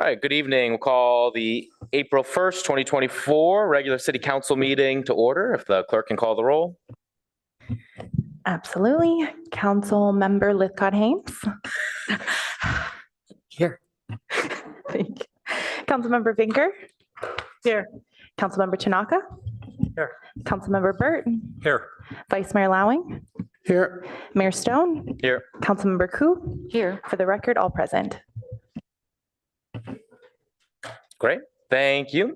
All right, good evening. We'll call the April 1st, 2024 regular city council meeting to order. If the clerk can call the roll. Absolutely. Council member Lithcott-Haynes. Here. Thank you. Councilmember Vinker. Here. Councilmember Tanaka. Here. Councilmember Burt. Here. Vice Mayor Lowing. Here. Mayor Stone. Here. Councilmember Koo. Here. For the record, all present. Great, thank you.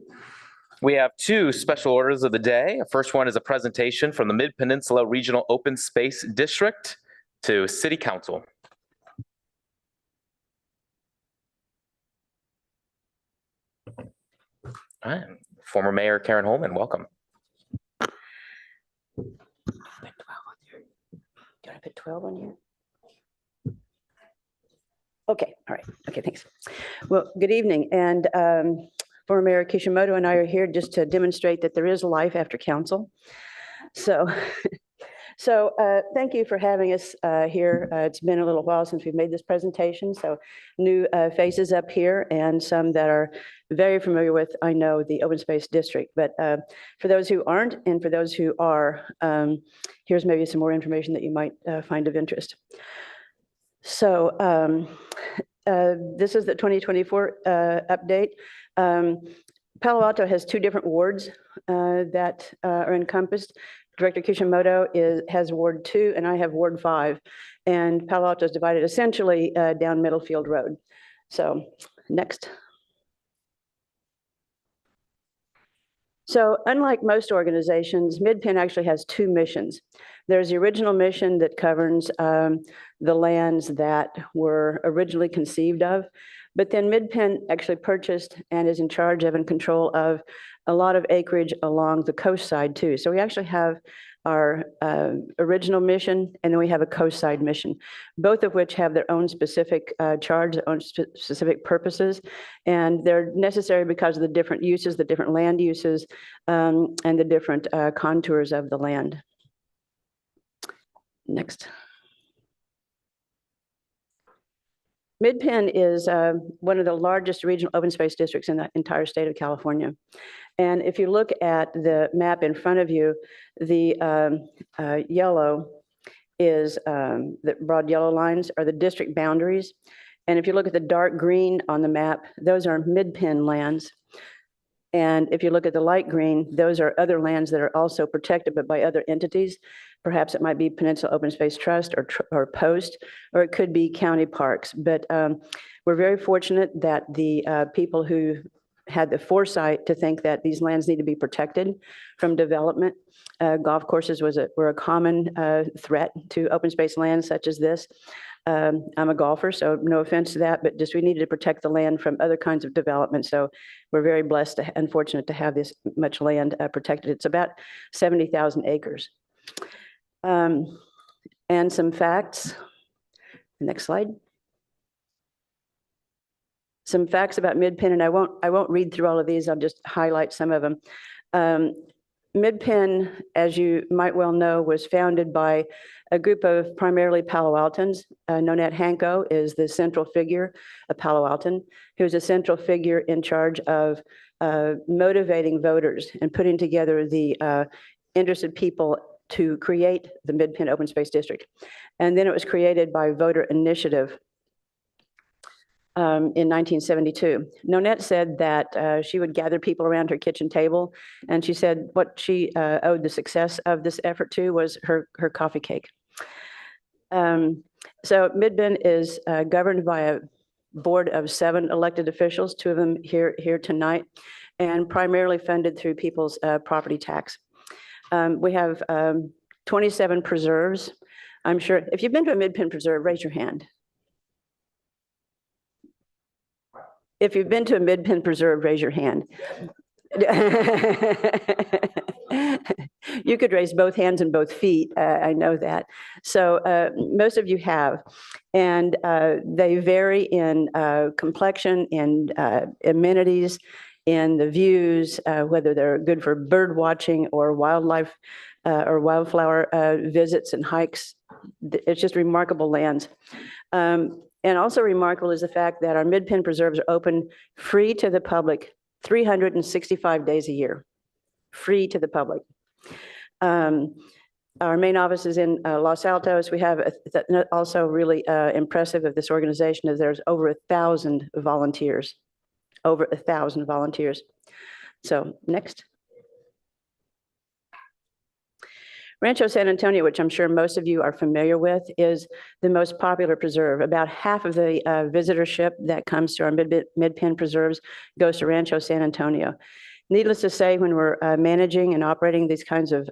We have two special orders of the day. The first one is a presentation from the Mid-Peninsula Regional Open Space District to City Council. All right, former Mayor Karen Holman, welcome. Can I put 12 on here? Okay, all right. Okay, thanks. Well, good evening. And former Mayor Kishimoto and I are here just to demonstrate that there is life after council. So, thank you for having us here. It's been a little while since we've made this presentation. So new faces up here and some that are very familiar with, I know, the Open Space District. But for those who aren't and for those who are, here's maybe some more information that you might find of interest. So this is the 2024 update. Palo Alto has two different wards that are encompassed. Director Kishimoto has Ward 2 and I have Ward 5. And Palo Alto is divided essentially down Middlefield Road. So next. So unlike most organizations, MidPen actually has two missions. There's the original mission that governs the lands that were originally conceived of, but then MidPen actually purchased and is in charge of and control of a lot of acreage along the coast side too. So we actually have our original mission, and then we have a coast side mission, both of which have their own specific charge, their own specific purposes, and they're necessary because of the different uses, the different land uses, and the different contours of the land. Next. MidPen is one of the largest regional open space districts in the entire state of California. And if you look at the map in front of you, the yellow is, the broad yellow lines are the district boundaries. And if you look at the dark green on the map, those are MidPen lands. And if you look at the light green, those are other lands that are also protected, but by other entities. Perhaps it might be Peninsula Open Space Trust or Post, or it could be county parks. But we're very fortunate that the people who had the foresight to think that these lands need to be protected from development. Golf courses were a common threat to open space lands such as this. I'm a golfer, so no offense to that, but just we needed to protect the land from other kinds of development. So we're very blessed and fortunate to have this much land protected. It's about 70,000 acres. And some facts. Next slide. Some facts about MidPen, and I won't read through all of these. I'll just highlight some of them. MidPen, as you might well know, was founded by a group of primarily Palo Altans. Nonette Hanko is the central figure, a Palo Altan, who's a central figure in charge of motivating voters and putting together the interested people to create the MidPen Open Space District. And then it was created by voter initiative in 1972. Nonette said that she would gather people around her kitchen table, and she said what she owed the success of this effort to was her coffee cake. So MidPen is governed by a board of 7 elected officials, 2 of them here tonight, and primarily funded through people's property tax. We have 27 preserves. I'm sure if you've been to a MidPen preserve, raise your hand. If you've been to a MidPen preserve, raise your hand. You could raise both hands and both feet. I know that. So most of you have. And they vary in complexion, in amenities, in the views, whether they're good for bird watching or wildlife or wildflower visits and hikes. It's just remarkable lands. And also remarkable is the fact that our Mid-Penn preserves are open free to the public 365 days a year, free to the public. Our main office is in Los Altos. We have also really impressive of this organization is there's over 1,000 volunteers, over 1,000 volunteers. So next. Rancho San Antonio, which I'm sure most of you are familiar with, is the most popular preserve. About half of the visitorship that comes to our Mid-Penn preserves goes to Rancho San Antonio. Needless to say, when we're managing and operating these kinds of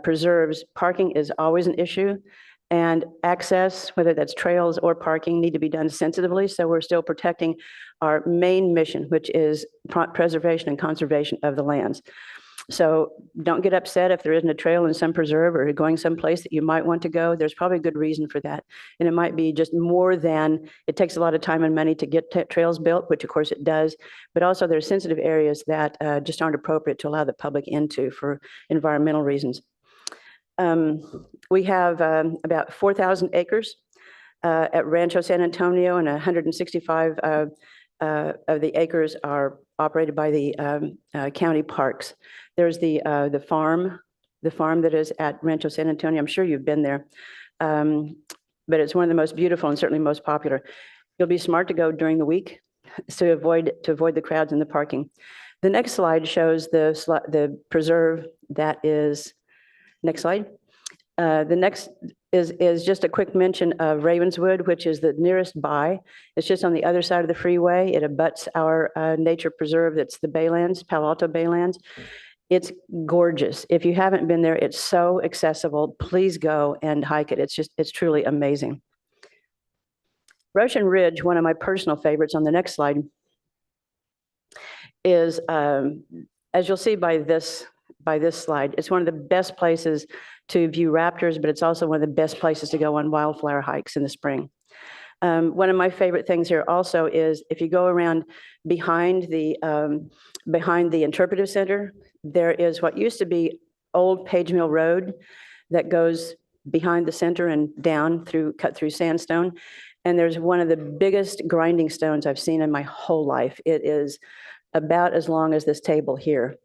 preserves, parking is always an issue, and access, whether that's trails or parking, need to be done sensitively. So we're still protecting our main mission, which is preservation and conservation of the lands. So don't get upset if there isn't a trail in some preserve or going someplace that you might want to go. There's probably a good reason for that. And it might be just more than, it takes a lot of time and money to get trails built, which of course it does. But also there's sensitive areas that just aren't appropriate to allow the public into for environmental reasons. We have about 4,000 acres at Rancho San Antonio, and 165 of the acres are operated by the county parks. There's the farm that is at Rancho San Antonio. I'm sure you've been there, but it's one of the most beautiful and certainly most popular. You'll be smart to go during the week to avoid the crowds and the parking. The next slide shows the preserve that is. Next slide. The next is just a quick mention of Ravenswood, which is the nearest by. It's just on the other side of the freeway. It abuts our nature preserve. That's the Baylands, Palo Alto Baylands. It's gorgeous. If you haven't been there, it's so accessible. Please go and hike it. It's truly amazing. Roshan Ridge, one of my personal favorites on the next slide, is, as you'll see by this slide, it's one of the best places to view raptors, but it's also one of the best places to go on wildflower hikes in the spring. One of my favorite things here also is if you go around behind the interpretive center, there is what used to be old Page Mill Road that goes behind the center and down cut through sandstone. And there's one of the biggest grinding stones I've seen in my whole life. It is about as long as this table here,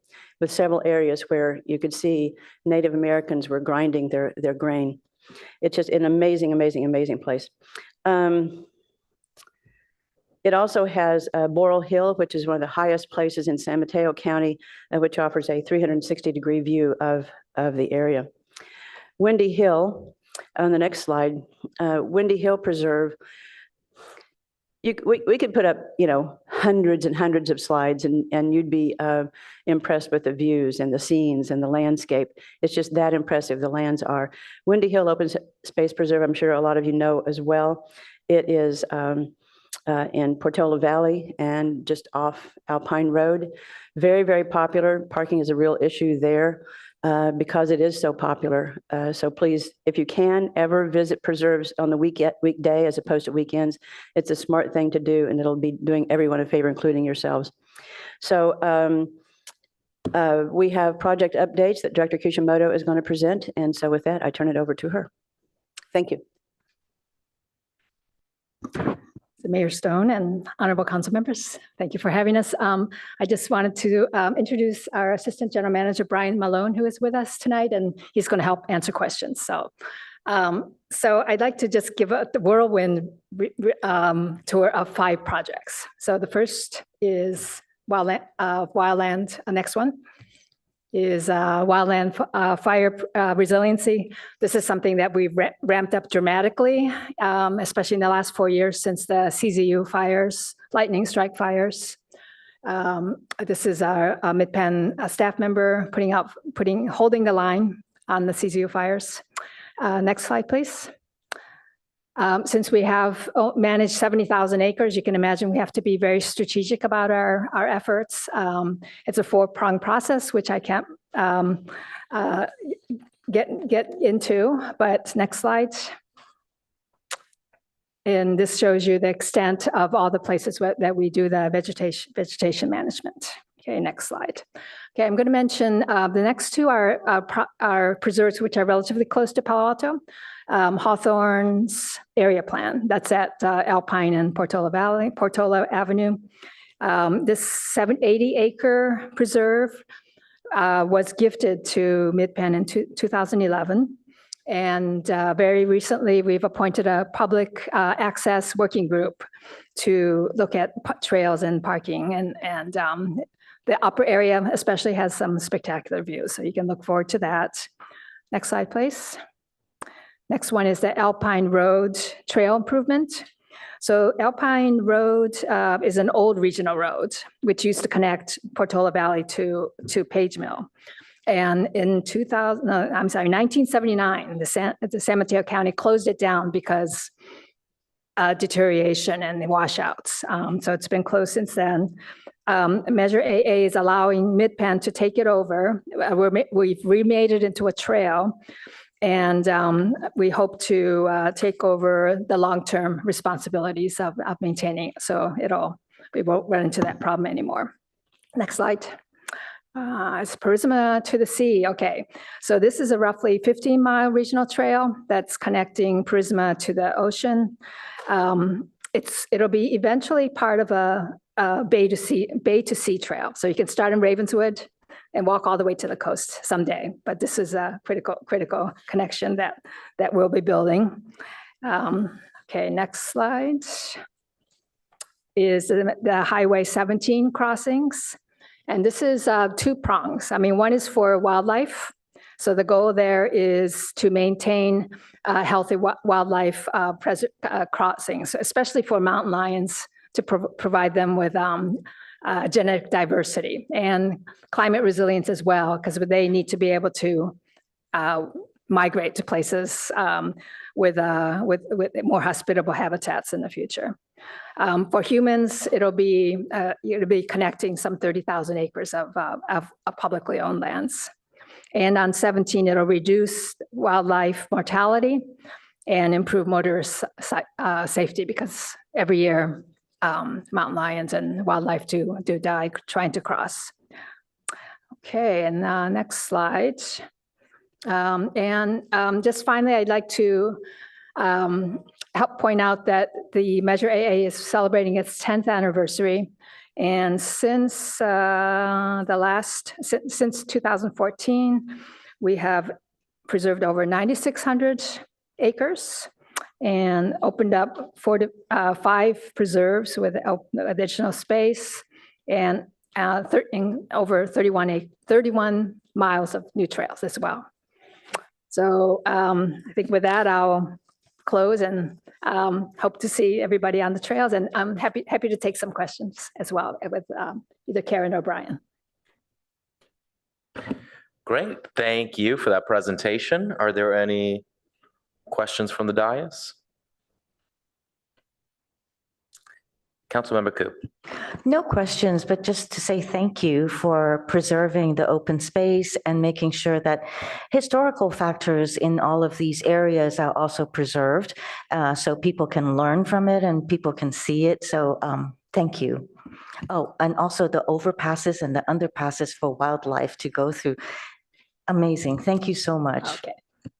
with several areas where you could see Native Americans were grinding their grain. It's just an amazing, amazing, amazing place. It also has Boral Hill, which is one of the highest places in San Mateo County, which offers a 360-degree view of the area. Windy Hill, on the next slide, Windy Hill Preserve. We could put up, hundreds and hundreds of slides, and you'd be impressed with the views and the scenes and the landscape. It's just that impressive, the lands are. Windy Hill Open Space Preserve, I'm sure a lot of you know as well. It is in Portola Valley and just off Alpine Road. Very, very popular. Parking is a real issue there because it is so popular. So please, if you can ever visit preserves on the weekday as opposed to weekends, it's a smart thing to do, and it'll be doing everyone a favor, including yourselves. So we have project updates that Director Kishimoto is going to present. And so with that, I turn it over to her. Thank you. Mayor Stone and honorable council members, thank you for having us. I just wanted to introduce our Assistant General Manager, Brian Malone, who is with us tonight, and he's going to help answer questions. So I'd like to just give the whirlwind tour of 5 projects. So the first is wildland. Next one is wildland fire resiliency. This is something that we've ramped up dramatically, especially in the last 4 years since the CZU fires, lightning strike fires. This is our Mid-Penn staff member holding the line on the CZU fires. Next slide, please. Since we have managed 70,000 acres, you can imagine we have to be very strategic about our efforts. It's a 4-pronged process, which I can't get into, but next slide. And this shows you the extent of all the places that we do the vegetation management. Okay, next slide. Okay, I'm going to mention the next two are preserves which are relatively close to Palo Alto. Hawthorne's area plan, that's at Alpine and Portola Avenue. This 80-acre preserve was gifted to Mid-Penn in 2011. And very recently, we've appointed a public access working group to look at trails and parking. And the upper area especially has some spectacular views, so you can look forward to that. Next slide, please. Next one is the Alpine Road Trail Improvement. So Alpine Road is an old regional road, which used to connect Portola Valley to Page Mill. And in 1979, the San Mateo County closed it down because deterioration and the washouts. So it's been closed since then. Measure AA is allowing Mid-Penn to take it over. We've remade it into a trail. And we hope to take over the long-term responsibilities of maintaining it. So we won't run into that problem anymore. Next slide. It's Prisma to the sea. Okay, so this is a roughly 15-mile regional trail that's connecting Prisma to the ocean. It'll be eventually part of a bay to sea trail. So you can start in Ravenswood and walk all the way to the coast someday. But this is a critical connection that we'll be building. Okay, next slide is the Highway 17 crossings. And this is two prongs. I mean, one is for wildlife. So the goal there is to maintain healthy wildlife crossings, especially for mountain lions, to provide them with genetic diversity and climate resilience as well, because they need to be able to migrate to places with more hospitable habitats in the future. For humans, it'll be connecting some 30,000 acres of publicly owned lands. And on 17, it'll reduce wildlife mortality and improve motorist safety, because every year mountain lions and wildlife do die trying to cross. Okay, and next slide. Just finally, I'd like to help point out that the Measure AA is celebrating its 10th anniversary. And since 2014, we have preserved over 9,600 acres and opened up 5 preserves with additional space and over 31 miles of new trails as well. So I think with that, I'll close and hope to see everybody on the trails. And I'm happy to take some questions as well with either Karen or Brian. Great. Thank you for that presentation. Are there any questions from the dais? Councilmember Koo. No questions, but just to say thank you for preserving the open space and making sure that historical factors in all of these areas are also preserved, so people can learn from it and people can see it. So thank you. Oh, and also the overpasses and the underpasses for wildlife to go through. Amazing. Thank you so much. Okay,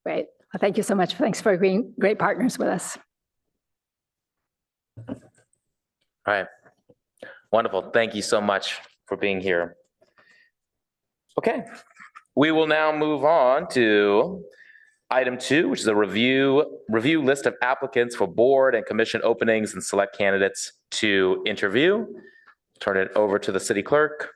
great. Well, thank you so much. Thanks for being great partners with us. All right. Wonderful. Thank you so much for being here. Okay. We will now move on to item 2, which is a review list of applicants for board and commission openings and select candidates to interview. Turn it over to the city clerk.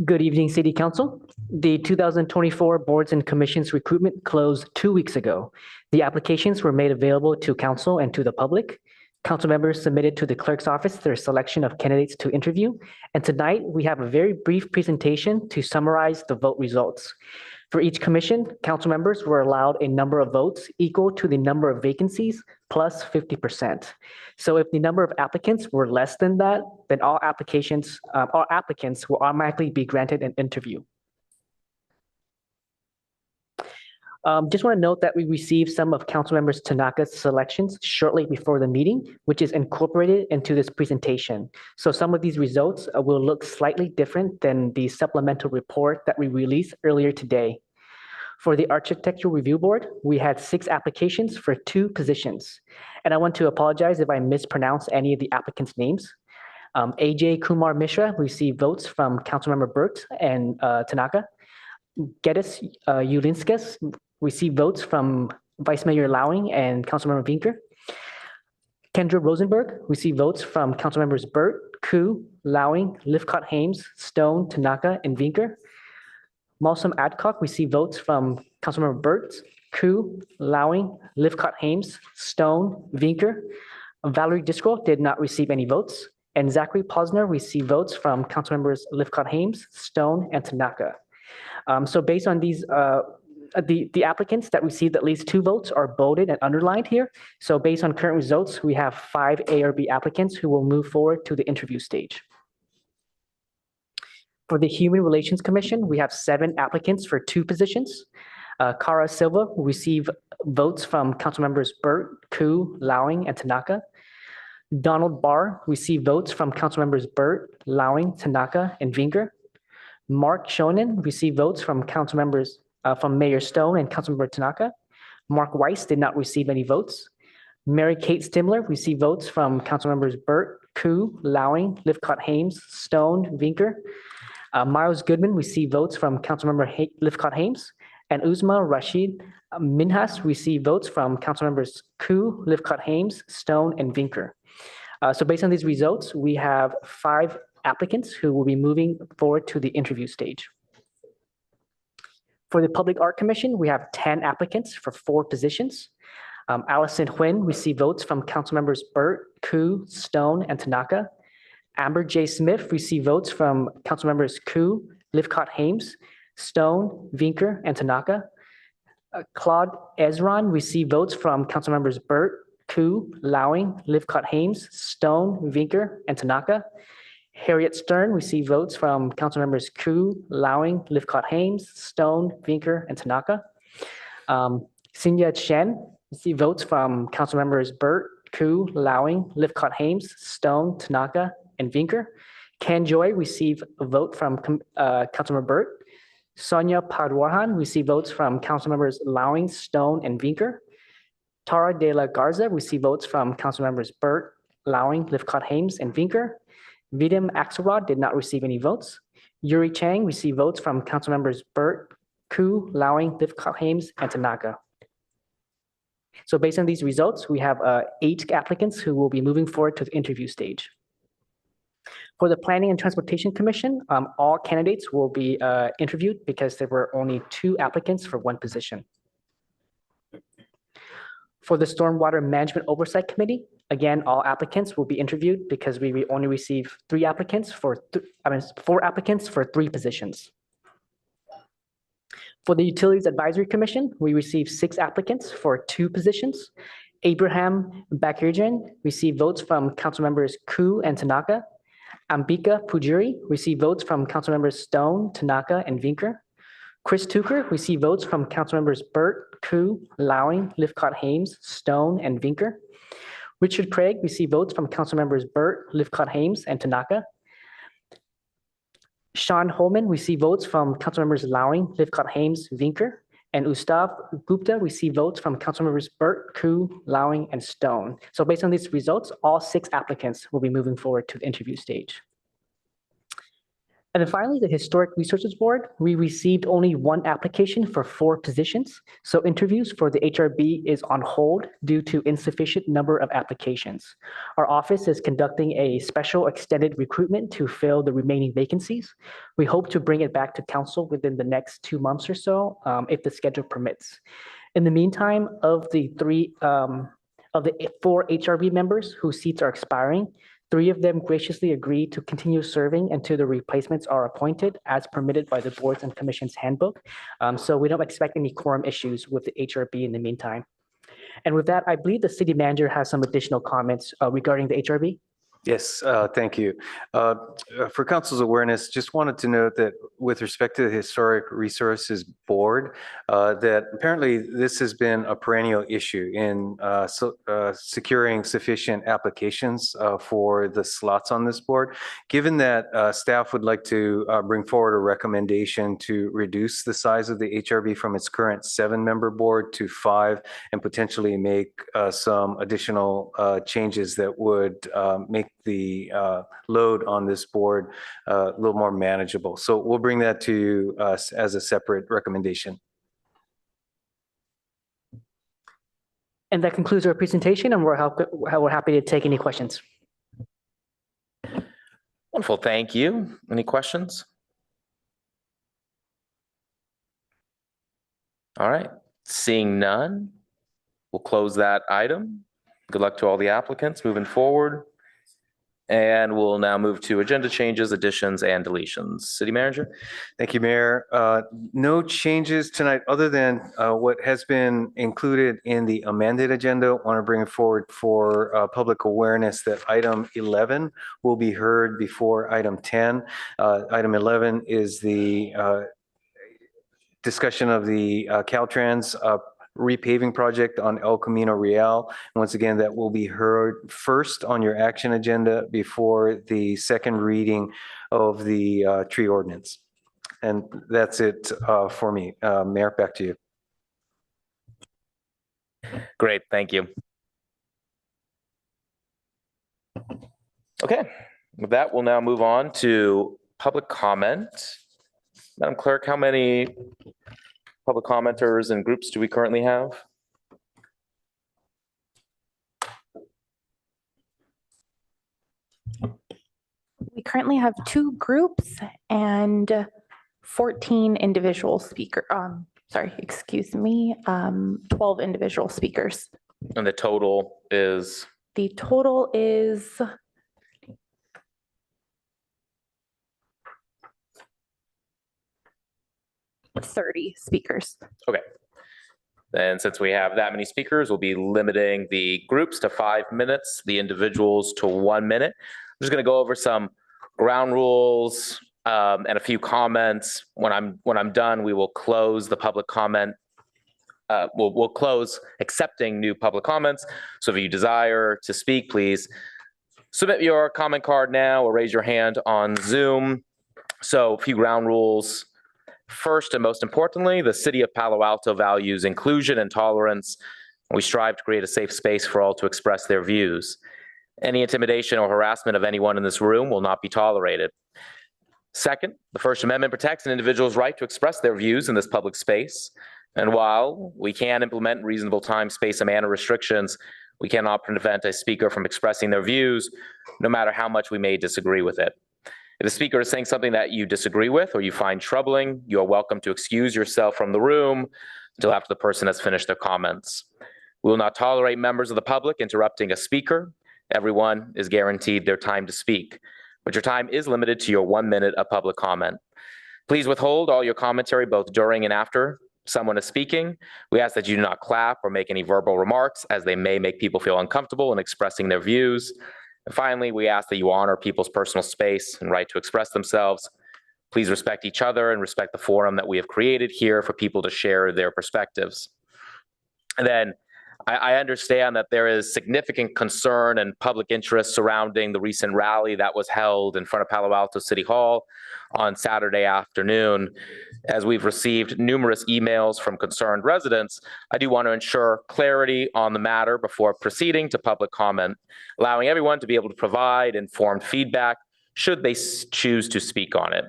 Good evening, City Council. The 2024 Boards and Commissions recruitment closed 2 weeks ago. The applications were made available to council and to the public. Council members submitted to the clerk's office their selection of candidates to interview. And tonight we have a very brief presentation to summarize the vote results. For each commission, council members were allowed a number of votes equal to the number of vacancies plus 50%. So if the number of applicants were less than that, then all applicants will automatically be granted an interview. Just want to note that we received some of Councilmember Tanaka's selections shortly before the meeting, which is incorporated into this presentation. So some of these results will look slightly different than the supplemental report that we released earlier today. For the Architectural Review Board, we had 6 applications for 2 positions. And I want to apologize if I mispronounce any of the applicants' names. AJ Kumar Mishra received votes from Councilmember Burt and Tanaka. Geddes Ulinskas received votes from Vice Mayor Lowing and Councilmember Vinker. Kendra Rosenberg received votes from Councilmembers Burt, Koo, Lowing, Lifcott-Hames, Stone, Tanaka, and Vinker. Malsum Adcock received votes from Councilmember Burt, Koo, Lowing, Lifcott-Hames, Stone, Vinker. Valerie Disco did not receive any votes. And Zachary Posner received votes from Councilmembers Lifcott-Hames, Stone, and Tanaka. So based on these, the applicants that received at least 2 votes are bolded and underlined here. So based on current results, we have 5 ARB applicants who will move forward to the interview stage. For the Human Relations Commission, we have 7 applicants for 2 positions. Cara Silva received votes from Councilmembers Burt, Koo, Lowing, and Tanaka. Donald Barr received votes from Councilmembers Burt, Lowing, Tanaka, and Vinker. Mark Shonen received votes from Councilmembers from Mayor Stone and Councilmember Tanaka. Mark Weiss did not receive any votes. Mary Kate Stimler received votes from Councilmembers Burt, Koo, Lowing, Lifcott-Hames, Stone, Vinker. Miles Goodman received votes from Councilmember Lifcott-Hames, and Uzma Rashid Minhas received votes from Councilmembers Koo, Lifcott-Hames, Stone, and Vinker. So based on these results, we have 5 applicants who will be moving forward to the interview stage. For the Public Art Commission, we have 10 applicants for 4 positions. Allison Huynh received votes from Councilmembers Burt, Koo, Stone, and Tanaka. Amber J. Smith received votes from Councilmembers Koo, Lifcott-Hames, Stone, Vinker, and Tanaka. Claude Ezron received votes from Councilmembers Burt, Koo, Lowing, Lifcott-Hames, Stone, Vinker, and Tanaka. Harriet Stern received votes from Councilmembers Koo, Lowing, Lifcott-Hames, Stone, Vinker, and Tanaka. Xinye Chen received votes from Councilmembers Burt, Koo, Lowing, Lifcott-Hames, Stone, Tanaka, and Vinker. Ken Joy received a vote from Councilmember Burt. Sonia Padwarhan received votes from Councilmembers Lowing, Stone, and Vinker. Tara de la Garza received votes from Councilmembers Burt, Lowing, Lifcott-Hames, and Vinker. Vidam Axelrod did not receive any votes. Yuri Chang received votes from Councilmembers Burt, Koo, Lowing, Lifcott-Hames, and Tanaka. So based on these results, we have 8 applicants who will be moving forward to the interview stage. For the Planning and Transportation Commission, all candidates will be interviewed because there were only 2 applicants for 1 position. For the Stormwater Management Oversight Committee, again, all applicants will be interviewed because we only received 4 applicants for 3 positions. For the Utilities Advisory Commission, we received 6 applicants for 2 positions. Abraham Bakirjan received votes from Councilmembers Koo and Tanaka. Ambika Pujuri received votes from Councilmembers Stone, Tanaka, and Vinker. Chris Tucker received votes from Councilmembers Burt, Koo, Lowing, Lifcott-Hames, Stone, and Vinker. Richard Craig received votes from Councilmembers Burt, Lifcott-Hames, and Tanaka. Sean Holman received votes from Councilmembers Lowing, Lifcott-Hames, Vinker. And Ustav Gupta received votes from Councilmembers Burt, Koo, Lowing, and Stone. So based on these results, all 6 applicants will be moving forward to the interview stage. And then finally, the Historic Resources Board, we received only 1 application for 4 positions. So interviews for the HRB is on hold due to insufficient number of applications. Our office is conducting a special extended recruitment to fill the remaining vacancies. We hope to bring it back to council within the next 2 months or so, if the schedule permits. In the meantime, of the 4 HRB members whose seats are expiring, 3 of them graciously agreed to continue serving until the replacements are appointed as permitted by the boards and commissions handbook. So we don't expect any quorum issues with the HRB in the meantime. And with that, I believe the city manager has some additional comments regarding the HRB. Yes, thank you. For council's awareness, just wanted to note that with respect to the Historic Resources Board, that apparently this has been a perennial issue in securing sufficient applications for the slots on this board. Given that staff would like to bring forward a recommendation to reduce the size of the HRB from its current 7-member board to 5 and potentially make some additional changes that would make the load on this board a little more manageable. So we'll bring that to us as a separate recommendation. And that concludes our presentation, and we're happy to take any questions. Wonderful, thank you. Any questions? All right, seeing none, we'll close that item. Good luck to all the applicants moving forward. And we'll now move to agenda changes, additions, and deletions. City Manager? Thank you, Mayor. No changes tonight other than what has been included in the amended agenda. Want to bring it forward for public awareness that item 11 will be heard before item 10. Item 11 is the discussion of the Caltrans repaving project on El Camino Real. Once again, that will be heard first on your action agenda before the second reading of the tree ordinance. And that's it for me. Mayor, back to you. Great, thank you. Okay, with that, we'll now move on to public comment. Madam Clerk, how many public commenters and groups do we currently have? We currently have 2 groups and 14 individual speaker, sorry, excuse me, 12 individual speakers. And the total is? The total is 30 speakers. Okay. And since we have that many speakers, we'll be limiting the groups to 5 minutes, the individuals to 1 minute. I'm just going to go over some ground rules and a few comments. When I'm done, we will close the public comment. We'll close accepting new public comments. So if you desire to speak, please submit your comment card now or raise your hand on Zoom. So a few ground rules. First and most importantly, the city of Palo Alto values inclusion and tolerance. We strive to create a safe space for all to express their views. Any intimidation or harassment of anyone in this room will not be tolerated. Second, the First Amendment protects an individual's right to express their views in this public space. And while we can implement reasonable time, space, and manner restrictions, we cannot prevent a speaker from expressing their views, no matter how much we may disagree with it. If the speaker is saying something that you disagree with or you find troubling, you are welcome to excuse yourself from the room until after the person has finished their comments. We will not tolerate members of the public interrupting a speaker. Everyone is guaranteed their time to speak, but your time is limited to your 1 minute of public comment. Please withhold all your commentary both during and after someone is speaking. We ask that you do not clap or make any verbal remarks, as they may make people feel uncomfortable in expressing their views. And finally, we ask that you honor people's personal space and right to express themselves. Please respect each other and respect the forum that we have created here for people to share their perspectives. And then I understand that there is significant concern and public interest surrounding the recent rally that was held in front of Palo Alto City Hall on Saturday afternoon. As we've received numerous emails from concerned residents, I do want to ensure clarity on the matter before proceeding to public comment, allowing everyone to be able to provide informed feedback should they choose to speak on it.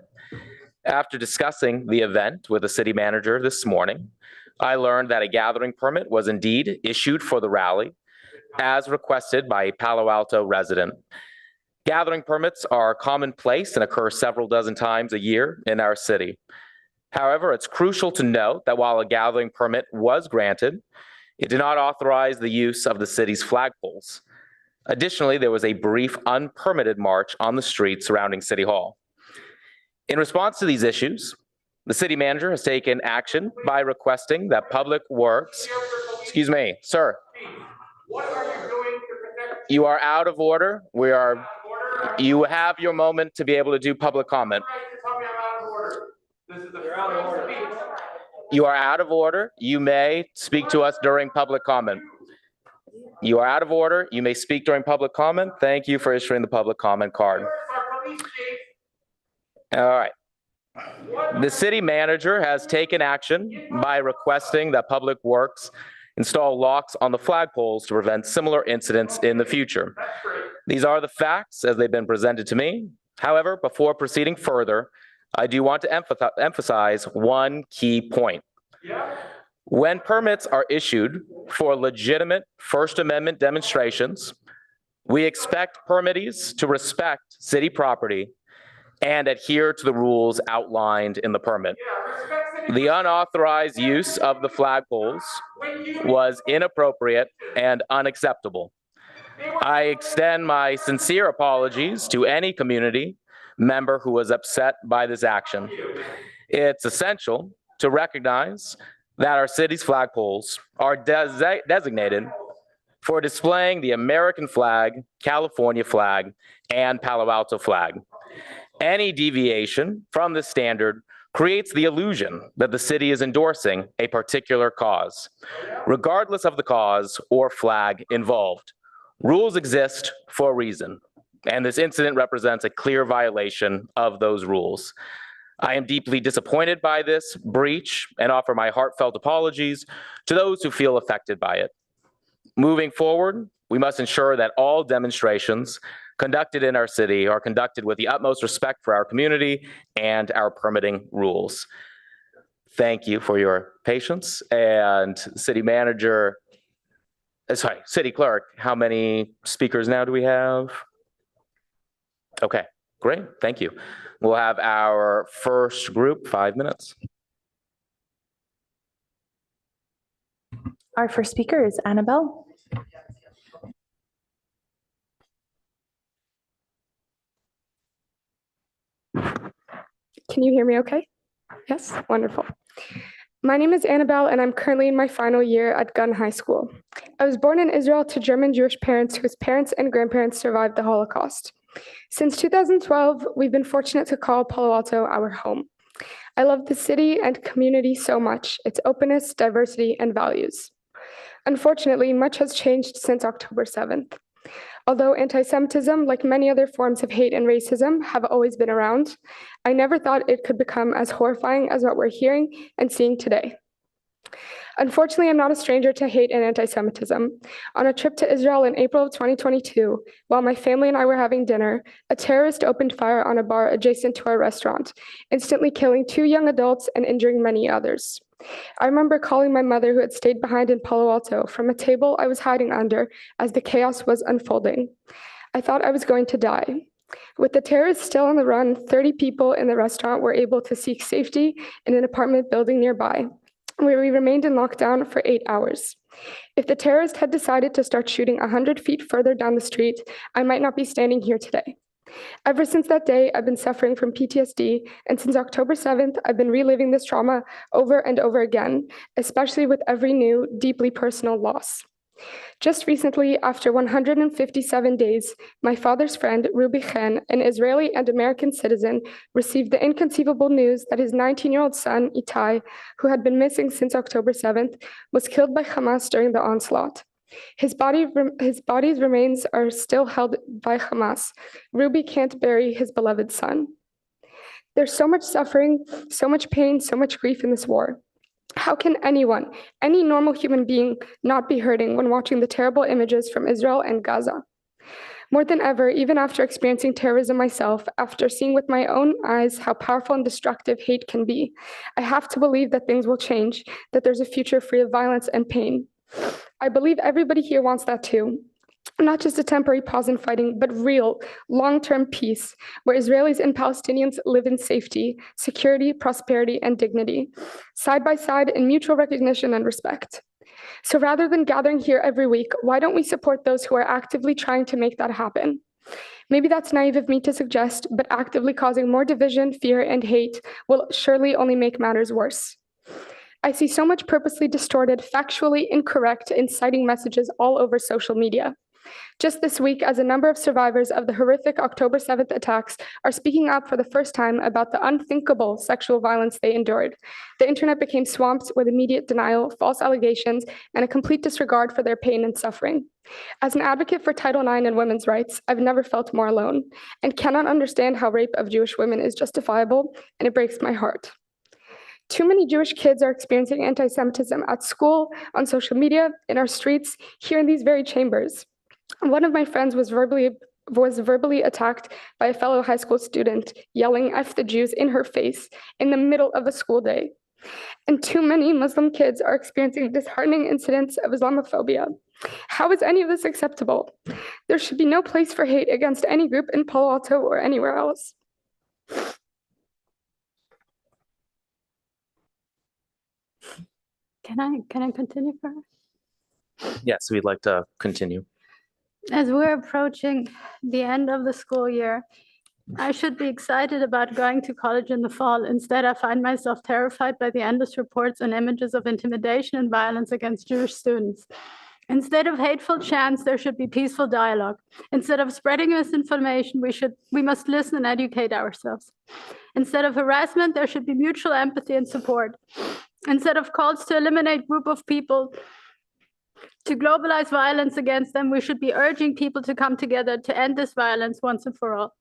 After discussing the event with the city manager this morning, I learned that a gathering permit was indeed issued for the rally, as requested by a Palo Alto resident. Gathering permits are commonplace and occur several dozen times a year in our city. However, it's crucial to note that while a gathering permit was granted, it did not authorize the use of the city's flagpoles. Additionally, there was a brief unpermitted march on the street surrounding City Hall. In response to these issues, the city manager has taken action by requesting that Public Works, excuse me, sir. What are you doing to protect? You are out of order. We are You have your moment to be able to do public comment. You are out of order. You may speak to us during public comment. You are out of order. You may speak during public comment. Thank you for issuing the public comment card. All right. The city manager has taken action by requesting that Public Works install locks on the flagpoles to prevent similar incidents in the future. These are the facts as they've been presented to me. However, before proceeding further, I do want to emphasize one key point. When permits are issued for legitimate First Amendment demonstrations, we expect permittees to respect city property and adhere to the rules outlined in the permit. The unauthorized use of the flagpoles was inappropriate and unacceptable. I extend my sincere apologies to any community member who was upset by this action. It's essential to recognize that our city's flagpoles are designated for displaying the American flag, California flag, and Palo Alto flag. Any deviation from the standard creates the illusion that the city is endorsing a particular cause, regardless of the cause or flag involved. Rules exist for a reason, and this incident represents a clear violation of those rules. I am deeply disappointed by this breach and offer my heartfelt apologies to those who feel affected by it. Moving forward, we must ensure that all demonstrations conducted in our city are conducted with the utmost respect for our community and our permitting rules. Thank you for your patience. And City Clerk, how many speakers now do we have? Okay, great, thank you. We'll have our first group, 5 minutes. Our first speaker is Annabelle. Can you hear me okay? Yes, wonderful. My name is Annabelle, and I'm currently in my final year at Gunn High School. I was born in Israel to German Jewish parents whose parents and grandparents survived the Holocaust. Since 2012, we've been fortunate to call Palo Alto our home. I love the city and community so much, its openness, diversity, and values. Unfortunately, much has changed since October 7th. Although anti-Semitism, like many other forms of hate and racism, have always been around, I never thought it could become as horrifying as what we're hearing and seeing today. Unfortunately, I'm not a stranger to hate and anti-Semitism. On a trip to Israel in April of 2022, while my family and I were having dinner, a terrorist opened fire on a bar adjacent to our restaurant, instantly killing 2 young adults and injuring many others. I remember calling my mother, who had stayed behind in Palo Alto, from a table I was hiding under as the chaos was unfolding. I thought I was going to die. With the terrorists still on the run, 30 people in the restaurant were able to seek safety in an apartment building nearby, where we remained in lockdown for 8 hours. If the terrorist had decided to start shooting 100 feet further down the street, I might not be standing here today. Ever since that day, I've been suffering from PTSD, and since October 7th, I've been reliving this trauma over and over again, especially with every new, deeply personal loss. Just recently, after 157 days, my father's friend, Ruby Chen, an Israeli and American citizen, received the inconceivable news that his 19-year-old son, Itai, who had been missing since October 7th, was killed by Hamas during the onslaught. His body's remains are still held by Hamas. Ruby can't bury his beloved son. There's so much suffering, so much pain, so much grief in this war. How can anyone, any normal human being, not be hurting when watching the terrible images from Israel and Gaza? More than ever, even after experiencing terrorism myself, after seeing with my own eyes how powerful and destructive hate can be, I have to believe that things will change, that there's a future free of violence and pain. I believe everybody here wants that too. Not just a temporary pause in fighting, but real, long-term peace, where Israelis and Palestinians live in safety, security, prosperity, and dignity, side by side in mutual recognition and respect. So rather than gathering here every week, why don't we support those who are actively trying to make that happen? Maybe that's naive of me to suggest, but actively causing more division, fear, and hate will surely only make matters worse. I see so much purposely distorted, factually incorrect, inciting messages all over social media. Just this week, as a number of survivors of the horrific October 7th attacks are speaking up for the first time about the unthinkable sexual violence they endured, the internet became swamped with immediate denial, false allegations, and a complete disregard for their pain and suffering. As an advocate for Title IX and women's rights, I've never felt more alone and cannot understand how rape of Jewish women is justifiable, and it breaks my heart. Too many Jewish kids are experiencing anti-Semitism at school, on social media, in our streets, here in these very chambers. One of my friends was verbally attacked by a fellow high school student, yelling "F the Jews" in her face in the middle of a school day. And too many Muslim kids are experiencing disheartening incidents of Islamophobia. How is any of this acceptable? There should be no place for hate against any group in Palo Alto or anywhere else. Can I continue first? Yes, we'd like to continue. As we're approaching the end of the school year, I should be excited about going to college in the fall. Instead, I find myself terrified by the endless reports and images of intimidation and violence against Jewish students. Instead of hateful chants, there should be peaceful dialogue. Instead of spreading misinformation, we must listen and educate ourselves. Instead of harassment, there should be mutual empathy and support. Instead of calls to eliminate group of people, to globalize violence against them, we should be urging people to come together to end this violence once and for all.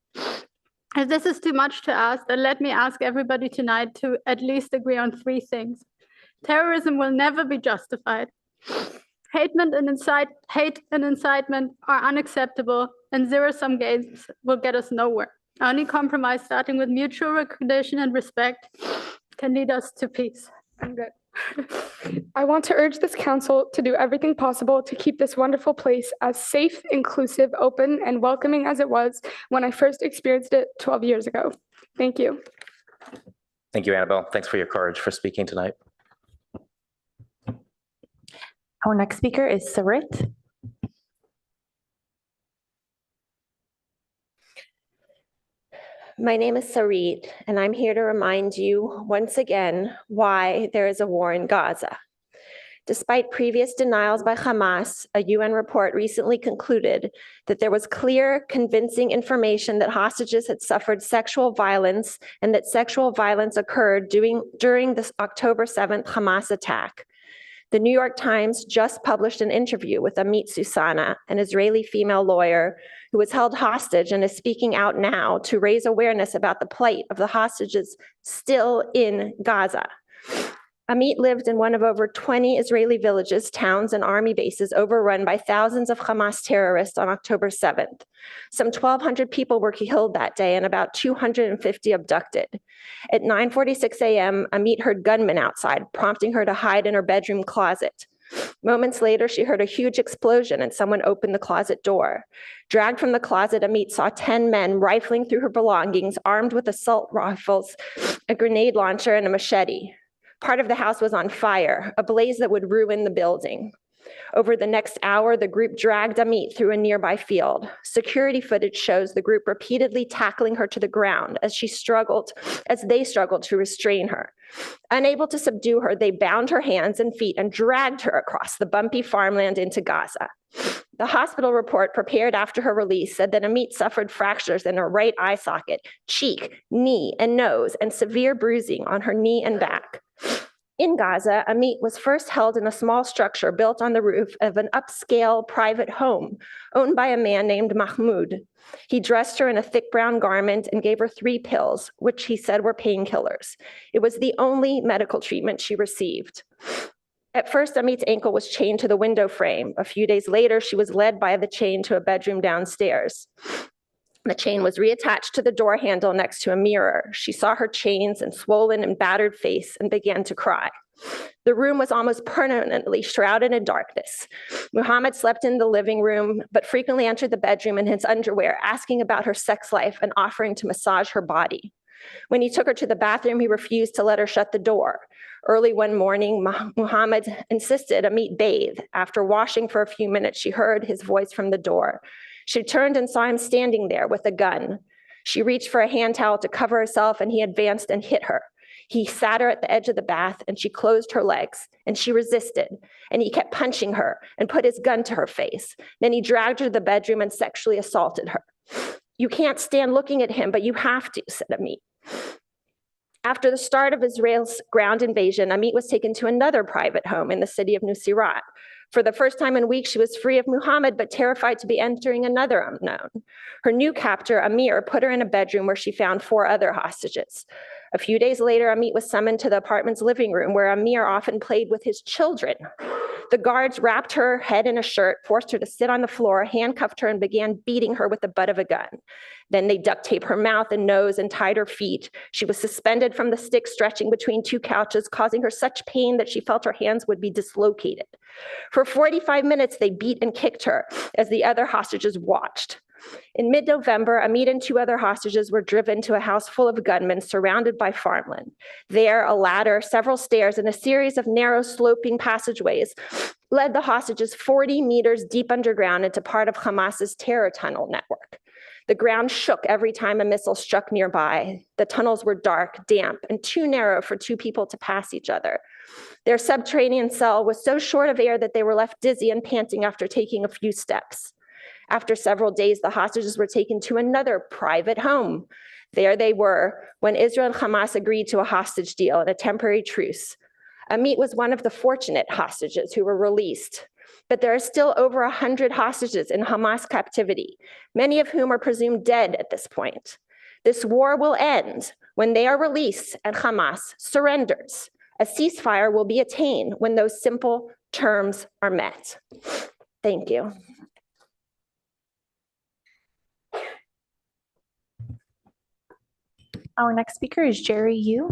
If this is too much to ask, then let me ask everybody tonight to at least agree on 3 things. Terrorism will never be justified. Hate and incitement are unacceptable, and zero-sum games will get us nowhere. Only compromise, starting with mutual recognition and respect, can lead us to peace. I'm good. I want to urge this council to do everything possible to keep this wonderful place as safe, inclusive, open, and welcoming as it was when I first experienced it 12 years ago. Thank you. Thank you, Annabelle. Thanks for your courage for speaking tonight. Our next speaker is Sarit. My name is Sarit, and I'm here to remind you once again why there is a war in Gaza. Despite previous denials by Hamas, a UN report recently concluded that there was clear, convincing information that hostages had suffered sexual violence and that sexual violence occurred during this October 7th Hamas attack. The New York Times just published an interview with Amit Susana, an Israeli female lawyer who was held hostage and is speaking out now to raise awareness about the plight of the hostages still in Gaza. Amit lived in one of over 20 Israeli villages, towns, and army bases overrun by thousands of Hamas terrorists on October 7th. Some 1,200 people were killed that day and about 250 abducted. At 9:46 a.m., Amit heard gunmen outside, prompting her to hide in her bedroom closet. Moments later, she heard a huge explosion and someone opened the closet door. Dragged from the closet, Amit saw 10 men rifling through her belongings, armed with assault rifles, a grenade launcher, and a machete. Part of the house was on fire, a blaze that would ruin the building. Over the next hour, the group dragged Amit through a nearby field. Security footage shows the group repeatedly tackling her to the ground as they struggled to restrain her. Unable to subdue her, they bound her hands and feet and dragged her across the bumpy farmland into Gaza. The hospital report prepared after her release said that Amit suffered fractures in her right eye socket, cheek, knee, and nose, and severe bruising on her knee and back. In Gaza, Amit was first held in a small structure built on the roof of an upscale private home owned by a man named Mahmoud. He dressed her in a thick brown garment and gave her 3 pills, which he said were painkillers. It was the only medical treatment she received. At first, Amit's ankle was chained to the window frame. A few days later, she was led by the chain to a bedroom downstairs. The chain was reattached to the door handle next to a mirror. She saw her chains and swollen and battered face and began to cry. The room was almost permanently shrouded in darkness. Muhammad slept in the living room, but frequently entered the bedroom in his underwear, asking about her sex life and offering to massage her body. When he took her to the bathroom, he refused to let her shut the door. Early one morning, Muhammad insisted Amit bathe. After washing for a few minutes, she heard his voice from the door. She turned and saw him standing there with a gun. She reached for a hand towel to cover herself, and he advanced and hit her. He sat her at the edge of the bath and she closed her legs and she resisted. And he kept punching her and put his gun to her face. Then he dragged her to the bedroom and sexually assaulted her. You can't stand looking at him, but you have to, said Amit. After the start of Israel's ground invasion, Amit was taken to another private home in the city of Nusirat. For the first time in weeks, she was free of Muhammad, but terrified to be entering another unknown. Her new captor, Amir, put her in a bedroom where she found 4 other hostages. A few days later, Amit was summoned to the apartment's living room where Amir often played with his children. The guards wrapped her head in a shirt, forced her to sit on the floor, handcuffed her, and began beating her with the butt of a gun. Then they duct taped her mouth and nose and tied her feet. She was suspended from the stick stretching between 2 couches, causing her such pain that she felt her hands would be dislocated. For 45 minutes, they beat and kicked her as the other hostages watched. In mid-November, Amit and 2 other hostages were driven to a house full of gunmen surrounded by farmland. There, a ladder, several stairs, and a series of narrow sloping passageways led the hostages 40 meters deep underground into part of Hamas's terror tunnel network. The ground shook every time a missile struck nearby. The tunnels were dark, damp, and too narrow for 2 people to pass each other. Their subterranean cell was so short of air that they were left dizzy and panting after taking a few steps. After several days, the hostages were taken to another private home. There they were when Israel and Hamas agreed to a hostage deal and a temporary truce. Amit was one of the fortunate hostages who were released, but there are still over 100 hostages in Hamas captivity, many of whom are presumed dead at this point. This war will end when they are released and Hamas surrenders. A ceasefire will be attained when those simple terms are met. Thank you. Our next speaker is Jerry Yu.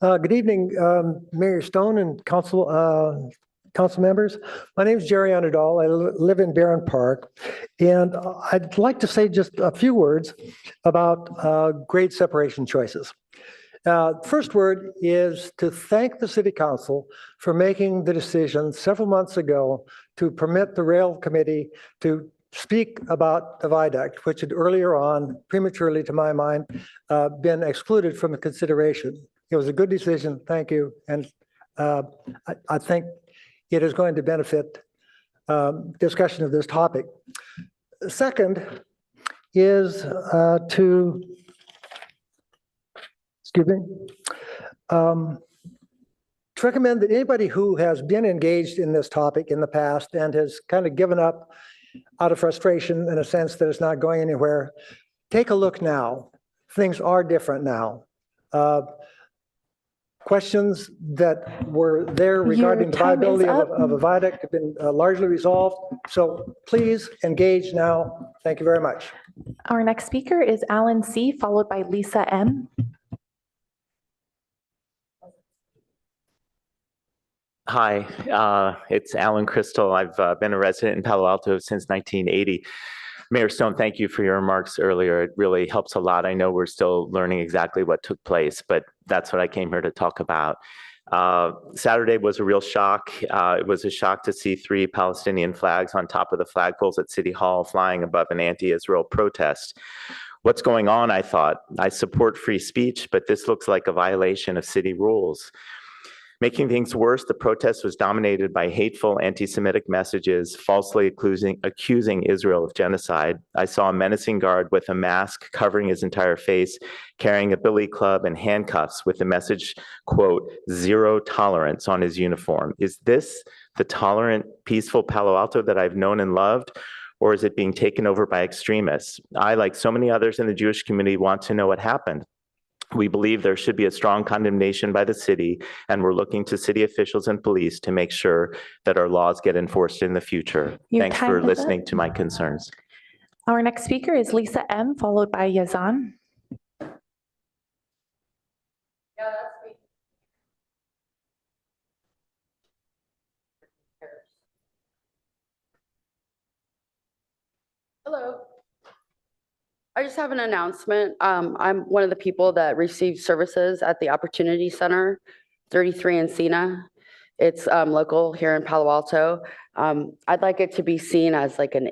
Good evening, Mayor Stone and council members. My name is Jerry Underdahl. I live in Barron Park, and I'd like to say just a few words about grade separation choices. First word is to thank the City Council for making the decision several months ago to permit the Rail Committee to speak about the viaduct, which had earlier on, prematurely to my mind, been excluded from the consideration. It was a good decision, thank you, and I think it is going to benefit discussion of this topic. Second is to recommend that anybody who has been engaged in this topic in the past and has kind of given up out of frustration in a sense that it's not going anywhere, take a look now. Things are different now. Questions that were there regarding the viability of a viaduct have been largely resolved. So please engage now. Thank you very much. Our next speaker is Alan C., followed by Lisa M. Hi, it's Alan Crystal. I've been a resident in Palo Alto since 1980. Mayor Stone, thank you for your remarks earlier. It really helps a lot. I know we're still learning exactly what took place, but that's what I came here to talk about. Saturday was a real shock. It was a shock to see 3 Palestinian flags on top of the flagpoles at City Hall flying above an anti-Israel protest. What's going on, I thought? I support free speech, but this looks like a violation of city rules. Making things worse, the protest was dominated by hateful anti-Semitic messages, falsely accusing Israel of genocide. I saw a menacing guard with a mask covering his entire face, carrying a billy club and handcuffs with the message, quote, "zero tolerance" on his uniform. Is this the tolerant, peaceful Palo Alto that I've known and loved? Or is it being taken over by extremists? I, like so many others in the Jewish community, want to know what happened. We believe there should be a strong condemnation by the city, and we're looking to city officials and police to make sure that our laws get enforced in the future. Thanks for listening to my concerns. Our next speaker is Lisa M., followed by Yazan. Hello. I just have an announcement. I'm one of the people that received services at the Opportunity Center, 33 Encina. It's local here in Palo Alto. I'd like it to be seen as like an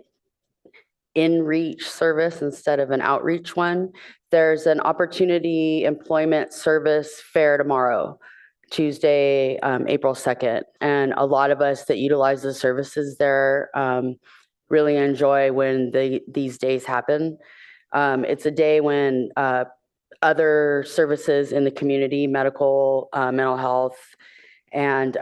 in-reach service instead of an outreach one. There's an opportunity employment service fair tomorrow, Tuesday, April 2nd. And a lot of us that utilize the services there really enjoy when these days happen. It's a day when other services in the community, medical, mental health, and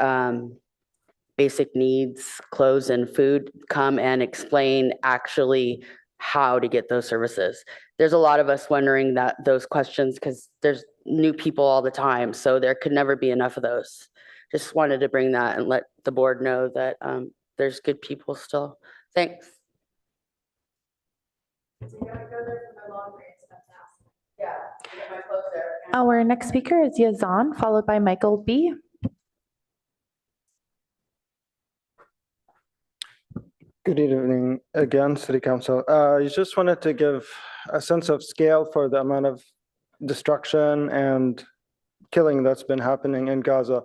basic needs, clothes and food, come and explain actually how to get those services. There's a lot of us wondering those questions because there's new people all the time, so there could never be enough of those. Just wanted to bring that and let the board know that there's good people still. Thanks. Our next speaker is Yazan, followed by Michael B. Good evening again, City Council. I just wanted to give a sense of scale for the amount of destruction and killing that's been happening in Gaza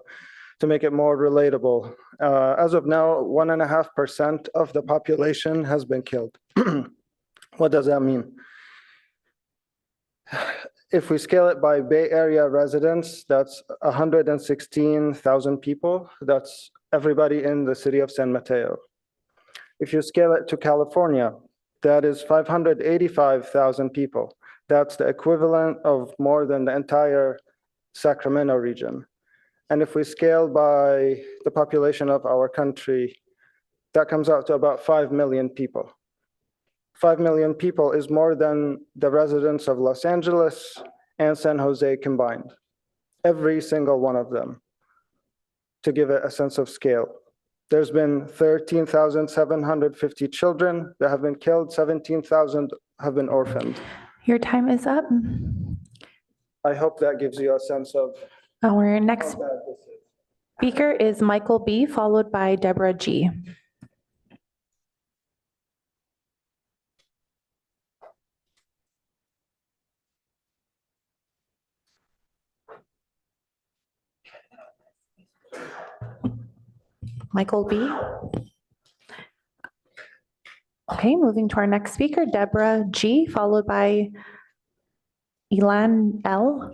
to make it more relatable. As of now, 1.5% of the population has been killed. What does that mean? If we scale it by Bay Area residents, that's 116,000 people. That's everybody in the city of San Mateo. If you scale it to California, that is 585,000 people. That's the equivalent of more than the entire Sacramento region. And if we scale by the population of our country, that comes out to about 5 million people. 5 million people is more than the residents of Los Angeles and San Jose combined. Every single one of them, to give it a sense of scale. There's been 13,750 children that have been killed, 17,000 have been orphaned. Your time is up. I hope that gives you a sense of Our next how bad this is. speaker is Michael B., followed by Deborah G. Michael B. Okay, moving to our next speaker, Deborah G., followed by Elan L.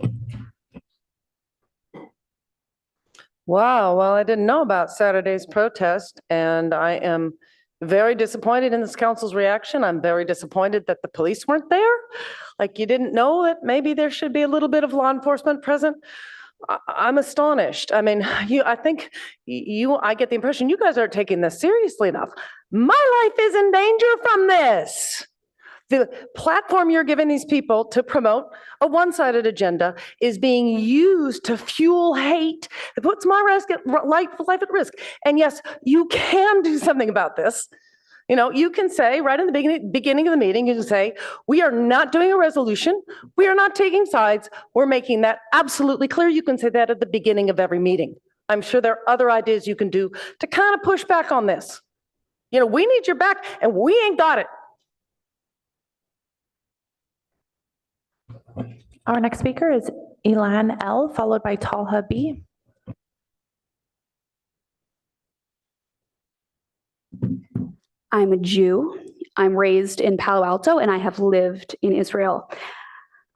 Wow, well, I didn't know about Saturday's protest, and I am very disappointed in this council's reaction. I'm very disappointed that the police weren't there. Like, you didn't know that maybe there should be a little bit of law enforcement present. I'm astonished. I mean, I think I get the impression you guys aren't taking this seriously enough. My life is in danger from this. The platform you're giving these people to promote a one-sided agenda is being used to fuel hate. It puts my life at risk. And yes, you can do something about this. You know, you can say right in the beginning of the meeting, you can say, we are not doing a resolution. We are not taking sides. We're making that absolutely clear. You can say that at the beginning of every meeting. I'm sure there are other ideas you can do to kind of push back on this. You know, we need your back and we ain't got it. Our next speaker is Elan L., followed by Talha B. I'm a Jew. I'm raised in Palo Alto, and I have lived in Israel.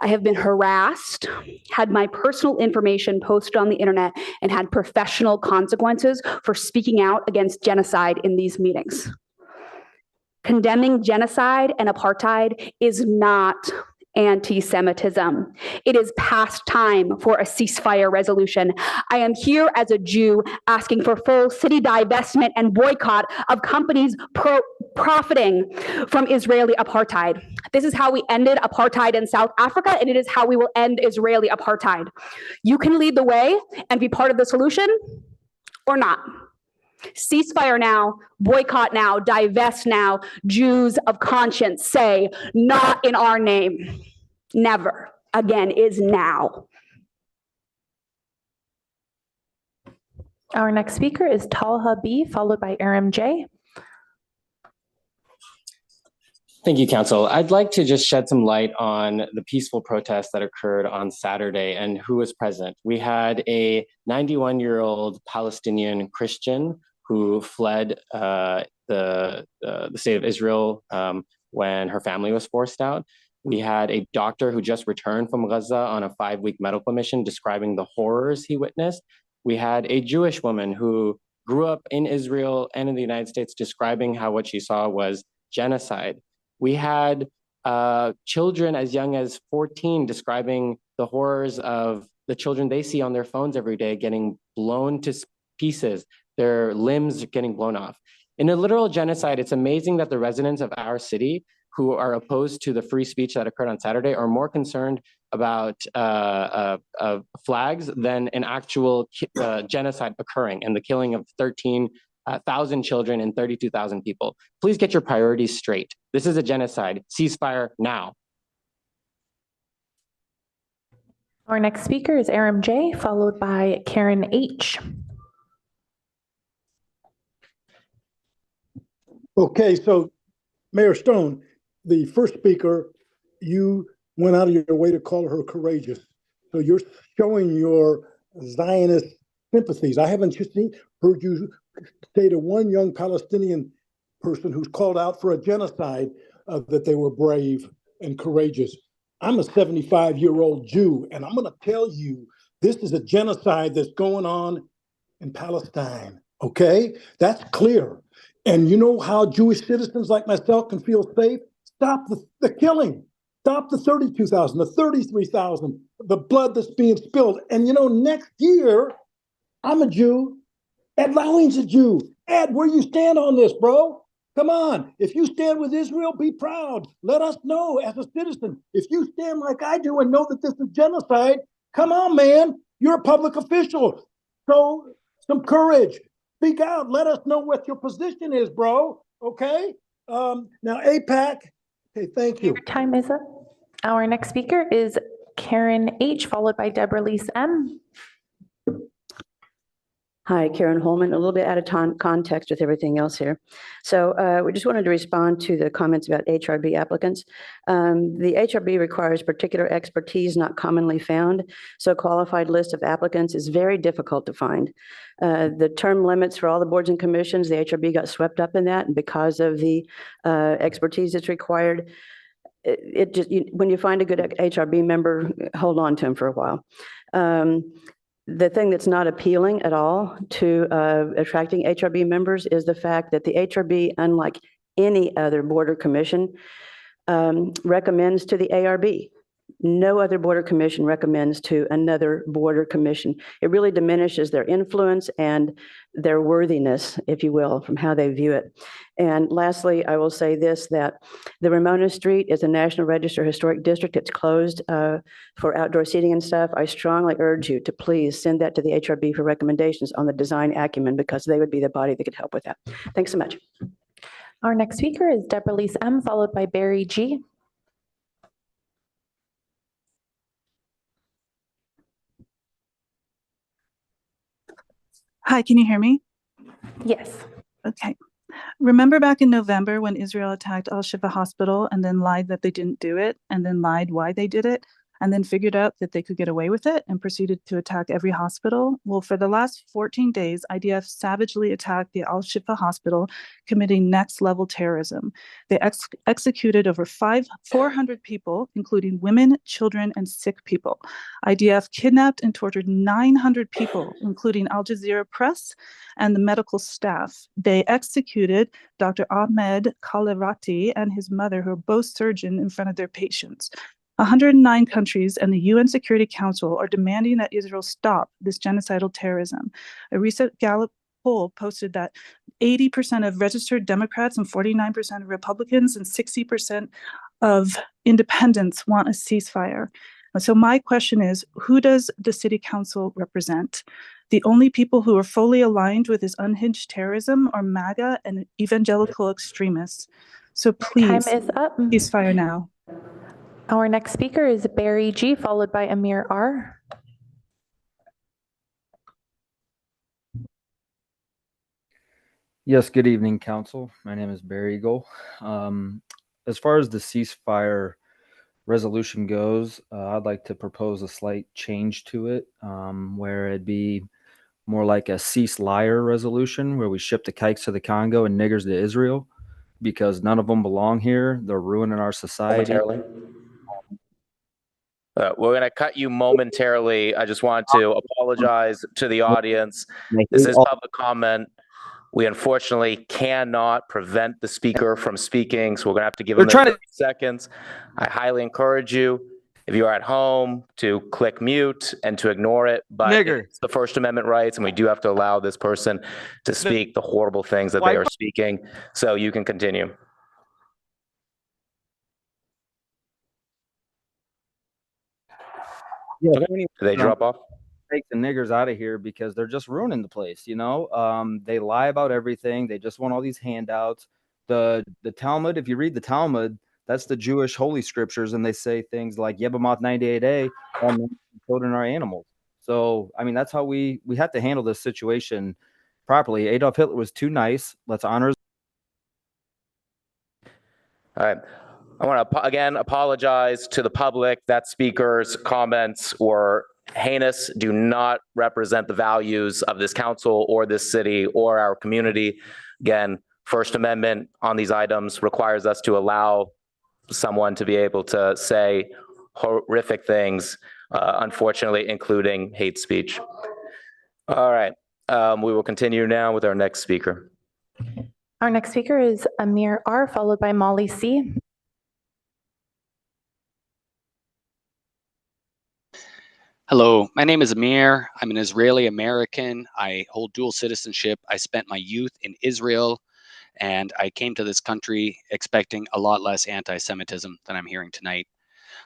I have been harassed, had my personal information posted on the internet, and had professional consequences for speaking out against genocide in these meetings. Condemning genocide and apartheid is not anti-Semitism. It is past time for a ceasefire resolution. I am here as a Jew asking for full city divestment and boycott of companies profiting from Israeli apartheid. This is how we ended apartheid in South Africa, and it is how we will end Israeli apartheid. You can lead the way and be part of the solution or not. Ceasefire now, boycott now, divest now. Jews of conscience say, not in our name. Never again is now. Our next speaker is Talha B., followed by Aram J. Thank you, Council. I'd like to just shed some light on the peaceful protest that occurred on Saturday and who was present. We had a 91-year-old Palestinian Christian who fled the state of Israel when her family was forced out. We had a doctor who just returned from Gaza on a 5-week medical mission describing the horrors he witnessed. We had a Jewish woman who grew up in Israel and in the United States describing how what she saw was genocide. We had children as young as 14 describing the horrors of the children they see on their phones every day getting blown to pieces, their limbs getting blown off. In a literal genocide, it's amazing that the residents of our city who are opposed to the free speech that occurred on Saturday are more concerned about flags than an actual genocide occurring and the killing of 13,000 children and 32,000 people. Please get your priorities straight. This is a genocide. Ceasefire now. Our next speaker is Aram J, followed by Karen H. Okay, so Mayor Stone, the first speaker, you went out of your way to call her courageous. So you're showing your Zionist sympathies. I haven't heard you say to one young Palestinian person who's called out for a genocide that they were brave and courageous. I'm a 75-year-old Jew, and I'm going to tell you, this is a genocide that's going on in Palestine, okay? That's clear. And you know how Jewish citizens like myself can feel safe? Stop the killing. Stop the 32,000, the 33,000, the blood that's being spilled. And you know, next year, I'm a Jew. Ed Lowing's a Jew. Ed, where you stand on this, bro? Come on. If you stand with Israel, be proud. Let us know as a citizen. If you stand like I do and know that this is genocide, come on, man. You're a public official. Show some courage. Speak out. Let us know what your position is, bro. Okay? Now, AIPAC. Okay, thank you. Your time is up. Our next speaker is Karen H, followed by Deborah Lise M. Hi, Karen Holman, a little bit out of context with everything else here. So we just wanted to respond to the comments about HRB applicants. The HRB requires particular expertise not commonly found, so a qualified list of applicants is very difficult to find. The term limits for all the boards and commissions, the HRB got swept up in that, and because of the expertise that's required, when you find a good HRB member, hold on to him for a while. The thing that's not appealing at all to attracting HRB members is the fact that the HRB, unlike any other board or commission, recommends to the ARB. No other board or commission recommends to another board or commission. It really diminishes their influence and their worthiness, if you will, from how they view it. And lastly, I will say this, that the Ramona Street is a National Register Historic District. It's closed for outdoor seating and stuff. I strongly urge you to please send that to the HRB for recommendations on the design acumen, because they would be the body that could help with that. Thanks so much. Our next speaker is Deborah Lise M, followed by Barry G. Hi, can you hear me? Yes. Okay. Remember back in November when Israel attacked Al-Shifa Hospital and then lied that they didn't do it, and then lied why they did it, and then figured out that they could get away with it and proceeded to attack every hospital? Well, for the last 14 days, IDF savagely attacked the Al-Shifa Hospital, committing next-level terrorism. They executed over 400 people, including women, children, and sick people. IDF kidnapped and tortured 900 people, including Al Jazeera Press and the medical staff. They executed Dr. Ahmed Kalerati and his mother, who are both surgeons, in front of their patients. 109 countries and the UN Security Council are demanding that Israel stop this genocidal terrorism. A recent Gallup poll posted that 80% of registered Democrats and 49% of Republicans and 60% of independents want a ceasefire. So my question is, who does the City Council represent? The only people who are fully aligned with this unhinged terrorism are MAGA and evangelical extremists. So please, Time is up. ceasefire now. Our next speaker is Barry G, followed by Amir R. Yes, good evening, Council. My name is Barry Eagle. as far as the ceasefire resolution goes, I'd like to propose a slight change to it, where it'd be more like a cease liar resolution, where we ship the kikes to the Congo and niggers to Israel, because none of them belong here. They're ruining our society. Momentarily. We're going to cut you momentarily. I just want to apologize to the audience. This is public comment. We unfortunately cannot prevent the speaker from speaking, so we're going to have to give them 30 seconds. I highly encourage you, if you are at home, to click mute and to ignore it, but it's the First Amendment rights, and we do have to allow this person to speak the horrible things that they are speaking, so you can continue. Yeah, Did they drop off? Take the niggers out of here because they're just ruining the place. They lie about everything. They just want all these handouts. The Talmud, if you read the Talmud, that's the Jewish holy scriptures, and they say things like Yebamoth 98a, all men and children are animals. So, I mean, that's how we have to handle this situation properly. Adolf Hitler was too nice. Let's honor his. All right. I want to again apologize to the public. That speaker's comments were heinous, do not represent the values of this council or this city or our community. Again, First Amendment on these items requires us to allow someone to be able to say horrific things, unfortunately, including hate speech. All right. We will continue now with our next speaker. Our next speaker is Amir R., followed by Molly C. Hello, my name is Amir. I'm an Israeli American. I hold dual citizenship. I spent my youth in Israel, and I came to this country expecting a lot less anti-Semitism than I'm hearing tonight.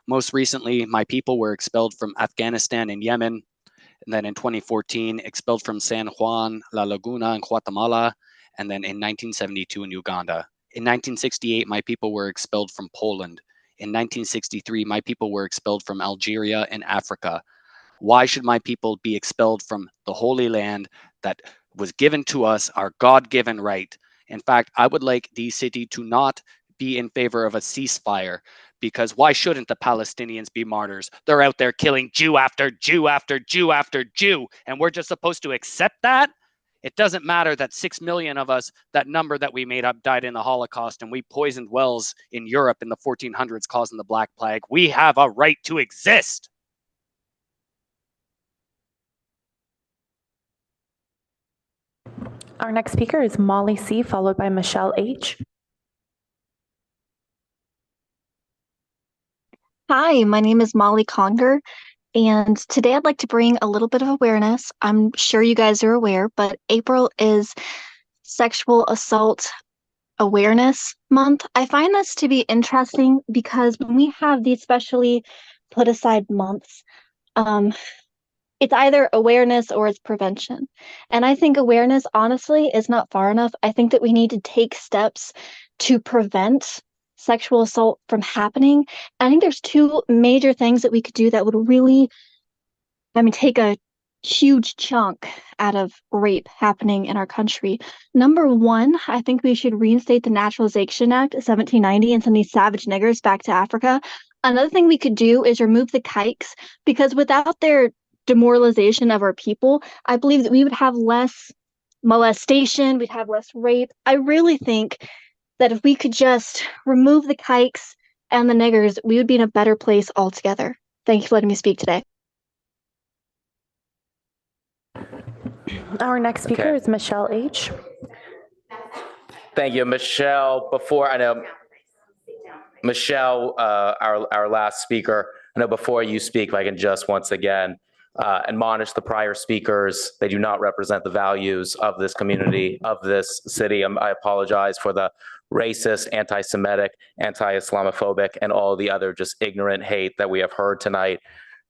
Most recently, my people were expelled from Afghanistan and Yemen, and then in 2014, expelled from San Juan, La Laguna, in Guatemala, and then in 1972 in Uganda. In 1968, my people were expelled from Poland. In 1963, my people were expelled from Algeria in Africa. Why should my people be expelled from the Holy Land that was given to us, our God-given right? In fact, I would like the city to not be in favor of a ceasefire, because why shouldn't the Palestinians be martyrs? They're out there killing Jew after Jew after Jew after Jew, and we're just supposed to accept that? It doesn't matter that 6 million of us, that number that we made up, died in the Holocaust, and we poisoned wells in Europe in the 1400s causing the Black Plague. We have a right to exist. Our next speaker is Molly C., followed by Michelle H. Hi, my name is Molly Conger, and today I'd like to bring a little bit of awareness. I'm sure you guys are aware, but April is Sexual Assault Awareness Month. I find this to be interesting because when we have these specially put aside months, it's either awareness or it's prevention. And I think awareness, honestly, is not far enough. I think that we need to take steps to prevent sexual assault from happening. I think there's two major things that we could do that would really, take a huge chunk out of rape happening in our country. Number one, I think we should reinstate the Naturalization Act of 1790 and send these savage niggers back to Africa. Another thing we could do is remove the kikes, because without their demoralization of our people, I believe that we would have less molestation, we'd have less rape. I really think that if we could just remove the kikes and the niggers, we would be in a better place altogether. Thank you for letting me speak today. Our next speaker is Michelle H. Thank you, Michelle. Michelle, our last speaker, I know before you speak, if I can just once again admonish the prior speakers. They do not represent the values of this community, of this city. I apologize for the racist, anti-Semitic, anti-Islamophobic, and all the other just ignorant hate that we have heard tonight.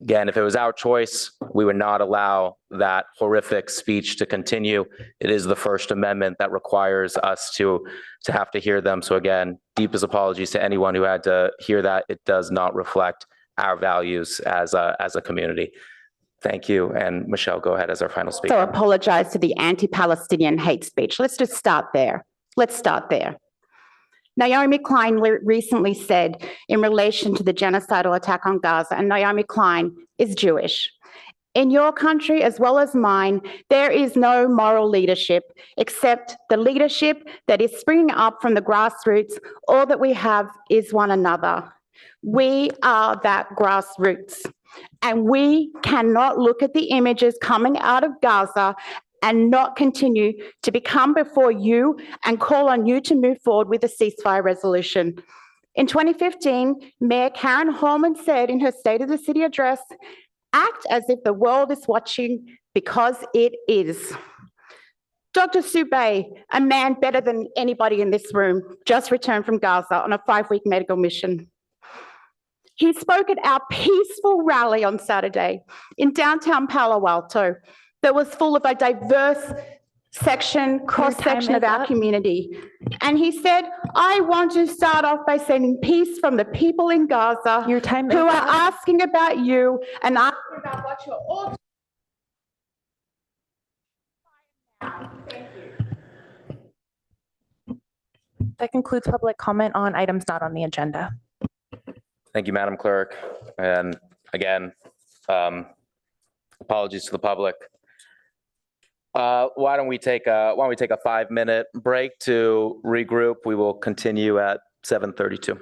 Again, if it was our choice, we would not allow that horrific speech to continue. It is the First Amendment that requires us to have to hear them. So again, deepest apologies to anyone who had to hear that. It does not reflect our values as a community. Thank you. And Michelle, go ahead as our final speaker. So apologize to the anti-Palestinian hate speech. Let's just start there. Let's start there. Naomi Klein recently said in relation to the genocidal attack on Gaza, and Naomi Klein is Jewish. In your country, as well as mine, there is no moral leadership except the leadership that is springing up from the grassroots. All that we have is one another. We are that grassroots. And we cannot look at the images coming out of Gaza and not continue to become before you and call on you to move forward with a ceasefire resolution. In 2015, Mayor Karen Holman said in her State of the City address, "Act as if the world is watching because it is." Dr. Subay, a man better than anybody in this room, just returned from Gaza on a 5-week medical mission. He spoke at our peaceful rally on Saturday in downtown Palo Alto that was full of a diverse cross-section of our community. And he said, "I want to start off by sending peace from the people in Gaza who are asking about you and asking about what you're all That concludes public comment on items not on the agenda. Thank you, Madam Clerk. And again, apologies to the public. Why don't we take a 5-minute break to regroup? We will continue at 7:32.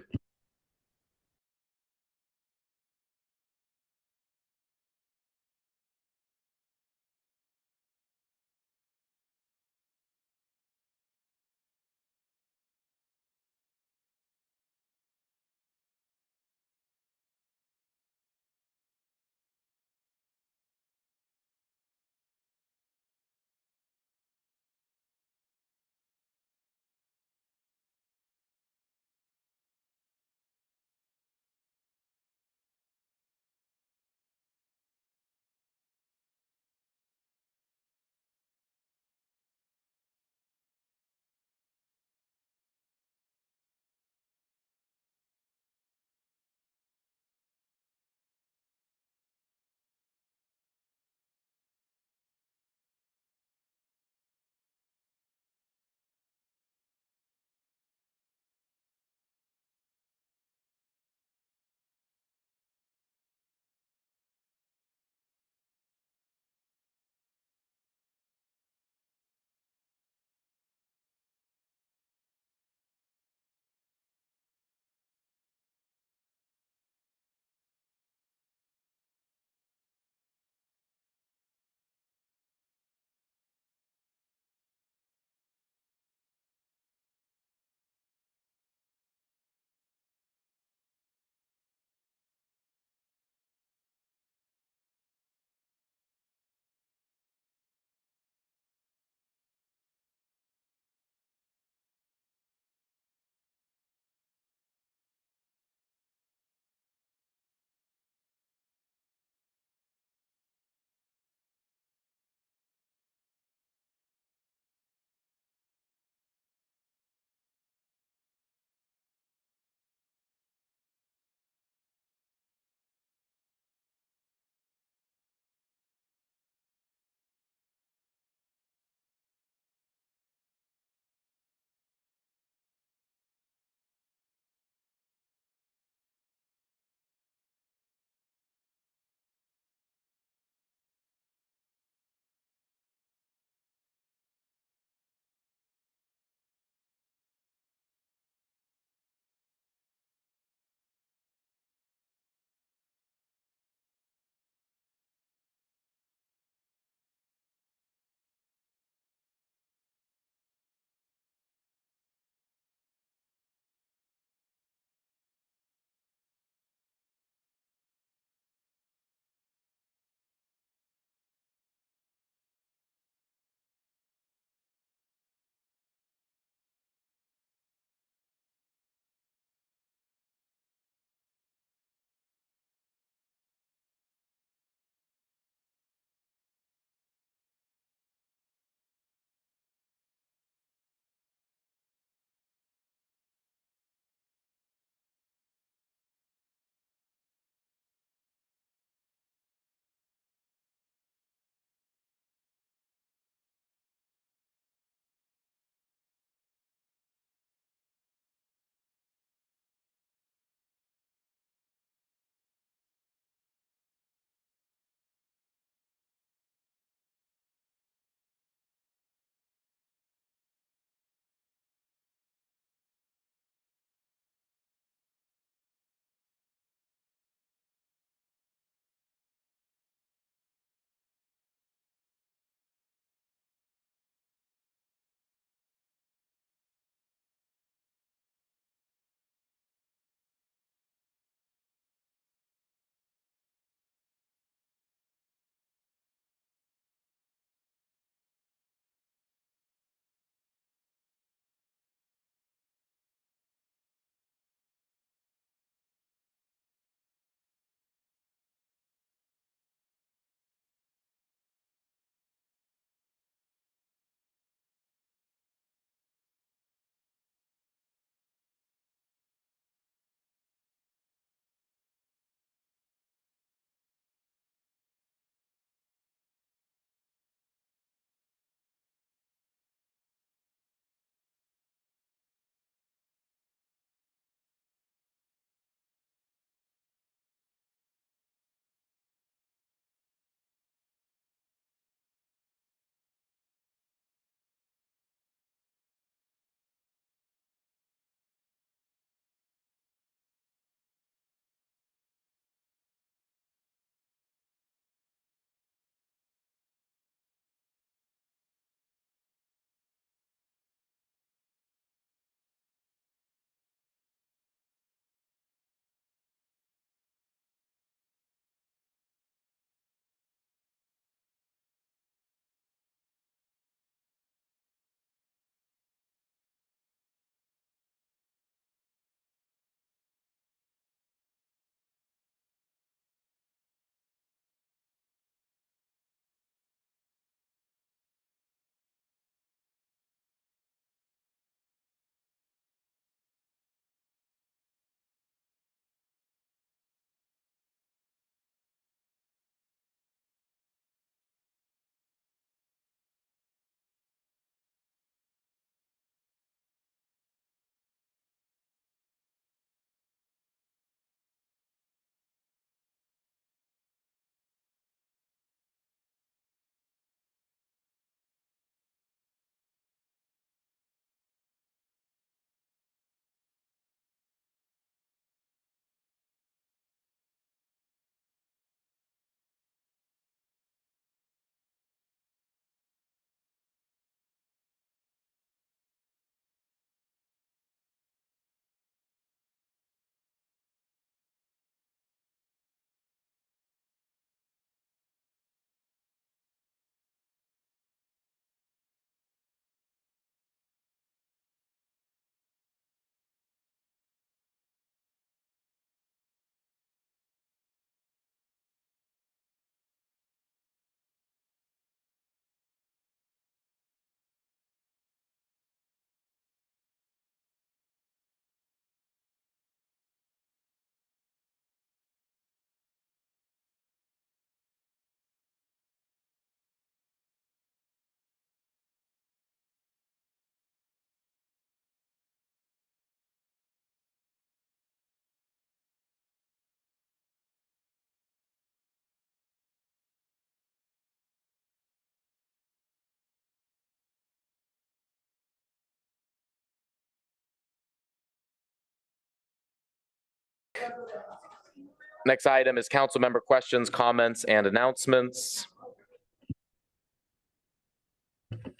Next item is council member questions, comments, and announcements.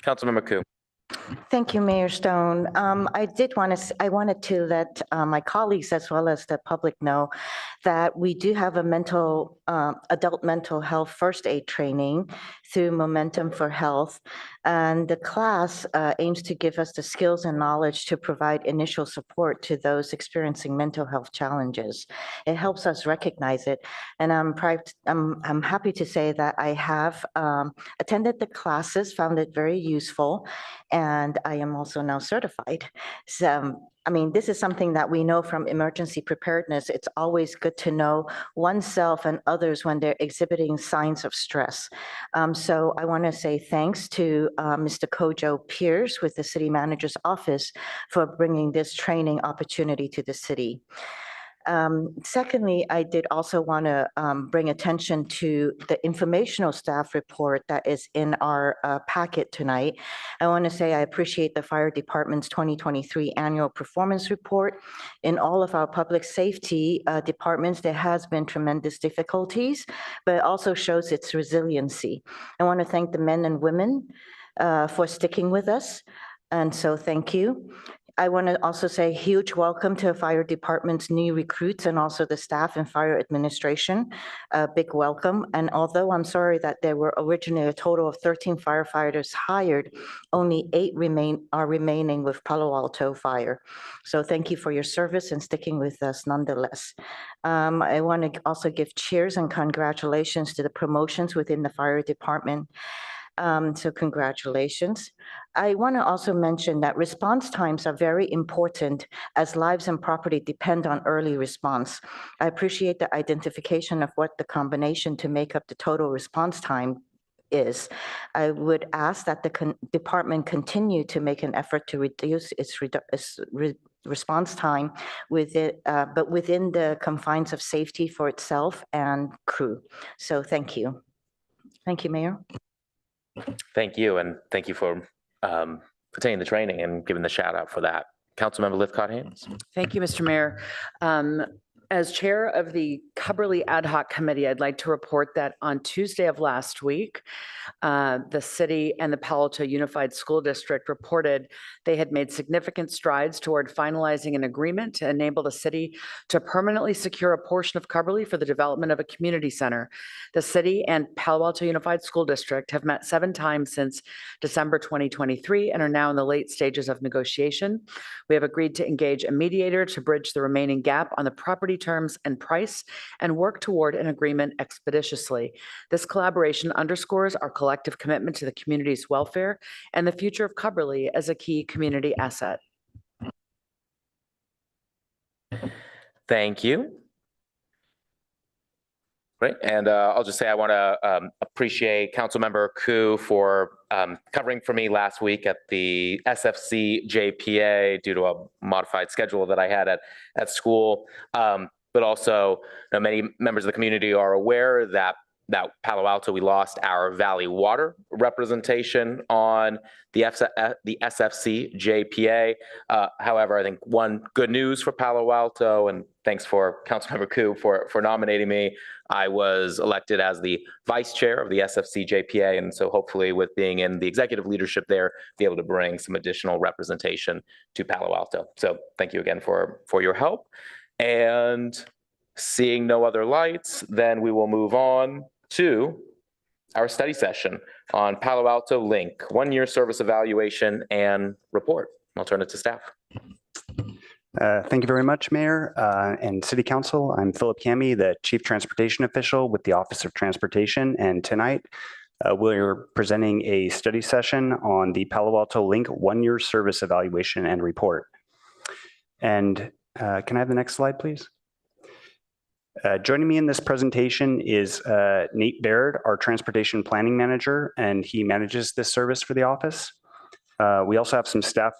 Councilmember Koo. Thank you, Mayor Stone. I wanted to let my colleagues as well as the public know that we do have a adult mental health first aid training through Momentum for Health. And the class aims to give us the skills and knowledge to provide initial support to those experiencing mental health challenges. It helps us recognize it. And I'm happy to say that I have attended the classes, found it very useful, and I am also now certified. So, I mean, this is something that we know from emergency preparedness. It's always good to know oneself and others when they're exhibiting signs of stress. So I want to say thanks to Mr. Kojo Pierce with the City Manager's Office for bringing this training opportunity to the city. Secondly, I did also want to bring attention to the informational staff report that is in our packet tonight. I want to say I appreciate the Fire Department's 2023 Annual Performance Report. In all of our public safety departments, there has been tremendous difficulties, but it also shows its resiliency. I want to thank the men and women for sticking with us, and so thank you. I want to also say a huge welcome to fire department's new recruits and also the staff and fire administration. A big welcome. And although I'm sorry that there were originally a total of 13 firefighters hired, only 8 are remaining with Palo Alto Fire. So thank you for your service and sticking with us nonetheless. I want to also give cheers and congratulations to the promotions within the fire department. So congratulations. I want to also mention that response times are very important as lives and property depend on early response. I appreciate the identification of what the combination to make up the total response time is. I would ask that the department continue to make an effort to reduce its response time but within the confines of safety for itself and crew. So thank you. Thank you, Mayor. Thank you, and thank you for taking the training and giving the shout out for that. Councilmember Lithcott-Haynes. Thank you, Mr. Mayor. As chair of the Cubberley Ad Hoc Committee, I'd like to report that on Tuesday of last week, the city and the Palo Alto Unified School District reported they had made significant strides toward finalizing an agreement to enable the city to permanently secure a portion of Cubberley for the development of a community center. The city and Palo Alto Unified School District have met 7 times since December 2023 and are now in the late stages of negotiation. We have agreed to engage a mediator to bridge the remaining gap on the property terms and price and work toward an agreement expeditiously. This collaboration underscores our collective commitment to the community's welfare and the future of Cubberley as a key community asset. Thank you. Great, and I'll just say I want to appreciate Councilmember Koo for covering for me last week at the SFC JPA due to a modified schedule that I had at school. But also, many members of the community are aware that Palo Alto, we lost our Valley Water representation on the SFC JPA. However, I think one good news for Palo Alto, and thanks for Councilmember Koo for nominating me, I was elected as the vice chair of the SFC JPA, and so hopefully with being in the executive leadership there, be able to bring some additional representation to Palo Alto. So thank you again for your help. And seeing no other lights, then we will move on to our study session on Palo Alto Link, 1-year service evaluation and report. I'll turn it to staff. Thank you very much, Mayor and City Council. I'm Philip Cammey, the Chief Transportation Official with the Office of Transportation, and tonight we're presenting a study session on the Palo Alto Link 1-year service evaluation and report. And can I have the next slide, please? Joining me in this presentation is Nate Baird, our Transportation Planning Manager, and he manages this service for the office. We also have some staff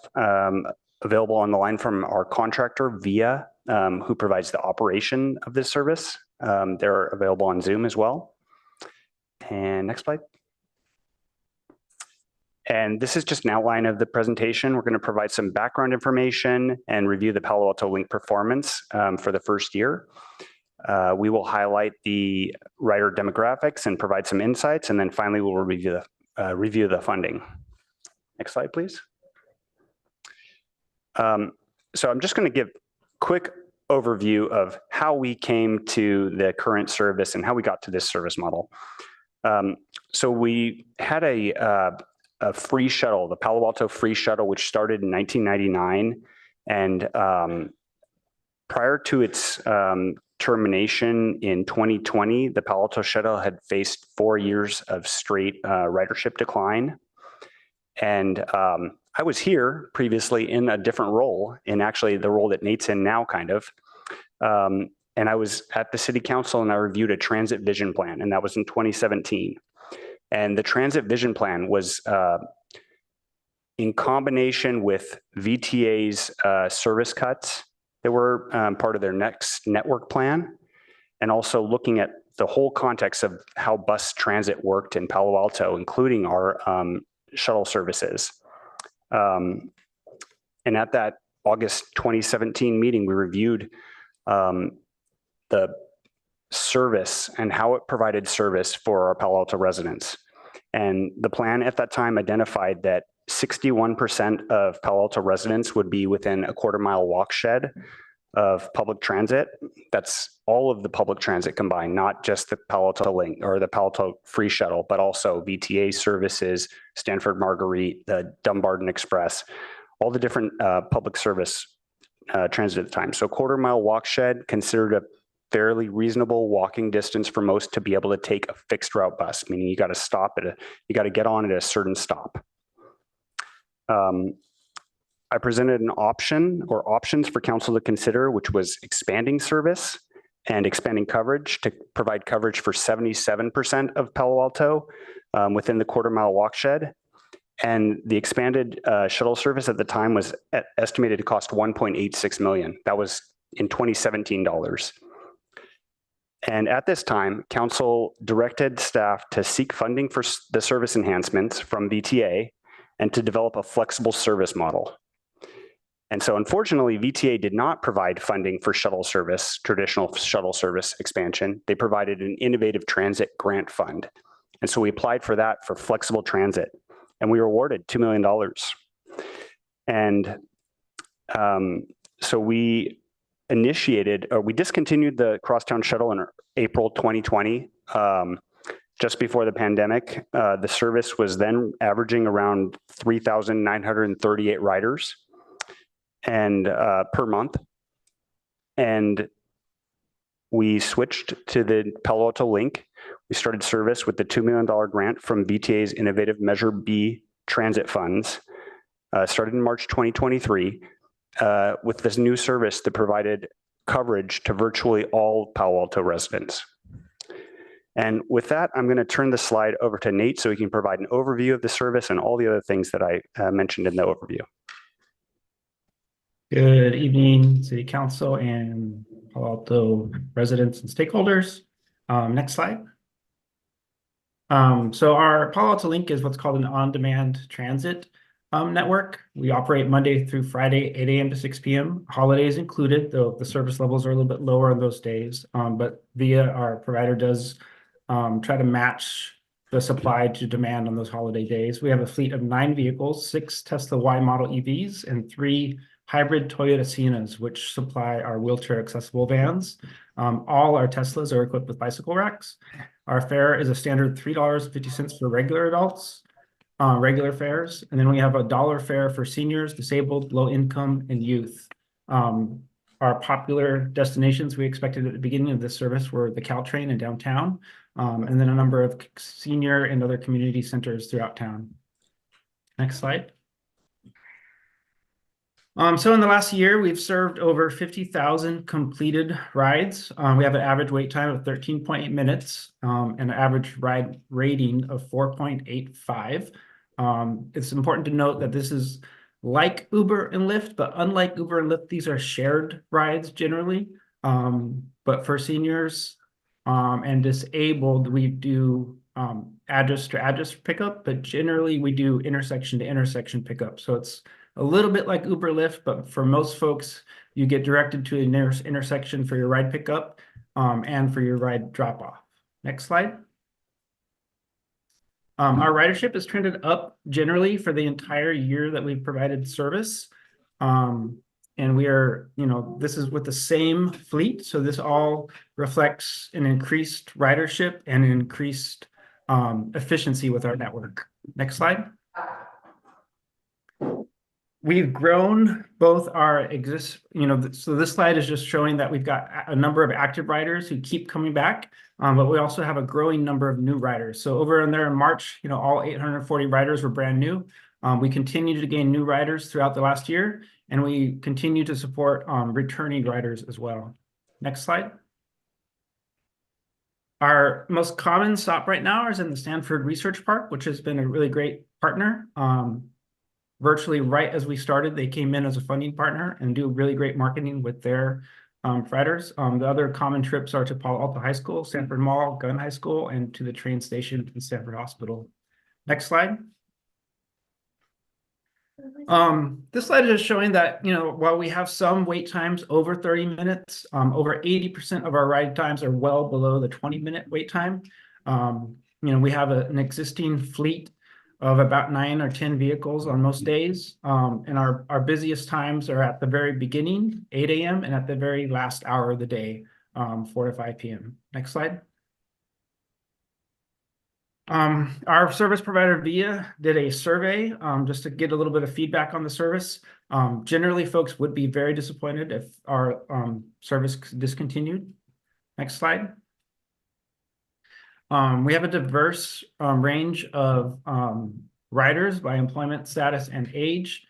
available on the line from our contractor, VIA, who provides the operation of this service. They're available on Zoom as well. And next slide. And this is just an outline of the presentation. We're going to provide some background information and review the Palo Alto Link performance for the first year. We will highlight the rider demographics and provide some insights. And then finally, we'll review the funding. Next slide, please. So I'm just going to give a quick overview of how we came to the current service and how we got to this service model. So we had a free shuttle, the Palo Alto free shuttle, which started in 1999. And prior to its termination in 2020, the Palo Alto shuttle had faced 4 years of straight ridership decline. And I was here previously in a different role, in actually the role that Nate's in now, kind of. And I was at the city council and I reviewed a transit vision plan, and that was in 2017. And the transit vision plan was in combination with VTA's service cuts that were part of their next network plan, and also looking at the whole context of how bus transit worked in Palo Alto, including our shuttle services. And at that August 2017 meeting, we reviewed the service and how it provided service for our Palo Alto residents. And the plan at that time identified that 61% of Palo Alto residents would be within a quarter-mile walk shed of public transit. That's all of the public transit combined, not just the Palo Alto Link or the Palo Alto free shuttle, but also VTA services, Stanford Marguerite, the Dumbarton Express, all the different public service transit at the time. So quarter-mile walk shed, considered a fairly reasonable walking distance for most to be able to take a fixed route bus, meaning you got to stop you got to get on at a certain stop. I presented an option or options for council to consider, which was expanding service and expanding coverage to provide coverage for 77% of Palo Alto within the quarter-mile walk shed. And the expanded shuttle service at the time was estimated to cost $1.86 million. That was in 2017 dollars. And at this time, council directed staff to seek funding for the service enhancements from VTA and to develop a flexible service model. And so unfortunately, VTA did not provide funding for shuttle service, traditional shuttle service expansion. They provided an innovative transit grant fund. And so we applied for that for flexible transit, and we were awarded $2 million. And so we discontinued the crosstown shuttle in April 2020, just before the pandemic. The service was then averaging around 3,938 riders and per month. And we switched to the Palo Alto Link. We started service with the $2 million grant from VTA's Innovative Measure B transit funds, started in March 2023, with this new service that provided coverage to virtually all Palo Alto residents. And with that, I'm going to turn the slide over to Nate so he can provide an overview of the service and all the other things that I mentioned in the overview. Good evening, City Council and Palo Alto residents and stakeholders. Next slide. So our Palo Alto Link is what's called an on-demand transit network. We operate Monday through Friday, 8 a.m. to 6 p.m. Holidays included, though the service levels are a little bit lower on those days. But VIA, our provider, does try to match the supply to demand on those holiday days. We have a fleet of 9 vehicles, 6 Tesla Y model EVs, and 3 hybrid Toyota Siennas, which supply our wheelchair accessible vans. All our Teslas are equipped with bicycle racks. Our fare is a standard $3.50 for regular adults, regular fares. And then we have a $1 fare for seniors, disabled, low income, and youth. Our popular destinations we expected at the beginning of this service were the Caltrain in downtown, and then a number of senior and other community centers throughout town. Next slide. So in the last year, we've served over 50,000 completed rides. We have an average wait time of 13.8 minutes and an average ride rating of 4.85. It's important to note that this is like Uber and Lyft, but unlike Uber and Lyft, these are shared rides generally. But for seniors and disabled, we do address to address pickup, but generally we do intersection to intersection pickup. So it's a little bit like Uber Lyft, but for most folks, you get directed to an intersection for your ride pickup and for your ride drop off. Next slide. Our ridership has trended up generally for the entire year that we've provided service. And we are, this is with the same fleet. So this all reflects an increased ridership and an increased efficiency with our network. Next slide. We've grown both our so this slide is just showing that we've got a number of active riders who keep coming back, but we also have a growing number of new riders. So over in there in March, all 840 riders were brand new. We continue to gain new riders throughout the last year, and we continue to support returning riders as well. Next slide. Our most common stop right now is in the Stanford Research Park, which has been a really great partner. Virtually right as we started, they came in as a funding partner and do really great marketing with their riders. The other common trips are to Palo Alto High School, Stanford Mall, Gunn High School, and to the train station in Stanford Hospital. Next slide. This slide is showing that, while we have some wait times over 30 minutes, over 80% of our ride times are well below the 20-minute wait time. We have an existing fleet of about 9 or 10 vehicles on most days. And our busiest times are at the very beginning, 8 a.m., and at the very last hour of the day, 4 to 5 p.m. Next slide. Our service provider VIA did a survey just to get a little bit of feedback on the service. Generally, folks would be very disappointed if our service discontinued. Next slide. We have a diverse range of riders by employment status and age.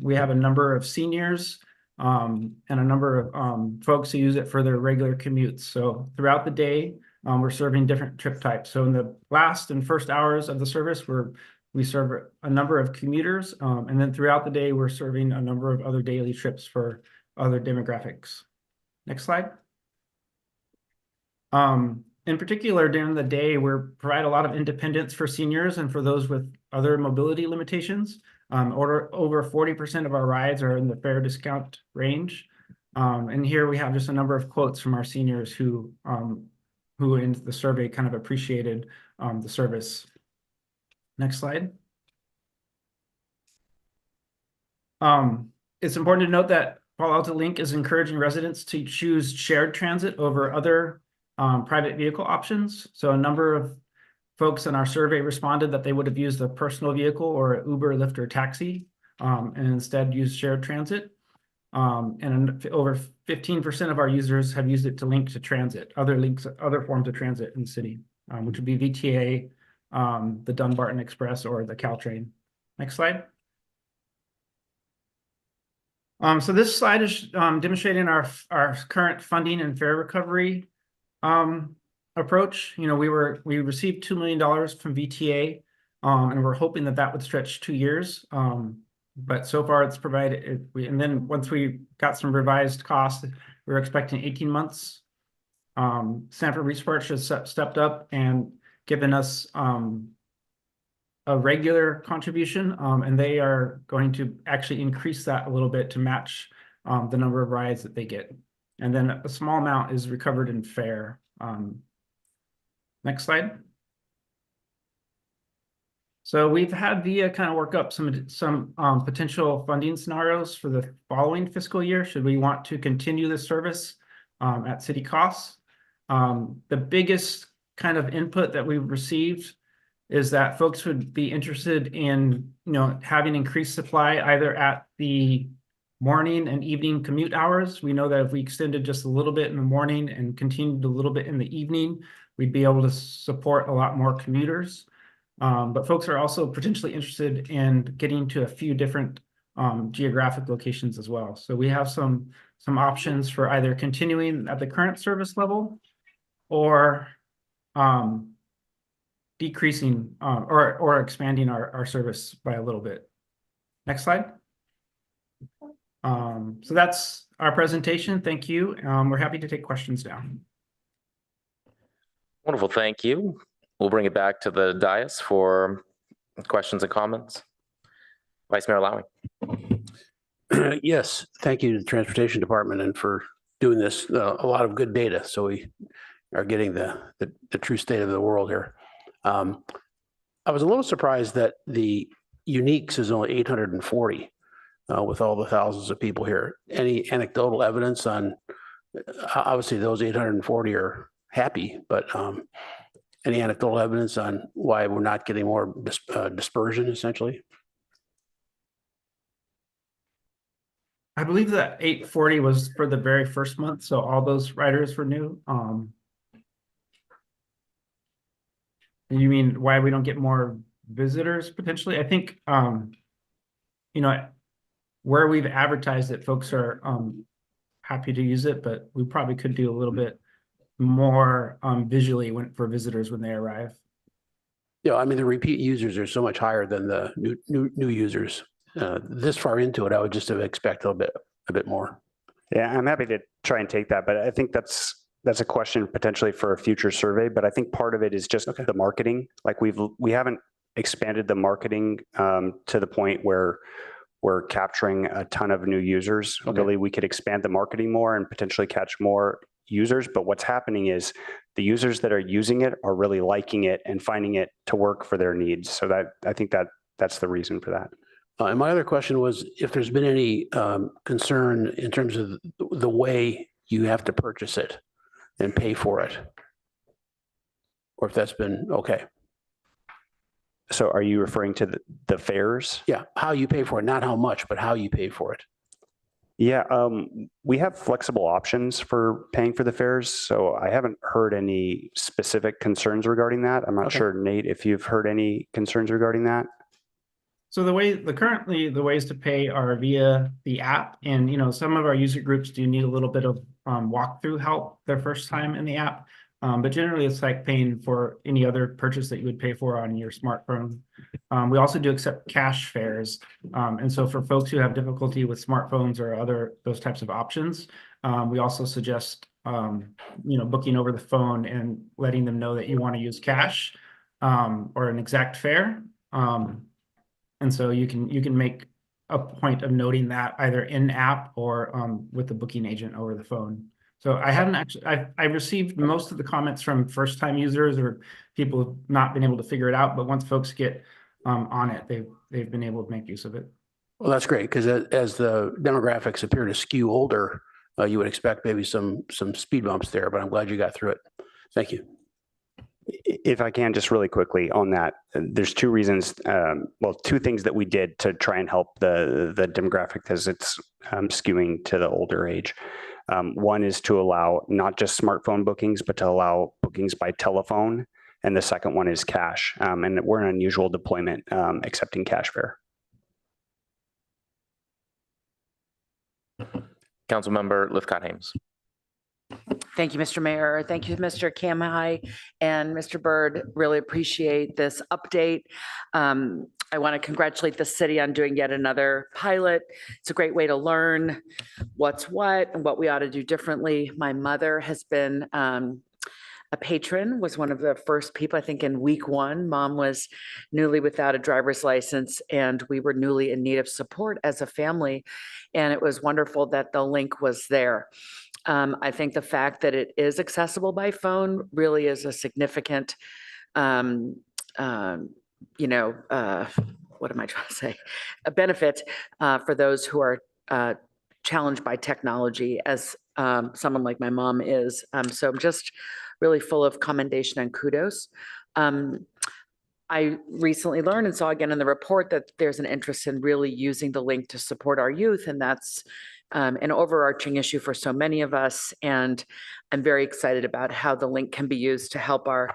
We have a number of seniors and a number of folks who use it for their regular commutes. So throughout the day, we're serving different trip types. So in the last and first hours of the service, we serve a number of commuters. And then throughout the day, we're serving a number of other daily trips for other demographics. Next slide. In particular, during the day, we provide a lot of independence for seniors and for those with other mobility limitations. Over 40% of our rides are in the fare discount range. And here we have just a number of quotes from our seniors who in the survey kind of appreciated the service. Next slide. It's important to note that Palo Alto Link is encouraging residents to choose shared transit over other private vehicle options. So a number of folks in our survey responded that they would have used a personal vehicle or Uber, Lyft, or taxi, and instead used shared transit. And over 15% of our users have used it to link to transit, other forms of transit in the city, which would be VTA, the Dunbarton Express, or the Caltrain. Next slide. So this slide is demonstrating our current funding and fare recovery approach. We received $2 million from VTA, and we're hoping that would stretch 2 years. But so far it's provided, and then once we got some revised costs, we were expecting 18 months. Stanford Research has stepped up and given us a regular contribution, and they are going to actually increase that a little bit to match the number of rides that they get. And then a small amount is recovered in fare. Next slide. So we've had VIA kind of work up some potential funding scenarios for the following fiscal year, should we want to continue this service at city costs. The biggest kind of input that we've received is that folks would be interested in having increased supply either at the morning and evening commute hours. We know that if we extended just a little bit in the morning and continued a little bit in the evening, we'd be able to support a lot more commuters. But folks are also potentially interested in getting to a few different geographic locations as well. So we have some options for either continuing at the current service level or decreasing or expanding our service by a little bit. Next slide. So that's our presentation. Thank you. We're happy to take questions now. Wonderful, thank you. we'll bring it back to the dais for questions and comments. Vice Mayor Lowing. Yes, thank you to the Transportation Department and for doing this. A lot of good data, so we are getting the true state of the world here. I was a little surprised that the uniques is only 840 with all the thousands of people here. Any anecdotal evidence on, obviously those 840 are happy, but any anecdotal evidence on why we're not getting more dispersion essentially? I believe that 840 was for the very first month, so all those riders were new. You mean why we don't get more visitors potentially? I think, you know, where we've advertised it, folks are happy to use it, but we probably could do a little bit more visually for visitors when they arrive. Yeah, I mean, the repeat users are so much higher than the new users. This far into it, I would just have expected a bit more. Yeah, I'm happy to try and take that, but I think that's a question potentially for a future survey. But I think part of it is just the marketing. Like we haven't expanded the marketing to the point where we're capturing a ton of new users. Really, we could expand the marketing more and potentially catch more users. But what's happening is the users that are using it are really liking it and finding it to work for their needs. So that I think that's the reason for that. And my other question was if there's been any concern in terms of the way you have to purchase it and pay for it, or if that's been okay. So are you referring to the fares? Yeah, how you pay for it, not how much, but how you pay for it. Yeah, we have flexible options for paying for the fares. So I haven't heard any specific concerns regarding that. I'm not sure, Nate, if you've heard any concerns regarding that. So currently the ways to pay are via the app, and you know some of our user groups do need a little bit of walkthrough help their first time in the app, but generally it's like paying for any other purchase that you would pay for on your smartphone. We also do accept cash fares, and so for folks who have difficulty with smartphones or those types of options, we also suggest you know booking over the phone and letting them know that you want to use cash or an exact fare. And so you can make a point of noting that either in app or with the booking agent over the phone. So I haven't actually, I've received most of the comments from first time users or people who've not been able to figure it out, but once folks get on it, they've been able to make use of it. Well, that's great because as the demographics appear to skew older, you would expect maybe some speed bumps there, but I'm glad you got through it. Thank you. If I can just really quickly on that, there's two reasons, two things that we did to try and help the demographic as it's skewing to the older age. One is to allow not just smartphone bookings, but to allow bookings by telephone. And the second one is cash. And we're an unusual deployment accepting cash fare. Councilmember Lithcott-Hames. Thank you, Mr. Mayor. Thank you, Mr. Kamhi and Mr. Byrd. Really appreciate this update. I want to congratulate the city on doing yet another pilot. It's a great way to learn what's what and what we ought to do differently. My mother has been a patron, was one of the first people, I think in week one. Mom was newly without a driver's license and we were newly in need of support as a family. And it was wonderful that the link was there. I think the fact that it is accessible by phone really is a significant, what am I trying to say? A benefit for those who are challenged by technology, as someone like my mom is. So I'm just really full of commendation and kudos. I recently learned and saw again in the report that there's an interest in really using the link to support our youth, and that's an overarching issue for so many of us. And I'm very excited about how the link can be used to help our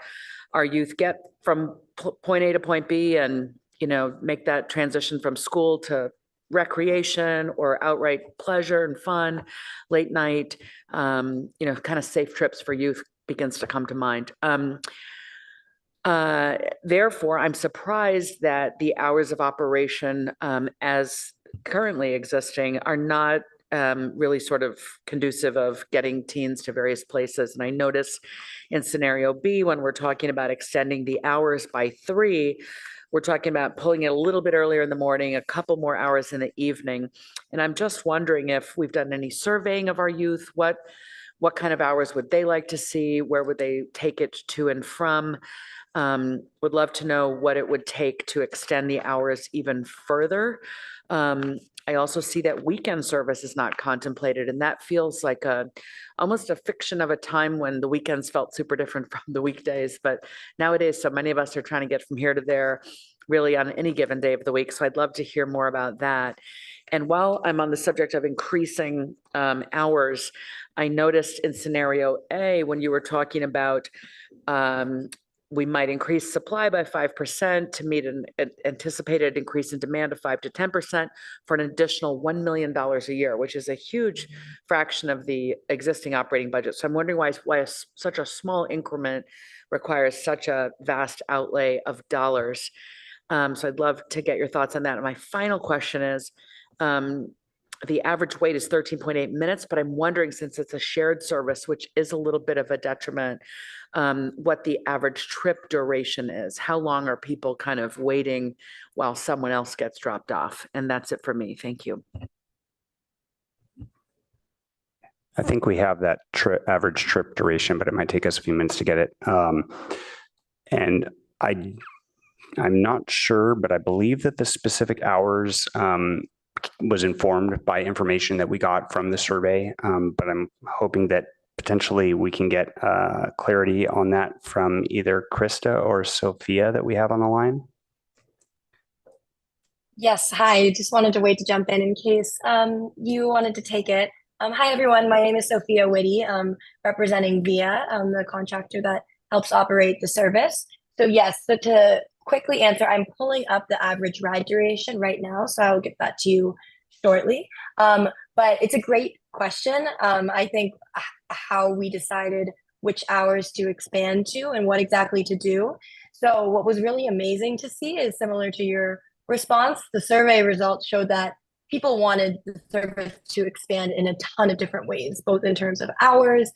youth get from point A to point B and, you know, make that transition from school to recreation or outright pleasure and fun, late night, kind of safe trips for youth begins to come to mind. Therefore, I'm surprised that the hours of operation as currently existing are not really sort of conducive of getting teens to various places. And I notice in scenario B, when we're talking about extending the hours by 3, we're talking about pulling it a little bit earlier in the morning, a couple more hours in the evening. And I'm just wondering if we've done any surveying of our youth, what kind of hours would they like to see? Where would they take it to and from? Would love to know what it would take to extend the hours even further. I also see that weekend service is not contemplated, and that feels like almost a fiction of a time when the weekends felt super different from the weekdays. But nowadays, so many of us are trying to get from here to there really on any given day of the week. So I'd love to hear more about that. And while I'm on the subject of increasing hours, I noticed in scenario A, when you were talking about we might increase supply by 5% to meet an anticipated increase in demand of 5 to 10% for an additional $1 million a year, which is a huge fraction of the existing operating budget. So I'm wondering why such a small increment requires such a vast outlay of dollars. So I'd love to get your thoughts on that. And my final question is, the average wait is 13.8 minutes, but I'm wondering, since it's a shared service, which is a little bit of a detriment, what the average trip duration is. How long are people kind of waiting while someone else gets dropped off? And that's it for me. Thank you. I think we have that average trip duration, but it might take us a few minutes to get it. And I'm not sure, but I believe that the specific hours was informed by information that we got from the survey. But I'm hoping that potentially we can get clarity on that from either Krista or Sophia that we have on the line. Yes, hi. Just wanted to wait to jump in case you wanted to take it. Hi, everyone. My name is Sophia Whitty. I'm representing VIA, the contractor that helps operate the service. So yes, so to quickly answer, I'm pulling up the average ride duration right now, so I'll get that to you shortly. But it's a great question. I think how we decided which hours to expand to and what exactly to do. So what was really amazing to see is similar to your response. The survey results showed that people wanted the service to expand in a ton of different ways, both in terms of hours,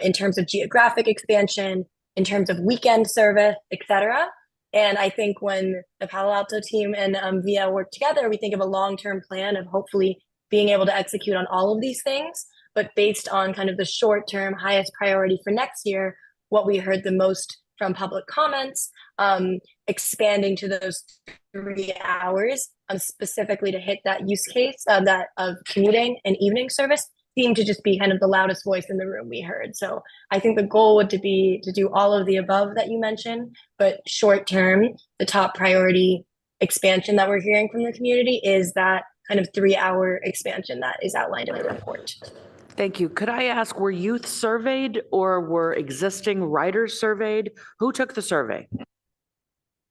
in terms of geographic expansion, in terms of weekend service, et cetera. And I think when the Palo Alto team and VIA work together, we think of a long-term plan of hopefully being able to execute on all of these things. But based on kind of the short-term highest priority for next year, what we heard the most from public comments, expanding to those 3 hours, specifically to hit that use case that of commuting and evening service, seemed to just be kind of the loudest voice in the room we heard. So I think the goal would be to do all of the above that you mentioned, but short term, the top priority expansion that we're hearing from the community is that kind of 3-hour expansion that is outlined in the report. Thank you. Could I ask, were youth surveyed or were existing riders surveyed? Who took the survey?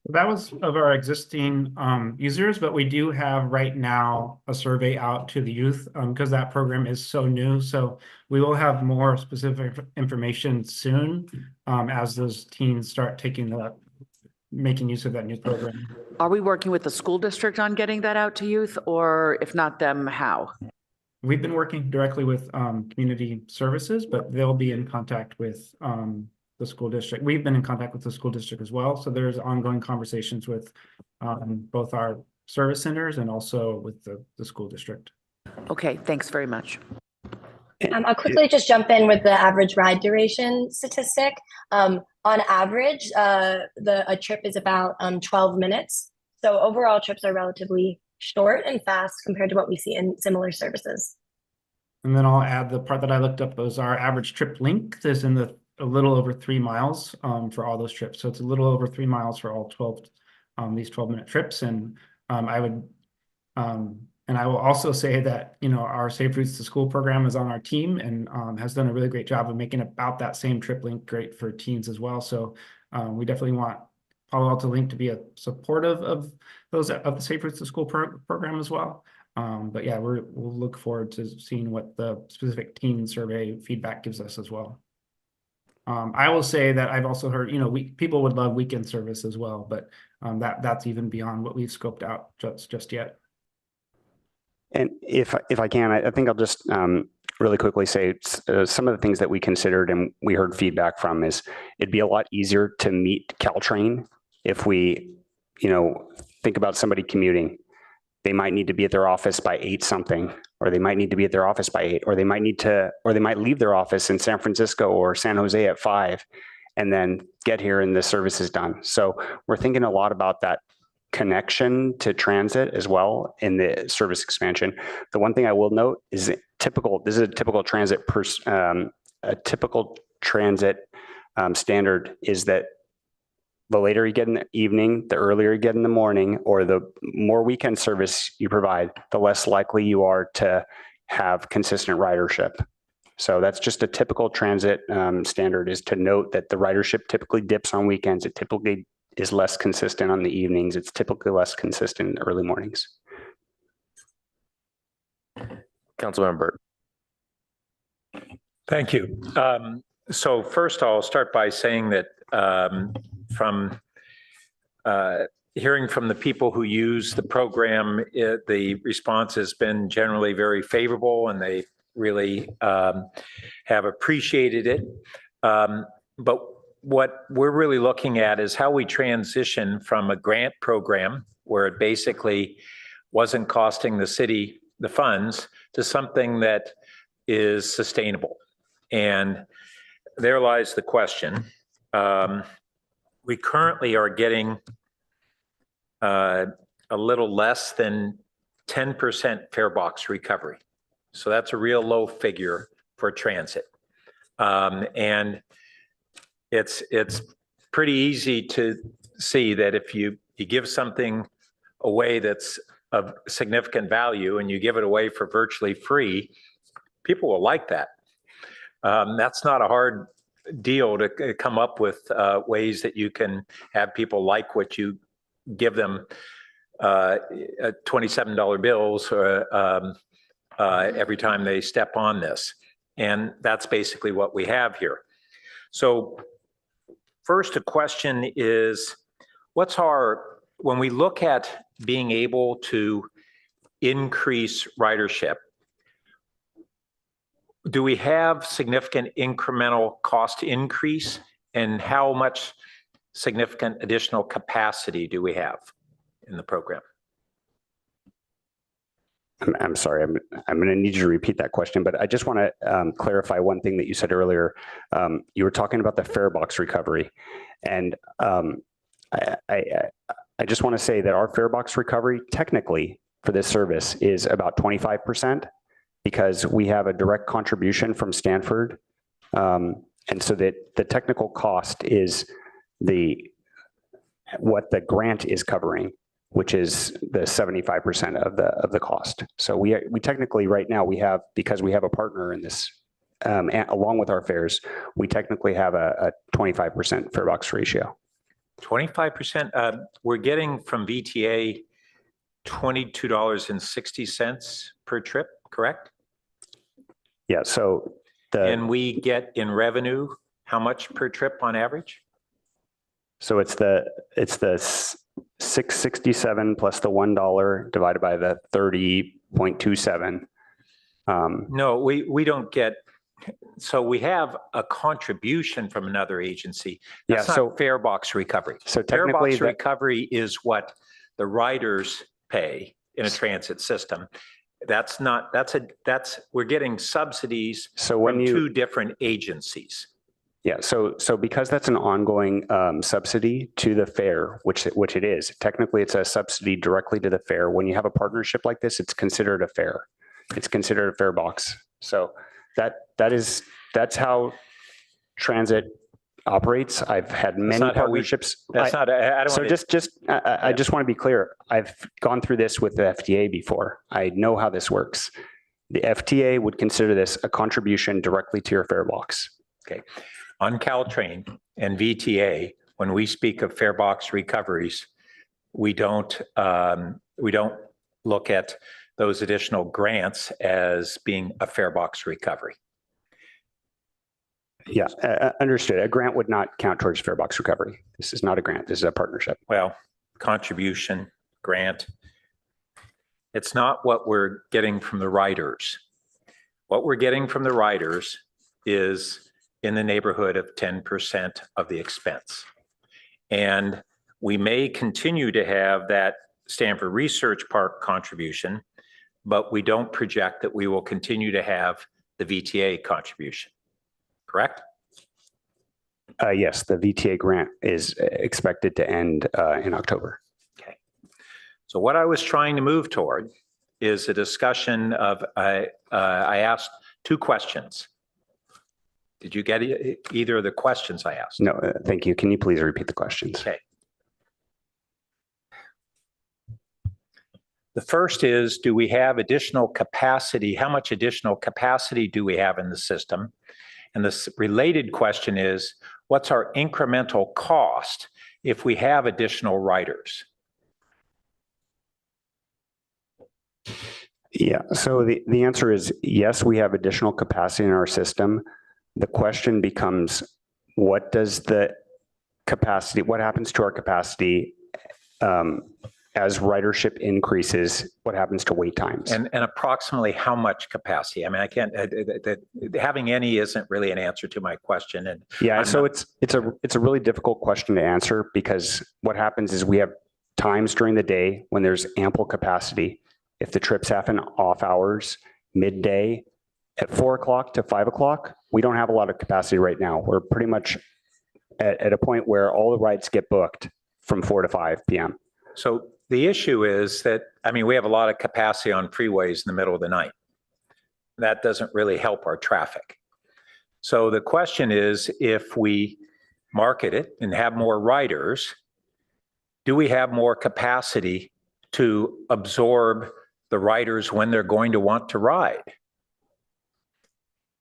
That was of our existing users, but we do have right now a survey out to the youth because that program is so new. So we will have more specific information soon as those teens start making use of that new program. Are we working with the school district on getting that out to youth, or if not them, how? We've been working directly with community services, but they'll be in contact with the school district. We've been in contact with the school district as well. So there's ongoing conversations with both our service centers and also with the school district. Okay, thanks very much. I'll quickly just jump in with the average ride duration statistic. On average, a trip is about 12 minutes. So overall trips are relatively short and fast compared to what we see in similar services. And then I'll add the part that I looked up was our average trip length is in a little over 3 miles for all those trips. So it's a little over 3 miles for all 12 these 12-minute trips. And I will also say that, you know, our Safe Routes to School program is on our team and has done a really great job of making about that same trip length great for teens as well. So we definitely want Palo Alto Link to be supportive of the Safe Routes to School program as well. But yeah, we'll look forward to seeing what the specific teen survey feedback gives us as well. I will say that I've also heard, you know, people would love weekend service as well, but that's even beyond what we've scoped out just yet. And if I can, I think I'll just really quickly say some of the things that we considered and we heard feedback from is it'd be a lot easier to meet Caltrain if we, think about somebody commuting. They might need to be at their office by 8 something, or they might need to be at their office by 8, or they might leave their office in San Francisco or San Jose at 5 and then get here and the service is done. So we're thinking a lot about that connection to transit as well in the service expansion. The one thing I will note is this is a typical transit standard is that the later you get in the evening, the earlier you get in the morning, or the more weekend service you provide, the less likely you are to have consistent ridership. So that's just a typical transit standard, is to note that the ridership typically dips on weekends. It typically is less consistent on the evenings. It's typically less consistent in the early mornings. Councilmember Burt. Thank you. So first I'll start by saying that from hearing from the people who use the program, the response has been generally very favorable and they really have appreciated it. But what we're really looking at is how we transition from a grant program where it basically wasn't costing the city the funds to something that is sustainable. And there lies the question. We currently are getting a little less than 10% fare box recovery. So that's a real low figure for transit. And it's pretty easy to see that if you give something away that's of significant value and you give it away for virtually free, people will like that. That's not a hard deal to come up with ways that you can have people like what you give them, $27 bills every time they step on this. And that's basically what we have here. So first, a question is, when we look at being able to increase ridership, do we have significant incremental cost increase, and how much significant additional capacity do we have in the program? I'm sorry, I'm going to need you to repeat that question, but I just want to clarify one thing that you said earlier. You were talking about the fare box recovery, and I just want to say that our fare box recovery technically for this service is about 25%, because we have a direct contribution from Stanford, and so that the technical cost is what the grant is covering, which is the 75% of the cost. So we technically right now because we have a partner in this, along with our fares, we technically have a 25% fare box ratio. 25%. We're getting from VTA $22.60 per trip, correct? Yeah. So and we get in revenue how much per trip on average? So it's the $6.67 plus the $1 divided by the 30.27. No, we don't get. So we have a contribution from another agency. That's not fare box recovery. So fare technically, box recovery is what the riders pay in a transit system. We're getting subsidies from two different agencies. Yeah, so because that's an ongoing subsidy to the fare, which it is, technically it's a subsidy directly to the fare. When you have a partnership like this, it's considered a fare. It's considered a fare box. So that's how transit operates. I've had many partnerships. I just want to be clear. I've gone through this with the FTA before. I know how this works. The FTA would consider this a contribution directly to your fare box. Okay. On Caltrain and VTA, when we speak of fare box recoveries, we don't look at those additional grants as being a fare box recovery. Yeah, understood. A grant would not count towards fare box recovery. This is not a grant. This is a partnership. Well, contribution, grant. It's not what we're getting from the riders. What we're getting from the riders is in the neighborhood of 10% of the expense. And we may continue to have that Stanford Research Park contribution, but we don't project that we will continue to have the VTA contribution, correct? Yes, the VTA grant is expected to end in October. Okay. So what I was trying to move toward is a discussion of, I asked 2 questions. Did you get either of the questions I asked? No, thank you. Can you please repeat the questions? Okay. The first is, do we have additional capacity? How much additional capacity do we have in the system? And the related question is, what's our incremental cost if we have additional riders? Yeah, so the answer is yes, we have additional capacity in our system. The question becomes, what does the capacity, what happens to our capacity as ridership increases? What happens to wait times? And approximately how much capacity? I mean, I can't, having any isn't really an answer to my question. And yeah, so it's a really difficult question to answer, because what happens is we have times during the day when there's ample capacity. If the trips happen off hours, midday, at 4 o'clock to 5 o'clock, we don't have a lot of capacity right now. We're pretty much at a point where all the rides get booked from 4 to 5 p.m. So the issue is that, I mean, we have a lot of capacity on freeways in the middle of the night. That doesn't really help our traffic. So the question is, if we market it and have more riders, do we have more capacity to absorb the riders when they're going to want to ride?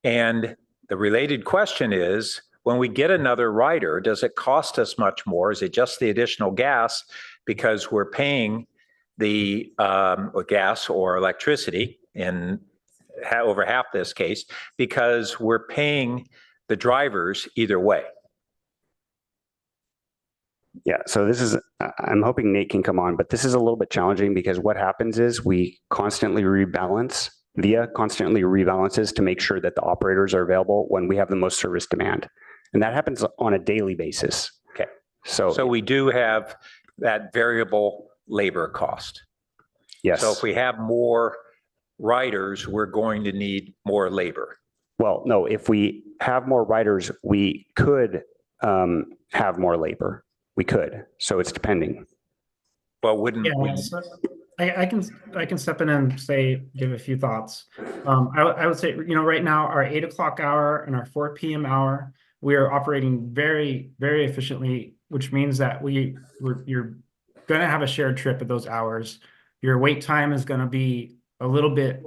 And the related question is, when we get another rider, does it cost us much more? Is it just the additional gas because we're paying the gas or electricity in over half this case, because we're paying the drivers either way? Yeah, so this is, I'm hoping Nate can come on, but this is a little bit challenging because what happens is we constantly rebalance. VIA constantly rebalances to make sure that the operators are available when we have the most service demand. And that happens on a daily basis. Okay. So we do have that variable labor cost. Yes. So if we have more riders, we're going to need more labor. Well, no, if we have more riders, we could have more labor. We could. So it's depending. Well, wouldn't we? Yeah, so I can step in and give a few thoughts. I would say, right now our 8 o'clock hour and our 4 p.m. hour, we are operating very, very efficiently, which means that you're going to have a shared trip at those hours. Your wait time is going to be a little bit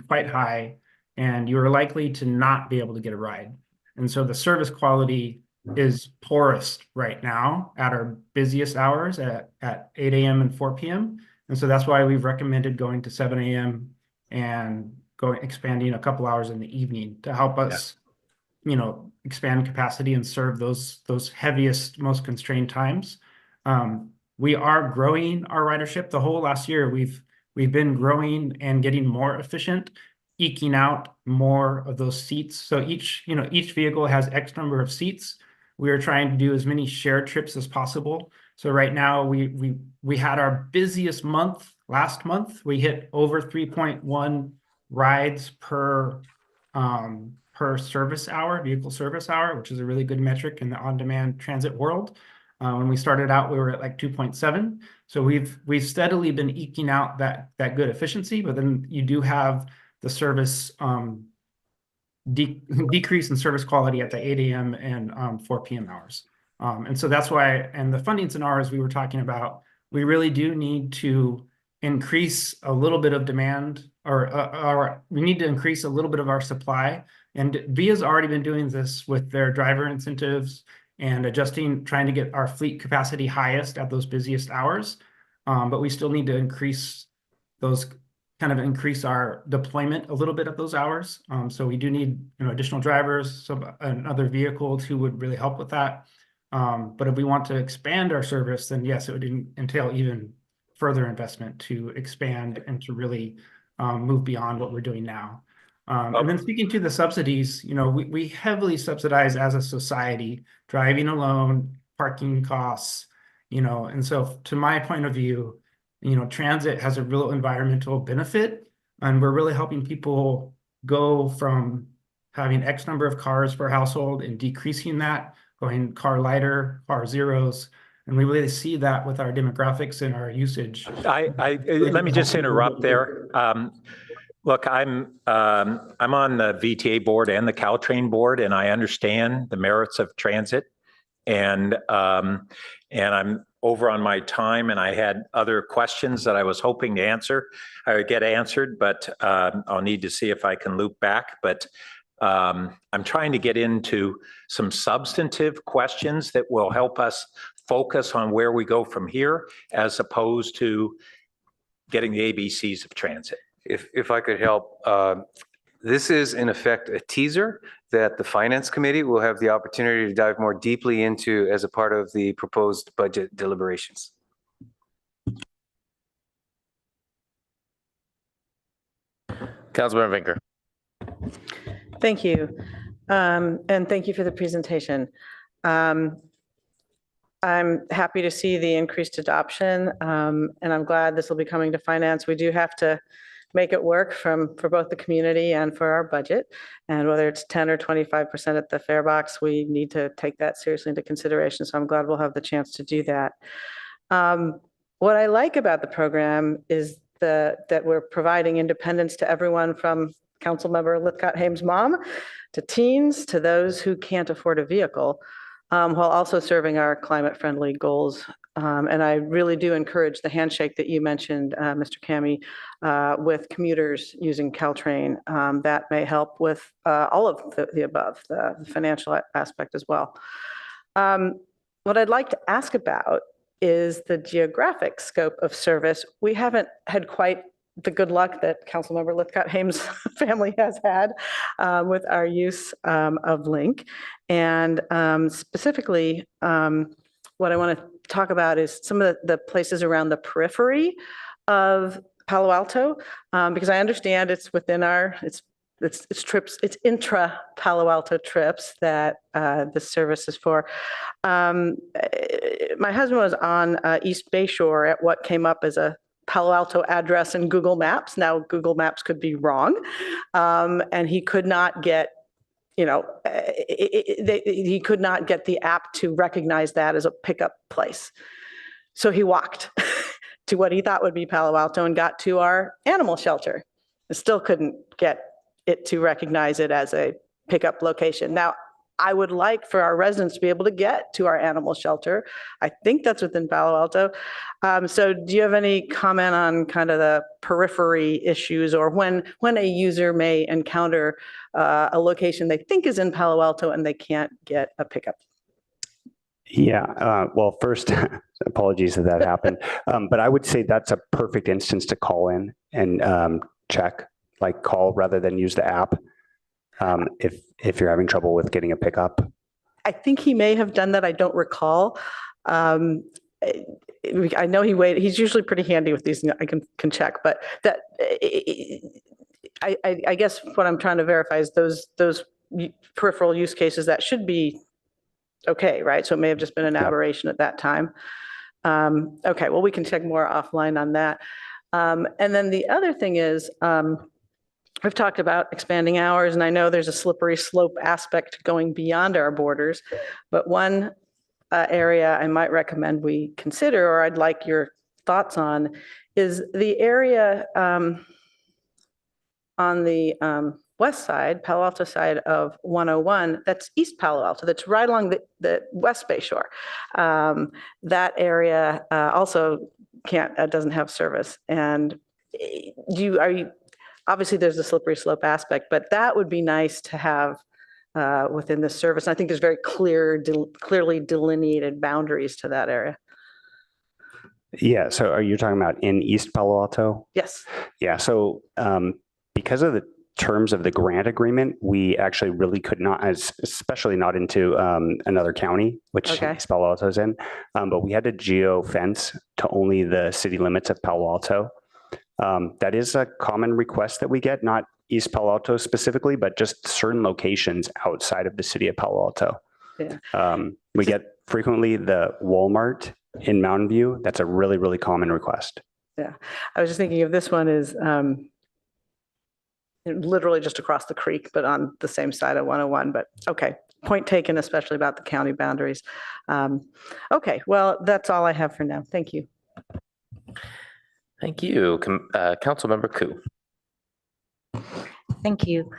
quite high, and you're likely to not be able to get a ride. And so the service quality is poorest right now at our busiest hours at 8 a.m. and 4 p.m. And so that's why we've recommended going to 7 a.m. and expanding a couple hours in the evening to help us, expand capacity and serve those heaviest, most constrained times. We are growing our ridership. The whole last year, we've been growing and getting more efficient, eking out more of those seats. So each vehicle has X number of seats. We are trying to do as many shared trips as possible. So right now we had our busiest month last month. We hit over 3.1 rides per service hour, vehicle service hour, which is a really good metric in the on-demand transit world. When we started out, we were at like 2.7. So we've steadily been eking out that good efficiency, but then you do have the service decrease in service quality at the 8 a.m. and 4 p.m. hours. And so that's why, and the funding scenarios we were talking about, we really do need to increase a little bit of demand, or we need to increase a little bit of our supply. And VIA's already been doing this with their driver incentives and trying to get our fleet capacity highest at those busiest hours. But we still need to increase our deployment a little bit at those hours. So we do need additional drivers, and other vehicles who would really help with that. But if we want to expand our service, then yes, it would entail even further investment to expand and to really move beyond what we're doing now. And then speaking to the subsidies, we heavily subsidize as a society, driving alone, parking costs, and so to my point of view, transit has a real environmental benefit, and we're really helping people go from having X number of cars per household and decreasing that, going car lighter, car zeros. And we really see that with our demographics and our usage. Let me just interrupt there. Look, I'm on the VTA board and the Caltrain board, and I understand the merits of transit. And I'm over on my time, and I had other questions that I was hoping to answer. I would get answered, but I'll need to see if I can loop back. But I'm trying to get into some substantive questions that will help us focus on where we go from here, as opposed to getting the ABCs of transit. If I could help, this is in effect a teaser that the Finance Committee will have the opportunity to dive more deeply into as a part of the proposed budget deliberations. Councilmember Vinker. Thank you. And thank you for the presentation. I'm happy to see the increased adoption, and I'm glad this will be coming to finance. We do have to make it work for both the community and for our budget. And whether it's 10 or 25% at the fare box, we need to take that seriously into consideration. So I'm glad we'll have the chance to do that. What I like about the program is that we're providing independence to everyone from Councilmember Lithcott-Haim's mom to teens to those who can't afford a vehicle, while also serving our climate-friendly goals. And I really do encourage the handshake that you mentioned, Mr. Kami, with commuters using Caltrain. That may help with all of the above, the financial aspect as well. What I'd like to ask about is the geographic scope of service. We haven't had quite the good luck that Councilmember Lithcott-Haim's family has had with our use of Link. And specifically, what I want to talk about is some of the places around the periphery of Palo Alto, because I understand it's within it's trips, it's intra Palo Alto trips that this service is for. My husband was on East Bayshore at what came up as a Palo Alto address in Google Maps. Now, Google Maps could be wrong, and he could not get, he could not get the app to recognize that as a pickup place. So he walked to what he thought would be Palo Alto and got to our animal shelter. And still couldn't get it to recognize it as a pickup location. Now, I would like for our residents to be able to get to our animal shelter. I think that's within Palo Alto. So do you have any comment on kind of the periphery issues, or when a user may encounter a location they think is in Palo Alto and they can't get a pickup? Yeah, well, first, apologies that happened. But I would say that's a perfect instance to call in and check, like call rather than use the app. If you're having trouble with getting a pickup. I think he may have done that. I don't recall. I know he's usually pretty handy with these. I can check, but that I guess what I'm trying to verify is those peripheral use cases that should be okay, right? So it may have just been an aberration at that time. Okay, well, we can check more offline on that. And then the other thing is, we've talked about expanding hours, and I know there's a slippery slope aspect going beyond our borders, but one area I might recommend we consider, or I'd like your thoughts on, is the area on the west side, Palo Alto side of 101, that's East Palo Alto, that's right along the West Bay Shore. That area also doesn't have service. And obviously there's a slippery slope aspect, but that would be nice to have within the service. And I think there's very clearly delineated boundaries to that area. Yeah, so are you talking about in East Palo Alto? Yes. Yeah, so because of terms of the grant agreement, we actually really could not, especially not into another county, which Okay. East Palo Alto is in. But we had to geo fence to only the city limits of Palo Alto. That is a common request that we get, not East Palo Alto specifically, but just certain locations outside of the city of Palo Alto. Yeah. We get frequently the Walmart in Mountain View. That's a really, really common request. Yeah. I was just thinking of this one is literally just across the creek, but on the same side of 101. But okay, point taken, especially about the county boundaries. Okay, well, that's all I have for now. Thank you. Thank you. Councilmember Koo. Thank you.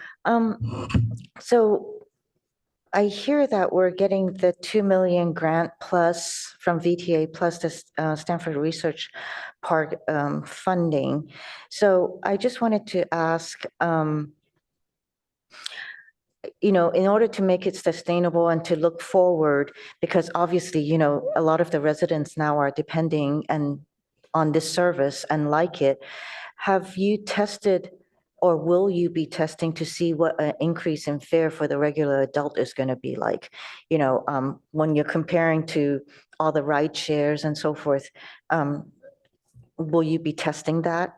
So I hear that we're getting the 2 million grant plus from VTA plus the Stanford Research Park funding. So I just wanted to ask, you know, in order to make it sustainable and to look forward, because obviously, you know, a lot of the residents now are depending on this service and like it. Have you tested or will you be testing to see what an increase in fare for the regular adult is going to be like? You know, when you're comparing to all the ride shares and so forth, will you be testing that?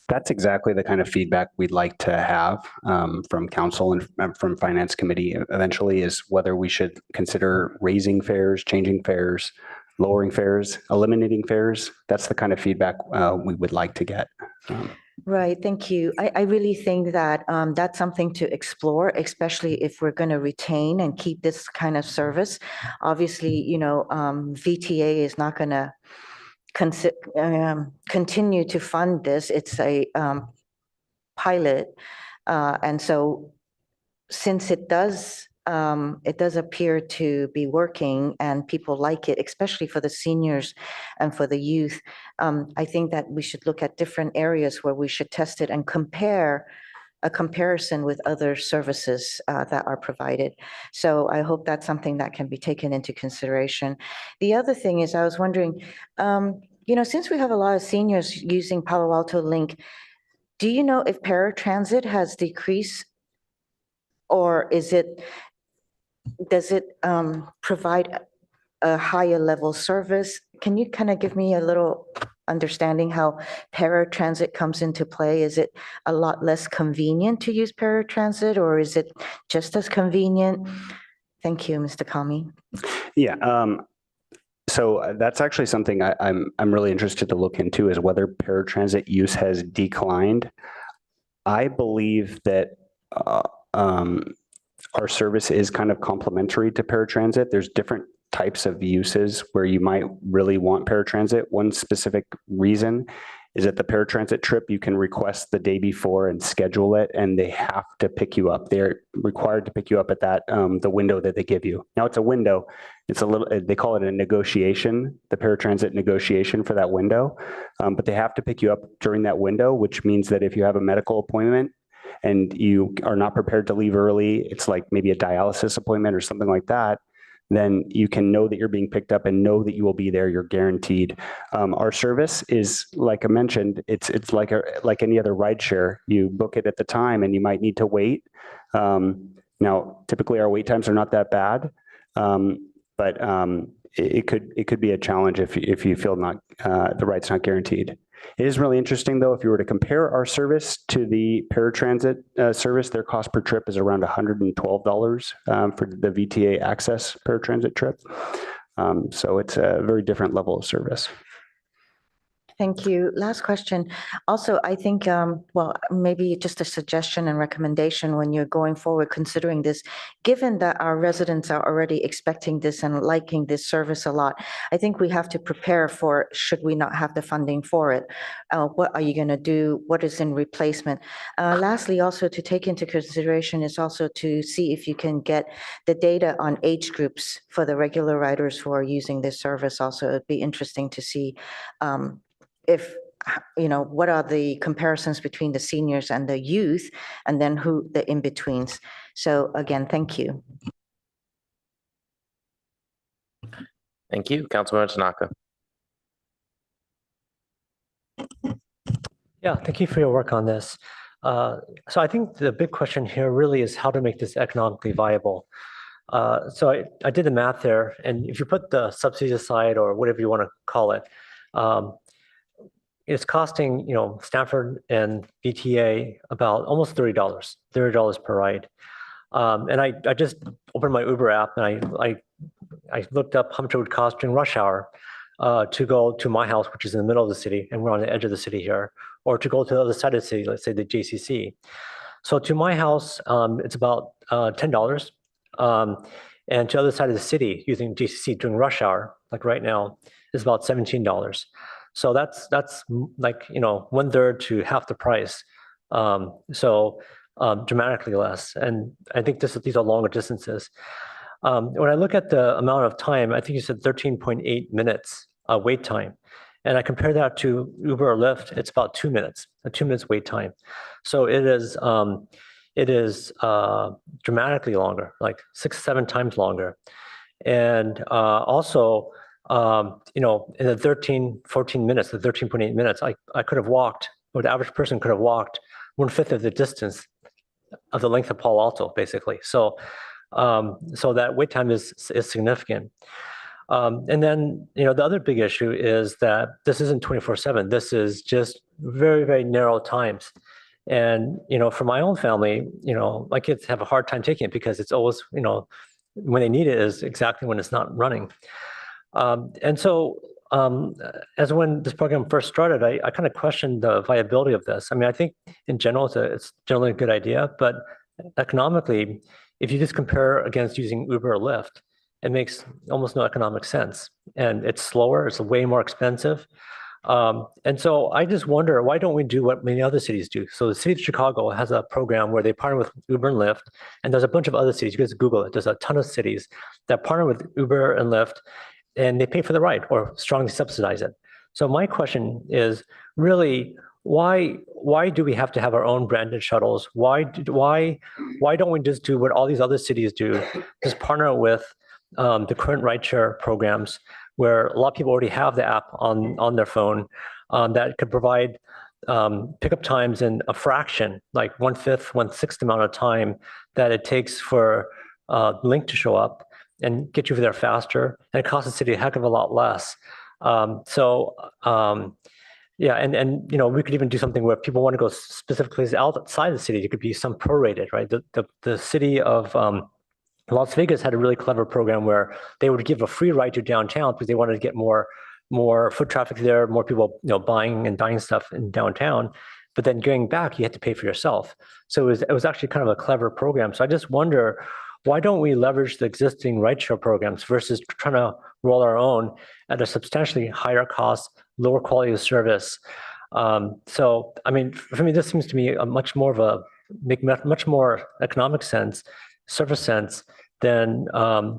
That's exactly the kind of feedback we'd like to have from council and from finance committee eventually, is whether we should consider raising fares, changing fares, lowering fares, eliminating fares. That's the kind of feedback we would like to get. Right, thank you. I really think that that's something to explore, especially if we're going to retain and keep this kind of service. Obviously, you know, VTA is not going to continue to fund this. It's a pilot. And so since it does appear to be working and people like it, especially for the seniors and for the youth, I think that we should look at different areas where we should test it and compare a comparison with other services that are provided. So I hope that's something that can be taken into consideration. The other thing is I was wondering, you know, since we have a lot of seniors using Palo Alto Link, do you know if paratransit has decreased, or does it provide a higher level service? Can you kind of give me a little understanding how paratransit comes into play? Is it a lot less convenient to use paratransit, or is it just as convenient? Thank you, Mr. Kami. Yeah. So that's actually something I'm really interested to look into, is whether paratransit use has declined. I believe that our service is kind of complementary to paratransit. There's different types of uses where you might really want paratransit. One specific reason is that the paratransit trip, you can request the day before and schedule it, and they have to pick you up. They're required to pick you up at that the window that they give you. Now it's a window. It's a little, they call it a negotiation, the paratransit negotiation for that window. But they have to pick you up during that window, which means that if you have a medical appointment and you are not prepared to leave early, it's like maybe a dialysis appointment or something like that, then you can know that you're being picked up and know that you will be there. You're guaranteed. Our service is, like I mentioned, it's like any other rideshare. You book it at the time, and you might need to wait. Now, typically our wait times are not that bad, but it could be a challenge if you feel the ride's not guaranteed. It is really interesting, though, if you were to compare our service to the paratransit service, their cost per trip is around $112 for the VTA Access paratransit trip. So it's a very different level of service. Thank you. Last question. Also, I think, well, maybe just a suggestion and recommendation when you're going forward considering this, given that our residents are already expecting this and liking this service a lot, I think we have to prepare for, should we not have the funding for it? What are you going to do? What is in replacement? Lastly, also to take into consideration is also to see if you can get the data on age groups for the regular riders who are using this service. Also, it'd be interesting to see if, you know, what are the comparisons between the seniors and the youth, and then who the in-betweens. So again, thank you. Thank you. Councilmember Tanaka. Yeah, thank you for your work on this. So I think the big question here really is how to make this economically viable. So I did the math there, and if you put the subsidies aside or whatever you want to call it, um, it's costing, Stanford and BTA about almost $30 per ride. And I just opened my Uber app and I looked up how much it would cost during rush hour to go to my house, which is in the middle of the city, and we're on the edge of the city here, or to go to the other side of the city, let's say the JCC. So to my house, it's about $10. And to the other side of the city using JCC during rush hour, like right now, is about $17. So that's like, 1/3 to half the price. Dramatically less. And I think these are longer distances. When I look at the amount of time, I think you said 13.8 minutes wait time. And I compare that to Uber or Lyft, it's about 2 minutes, a 2 minutes wait time. So it is dramatically longer, like 6-7 times longer. And also, in the 14 minutes, the 13.8 minutes, I could have walked, or the average person could have walked 1/5 of the distance of the length of Palo Alto, basically. So that wait time is significant. And then, the other big issue is that this isn't 24/7. This is just very, very narrow times. And, for my own family, my kids have a hard time taking it because it's always, when they need it is exactly when it's not running. And so as when this program first started, I kind of questioned the viability of this. I mean, I think in general, it's generally a good idea, but economically, if you just compare against using Uber or Lyft, it makes almost no economic sense. And it's slower, it's way more expensive. And so I just wonder, why don't we do what many other cities do? So the city of Chicago has a program where they partner with Uber and Lyft, and there's a bunch of other cities. You guys Google it. There's a ton of cities that partner with Uber and Lyft, and they pay for the ride or strongly subsidize it. So my question is really, why do we have to have our own branded shuttles? Why don't we just do what all these other cities do? Just partner with the current rideshare programs, where a lot of people already have the app on their phone that could provide pickup times in a fraction, like 1/5, 1/6 amount of time that it takes for Link to show up and get you there faster, and it costs the city a heck of a lot less. Yeah, and we could even do something where if people want to go specifically outside the city, it could be some prorated, right? The city of Las Vegas had a really clever program where they would give a free ride to downtown because they wanted to get more foot traffic there, more people buying and buying stuff in downtown. But then going back, you had to pay for yourself. So it was actually kind of a clever program. So I just wonder, why don't we leverage the existing rideshare programs versus trying to roll our own at a substantially higher cost, lower quality of service? So I mean, for me, this seems to me a much more economic sense, service sense, than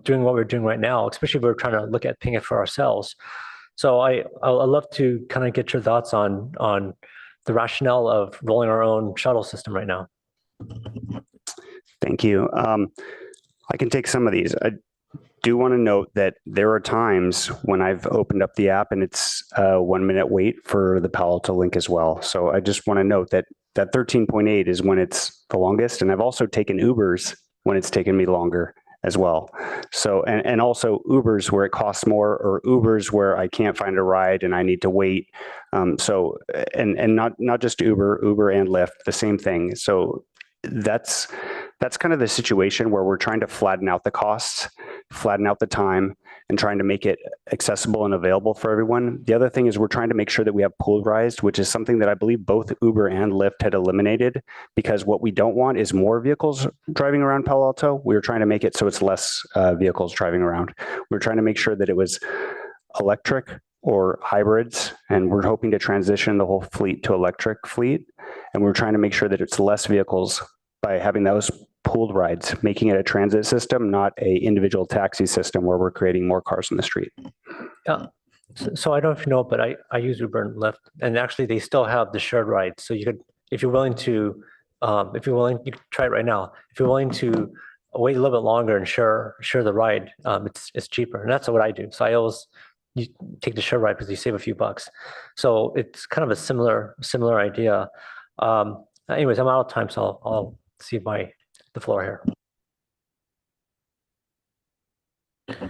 doing what we're doing right now, especially if we're trying to look at paying it for ourselves. So I'd love to kind of get your thoughts on the rationale of rolling our own shuttle system right now. Thank you. I can take some of these. I do want to note that there are times when I've opened up the app and it's a 1 minute wait for the Palo Alto Link as well. So I just want to note that 13.8 is when it's the longest. And I've also taken Ubers when it's taken me longer as well. So, and also Ubers where it costs more, or Ubers where I can't find a ride and I need to wait. So, and not just Uber and Lyft, the same thing. So that's kind of the situation where we're trying to flatten out the costs, flatten out the time, and trying to make it accessible and available for everyone. The other thing is we're trying to make sure that we have polarized, which is something that I believe both Uber and Lyft had eliminated, because what we don't want is more vehicles driving around Palo Alto. We were trying to make it so it's less vehicles driving around. We're trying to make sure that it was electric or hybrids, and we're hoping to transition the whole fleet to electric fleet. And we're trying to make sure that it's less vehicles by having those pooled rides, making it a transit system, not a individual taxi system where we're creating more cars on the street. Yeah. So I don't know if you know, but I use Uber and Lyft, and actually they still have the shared ride. So you could, if you're willing to, you can try it right now. If you're willing to wait a little bit longer and share the ride, it's cheaper, and that's what I do. So I always you take the share ride because you save a few bucks. So it's kind of a similar idea. Anyways, I'm out of time, so I'll cede the floor here. Okay,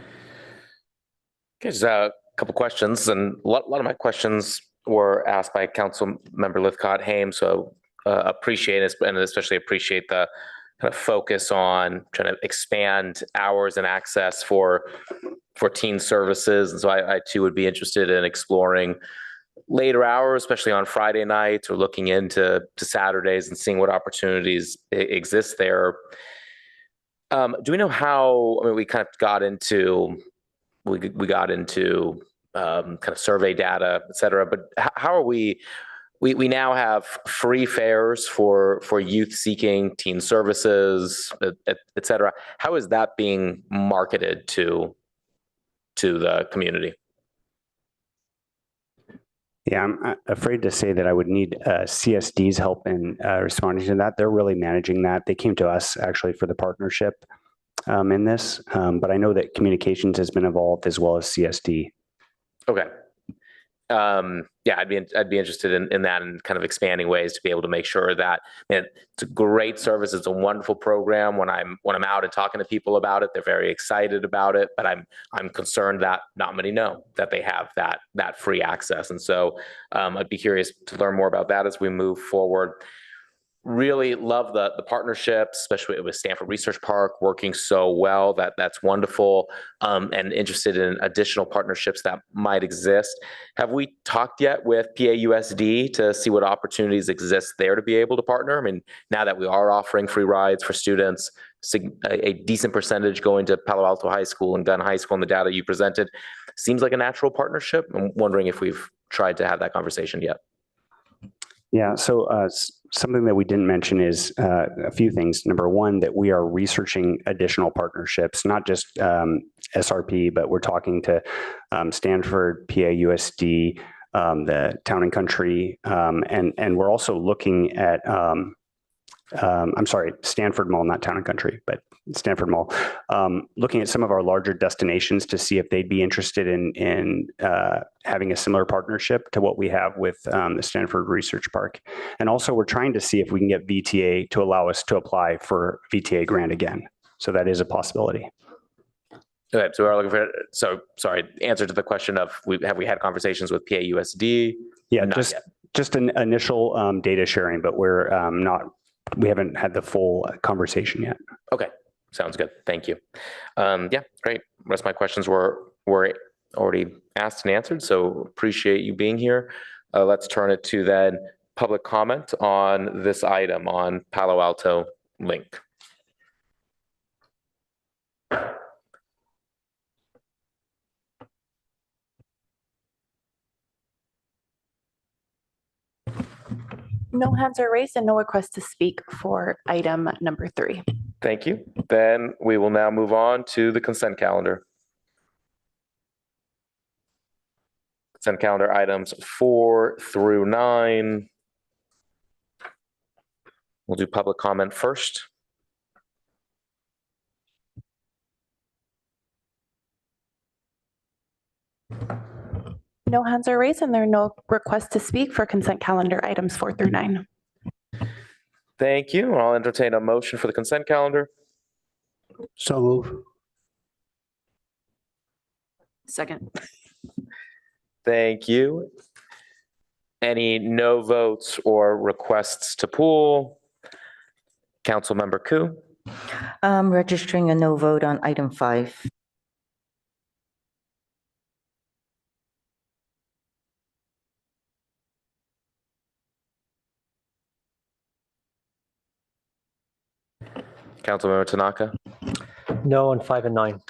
just a couple questions, and a lot of my questions were asked by Council Member Lithcott-Haim, so appreciate it, and especially appreciate the kind of focus on trying to expand hours and access for teen services. And so I too would be interested in exploring later hours, especially on Friday nights, or looking into Saturdays and seeing what opportunities exist there. Do we know how? I mean, we kind of got into kind of survey data, et cetera. But how are we now have free fares for youth seeking teen services, et cetera. How is that being marketed to the community? Yeah, I'm afraid to say that I would need CSD's help in responding to that. They're really managing that. They came to us actually for the partnership in this, but I know that communications has been involved as well as CSD. Okay. Yeah, I'd be interested in that, and kind of expanding ways to be able to make sure that, man, it's a great service. It's a wonderful program. When I'm out and talking to people about it, they're very excited about it. But I'm concerned that not many know that they have that free access. And so I'd be curious to learn more about that as we move forward. Really love the partnership, especially with Stanford Research Park working so well. That's wonderful, and interested in additional partnerships that might exist. Have we talked yet with PAUSD to see what opportunities exist there to be able to partner? I mean, now that we are offering free rides for students, a decent percentage going to Palo Alto High School and Gunn High School, and the data you presented seems like a natural partnership. I'm wondering if we've tried to have that conversation yet. Yeah, so something that we didn't mention is a few things. Number one, that we are researching additional partnerships, not just SRP, but we're talking to Stanford, PAUSD, the Town and Country, and we're also looking at, I'm sorry, Stanford Mall, not Town and Country, but Stanford Mall, looking at some of our larger destinations to see if they'd be interested in having a similar partnership to what we have with the Stanford Research Park. And also we're trying to see if we can get VTA to allow us to apply for VTA grant again. So that is a possibility. Okay, so we're looking for, sorry, answer to the question of, have we had conversations with PAUSD? Yeah, just an initial data sharing, but we haven't had the full conversation yet. Okay, sounds good. Thank you. Yeah, great. The rest of my questions were already asked and answered, so appreciate you being here. Let's turn it to then public comment on this item on Palo Alto Link. No hands are raised and no request to speak for item number 3. Thank you. Then we will now move on to the consent calendar. Consent calendar items 4 through 9. We'll do public comment first. No hands are raised and there are no requests to speak for consent calendar items 4 through 9. Thank you. I'll entertain a motion for the consent calendar. So move. Second. Thank you. Any no votes or requests to pull? Councilmember Koo. Registering a no vote on item 5. Councilmember Tanaka. No on 5 and 9.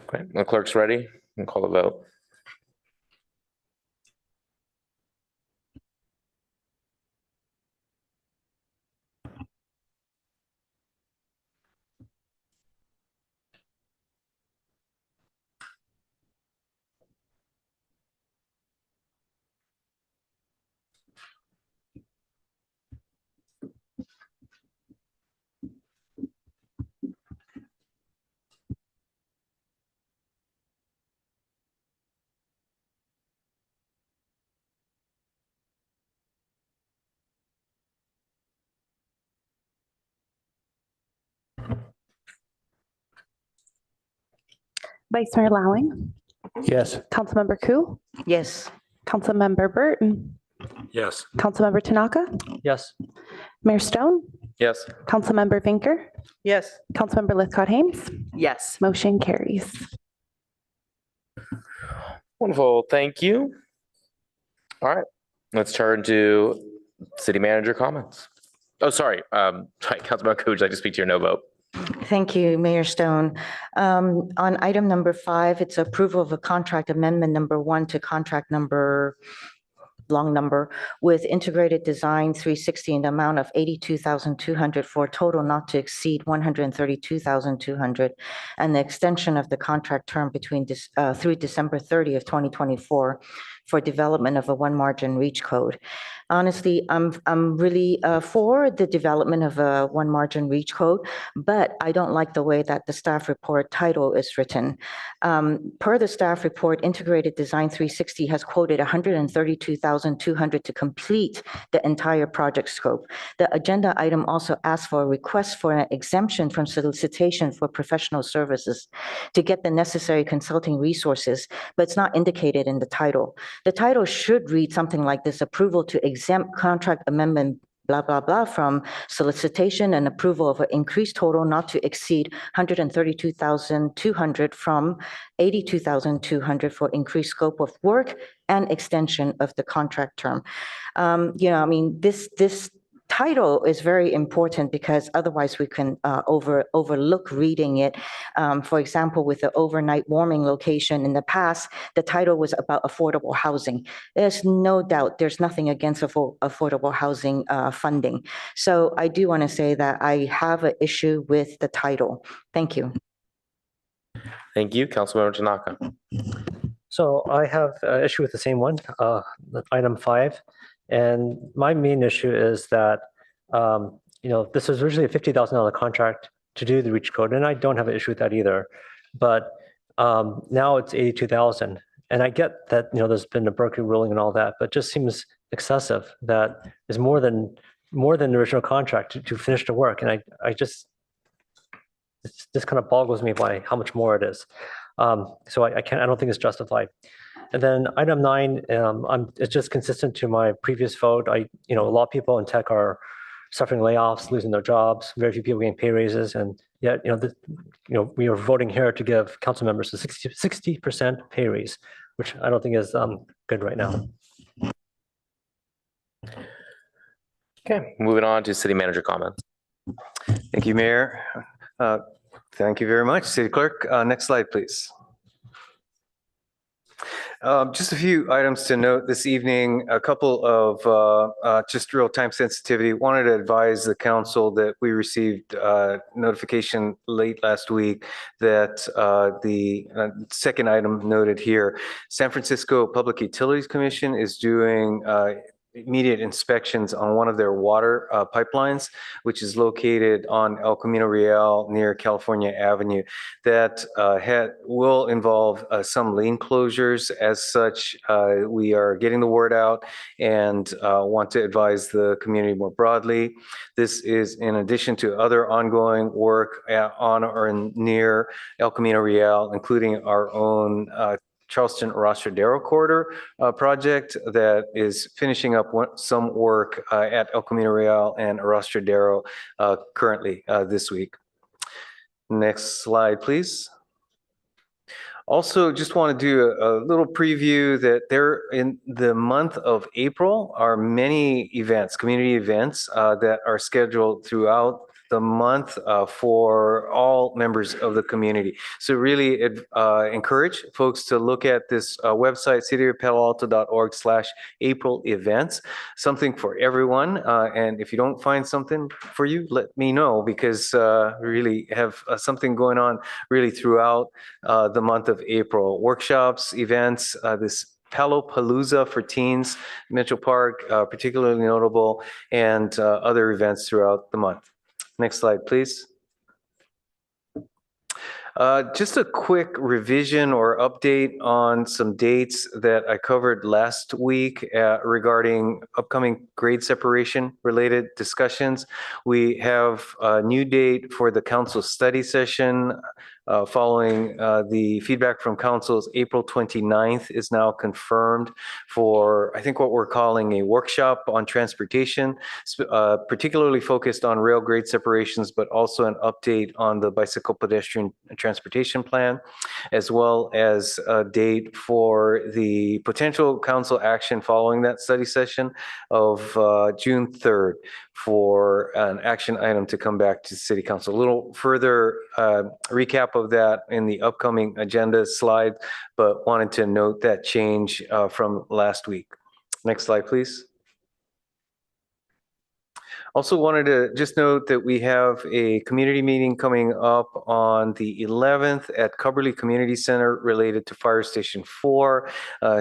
Great. The clerk's ready. And call the vote. Vice Mayor Lowing, Yes. Councilmember Ku, Yes. Councilmember Burton, Yes. Councilmember Tanaka, Yes. Mayor Stone, Yes. Councilmember Vinker, Yes. Councilmember Lithcott-Hames, Yes. motion carries. Wonderful. Thank you. All right. Let's turn to city manager comments. Oh, sorry. Sorry, Councilmember Ku, would you like to speak to your no vote? Thank you, Mayor Stone. On item number 5, it's approval of a contract amendment number 1 to contract number, long number, with Integrated Design 360 in the amount of $82,200 for a total not to exceed $132,200, and the extension of the contract term between through December 30th, 2024 for development of a one margin reach code. Honestly, I'm really for the development of a one margin reach code, but I don't like the way that the staff report title is written. Per the staff report, Integrated Design 360 has quoted $132,200 to complete the entire project scope. The agenda item also asks for a request for an exemption from solicitation for professional services to get the necessary consulting resources, but it's not indicated in the title. The title should read something like this: approval to exempt contract amendment blah, blah, blah, from solicitation and approval of an increased total not to exceed $132,200 from $82,200 for increased scope of work and extension of the contract term. I mean, this title is very important because otherwise we can overlook reading it. For example, with the overnight warming location in the past, the title was about affordable housing. There's no doubt there's nothing against affordable housing funding. So I do want to say that I have an issue with the title. Thank you. Thank you, Councilmember Tanaka. So I have an issue with the same one, item 5. And my main issue is that, this was originally a $50,000 contract to do the reach code, and I don't have an issue with that either. But now it's $82,000, and I get that there's been a Berkeley ruling and all that, but it just seems excessive. That is more than the original contract to finish the work, and this kind of boggles me by how much more it is. So I don't think it's justified. And then item 9, it's just consistent to my previous vote. A lot of people in tech are suffering layoffs, losing their jobs. Very few people getting pay raises, and yet we are voting here to give council members a 60% pay raise, which I don't think is good right now. Okay, moving on to city manager comments. Thank you, Mayor. Thank you very much, City Clerk. Next slide, please. Just a few items to note this evening, a couple of just real time sensitivity. Wanted to advise the council that we received notification late last week that the second item noted here, San Francisco Public Utilities Commission is doing immediate inspections on one of their water pipelines, which is located on El Camino Real near California Avenue. That will involve some lane closures. As such, we are getting the word out and want to advise the community more broadly. This is in addition to other ongoing work on or near El Camino Real, including our own Charleston Arrastradero corridor project that is finishing up some work at El Camino Real and Arrastradero currently this week. Next slide, please. Also, just want to do a little preview that there in the month of April are many events, community events that are scheduled throughout the month for all members of the community. So really encourage folks to look at this website, cityofpaloalto.org/April events, something for everyone. And if you don't find something for you, let me know, because we really have something going on really throughout the month of April. Workshops, events, this Palo Palooza for teens, Mitchell Park, particularly notable, and other events throughout the month. Next slide, please. Just a quick revision or update on some dates that I covered last week regarding upcoming grade separation related discussions. We have a new date for the council study session following the feedback from council's April 29th is now confirmed for, I think, what we're calling a workshop on transportation, particularly focused on rail grade separations, but also an update on the bicycle pedestrian transportation plan, as well as a date for the potential council action following that study session of June 3rd for an action item to come back to City Council. A little further recap of that in the upcoming agenda slide, but wanted to note that change from last week. Next slide, please. Also wanted to just note that we have a community meeting coming up on the 11th at Cubberley Community Center related to Fire Station 4.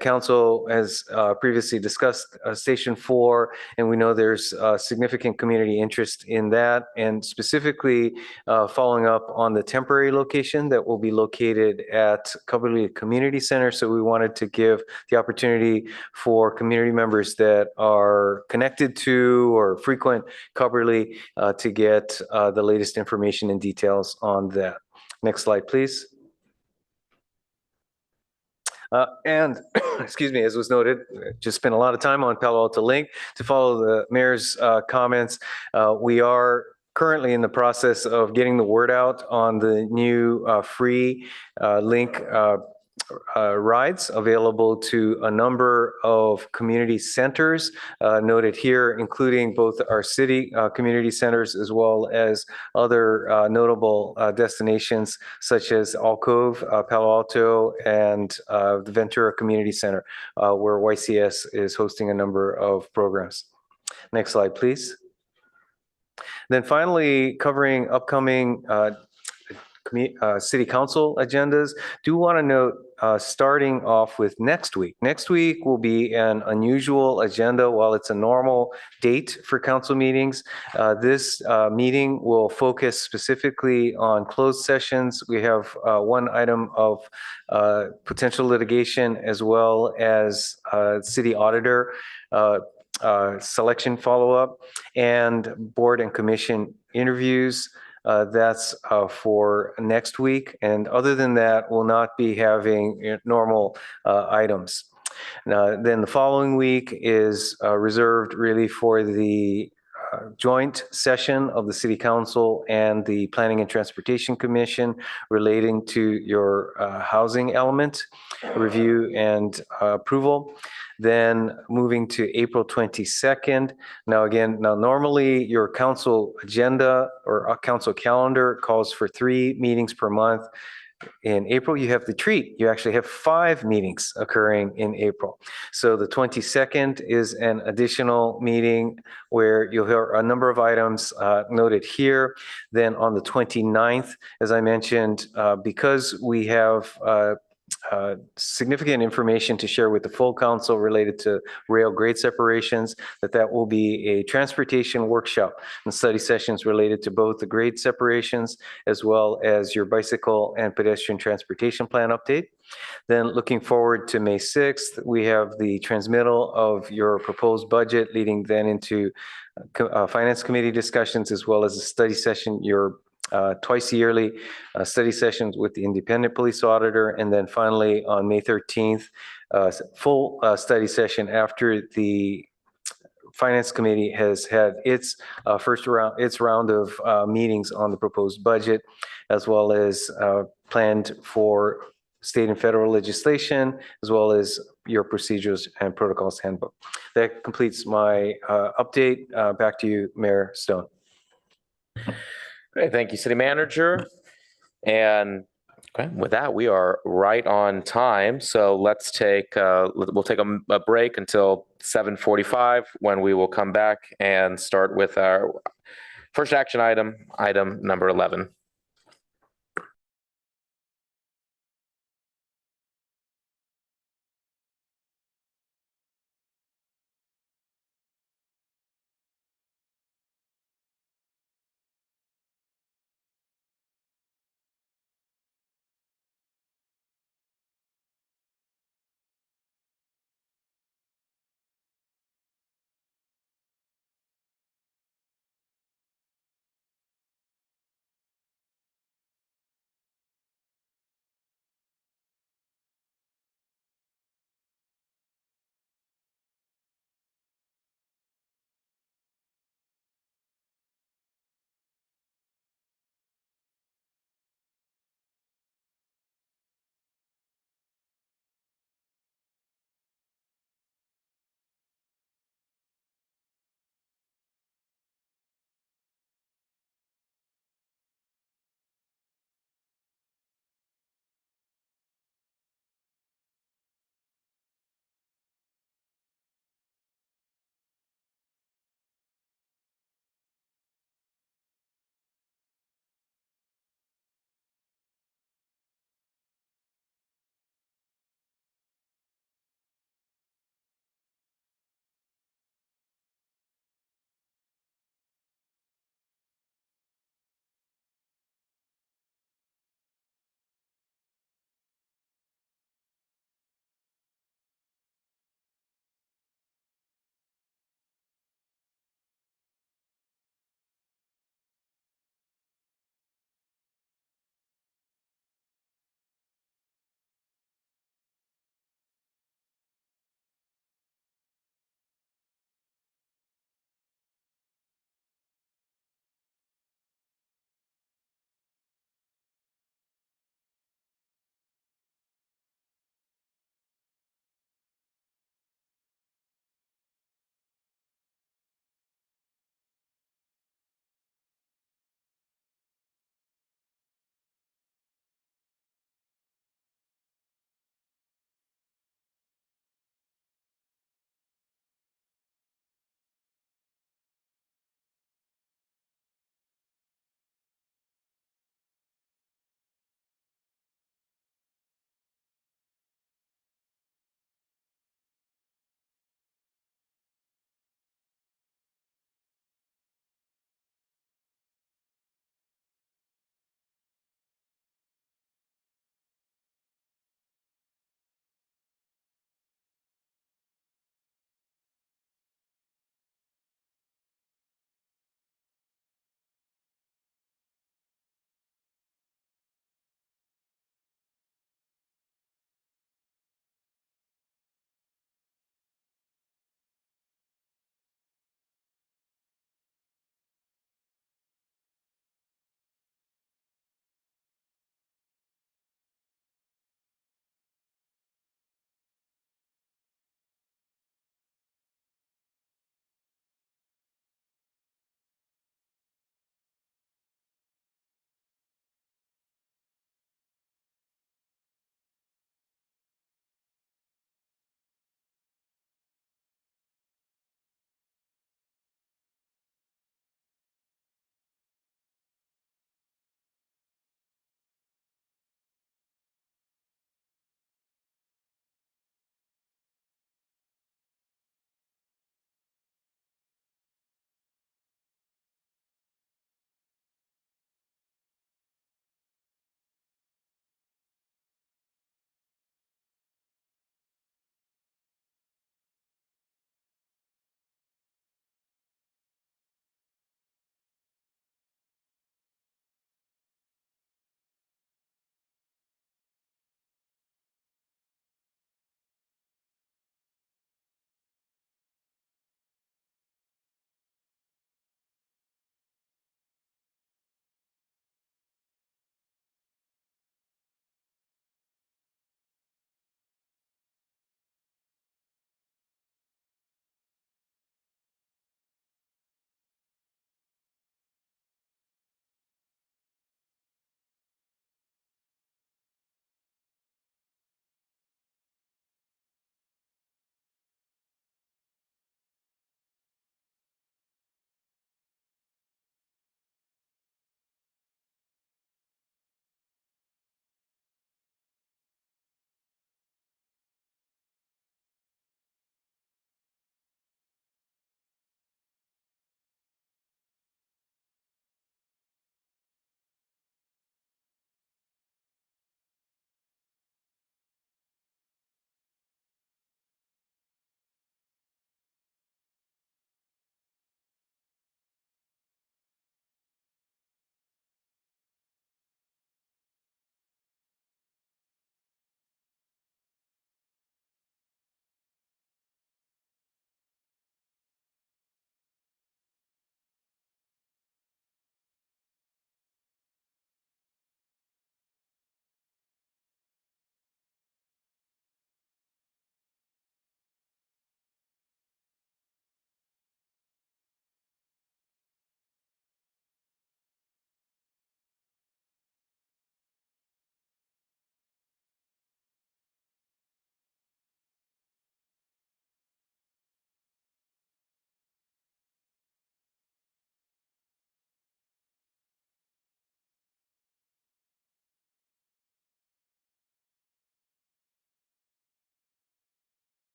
Council has previously discussed Station 4, and we know there's significant community interest in that, and specifically following up on the temporary location that will be located at Cubberley Community Center. So we wanted to give the opportunity for community members that are connected to or frequent Cubberley to get the latest information and details on that. Next slide, please. And excuse me, as was noted, just spent a lot of time on Palo Alto Link. To follow the mayor's comments, we are currently in the process of getting the word out on the new free link rides available to a number of community centers noted here, including both our city community centers as well as other notable destinations such as Alcove, Palo Alto, and the Ventura Community Center, where YCS is hosting a number of programs. Next slide, please. Then finally, covering upcoming city council agendas, do want to note starting off with next week. Next week will be an unusual agenda. While it's a normal date for council meetings, this meeting will focus specifically on closed sessions. We have one item of potential litigation as well as city auditor selection follow-up and board and commission interviews. That's for next week. And other than that, we'll not be having normal items. Then the following week is reserved really for the joint session of the City Council and the Planning and Transportation Commission relating to your housing element review and approval. Then moving to April 22nd. Now normally your council agenda or a council calendar calls for 3 meetings per month. In April, you have the treat. You actually have 5 meetings occurring in April. So the 22nd is an additional meeting where you'll hear a number of items noted here. Then on the 29th, as I mentioned, because we have significant information to share with the full council related to rail grade separations, that will be a transportation workshop and study sessions related to both the grade separations as well as your bicycle and pedestrian transportation plan update. Then looking forward to May 6th, we have the transmittal of your proposed budget leading then into finance committee discussions as well as a study session, your twice yearly study sessions with the independent police auditor. And then finally on May 13th, full study session after the Finance Committee has had its round of meetings on the proposed budget, as well as planned for state and federal legislation, as well as your procedures and protocols handbook. That completes my update. Back to you, Mayor Stone. Great, thank you, City Manager. And okay, with that, we are right on time. So let's take we'll take a break until 7:45 when we will come back and start with our first action item, item number 11.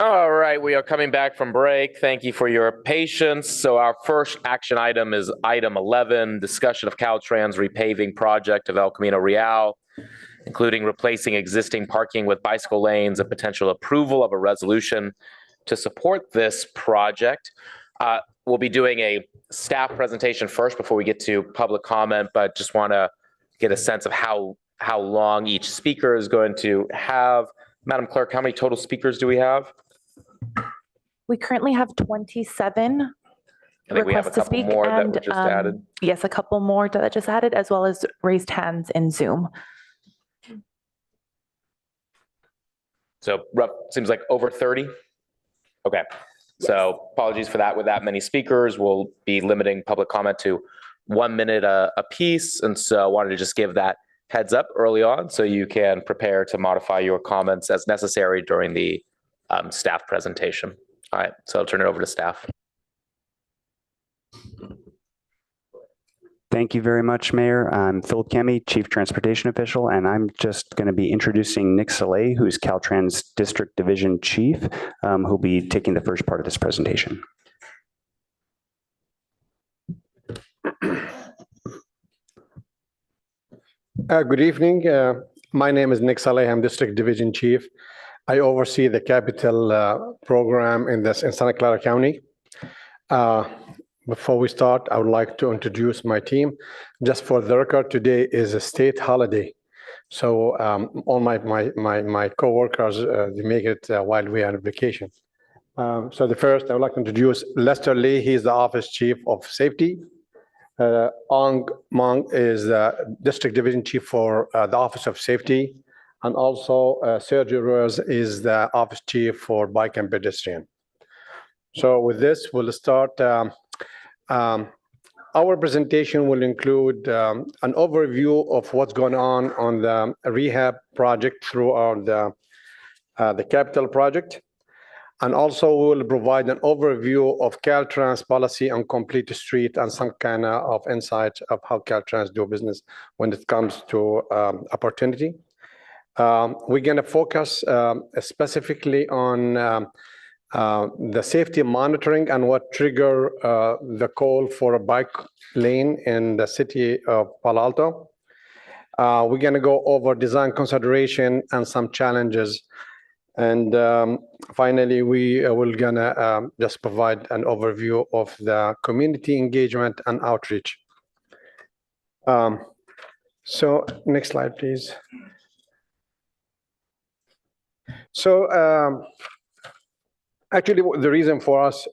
All right, we are coming back from break. Thank you for your patience. So our first action item is item 11, discussion of Caltrans repaving project of El Camino Real, including replacing existing parking with bicycle lanes and potential approval of a resolution to support this project. We'll be doing a staff presentation first before we get to public comment, but just want to get a sense of how long each speaker is going to have. Madam Clerk, how many total speakers do we have? We currently have 27 I think we have a requests to couple speak. more that and were just added. Yes, a couple more that just added, as well as raised hands in Zoom. So seems like over 30. Okay. So apologies for that. With that many speakers, we'll be limiting public comment to 1 minute a piece. And so I wanted to just give that heads up early on so you can prepare to modify your comments as necessary during the staff presentation. All right, so I'll turn it over to staff. Thank you very much, Mayor. I'm Philip Cammy, Chief Transportation Official, and I'm just going to be introducing Nick Saleh, who's Caltrans District Division Chief, who'll be taking the first part of this presentation. Good evening. My name is Nick Saleh. I'm District Division Chief. I oversee the capital program in Santa Clara County. Before we start, I would like to introduce my team. Just for the record, today is a state holiday. So all my co-workers, they make it while we are on vacation. So the first, I would like to introduce Lester Lee. He's the Office Chief of Safety. Ong Mong is the District Division Chief for the Office of Safety. And also Sergio Ruiz is the Office Chief for Bike and Pedestrian. So with this, we'll start. Our presentation will include an overview of what's going on the rehab project throughout the capital project. And also we'll provide an overview of Caltrans policy on complete street and some kind of insight of how Caltrans do business when it comes to opportunity. We're going to focus specifically on the safety monitoring and what trigger the call for a bike lane in the city of Palo Alto. We're going to go over design consideration and some challenges. And finally, we will gonna just provide an overview of the community engagement and outreach. So next slide, please. So actually, the reason for us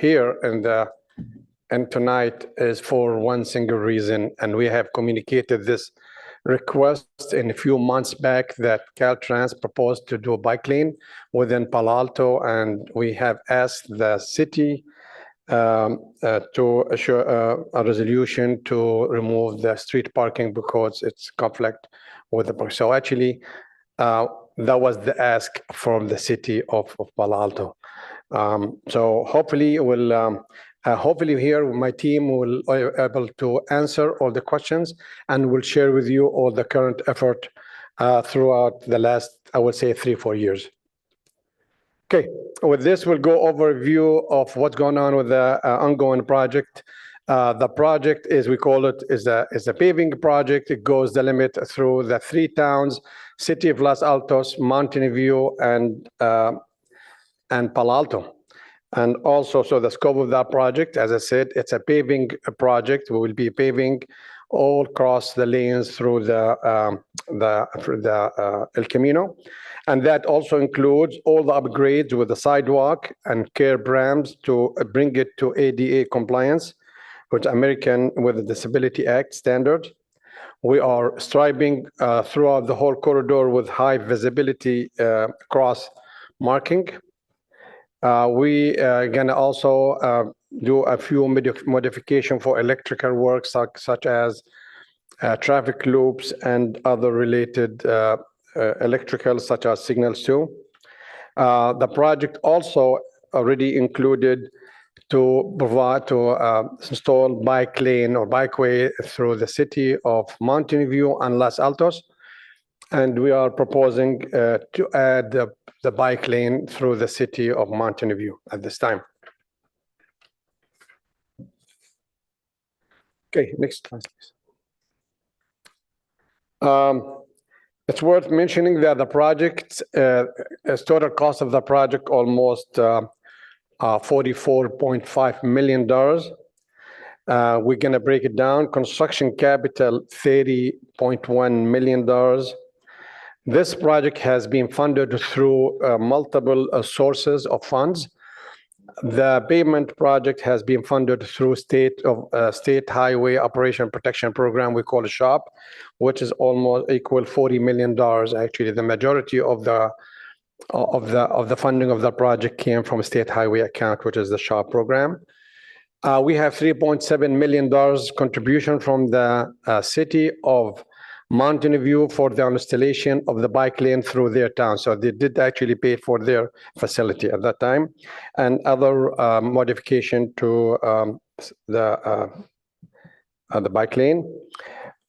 here and tonight is for one single reason, and we have communicated this request in a few months back that Caltrans proposed to do a bike lane within Palo Alto, and we have asked the city to assure a resolution to remove the street parking because it's conflict with the park. So actually, that was the ask from the city of Palo Alto. So hopefully we'll hopefully here my team will be able to answer all the questions and will share with you all the current effort throughout the last, I would say, 3-4 years. Okay, with this, we'll go over a view of what's going on with the ongoing project. The project, as we call it, is a paving project. It goes the limit through the 3 towns, City of Los Altos, Mountain View, and Palo Alto. And also, so the scope of that project, as I said, it's a paving project. We will be paving all across the lanes through the El Camino. And that also includes all the upgrades with the sidewalk and curb ramps to bring it to ADA compliance, with American with the Disability Act standard. We are striping throughout the whole corridor with high visibility cross marking. We are gonna also do a few modification for electrical work, such as traffic loops and other related electrical, such as signals too. The project also already included to provide to install bike lane or bikeway through the city of Mountain View and Los Altos. And we are proposing to add the bike lane through the city of Mountain View at this time. Okay, next slide, please. It's worth mentioning that the project, total cost of the project almost $44.5 million. We're going to break it down. Construction capital, $30.1 million. This project has been funded through multiple sources of funds. The pavement project has been funded through state highway operation protection program, we call it SHOP, which is almost equal $40 million. Actually, the majority of the funding of the project came from a state highway account, which is the SHOP program. We have $3.7 million contribution from the city of Mountain View for the installation of the bike lane through their town. So they did actually pay for their facility at that time, and other modification to the bike lane.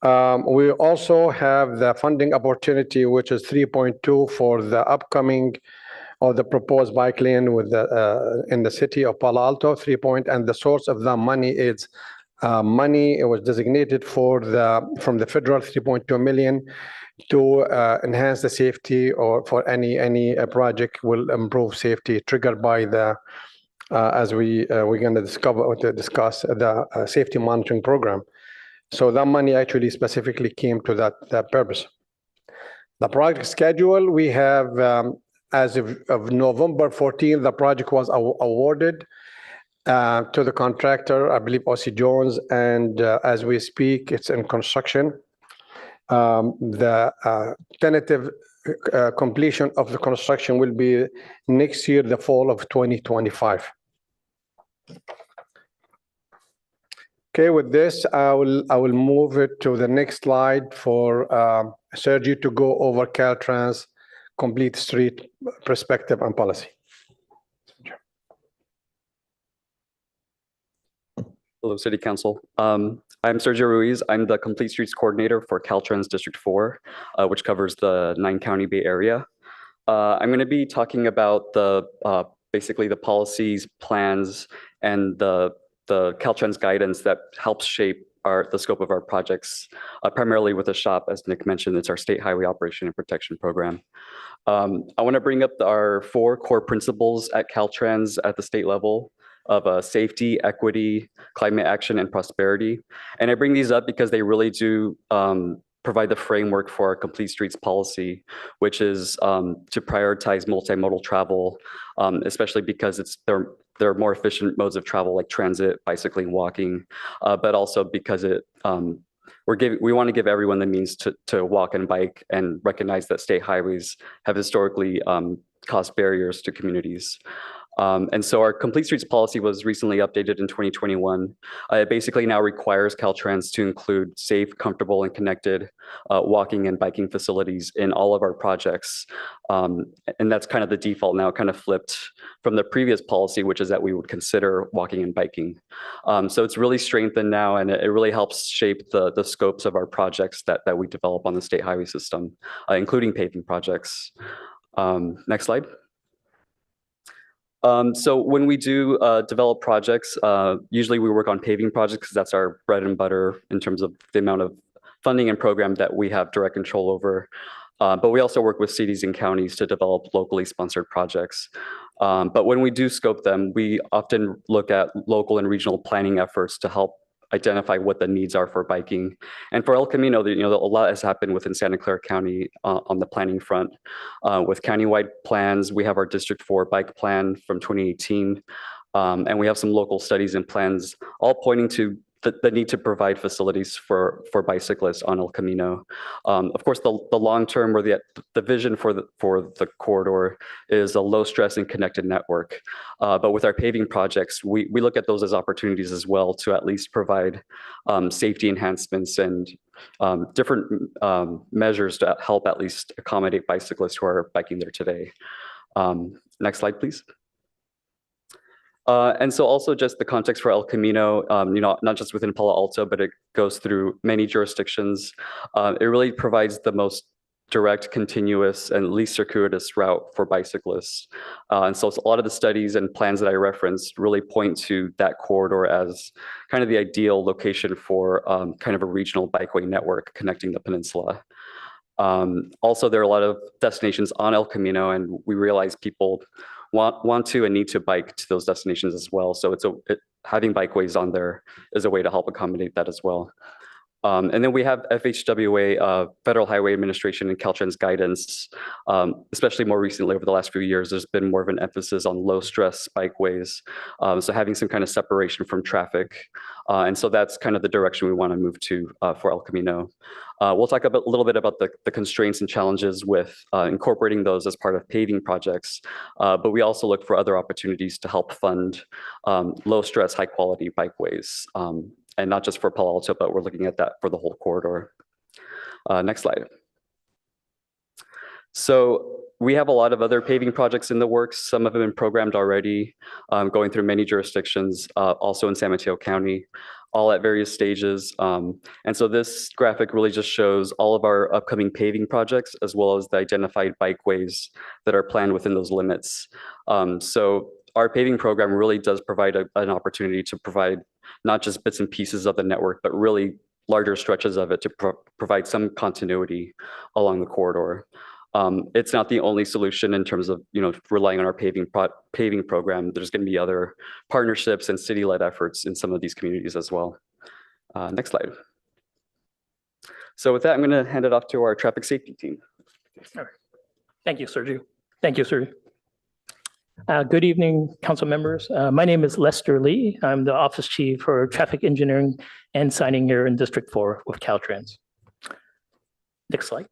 We also have the funding opportunity, which is 3.2 for the upcoming or the proposed bike lane with the in the city of Palo Alto, 3 point, and the source of the money is money. It was designated from the federal 3.2 million to enhance the safety or for any project will improve safety triggered by the as we're going to discuss the safety monitoring program. So that money actually specifically came to that purpose. The project schedule, we have as of November 14th, the project was awarded to the contractor, I believe O.C. Jones, and as we speak, it's in construction. The tentative completion of the construction will be next year, the fall of 2025. Okay, with this, I will move it to the next slide for Sergio to go over Caltrans complete street perspective and policy. Hello, City Council. I'm Sergio Ruiz. I'm the Complete Streets Coordinator for Caltrans District 4, which covers the 9-county Bay Area. I'm going to be talking about basically the policies, plans, and the Caltrans guidance that helps shape the scope of our projects, primarily with the SHOP, as Nick mentioned. It's our State Highway Operation and Protection Program. I want to bring up our 4 core principles at Caltrans at the state level of safety, equity, climate action, and prosperity. And I bring these up because they really do provide the framework for our Complete Streets policy, which is to prioritize multimodal travel, especially because there are more efficient modes of travel like transit, bicycling, walking, but also because we want to give everyone the means to walk and bike and recognize that state highways have historically caused barriers to communities. And so our Complete Streets policy was recently updated in 2021. It basically now requires Caltrans to include safe, comfortable, and connected walking and biking facilities in all of our projects. And that's kind of the default now, kind of flipped from the previous policy, which is that we would consider walking and biking. So it's really strengthened now, and it really helps shape the scopes of our projects that we develop on the state highway system, including paving projects. Next slide. So when we do develop projects, usually we work on paving projects because that's our bread and butter in terms of the amount of funding and program that we have direct control over. But we also work with cities and counties to develop locally sponsored projects. But when we do scope them, we often look at local and regional planning efforts to help identify what the needs are for biking. And for El Camino, a lot has happened within Santa Clara County on the planning front. With countywide plans, we have our District 4 bike plan from 2018. And we have some local studies and plans all pointing to the need to provide facilities for bicyclists on El Camino. Of course, the long term or the vision for the corridor is a low stress and connected network. But with our paving projects, we look at those as opportunities as well to at least provide safety enhancements and different measures to help at least accommodate bicyclists who are biking there today. Next slide, please. And so also just the context for El Camino, not just within Palo Alto, but it goes through many jurisdictions. It really provides the most direct, continuous, and least circuitous route for bicyclists. And so a lot of the studies and plans that I referenced really point to that corridor as kind of the ideal location for kind of a regional bikeway network connecting the peninsula. Also, there are a lot of destinations on El Camino, and we realize people want to and need to bike to those destinations as well. So having bikeways on there is a way to help accommodate that as well. And then we have FHWA, Federal Highway Administration, and Caltrans guidance, especially more recently over the last few years, there's been more of an emphasis on low stress bikeways. So having some kind of separation from traffic. And so that's kind of the direction we want to move to for El Camino. We'll talk a little bit about the constraints and challenges with incorporating those as part of paving projects, but we also look for other opportunities to help fund low stress, high quality bikeways. And not just for Palo Alto, but we're looking at that for the whole corridor. Next slide. So we have a lot of other paving projects in the works. Some have been programmed already, going through many jurisdictions, also in San Mateo County, all at various stages. And so this graphic really just shows all of our upcoming paving projects, as well as the identified bikeways that are planned within those limits. So our paving program really does provide an opportunity to provide not just bits and pieces of the network, but really larger stretches of it to provide some continuity along the corridor. It's not the only solution in terms of relying on our paving program. There's going to be other partnerships and city-led efforts in some of these communities as well. Next slide. So with that, I'm going to hand it off to our traffic safety team. All right. Thank you, Sergio. Thank you, Sergio. Good evening, council members. My name is Lester Lee. I'm the office chief for traffic engineering and signing here in District 4 with Caltrans. Next slide.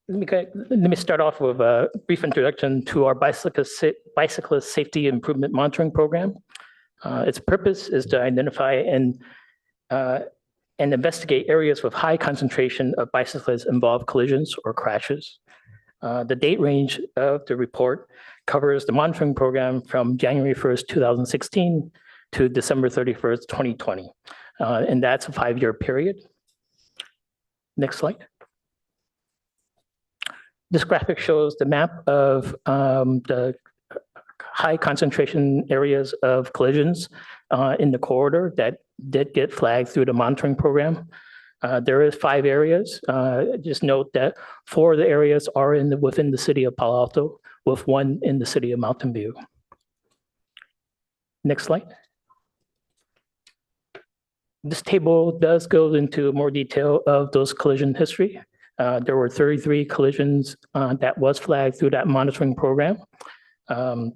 Let me start off with a brief introduction to our bicyclist safety improvement monitoring program. Its purpose is to identify and investigate areas with high concentration of bicyclists involved collisions or crashes. The date range of the report covers the monitoring program from January 1st, 2016 to December 31st, 2020. And that's a 5-year period. Next slide. This graphic shows the map of the high concentration areas of collisions in the corridor that did get flagged through the monitoring program. There is 5 areas. Just note that 4 of the areas are within the city of Palo Alto, with 1 in the city of Mountain View. Next slide. This table does go into more detail of those collision history. There were 33 collisions that was flagged through that monitoring program. And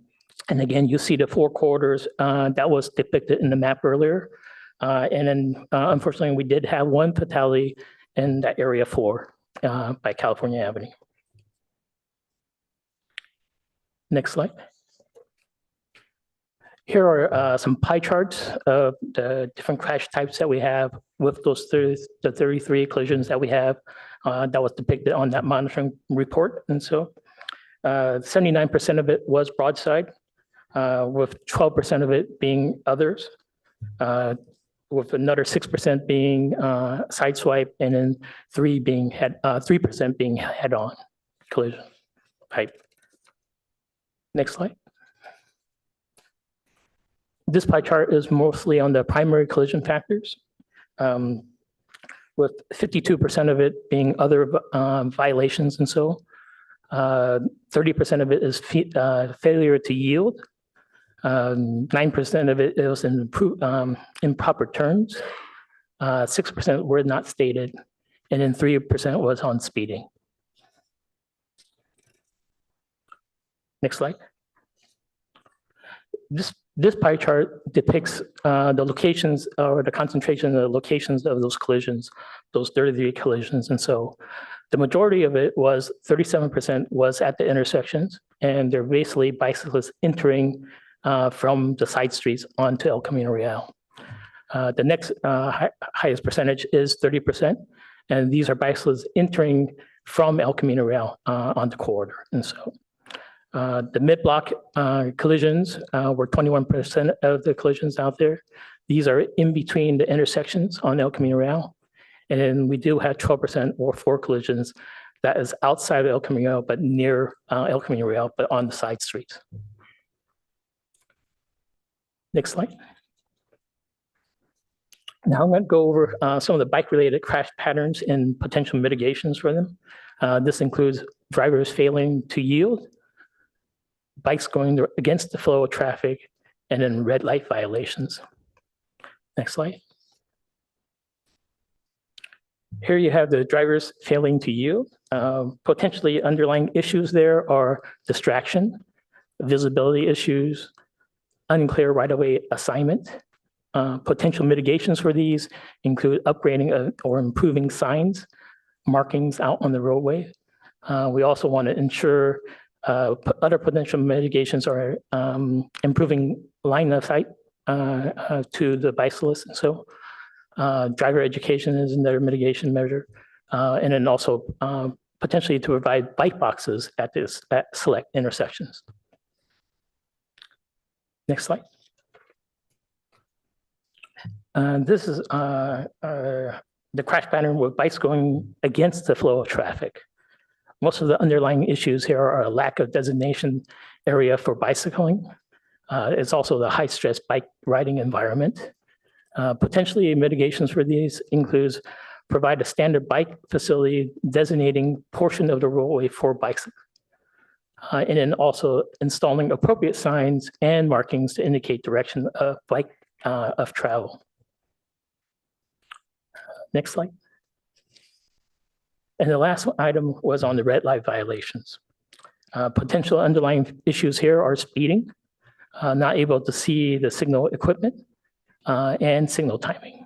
again, you see the 4 corridors that was depicted in the map earlier. And then unfortunately, we did have 1 fatality in that area 4 by California Avenue. Next slide. Here are some pie charts of the different crash types that we have with those the 33 collisions that we have that was depicted on that monitoring report. And so 79% of it was broadside, with 12% of it being others. With another 6% being sideswipe, and then 3% being head-on collision type. Next slide. This pie chart is mostly on the primary collision factors, with 52% of it being other violations, and so 30% of it is failure to yield. 9% of it was in improper terms. 6% were not stated, and then 3% was on speeding. Next slide. This pie chart depicts the locations or the concentration of the locations of those collisions, those 33 collisions. And so the majority of it was 37% was at the intersections, and they're basically bicyclists entering from the side streets onto El Camino Real. The next highest percentage is 30%, and these are bicyclists entering from El Camino Real on the corridor. And so the mid-block collisions were 21% of the collisions out there. These are in between the intersections on El Camino Real. And then we do have 12% or 4 collisions that is outside of El Camino, but near El Camino Real, but on the side streets. Next slide. Now I'm going to go over some of the bike-related crash patterns and potential mitigations for them. This includes drivers failing to yield, bikes going against the flow of traffic, and then red light violations. Next slide. Here you have the drivers failing to yield. Potentially underlying issues there are distraction, visibility issues, unclear right-of-way assignment. Potential mitigations for these include upgrading or improving signs, markings out on the roadway. We also want to ensure other potential mitigations are improving line of sight to the bicyclists. And so driver education is another mitigation measure. And then also potentially to provide bike boxes at select intersections. Next slide. This is the crash pattern with bikes going against the flow of traffic. Most of the underlying issues here are a lack of designation area for bicycling. It's also the high-stress bike riding environment. Potentially mitigations for these includes provide a standard bike facility designating portion of the roadway for bikes. And then also installing appropriate signs and markings to indicate direction of bike of travel. Next slide. And the last item was on the red light violations. Potential underlying issues here are speeding, not able to see the signal equipment, and signal timing.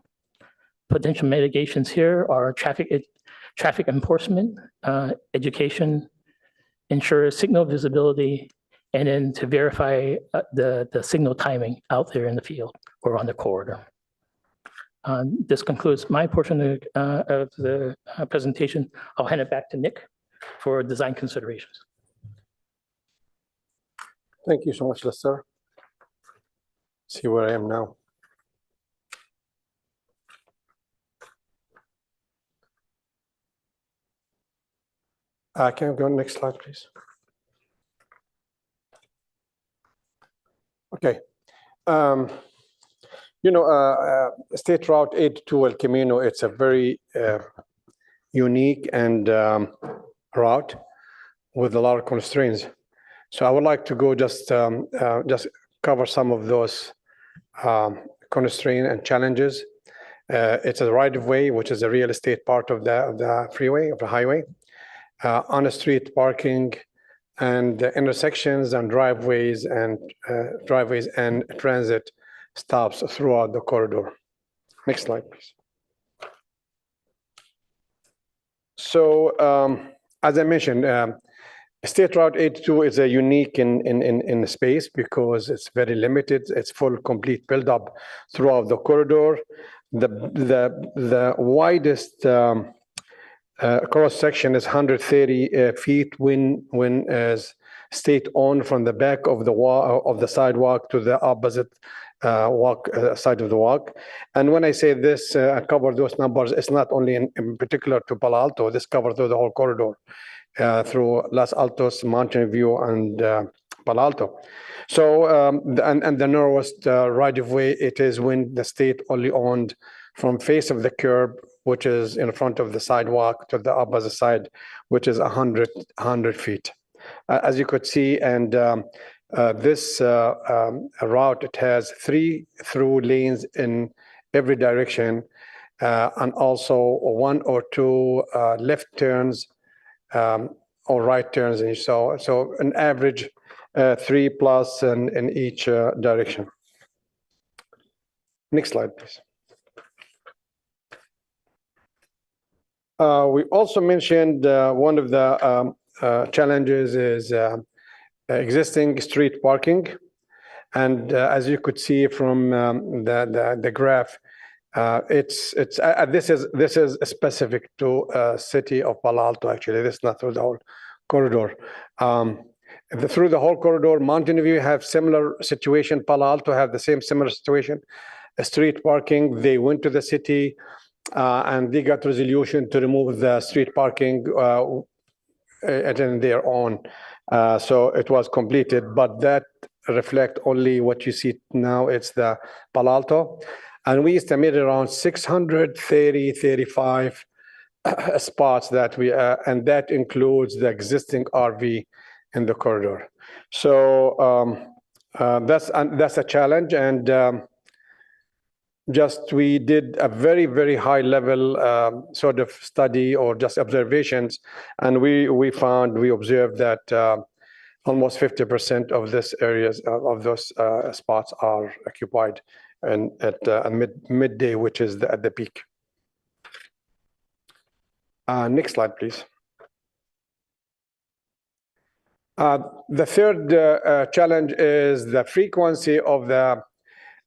Potential mitigations here are traffic enforcement, education, ensure signal visibility, and then to verify the signal timing out there in the field or on the corridor. This concludes my portion of the presentation. I'll hand it back to Nick for design considerations. Thank you so much, Lester. See where I am now. Can we go next slide, please? Okay. State Route 82 El Camino, it's a very unique and route with a lot of constraints. So I would like to go just cover some of those constraints and challenges. It's a right-of-way, which is a real estate part of the freeway, of the highway, on-street parking, and intersections and driveways and transit stops throughout the corridor. Next slide, please. So as I mentioned, State Route 82 is a unique in space because it's very limited. It's full, complete build-up throughout the corridor. The widest cross section is 130 feet when is state-owned from the back of the sidewalk to the opposite side of the walk. And when I say this, I cover those numbers, it's not only in particular to Palo Alto, this covers through the whole corridor, through Los Altos, Mountain View, and Palo Alto. So, and the narrowest right-of-way, it is when the state only owned from face of the curb, which is in front of the sidewalk, to the opposite side, which is 100 feet. As you could see, and this route, it has 3 through lanes in every direction, and also 1 or 2 left turns or right turns. And so an average 3+ in each direction. Next slide, please. We also mentioned one of the challenges is existing street parking. And as you could see from the graph, this is specific to city of Palo Alto, actually. This is not through the whole corridor. Through the whole corridor, Mountain View have similar situation. Palo Alto have the similar situation. Street parking, they went to the city and they got resolution to remove the street parking in their own. So it was completed, but that reflect only what you see now. It's the Palo Alto, and we estimated around 635 spots that we, and that includes the existing RV in the corridor. So that's a challenge, and we did a very, very high level sort of study or just observations, and we observed that almost 50% of this areas of those spots are occupied, and at midday, which is at the peak. Next slide, please. The third challenge is the frequency of the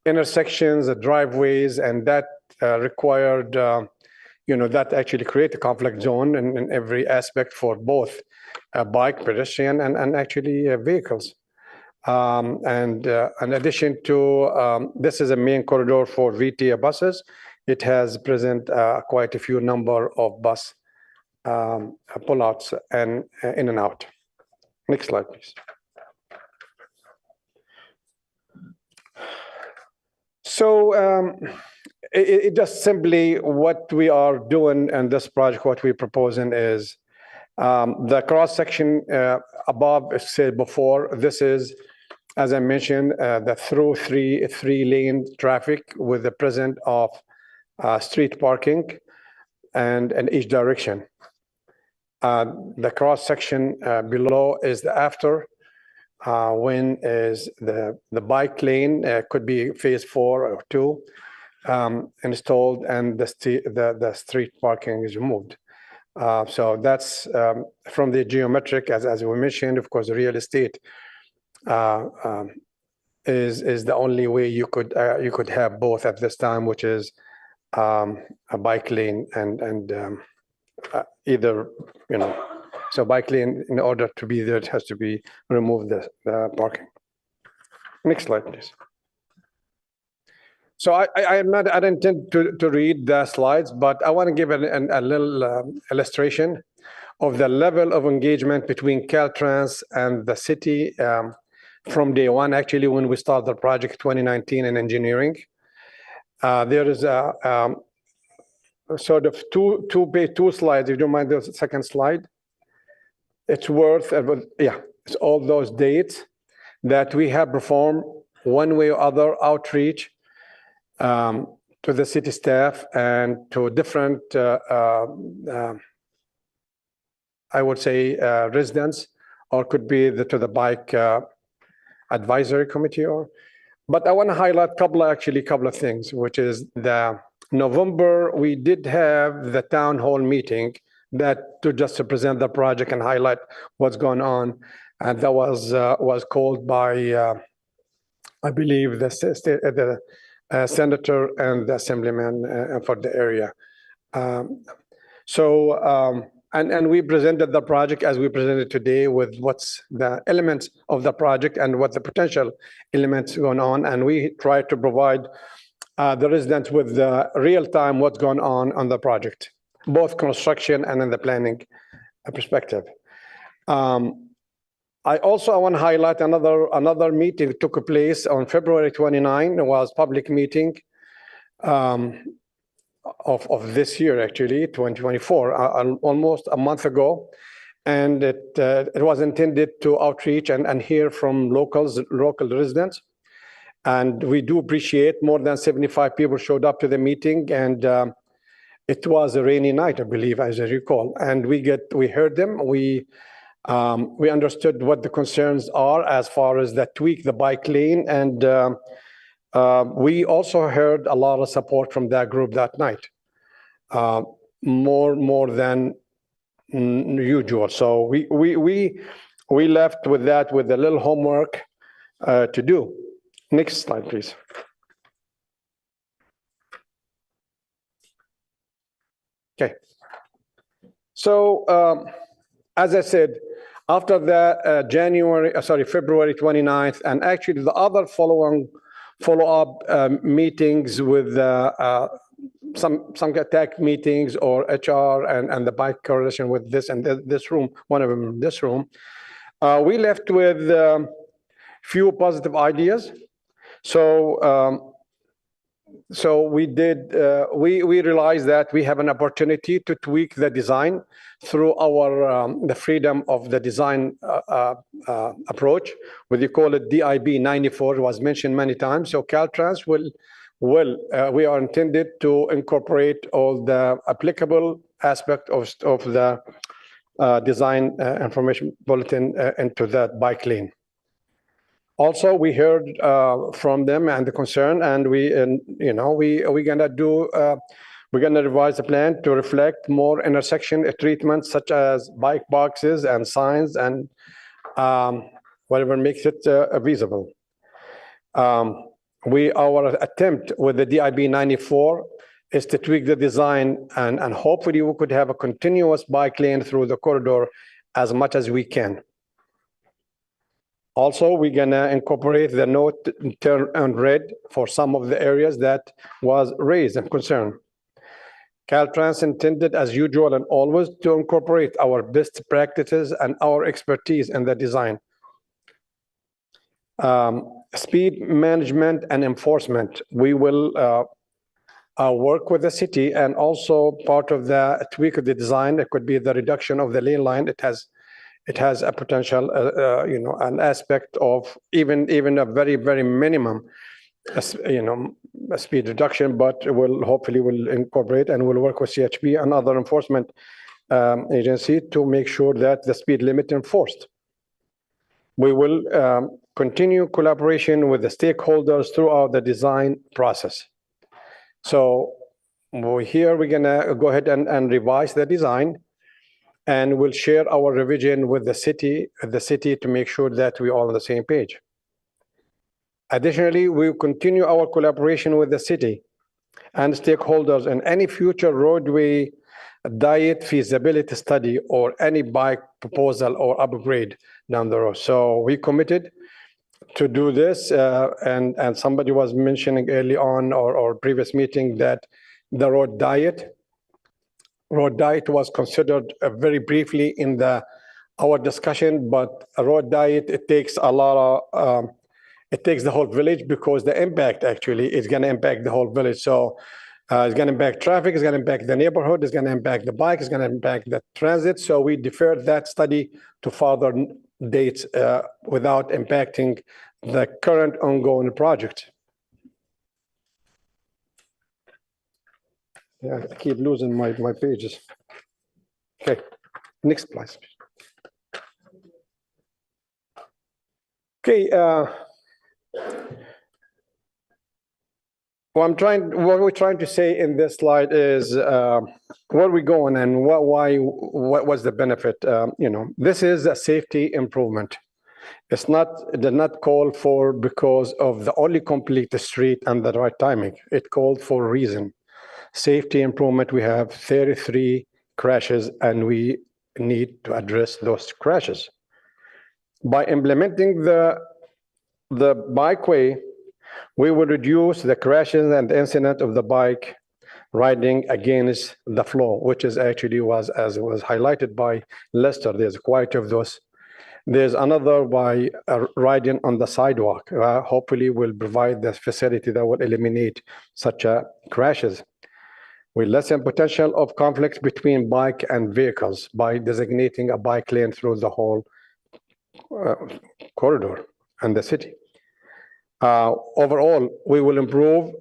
intersections, the driveways, and that required, that actually create a conflict zone in every aspect for both bike, pedestrian, and actually vehicles. And in addition to, this is a main corridor for VTA buses. It has present quite a few number of bus pullouts and in and out. Next slide, please. So it just simply what we are doing in this project, what we're proposing is the cross section above, as said before, this is, as I mentioned, the through three lane traffic with the presence of street parking and in each direction. The cross section below is the after, when is the bike lane could be phase 4 or 2 installed, and the street parking is removed. So that's from the geometric, as we mentioned. Of course, the real estate is the only way you could have both at this time, which is a bike lane and either, so bike lane, in order to be there, it has to be removed the parking. Next slide, please. So I didn't intend to read the slides, but I want to give a little illustration of the level of engagement between Caltrans and the city from day one, actually, when we started the project 2019 in engineering. There is a sort of two slides, if you don't mind the second slide. It's worth, it's all those dates that we have performed one way or other outreach to the city staff and to different, I would say, residents, or could be to the bike advisory committee. But I want to highlight a couple of things, which is the November, we did have the town hall meeting that to present the project and highlight what's going on, and that was called by I believe the senator and the assemblyman for the area. And we presented the project as we presented today, with what's the elements of the project and what the potential elements going on, and we try to provide the residents with the real time what's going on the project, both construction and in the planning perspective. I want to highlight another meeting took place on February 29. It was public meeting of this year, actually 2024, almost a month ago, and it was intended to outreach and hear from local residents. And we do appreciate more than 75 people showed up to the meeting, and it was a rainy night, I believe, as I recall. And we heard them. We understood what the concerns are as far as that tweak the bike lane, and we also heard a lot of support from that group that night, more than usual. So we left with that with a little homework to do. Next slide, please. Okay. So as I said, after the February 29th, and actually the other follow-up meetings with some tech meetings or HR and the bike correlation with this and this room, one of them in this room. We left with few positive ideas. So we realized that we have an opportunity to tweak the design through our the freedom of the design approach, what you call it DIB 94 was mentioned many times. So Caltrans we are intended to incorporate all the applicable aspect of the design information bulletin into that bike lane. Also, we heard from them and the concern, and we're gonna revise the plan to reflect more intersection treatments such as bike boxes and signs and whatever makes it visible. Our attempt with the DIB 94 is to tweak the design and hopefully we could have a continuous bike lane through the corridor as much as we can. Also, we're gonna incorporate the no turn on red for some of the areas that was raised and concerned. Caltrans intended, as usual and always, to incorporate our best practices and our expertise in the design. Speed management and enforcement. We will work with the city, and also part of the tweak of the design, it could be the reduction of the lane line. It has a potential, an aspect of even a very, very minimum, a speed reduction, but hopefully will incorporate and will work with CHP and other enforcement agency to make sure that the speed limit enforced. We will continue collaboration with the stakeholders throughout the design process. So here we're gonna go ahead and revise the design, and we'll share our revision with the city to make sure that we're all on the same page. Additionally, we'll continue our collaboration with the city and stakeholders in any future roadway diet feasibility study or any bike proposal or upgrade down the road. So we committed to do this, and somebody was mentioning early on or previous meeting that the road diet was considered very briefly in our discussion, but a road diet, it takes a lot of, it takes the whole village, because the impact actually is going to impact the whole village. So it's going to impact traffic, it's going to impact the neighborhood, it's going to impact the bike, it's going to impact the transit. So we deferred that study to further dates without impacting the current ongoing project. Yeah, I keep losing my pages. Okay, next slide. Okay, what we're trying to say in this slide is where we're going and what was the benefit. This is a safety improvement. It did not call for because of the only complete the street and the right timing. It called for a reason. Safety improvement, we have 33 crashes and we need to address those crashes. By implementing the bikeway, we will reduce the crashes and the incident of the bike riding against the flow, which is actually as was highlighted by Lester. There's quite of those. There's another by riding on the sidewalk. Hopefully will provide the facility that will eliminate such crashes. We lessen potential of conflicts between bike and vehicles by designating a bike lane through the whole corridor and the city. Overall, we will improve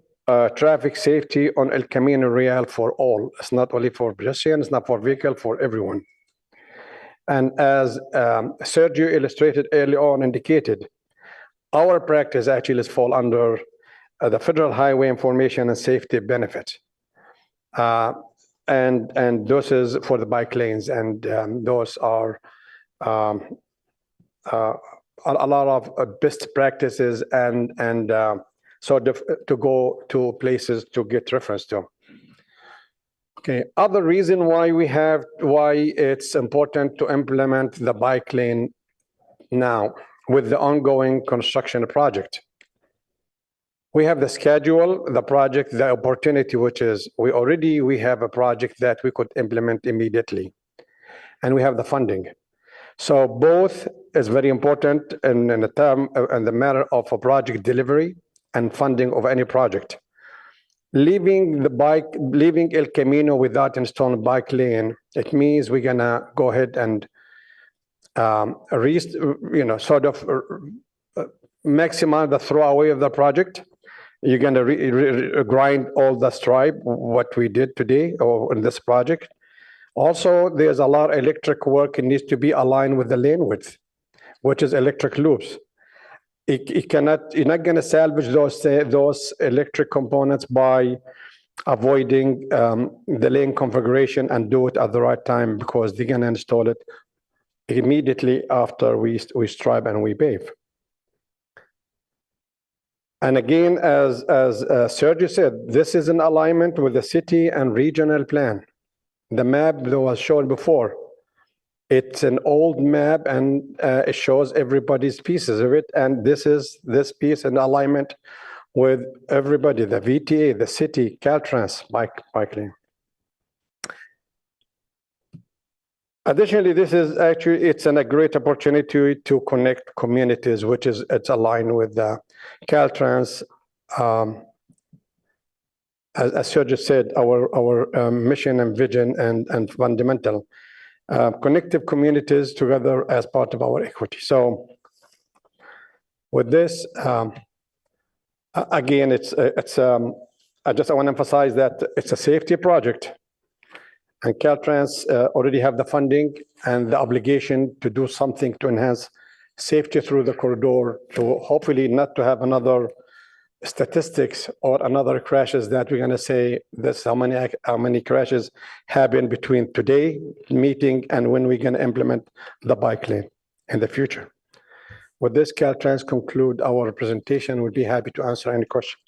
traffic safety on El Camino Real for all. It's not only for pedestrians, it's not for vehicle, for everyone. And as Sergio illustrated early on, indicated, our practice actually is fall under the Federal Highway Information and Safety Benefit. And those is for the bike lanes, and those are a lot of best practices and sort of to go to places to get reference to. Okay, other reason why it's important to implement the bike lane now with the ongoing construction project. We have the schedule, the project, the opportunity, which is we have a project that we could implement immediately. And we have the funding. So both is very important in the matter of a project delivery and funding of any project. Leaving El Camino without installing bike lane, it means we're gonna go ahead and maximize the throwaway of the project. You're going to grind all the stripe, what we did today or in this project. Also, there's a lot of electric work. It needs to be aligned with the lane width, which is electric loops. You're not going to salvage those electric components by avoiding the lane configuration and do it at the right time, because they're going to install it immediately after we stripe and we pave. And again, as Sergio said, this is in alignment with the city and regional plan. The map that was shown before, it's an old map and it shows everybody's pieces of it. And this piece in alignment with everybody, the VTA, the city, Caltrans, bike lane. Additionally, this is actually, it's a great opportunity to connect communities, it's aligned with the Caltrans. As Sergio said, our mission and vision and fundamental connective communities together as part of our equity. So with this, again, I want to emphasize that it's a safety project. And Caltrans already have the funding and the obligation to do something to enhance safety through the corridor, to hopefully not to have another statistics or another crashes that we're going to say this how many crashes happen between today meeting and when we're going to implement the bike lane in the future. With this, Caltrans conclude our presentation. We'd be happy to answer any questions.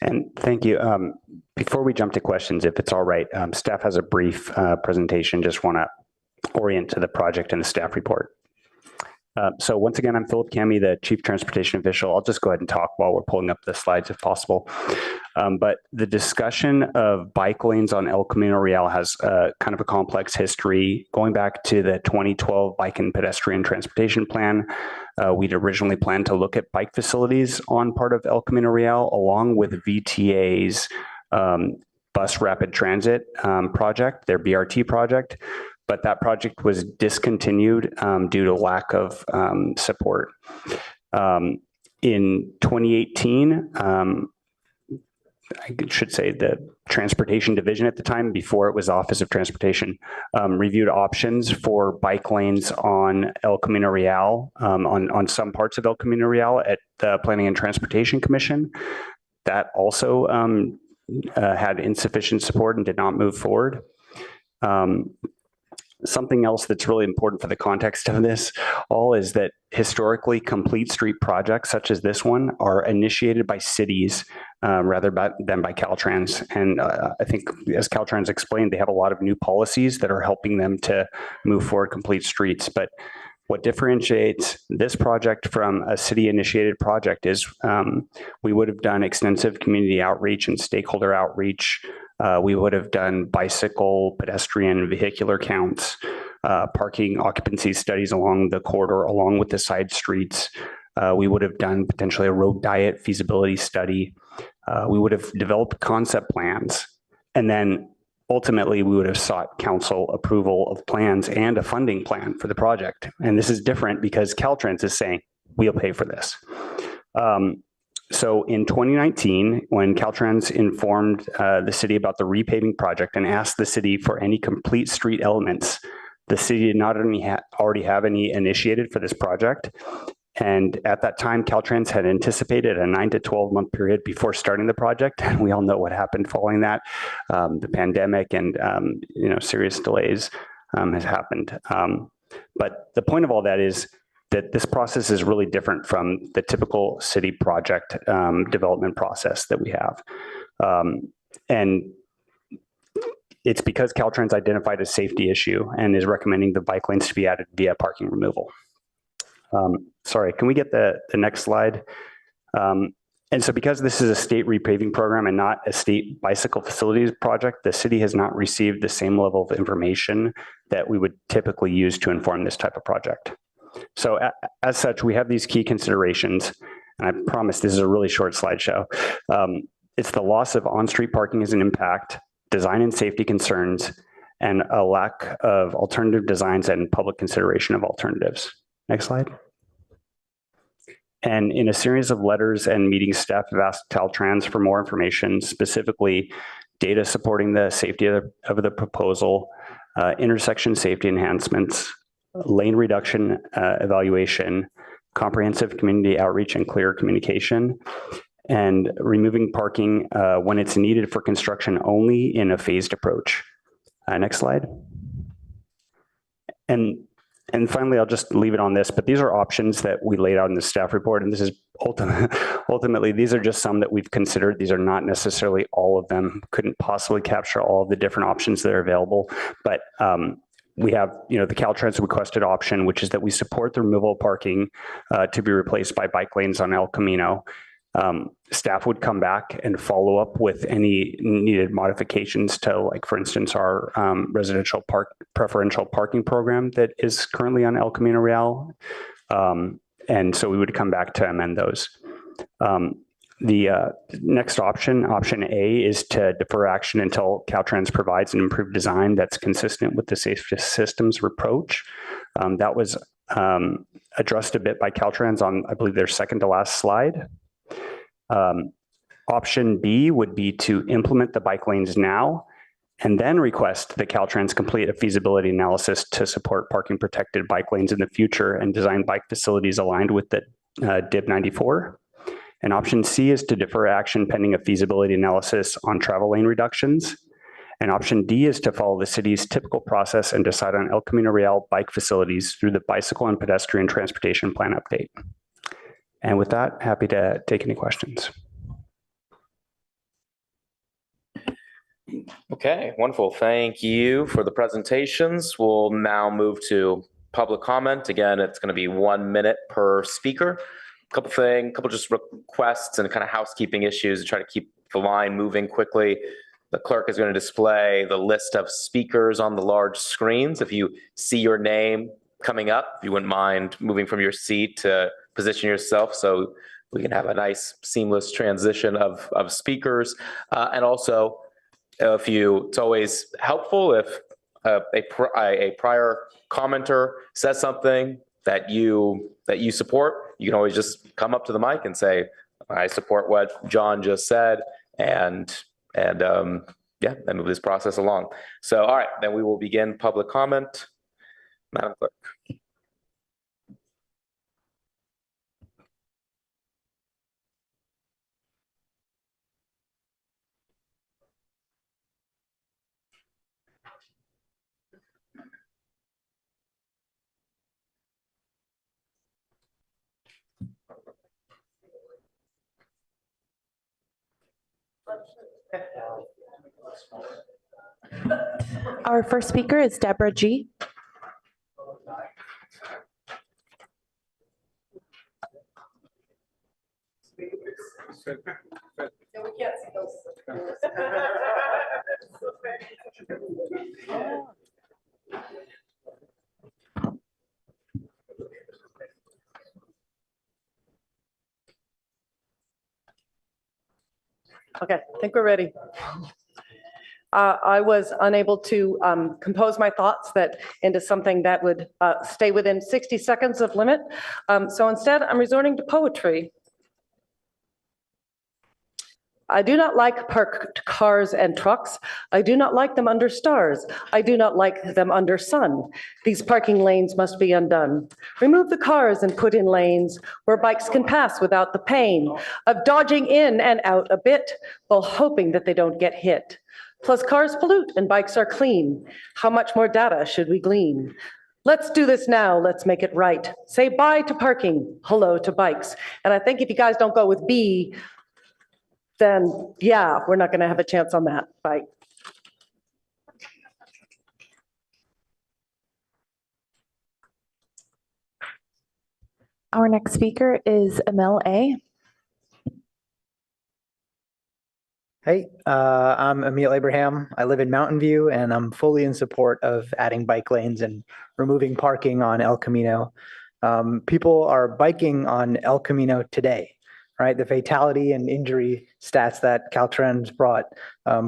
And thank you. Before we jump to questions, if it's all right, staff has a brief presentation. Just want to orient to the project and the staff report. So once again, I'm Philip Cami, the Chief Transportation Official. I'll just go ahead and talk while we're pulling up the slides if possible. But the discussion of bike lanes on El Camino Real has kind of a complex history. Going back to the 2012 Bike and Pedestrian Transportation Plan, we'd originally planned to look at bike facilities on part of El Camino Real, along with VTA's bus rapid transit project, their BRT project. But that project was discontinued due to lack of support. In 2018, I should say the Transportation Division at the time, before it was Office of Transportation, reviewed options for bike lanes on El Camino Real, on some parts of El Camino Real at the Planning and Transportation Commission. That also had insufficient support and did not move forward. Something else that's really important for the context of this all is that historically complete street projects such as this one are initiated by cities rather than by Caltrans. And I think as Caltrans explained, they have a lot of new policies that are helping them to move forward complete streets. But what differentiates this project from a city-initiated project is we would have done extensive community outreach and stakeholder outreach. We would have done bicycle, pedestrian, vehicular counts, parking occupancy studies along the corridor, along with the side streets. We would have done potentially a road diet feasibility study. We would have developed concept plans. And then ultimately, we would have sought council approval of plans and a funding plan for the project. And this is different because Caltrans is saying, we'll pay for this. So in 2019, when Caltrans informed the city about the repaving project and asked the city for any complete street elements, the city did not already have any initiated for this project. And at that time, Caltrans had anticipated a 9 to 12 month period before starting the project. And we all know what happened following that. The pandemic and serious delays has happened. But the point of all that is that this process is really different from the typical city project development process that we have. And it's because Caltrans identified a safety issue and is recommending the bike lanes to be added via parking removal. Sorry, can we get the next slide? And so because this is a state repaving program and not a state bicycle facilities project, the city has not received the same level of information that we would typically use to inform this type of project. So as such, we have these key considerations, and I promise this is a really short slideshow. It's the loss of on-street parking as an impact, design and safety concerns, and a lack of alternative designs and public consideration of alternatives. Next slide. And in a series of letters and meetings, staff have asked Caltrans for more information, specifically data supporting the safety of the proposal, intersection safety enhancements, lane reduction evaluation, comprehensive community outreach and clear communication, and removing parking when it's needed for construction only in a phased approach. Next slide. And finally, I'll just leave it on this, but these are options that we laid out in the staff report, and this is ultimately, these are just some that we've considered. These are not necessarily all of them, couldn't possibly capture all of the different options that are available, but we have, the Caltrans requested option, which is that we support the removal of parking to be replaced by bike lanes on El Camino. Staff would come back and follow up with any needed modifications to, like, for instance, our residential preferential parking program that is currently on El Camino Real. And so we would come back to amend those. The next option A, is to defer action until Caltrans provides an improved design that's consistent with the Safe Systems approach. That was addressed a bit by Caltrans on, I believe, their second to last slide. Option B would be to implement the bike lanes now and then request that Caltrans complete a feasibility analysis to support parking protected bike lanes in the future and design bike facilities aligned with the DIB 94. And option C is to defer action pending a feasibility analysis on travel lane reductions. And option D is to follow the city's typical process and decide on El Camino Real bike facilities through the bicycle and pedestrian transportation plan update. And with that, happy to take any questions. Okay, wonderful. Thank you for the presentations. We'll now move to public comment. Again, it's going to be 1 minute per speaker. Couple just requests and kind of housekeeping issues to try to keep the line moving quickly. The clerk is going to display the list of speakers on the large screens. If you see your name coming up, if you wouldn't mind moving from your seat to position yourself so we can have a nice seamless transition of speakers. And also, it's always helpful if a prior commenter says something that you support, you can always just come up to the mic and say, I support what John just said, and move this process along. So, all right, then we will begin public comment. Madam Clerk. Our first speaker is Deborah G. Okay, I think we're ready. I was unable to compose my thoughts into something that would stay within 60 seconds of limit. So instead, I'm resorting to poetry. I do not like parked cars and trucks. I do not like them under stars. I do not like them under sun. These parking lanes must be undone. Remove the cars and put in lanes where bikes can pass without the pain of dodging in and out a bit while hoping that they don't get hit. Plus cars pollute and bikes are clean. How much more data should we glean? Let's do this now. Let's make it right. Say bye to parking, hello to bikes. And I think if you guys don't go with B, then yeah, we're not going to have a chance on that. Bye. Our next speaker is Emil A. Hey, I'm Emil Abraham. I live in Mountain View and I'm fully in support of adding bike lanes and removing parking on El Camino. People are biking on El Camino today, right? The fatality and injury stats that Caltrans brought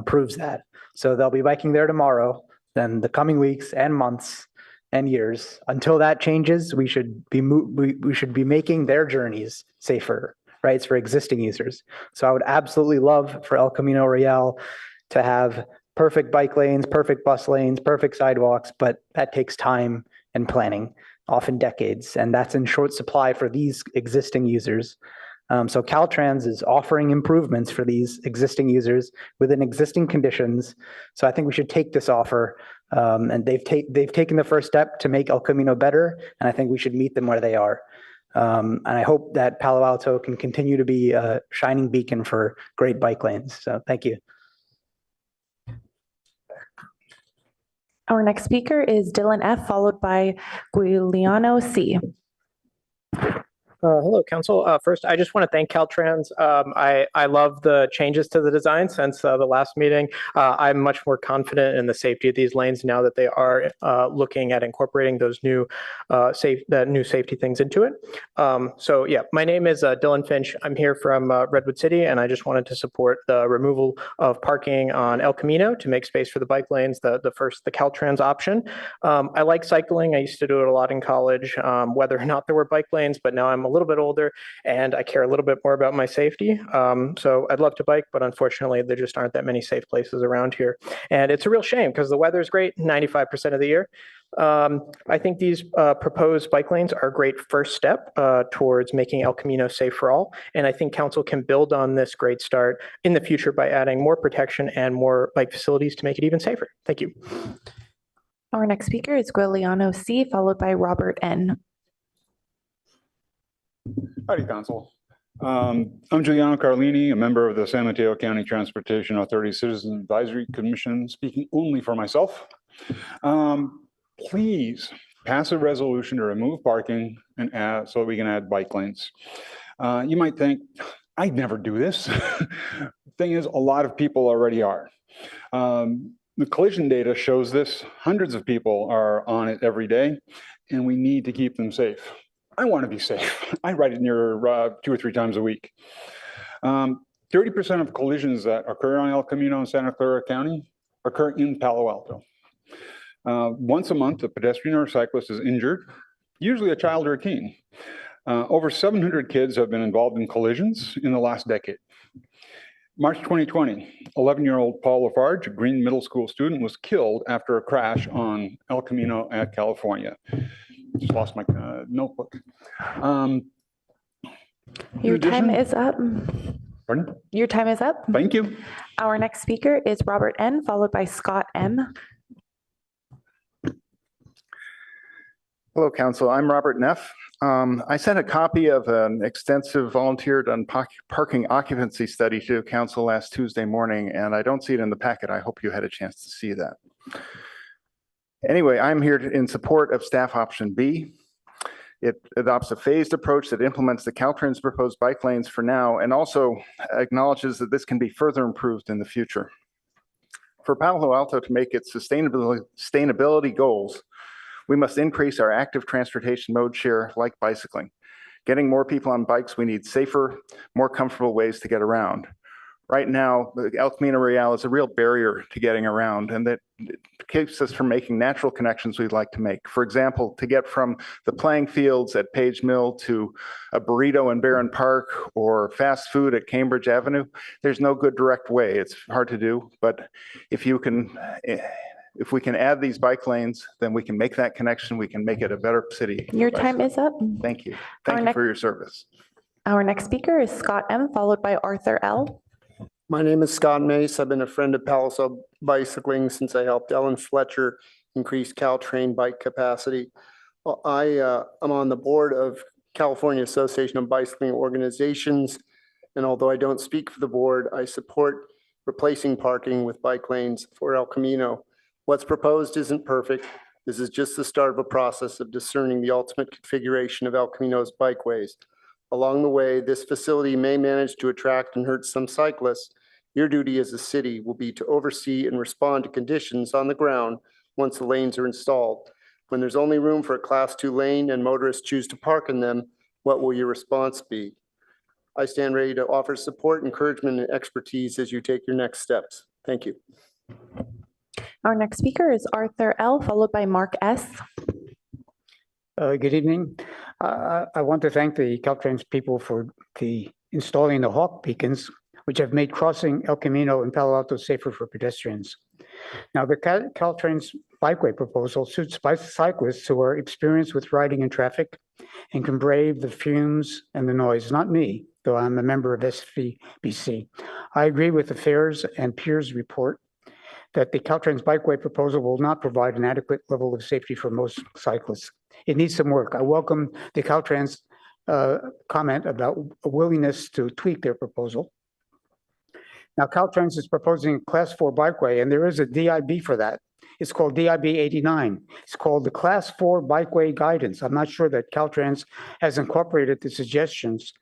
proves that. So they'll be biking there tomorrow, then the coming weeks and months and years. Until that changes, we should be making their journeys safer, right? It's for existing users. So I would absolutely love for El Camino Real to have perfect bike lanes, perfect bus lanes, perfect sidewalks, but that takes time and planning, often decades, and that's in short supply for these existing users. So Caltrans is offering improvements for these existing users within existing conditions. So I think we should take this offer, and they've taken the first step to make El Camino better, and I think we should meet them where they are. And I hope that Palo Alto can continue to be a shining beacon for great bike lanes. So thank you. Our next speaker is Dylan F., followed by Giuliano C. Hello, Council. First, I just want to thank Caltrans. I love the changes to the design since the last meeting. I'm much more confident in the safety of these lanes now that they are looking at incorporating those new safety things into it. So yeah, my name is Dylan Finch. I'm here from Redwood City, and I just wanted to support the removal of parking on El Camino to make space for the bike lanes, the Caltrans option. I like cycling. I used to do it a lot in college, whether or not there were bike lanes, but now I'm a little bit older and I care a little bit more about my safety. So I'd love to bike, but unfortunately there just aren't that many safe places around here. And it's a real shame because the weather is great 95% of the year. I think these proposed bike lanes are a great first step towards making El Camino safe for all. And I think council can build on this great start in the future by adding more protection and more bike facilities to make it even safer. Thank you. Our next speaker is Giuliano C., followed by Robert N. Howdy, Council. I'm Giuliano Carlini, a member of the San Mateo County Transportation Authority Citizen Advisory Commission, speaking only for myself. Please pass a resolution to remove parking and add so we can add bike lanes. You might think, I'd never do this. Thing is, a lot of people already are. The collision data shows this. Hundreds of people are on it every day, and we need to keep them safe. I want to be safe. I ride it near 2 or 3 times a week. 30% of collisions that occur on El Camino in Santa Clara County occur in Palo Alto. Once a month, a pedestrian or cyclist is injured, usually a child or a teen. Over 700 kids have been involved in collisions in the last decade. March 2020, 11-year-old Paul Lafarge, a Green Middle School student, was killed after a crash on El Camino at California. Just lost my notebook. Your time is up. Pardon? Your time is up. Thank you. Our next speaker is Robert N., followed by Scott M. Hello, Council. I'm Robert Neff. I sent a copy of an extensive volunteer-done parking occupancy study to Council last Tuesday morning, and I don't see it in the packet. I hope you had a chance to see that. Anyway, I'm here in support of staff option B. It adopts a phased approach that implements the Caltrans proposed bike lanes for now and also acknowledges that this can be further improved in the future. For Palo Alto to make its sustainability goals, we must increase our active transportation mode share like bicycling. Getting more people on bikes, we need safer, more comfortable ways to get around. Right now, the El Camino Real is a real barrier to getting around, and that keeps us from making natural connections we'd like to make. For example, to get from the playing fields at Page Mill to a burrito in Barron Park or fast food at Cambridge Avenue, there's no good direct way. It's hard to do, but if we can add these bike lanes, then we can make that connection. We can make it a better city. Your time is up. Thank you. Thank you for your service. Our next speaker is Scott M., followed by Arthur L. My name is Scott Mace. I've been a friend of Palo Alto bicycling since I helped Ellen Fletcher increase Caltrain bike capacity. I am on the board of California Association of Bicycling Organizations, and although I don't speak for the board, I support replacing parking with bike lanes for El Camino. What's proposed isn't perfect. This is just the start of a process of discerning the ultimate configuration of El Camino's bikeways. Along the way, this facility may manage to attract and hurt some cyclists Your duty as a city will be to oversee and respond to conditions on the ground once the lanes are installed. When there's only room for a Class 2 lane and motorists choose to park in them, what will your response be? I stand ready to offer support, encouragement, and expertise as you take your next steps. Thank you. Our next speaker is Arthur L., followed by Mark S. Good evening. I want to thank the Caltrans people for installing the Hawk beacons, which have made crossing El Camino and Palo Alto safer for pedestrians. Now, the Caltrans bikeway proposal suits cyclists who are experienced with riding in traffic and can brave the fumes and the noise. Not me, though I'm a member of SVBC. I agree with the Fairs and Peers report that the Caltrans bikeway proposal will not provide an adequate level of safety for most cyclists. It needs some work. I welcome the Caltrans comment about a willingness to tweak their proposal. Now, Caltrans is proposing a Class 4 bikeway, and there is a DIB for that. It's called DIB 89. It's called the Class 4 Bikeway Guidance. I'm not sure that Caltrans has incorporated the suggestions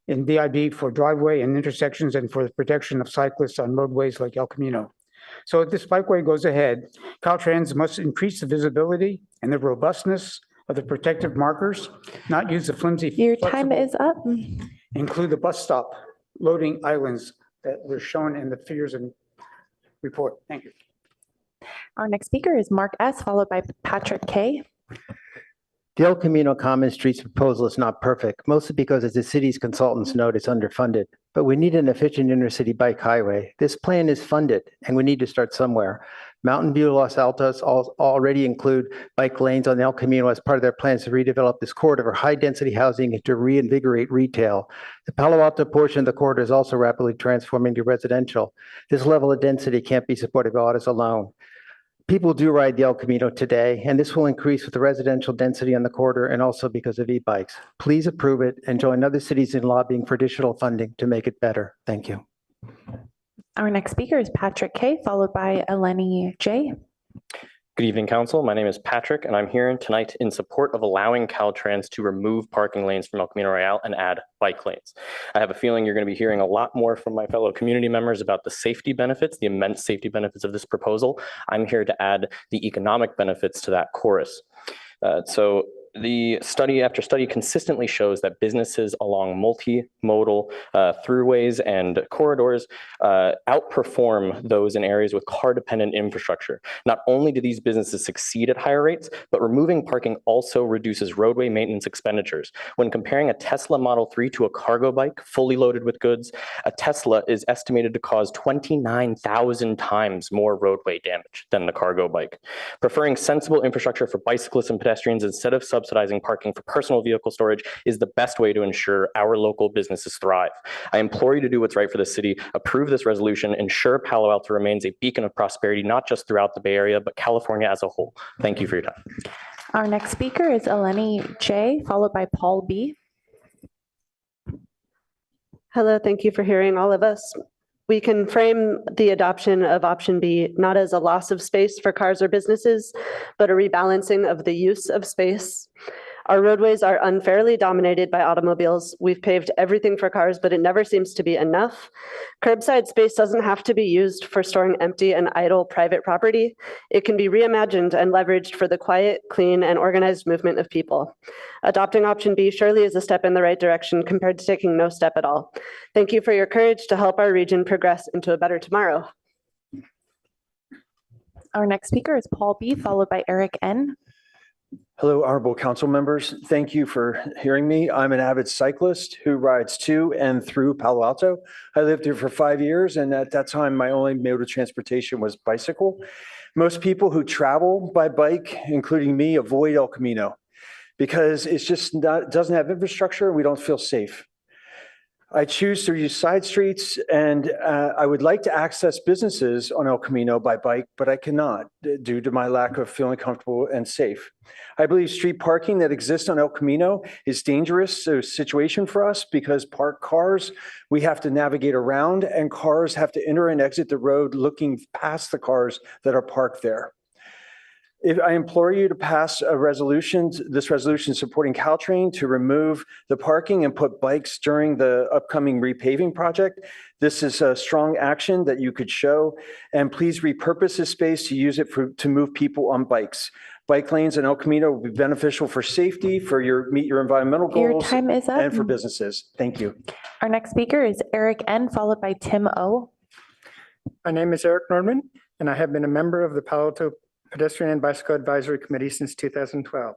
in DIB for driveway and intersections and for the protection of cyclists on roadways like El Camino. So if this bikeway goes ahead, Caltrans must increase the visibility and the robustness of the protective markers, not use the flimsy. Your time is up. Include the bus stop loading islands that were shown in the figures and report. Thank you. Our next speaker is Mark S., followed by Patrick K. The El Camino Common Streets proposal is not perfect, mostly because, as the city's consultants note, it's underfunded. But we need an efficient intercity bike highway. This plan is funded, and we need to start somewhere. Mountain View, Los Altos already include bike lanes on the El Camino as part of their plans to redevelop this corridor for high-density housing and to reinvigorate retail. The Palo Alto portion of the corridor is also rapidly transforming to residential. This level of density can't be supported by autos alone. People do ride the El Camino today, and this will increase with the residential density on the corridor and also because of e-bikes. Please approve it and join other cities in lobbying for additional funding to make it better. Thank you. Our next speaker is Patrick K., followed by Eleni J. Good evening, Council. My name is Patrick, and I'm here tonight in support of allowing Caltrans to remove parking lanes from El Camino Real and add bike lanes. I have a feeling you're going to be hearing a lot more from my fellow community members about the safety benefits, the immense safety benefits of this proposal. I'm here to add the economic benefits to that chorus. So the study after study consistently shows that businesses along multimodal throughways and corridors outperform those in areas with car-dependent infrastructure. Not only do these businesses succeed at higher rates, but removing parking also reduces roadway maintenance expenditures. When comparing a Tesla Model 3 to a cargo bike fully loaded with goods, a Tesla is estimated to cause 29,000 times more roadway damage than the cargo bike. Preferring sensible infrastructure for bicyclists and pedestrians instead of subsidizing parking for personal vehicle storage is the best way to ensure our local businesses thrive. I implore you to do what's right for the city, approve this resolution, ensure Palo Alto remains a beacon of prosperity, not just throughout the Bay Area, but California as a whole. Thank you for your time. Our next speaker is Eleni J., followed by Paul B. Hello, thank you for hearing all of us. We can frame the adoption of option B not as a loss of space for cars or businesses, but a rebalancing of the use of space. Our roadways are unfairly dominated by automobiles. We've paved everything for cars, but it never seems to be enough. Curbside space doesn't have to be used for storing empty and idle private property. It can be reimagined and leveraged for the quiet, clean, and organized movement of people. Adopting option B surely is a step in the right direction compared to taking no step at all. Thank you for your courage to help our region progress into a better tomorrow. Our next speaker is Paul B., followed by Eric N. Hello, honorable council members. Thank you for hearing me. I'm an avid cyclist who rides to and through Palo Alto. I lived here for 5 years, and at that time, my only mode of transportation was bicycle. Most people who travel by bike, including me, avoid El Camino because it's just not, doesn't have infrastructure. We don't feel safe. I choose to use side streets, and I would like to access businesses on El Camino by bike, but I cannot due to my lack of feeling comfortable and safe. I believe street parking that exists on El Camino is dangerous situation for us because parked cars, we have to navigate around, and cars have to enter and exit the road looking past the cars that are parked there. If I implore you to pass this resolution supporting Caltrain to remove the parking and put bikes during the upcoming repaving project. This is a strong action that you could show, and please repurpose this space to use it to move people on bikes. Bike lanes in El Camino will be beneficial for safety, meet your environmental goals. Your time is up. And for businesses. Thank you. Our next speaker is Eric N., followed by Tim O. My name is Eric Nordman, and I have been a member of the Palo Alto Pedestrian and Bicycle Advisory Committee since 2012.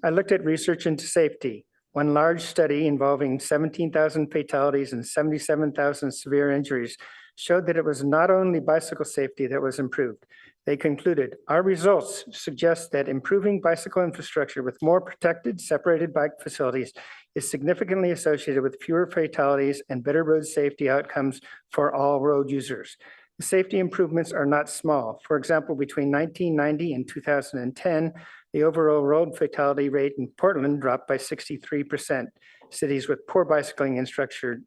I looked at research into safety. One large study involving 17,000 fatalities and 77,000 severe injuries showed that it was not only bicycle safety that was improved. They concluded, our results suggest that improving bicycle infrastructure with more protected, separated bike facilities is significantly associated with fewer fatalities and better road safety outcomes for all road users. The safety improvements are not small. For example, between 1990 and 2010, the overall road fatality rate in Portland dropped by 63%. Cities with poor bicycling infrastructure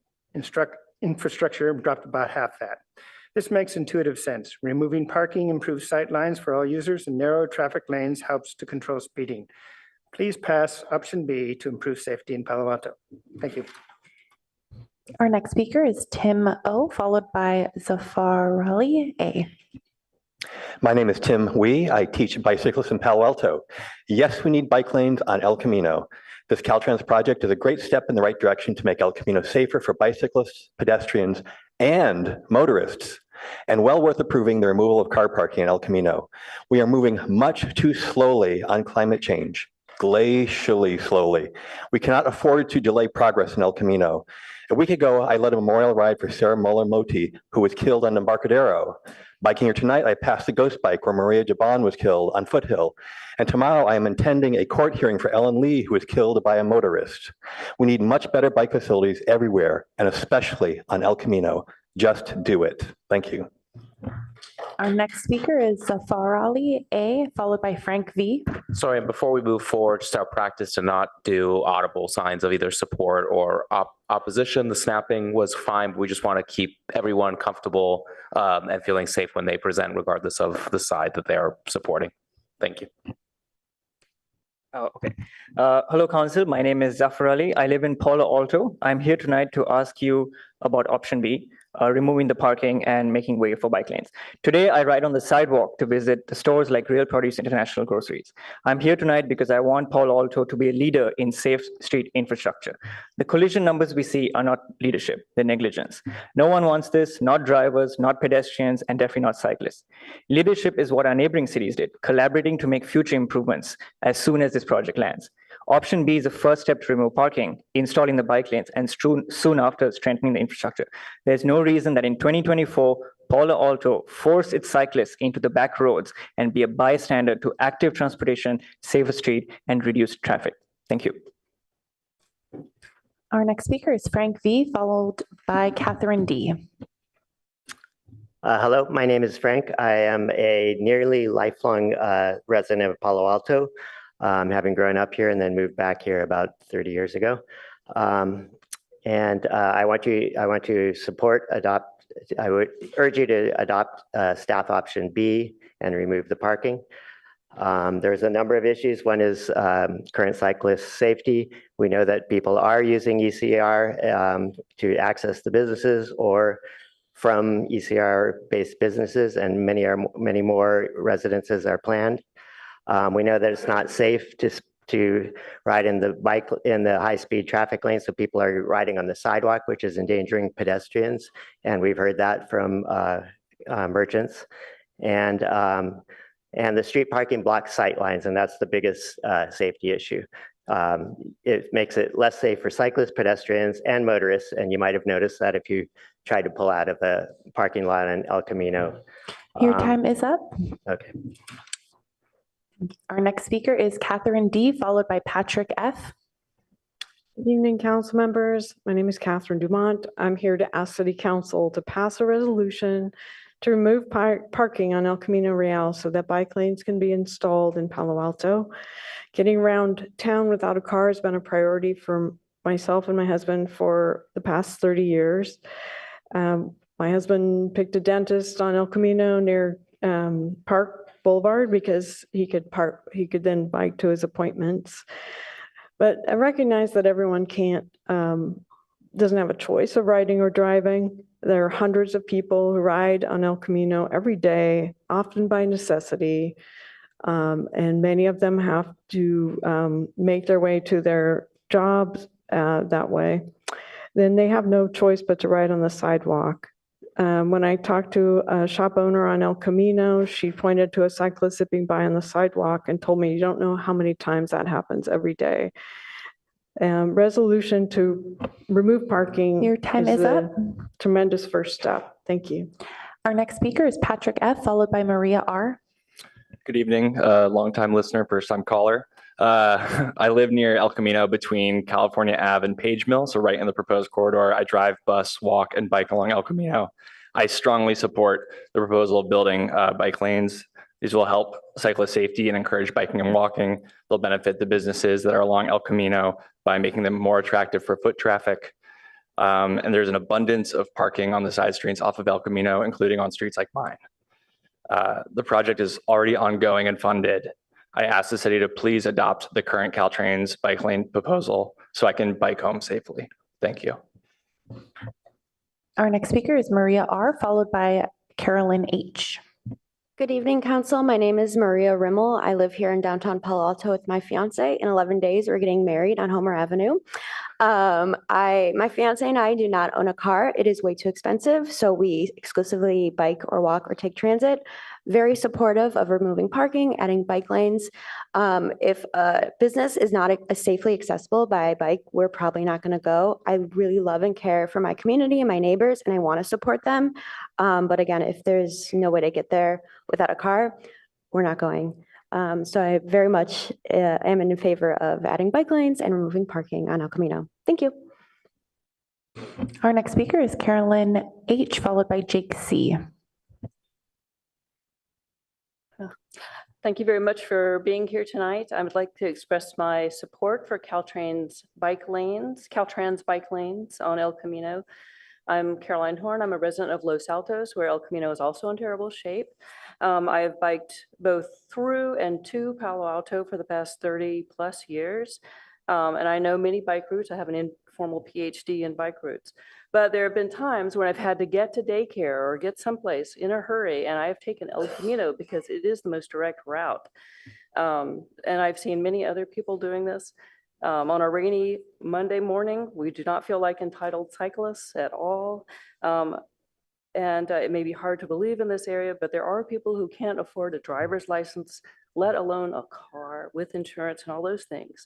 dropped about half that. This makes intuitive sense. Removing parking improves sight lines for all users, and narrow traffic lanes helps to control speeding. Please pass option B to improve safety in Palo Alto. Thank you. Our next speaker is Tim O, followed by Zafarali A. My name is Tim Wee. I teach bicyclists in Palo Alto. Yes, we need bike lanes on El Camino. This Caltrans project is a great step in the right direction to make El Camino safer for bicyclists, pedestrians, and motorists, and well worth approving the removal of car parking in El Camino. We are moving much too slowly on climate change, glacially slowly. We cannot afford to delay progress in El Camino. A week ago, I led a memorial ride for Sarah Muller-Moti, who was killed on Embarcadero. Biking here tonight, I passed the ghost bike where Maria Jaban was killed on Foothill. And tomorrow I am attending a court hearing for Ellen Lee, who was killed by a motorist. We need much better bike facilities everywhere, and especially on El Camino. Just do it. Thank you. Our next speaker is Zafarali A, followed by Frank V. Sorry, and before we move forward, just our practice to not do audible signs of either support or opposition. The snapping was fine, but we just want to keep everyone comfortable and feeling safe when they present, regardless of the side that they are supporting. Thank you. Okay. Hello, Council. My name is Zafar Ali. I live in Palo Alto. I'm here tonight to ask you about option B, removing the parking and making way for bike lanes. Today, I ride on the sidewalk to visit the stores like Real Produce International Groceries. I'm here tonight because I want Palo Alto to be a leader in safe street infrastructure. The collision numbers we see are not leadership, they're negligence. No one wants this, not drivers, not pedestrians, and definitely not cyclists. Leadership is what our neighboring cities did, collaborating to make future improvements as soon as this project lands. Option B is the first step to remove parking, installing the bike lanes, and soon after strengthening the infrastructure. There's no reason that in 2024, Palo Alto force its cyclists into the back roads and be a bystander to active transportation, safer street, and reduce traffic. Thank you. Our next speaker is Frank V, followed by Catherine D. Hello, my name is Frank. I am a nearly lifelong resident of Palo Alto, having grown up here and then moved back here about 30 years ago. I want to I would urge you to adopt staff option B and remove the parking. There's a number of issues. One is current cyclist safety. We know that people are using ECR to access the businesses or from ECR-based businesses, and many more residences are planned. We know that it's not safe to ride in the high-speed traffic lane, so people are riding on the sidewalk, which is endangering pedestrians, and we've heard that from merchants. And the street parking blocks sight lines, and that's the biggest safety issue. It makes it less safe for cyclists, pedestrians, and motorists, and you might have noticed that if you try to pull out of a parking lot in El Camino. Your time is up. Okay. Our next speaker is Catherine D, followed by Patrick F. Good evening, council members. My name is Catherine Dumont. I'm here to ask City Council to pass a resolution to remove parking on El Camino Real so that bike lanes can be installed in Palo Alto. Getting around town without a car has been a priority for myself and my husband for the past 30 years. My husband picked a dentist on El Camino near Boulevard because he could then bike to his appointments. But I recognize that everyone doesn't have a choice of riding or driving. There are hundreds of people who ride on El Camino every day, often by necessity. And many of them have to make their way to their jobs that way. Then they have no choice but to ride on the sidewalk. When I talked to a shop owner on El Camino, she pointed to a cyclist zipping by on the sidewalk and told me, you don't know how many times that happens every day. Resolution to remove parking. Your time is a up. Tremendous first step. Thank you. Our next speaker is Patrick F., followed by Maria R. Good evening, longtime listener, first time caller. I live near El Camino between California Ave and Page Mill, so right in the proposed corridor. I drive, bus, walk, and bike along El Camino. I strongly support the proposal of building bike lanes. These will help cyclist safety and encourage biking and walking. They'll benefit the businesses that are along El Camino by making them more attractive for foot traffic. And there's an abundance of parking on the side streets off of El Camino, including on streets like mine. The project is already ongoing and funded. I asked the city to please adopt the current Caltrains bike lane proposal so I can bike home safely. Thank you. Our next speaker is Maria R., followed by Carolyn H. Good evening, council. My name is Maria Rimmel. I live here in downtown Palo Alto with my fiance. In 11 days, we're getting married on Homer Avenue. My fiance and I do not own a car. It is way too expensive, so we exclusively bike or walk or take transit. Very supportive of removing parking, adding bike lanes. If a business is not safely accessible by bike, we're probably not going to go. I really love and care for my community and my neighbors, and I want to support them. But again, if there's no way to get there without a car, we're not going. So I very much am in favor of adding bike lanes and removing parking on El Camino. Thank you. Our next speaker is Carolyn H., followed by Jake C. Thank you very much for being here tonight. I would like to express my support for Caltrans bike lanes on El Camino. I'm Caroline Horn. I'm a resident of Los Altos, where El Camino is also in terrible shape. I have biked both through and to Palo Alto for the past 30 plus years. And I know many bike routes. I have an informal PhD in bike routes. But there have been times when I've had to get to daycare or get someplace in a hurry, and I have taken El Camino because it is the most direct route. And I've seen many other people doing this. On a rainy Monday morning, we do not feel like entitled cyclists at all. And it may be hard to believe in this area, but there are people who can't afford a driver's license, let alone a car with insurance and all those things.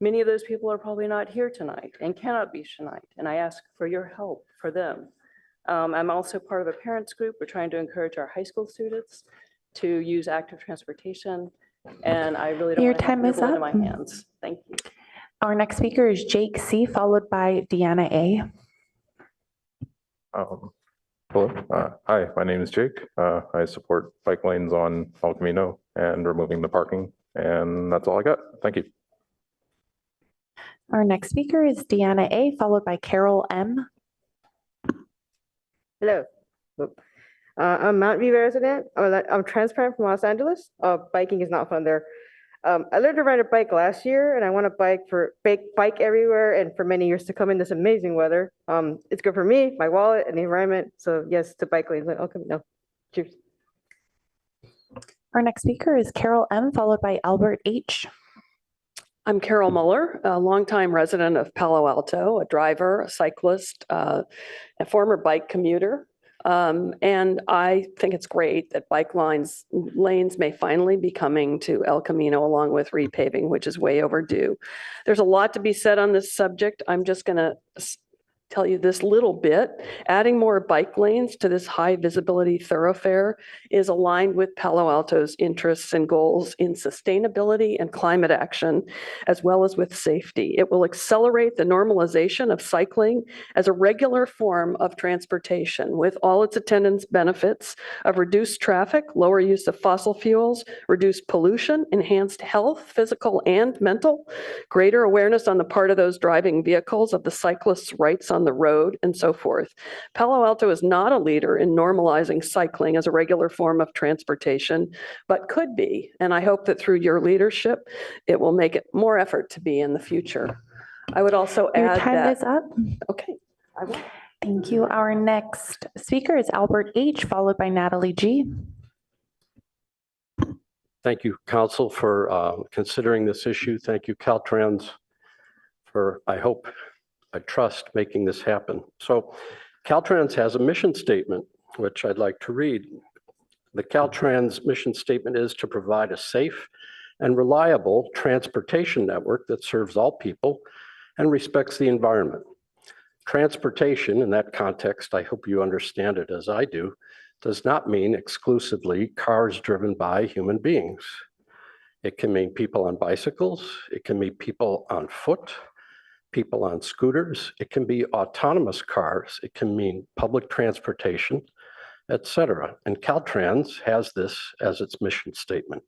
Many of those people are probably not here tonight and cannot be tonight, and I ask for your help for them. I'm also part of a parents group. We're trying to encourage our high school students to use active transportation, and I really don't Your want to have time is blood in up. my hands. Thank you. Our next speaker is Jake C., followed by Deanna A. Hello. Hi, my name is Jake. I support bike lanes on El Camino and removing the parking, and that's all I got. Thank you. Our next speaker is Deanna A., followed by Carol M. Hello. I'm a Mountain View resident. I'm transplant from Los Angeles. Biking is not fun there. I learned to ride a bike last year, and I want to bike everywhere and for many years to come in this amazing weather. It's good for me, my wallet, and the environment. So yes, to bike lanes. Okay, no. Cheers. Our next speaker is Carol M., followed by Albert H. I'm Carol Muller, a longtime resident of Palo Alto, a driver, a cyclist, a former bike commuter. And I think it's great that bike lanes may finally be coming to El Camino along with repaving, which is way overdue. There's a lot to be said on this subject. I'm just going to tell you this little bit. Adding more bike lanes to this high visibility thoroughfare is aligned with Palo Alto's interests and goals in sustainability and climate action, as well as with safety. It will accelerate the normalization of cycling as a regular form of transportation with all its attendant benefits of reduced traffic, lower use of fossil fuels, reduced pollution, enhanced health, physical and mental, greater awareness on the part of those driving vehicles of the cyclists' rights on on the road, and so forth. Palo Alto is not a leader in normalizing cycling as a regular form of transportation, but could be. And I hope that through your leadership, it will make it more effort to be in the future. I would also Your add time that. is up. Okay. I will. Thank you. Our next speaker is Albert H., followed by Natalie G. Thank you, Council, for considering this issue. Thank you, Caltrans, for, I trust, making this happen. So Caltrans has a mission statement, which I'd like to read. The Caltrans mission statement is to provide a safe and reliable transportation network that serves all people and respects the environment. Transportation, in that context, I hope you understand it as I do, does not mean exclusively cars driven by human beings. It can mean people on bicycles, it can mean people on foot, people on scooters, it can be autonomous cars, it can mean public transportation, etc. And Caltrans has this as its mission statement.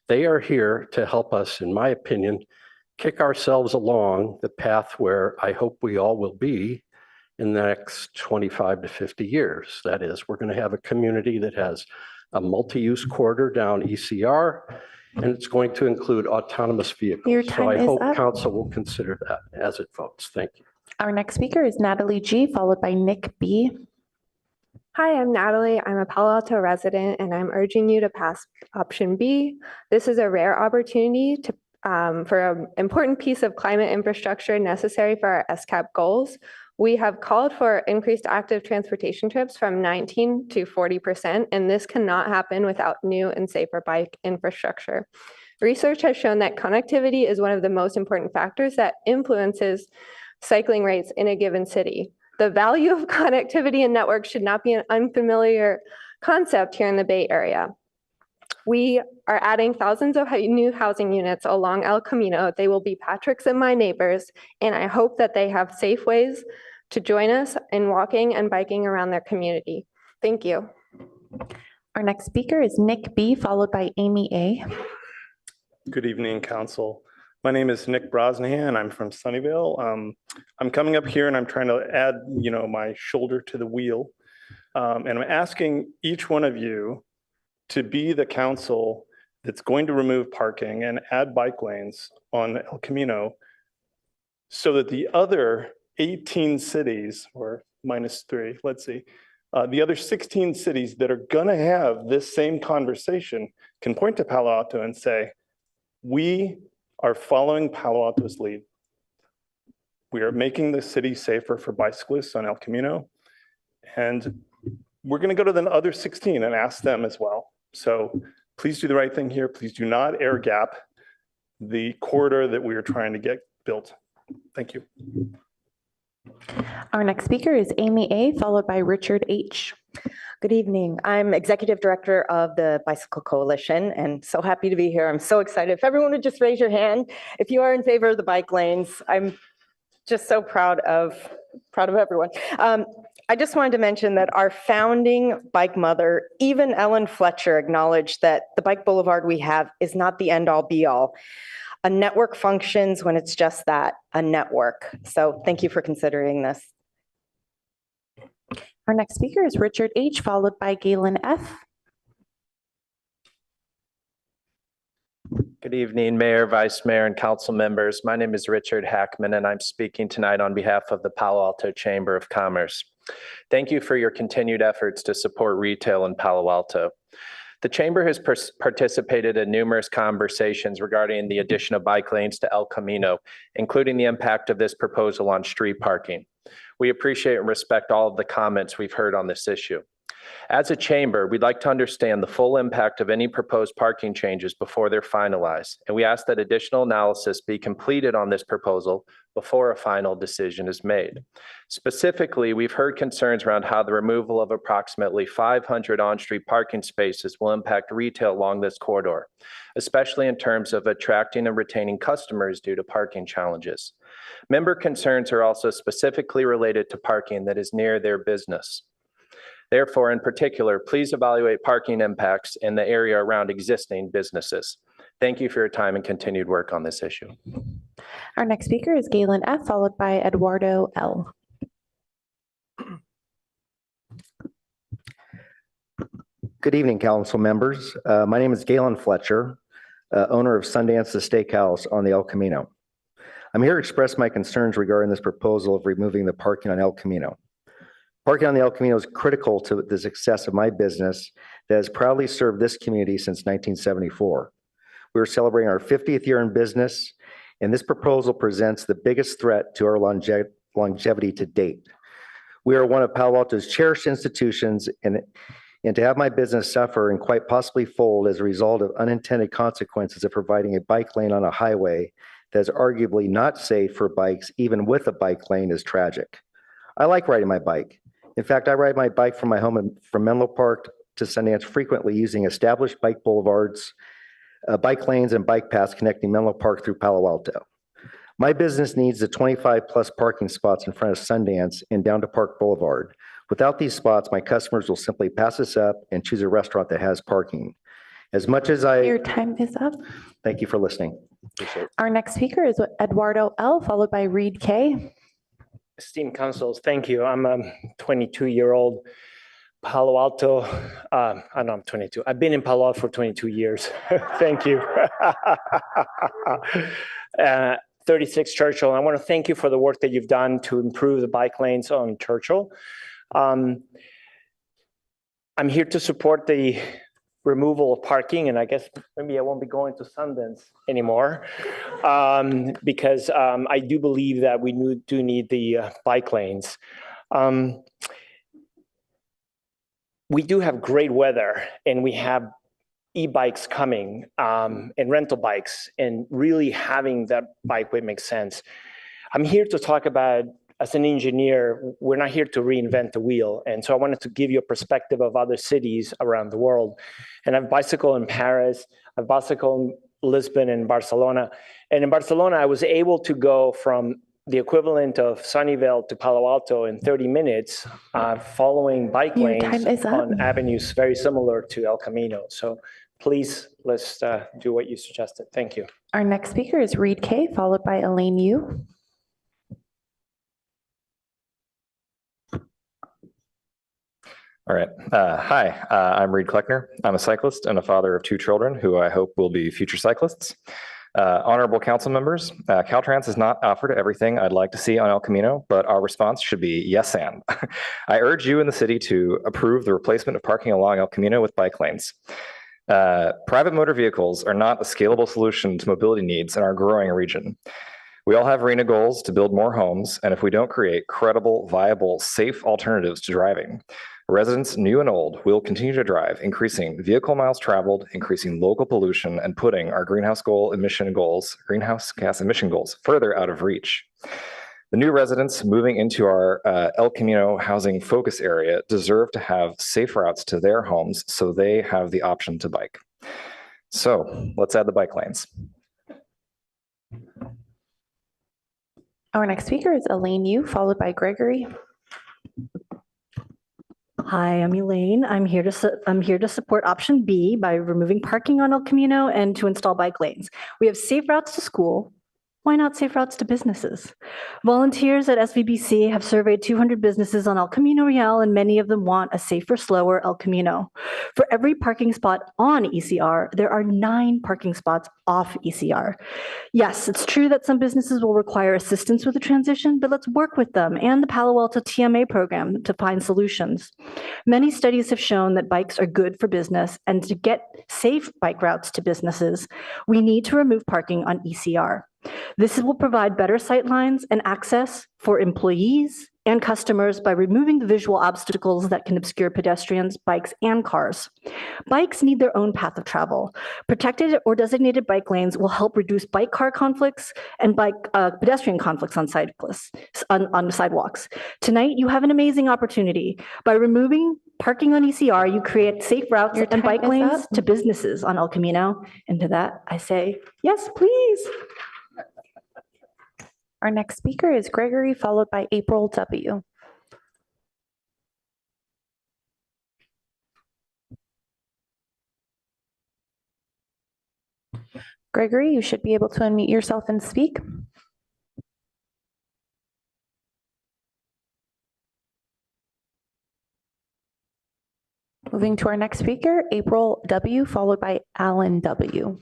They are here to help us, in my opinion, kick ourselves along the path where I hope we all will be in the next 25 to 50 years. That is, we're going to have a community that has a multi-use corridor down ECR, and it's going to include autonomous vehicles. Your So time I is hope up. Council will consider that as it votes. Thank you. Our next speaker is Natalie G., followed by Nick B. Hi, I'm Natalie. I'm a Palo Alto resident, and I'm urging you to pass option B. This is a rare opportunity to for an important piece of climate infrastructure necessary for our SCAP goals. We have called for increased active transportation trips from 19 to 40%, and this cannot happen without new and safer bike infrastructure. Research has shown that connectivity is one of the most important factors that influences cycling rates in a given city. The value of connectivity and networks should not be an unfamiliar concept here in the Bay Area. We are adding thousands of new housing units along El Camino. They will be Patrick's and my neighbors, and I hope that they have safe ways to join us in walking and biking around their community. Thank you. Our next speaker is Nick B., followed by Amy A. Good evening, Council. My name is Nick Brosnahan. I'm from Sunnyvale. I'm coming up here and I'm trying to add, my shoulder to the wheel. And I'm asking each one of you to be the council that's going to remove parking and add bike lanes on El Camino so that the other 18 cities, or -3, let's see, the other 16 cities that are gonna have this same conversation can point to Palo Alto and say, we are following Palo Alto's lead. We are making the city safer for bicyclists on El Camino. And we're gonna go to the other 16 and ask them as well. So please do the right thing here. Please do not air gap the corridor that we are trying to get built. Thank you. Our next speaker is Amy A., followed by Richard H. Good evening. I'm Executive Director of the Bicycle Coalition and so happy to be here. I'm so excited. If everyone would just raise your hand if you are in favor of the bike lanes. I'm just so proud of everyone. I just wanted to mention that our founding bike mother, even Ellen Fletcher, acknowledged that the bike boulevard we have is not the end all be all. A network functions when it's just that, a network. So thank you for considering this. Our next speaker is Richard H., followed by Galen F. Good evening, Mayor, Vice Mayor, and council members. My name is Richard Hackman, and I'm speaking tonight on behalf of the Palo Alto Chamber of Commerce. Thank you for your continued efforts to support retail in Palo Alto. The Chamber has participated in numerous conversations regarding the addition of bike lanes to El Camino, including the impact of this proposal on street parking. We appreciate and respect all of the comments we've heard on this issue. As a chamber, we'd like to understand the full impact of any proposed parking changes before they're finalized, and we ask that additional analysis be completed on this proposal before a final decision is made. Specifically, we've heard concerns around how the removal of approximately 500 on-street parking spaces will impact retail along this corridor, especially in terms of attracting and retaining customers due to parking challenges. Member concerns are also specifically related to parking that is near their business. Therefore, in particular, please evaluate parking impacts in the area around existing businesses. Thank you for your time and continued work on this issue. Our next speaker is Galen F., followed by Eduardo L. Good evening, council members. My name is Galen Fletcher, owner of Sundance's Steakhouse on the El Camino. I'm here to express my concerns regarding this proposal of removing the parking on El Camino. Parking on the El Camino is critical to the success of my business that has proudly served this community since 1974. We are celebrating our 50th year in business, and this proposal presents the biggest threat to our longevity to date. We are one of Palo Alto's cherished institutions, and to have my business suffer and quite possibly fold as a result of unintended consequences of providing a bike lane on a highway that is arguably not safe for bikes, even with a bike lane, is tragic. I like riding my bike. In fact, I ride my bike from my home from Menlo Park to Sundance frequently using established bike boulevards, bike lanes, and bike paths connecting Menlo Park through Palo Alto. My business needs the 25 plus parking spots in front of Sundance and down to Park Boulevard. Without these spots, my customers will simply pass us up and choose a restaurant that has parking. As much as Your time is up. thank you for listening. Appreciate it. Our next speaker is Eduardo L., followed by Reed K. Esteemed councils, thank you. I'm a 22-year-old Palo Alto. I know I'm 22. I've been in Palo Alto for 22 years. Thank you. 36 Churchill. I want to thank you for the work that you've done to improve the bike lanes on Churchill. I'm here to support the removal of parking, and I guess maybe I won't be going to Sundance anymore because I do believe that we do need the bike lanes. We do have great weather, and we have e-bikes coming and rental bikes, and really having that bikeway makes sense. I'm here to talk about, as an engineer, we're not here to reinvent the wheel. And so I wanted to give you a perspective of other cities around the world. And I've bicycled in Paris, I've bicycled in Lisbon and Barcelona. And in Barcelona, I was able to go from the equivalent of Sunnyvale to Palo Alto in 30 minutes, following bike lanes on avenues very similar to El Camino. So please, let's do what you suggested. Thank you. Our next speaker is Reed K., followed by Elaine Yu. All right. Hi, I'm Reed Kleckner. I'm a cyclist and a father of 2 children who I hope will be future cyclists. Honorable council members, Caltrans has not offered everything I'd like to see on El Camino, but our response should be yes and. I urge you in the city to approve the replacement of parking along El Camino with bike lanes. Private motor vehicles are not a scalable solution to mobility needs in our growing region. We all have RENA goals to build more homes, and if we don't create credible, viable, safe alternatives to driving, residents new and old will continue to drive, increasing vehicle miles traveled, increasing local pollution, and putting our greenhouse gas emission goals further out of reach. The new residents moving into our El Camino housing focus area deserve to have safe routes to their homes so they have the option to bike. So let's add the bike lanes. Our next speaker is Elaine Yu, followed by Gregory. Hi, I'm Elaine. I'm here to support option B by removing parking on El Camino and to install bike lanes. We have safe routes to school. Why not safe routes to businesses? Volunteers at SVBC have surveyed 200 businesses on El Camino Real, and many of them want a safer, slower El Camino. For every parking spot on ECR, there are 9 parking spots off ECR. Yes, it's true that some businesses will require assistance with the transition, but let's work with them and the Palo Alto TMA program to find solutions. Many studies have shown that bikes are good for business, and to get safe bike routes to businesses, we need to remove parking on ECR. This will provide better sight lines and access for employees and customers by removing the visual obstacles that can obscure pedestrians, bikes, and cars. Bikes need their own path of travel. Protected or designated bike lanes will help reduce bike-car conflicts and pedestrian conflicts on sidewalks. Tonight, you have an amazing opportunity. By removing parking on ECR, you create safe routes and bike lanes to businesses on El Camino. And to that, I say, yes, please. Our next speaker is Gregory, followed by April W. Gregory, you should be able to unmute yourself and speak. Moving to our next speaker, April W., followed by Alan W.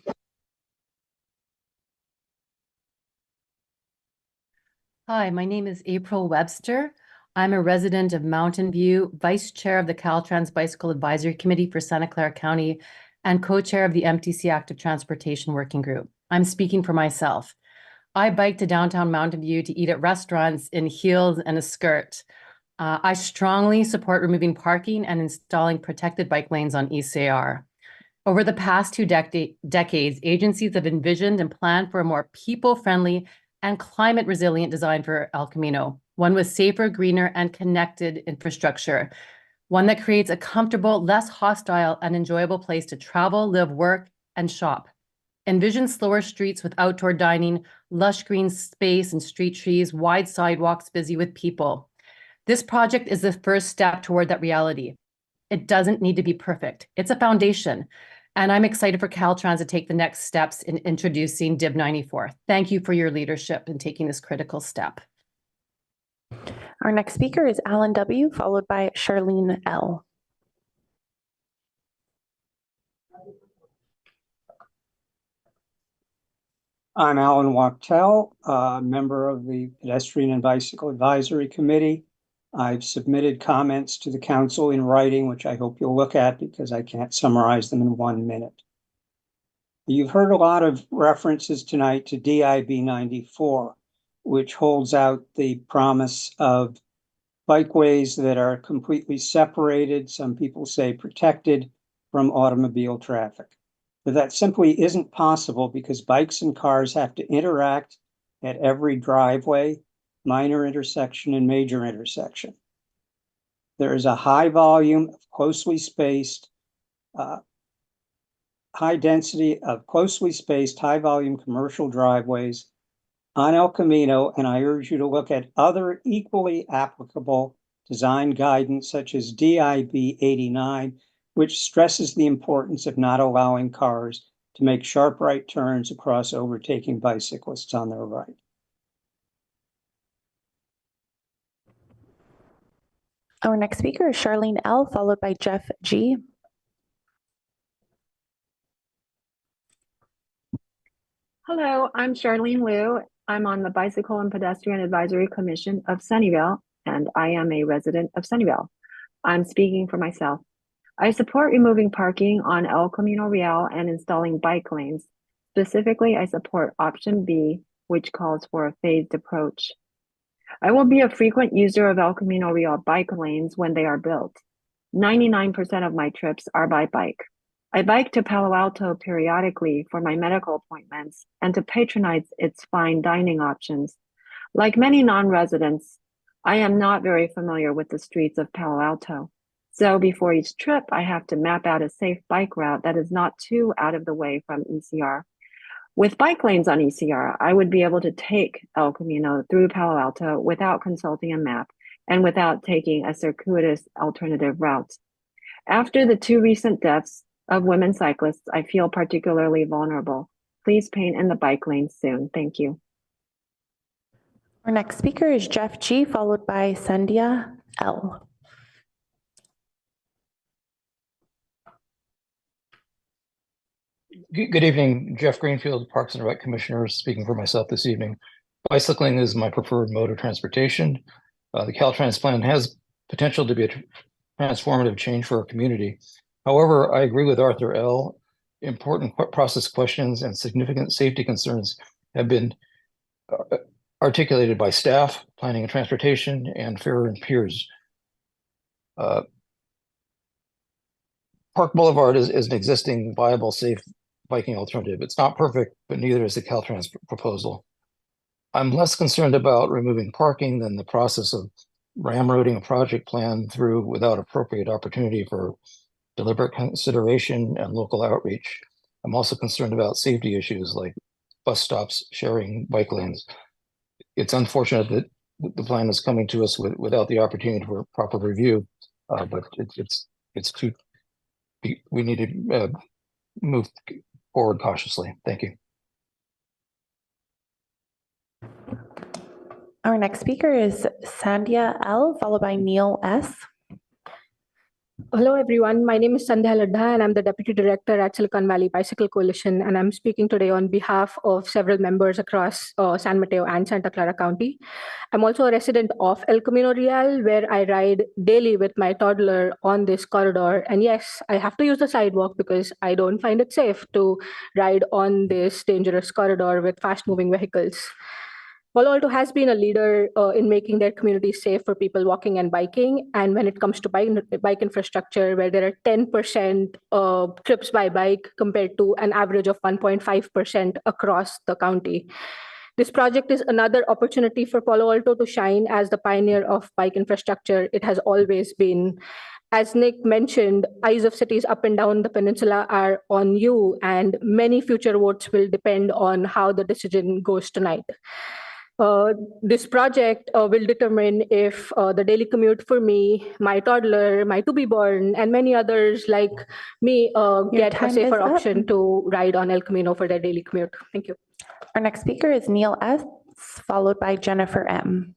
Hi, my name is April Webster. I'm a resident of Mountain View, Vice Chair of the Caltrans Bicycle Advisory Committee for Santa Clara County, and Co-Chair of the MTC Active Transportation Working Group. I'm speaking for myself. I bike to downtown Mountain View to eat at restaurants in heels and a skirt. I strongly support removing parking and installing protected bike lanes on ECR. Over the past two decades, agencies have envisioned and planned for a more people-friendly and climate-resilient design for El Camino, one with safer, greener, and connected infrastructure, one that creates a comfortable, less hostile, and enjoyable place to travel, live, work, and shop. Envision slower streets with outdoor dining, lush green space and street trees, wide sidewalks busy with people. This project is the first step toward that reality. It doesn't need to be perfect. It's a foundation. And I'm excited for Caltrans to take the next steps in introducing DIB 94. Thank you for your leadership in taking this critical step. Our next speaker is Alan W., followed by Charlene L. I'm Alan Wachtel, member of the Pedestrian and Bicycle Advisory Committee. I've submitted comments to the council in writing, which I hope you'll look at because I can't summarize them in 1 minute. You've heard a lot of references tonight to DIB 94, which holds out the promise of bikeways that are completely separated, some people say protected, from automobile traffic. But that simply isn't possible because bikes and cars have to interact at every driveway, minor intersection, and major intersection. There is a high volume of closely spaced, high density of closely spaced, high volume commercial driveways on El Camino, and I urge you to look at other equally applicable design guidance such as DIB 89, which stresses the importance of not allowing cars to make sharp right turns across overtaking bicyclists on their right. Our next speaker is Charlene L., followed by Jeff G. Hello, I'm Charlene Liu. I'm on the Bicycle and Pedestrian Advisory Commission of Sunnyvale, and I am a resident of Sunnyvale. I'm speaking for myself. I support removing parking on El Camino Real and installing bike lanes. Specifically, I support option B, which calls for a phased approach. I will be a frequent user of El Camino Real bike lanes when they are built. 99% of my trips are by bike. I bike to Palo Alto periodically for my medical appointments and to patronize its fine dining options. Like many non-residents, I am not very familiar with the streets of Palo Alto. So before each trip, I have to map out a safe bike route that is not too out of the way from ECR. With bike lanes on ECR, I would be able to take El Camino through Palo Alto without consulting a map and without taking a circuitous alternative route. After the 2 recent deaths of women cyclists, I feel particularly vulnerable. Please paint in the bike lanes soon. Thank you. Our next speaker is Jeff G., followed by Sandhya L. Good evening, Jeff Greenfield, Parks and Rec Commissioner, speaking for myself this evening. Bicycling is my preferred mode of transportation. The Caltrans plan has potential to be a transformative change for our community. However, I agree with Arthur L. Important process questions and significant safety concerns have been articulated by staff, planning and transportation, and fairer and peers. Park Boulevard is an existing viable, safe biking alternative. It's not perfect, but neither is the Caltrans proposal. I'm less concerned about removing parking than the process of ramroding a project plan through without appropriate opportunity for deliberate consideration and local outreach. I'm also concerned about safety issues like bus stops sharing bike lanes. It's unfortunate that the plan is coming to us without the opportunity for proper review, but it's too. We need to move forward cautiously. Thank you. Our next speaker is Sandhya L., followed by Neil S. Hello, everyone. My name is Sandhya Ladha, and I'm the Deputy Director at Silicon Valley Bicycle Coalition, and I'm speaking today on behalf of several members across San Mateo and Santa Clara County. I'm also a resident of El Camino Real, where I ride daily with my toddler on this corridor. And yes, I have to use the sidewalk because I don't find it safe to ride on this dangerous corridor with fast-moving vehicles. Palo Alto has been a leader in making their communities safe for people walking and biking. And when it comes to bike infrastructure, where there are 10% trips by bike compared to an average of 1.5% across the county. This project is another opportunity for Palo Alto to shine as the pioneer of bike infrastructure. It has always been. As Nick mentioned, eyes of cities up and down the peninsula are on you, and many future votes will depend on how the decision goes tonight. This project will determine if the daily commute for me, my toddler, my to-be-born, and many others like me get a time safer is up. option to ride on El Camino for their daily commute. Thank you. Our next speaker is Neil S., followed by Jennifer M.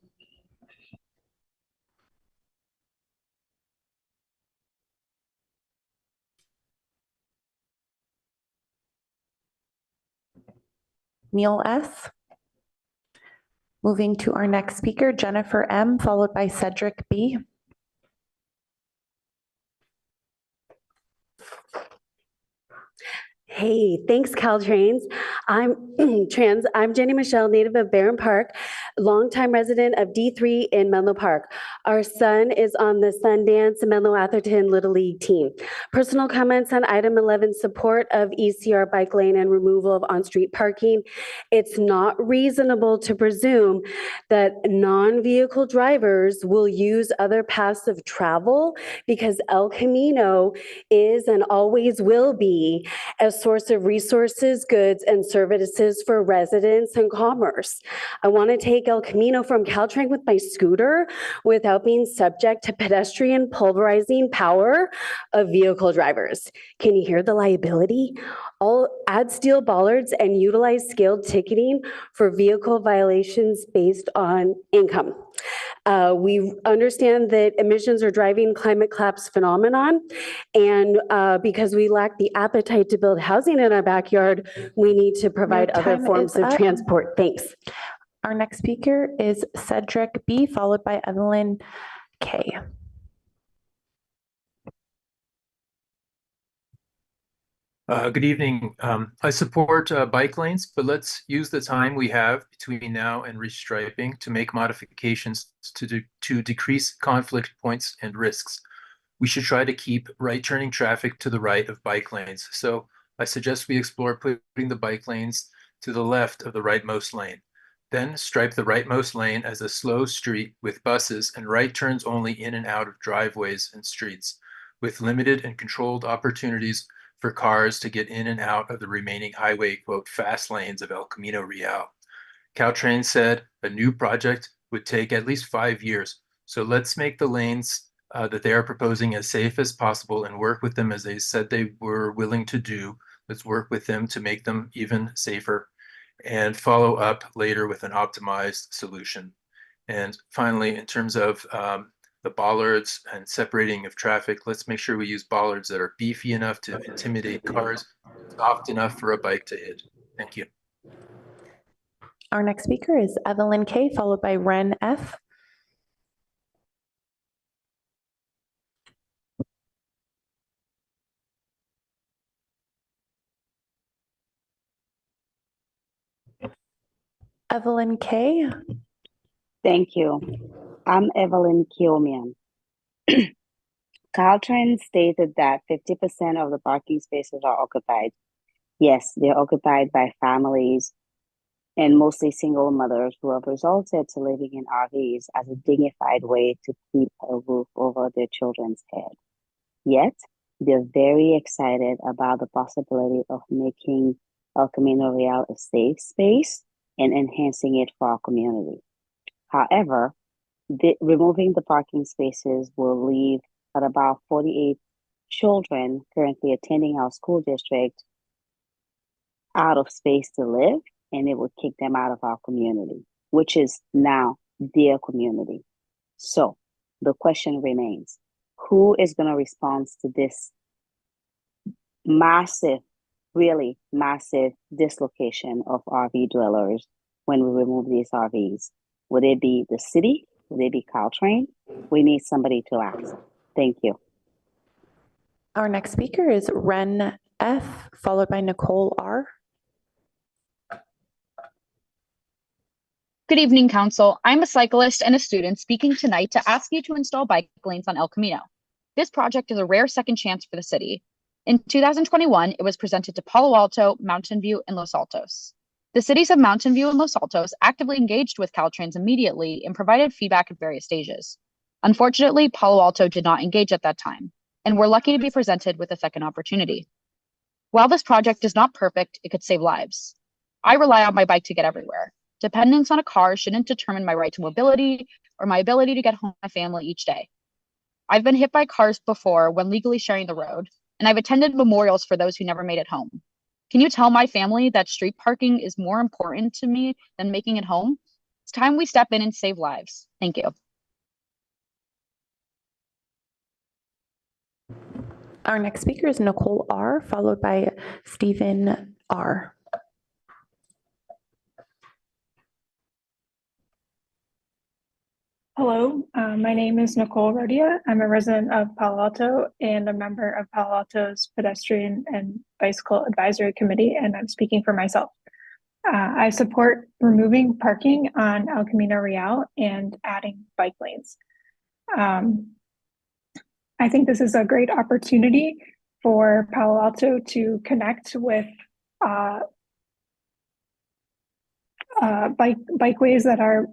Neil S. Moving to our next speaker, Jennifer M., followed by Cedric B. Hey, thanks, Caltrains. I'm I'm Jenny Michelle, native of Barron Park, longtime resident of D3 in Menlo Park. Our son is on the Sundance Menlo Atherton Little League team. Personal comments on item 11, support of ECR bike lane and removal of on-street parking. It's not reasonable to presume that non-vehicle drivers will use other paths of travel because El Camino is and always will be a source of resources, goods, and services for residents and commerce. I want to take El Camino from Caltrain with my scooter without being subject to pedestrian pulverizing power of vehicle drivers. Can you hear the liability? I'll add steel bollards and utilize scaled ticketing for vehicle violations based on income. We understand that emissions are driving climate collapse phenomenon, and because we lack the appetite to build housing in our backyard, we need to provide other forms of transport. Thanks. Our next speaker is Cedric B., followed by Evelyn K. Good evening. I support bike lanes, but let's use the time we have between now and restriping to make modifications to decrease conflict points and risks. We should try to keep right-turning traffic to the right of bike lanes. So I suggest we explore putting the bike lanes to the left of the rightmost lane. Then stripe the rightmost lane as a slow street with buses and right turns only in and out of driveways and streets, with limited and controlled opportunities for cars to get in and out of the remaining highway, quote, fast lanes of El Camino Real. Caltrain said a new project would take at least 5 years. So let's make the lanes that they are proposing as safe as possible and work with them as they said they were willing to do. Let's work with them to make them even safer and follow up later with an optimized solution. And finally, in terms of the bollards and separating of traffic, let's make sure we use bollards that are beefy enough to intimidate cars, soft enough for a bike to hit. Thank you. Our next speaker is Evelyn K., followed by Ren F. Evelyn K. Thank you. I'm Evelyn Kiomian. Caltrain stated that 50% of the parking spaces are occupied. Yes, they're occupied by families and mostly single mothers who have resorted to living in RVs as a dignified way to keep a roof over their children's head. Yet, they're very excited about the possibility of making El Camino Real a safe space and enhancing it for our community. However, removing the parking spaces will leave at about 48 children currently attending our school district out of space to live, and it would kick them out of our community, which is now their community. So the question remains, who is going to respond to this massive, really massive dislocation of RV dwellers when we remove these RVs? Would it be the city? Would it be Caltrain? We need somebody to ask. Thank you. Our next speaker is Ren F, followed by Nicole R. Good evening, Council. I'm a cyclist and a student speaking tonight to ask you to install bike lanes on El Camino. This project is a rare second chance for the city. In 2021, it was presented to Palo Alto, Mountain View, and Los Altos. The cities of Mountain View and Los Altos actively engaged with Caltrans immediately and provided feedback at various stages. Unfortunately, Palo Alto did not engage at that time, and we're lucky to be presented with a second opportunity. While this project is not perfect, it could save lives. I rely on my bike to get everywhere. Dependence on a car shouldn't determine my right to mobility or my ability to get home to my family each day. I've been hit by cars before when legally sharing the road, and I've attended memorials for those who never made it home. Can you tell my family that street parking is more important to me than making it home? It's time we step in and save lives. Thank you. Our next speaker is Nicole R, followed by Stephen R. Hello, my name is Nicole Rodia. I'm a resident of Palo Alto and a member of Palo Alto's Pedestrian and Bicycle Advisory Committee, and I'm speaking for myself. I support removing parking on El Camino Real and adding bike lanes. I think this is a great opportunity for Palo Alto to connect with bikeways that are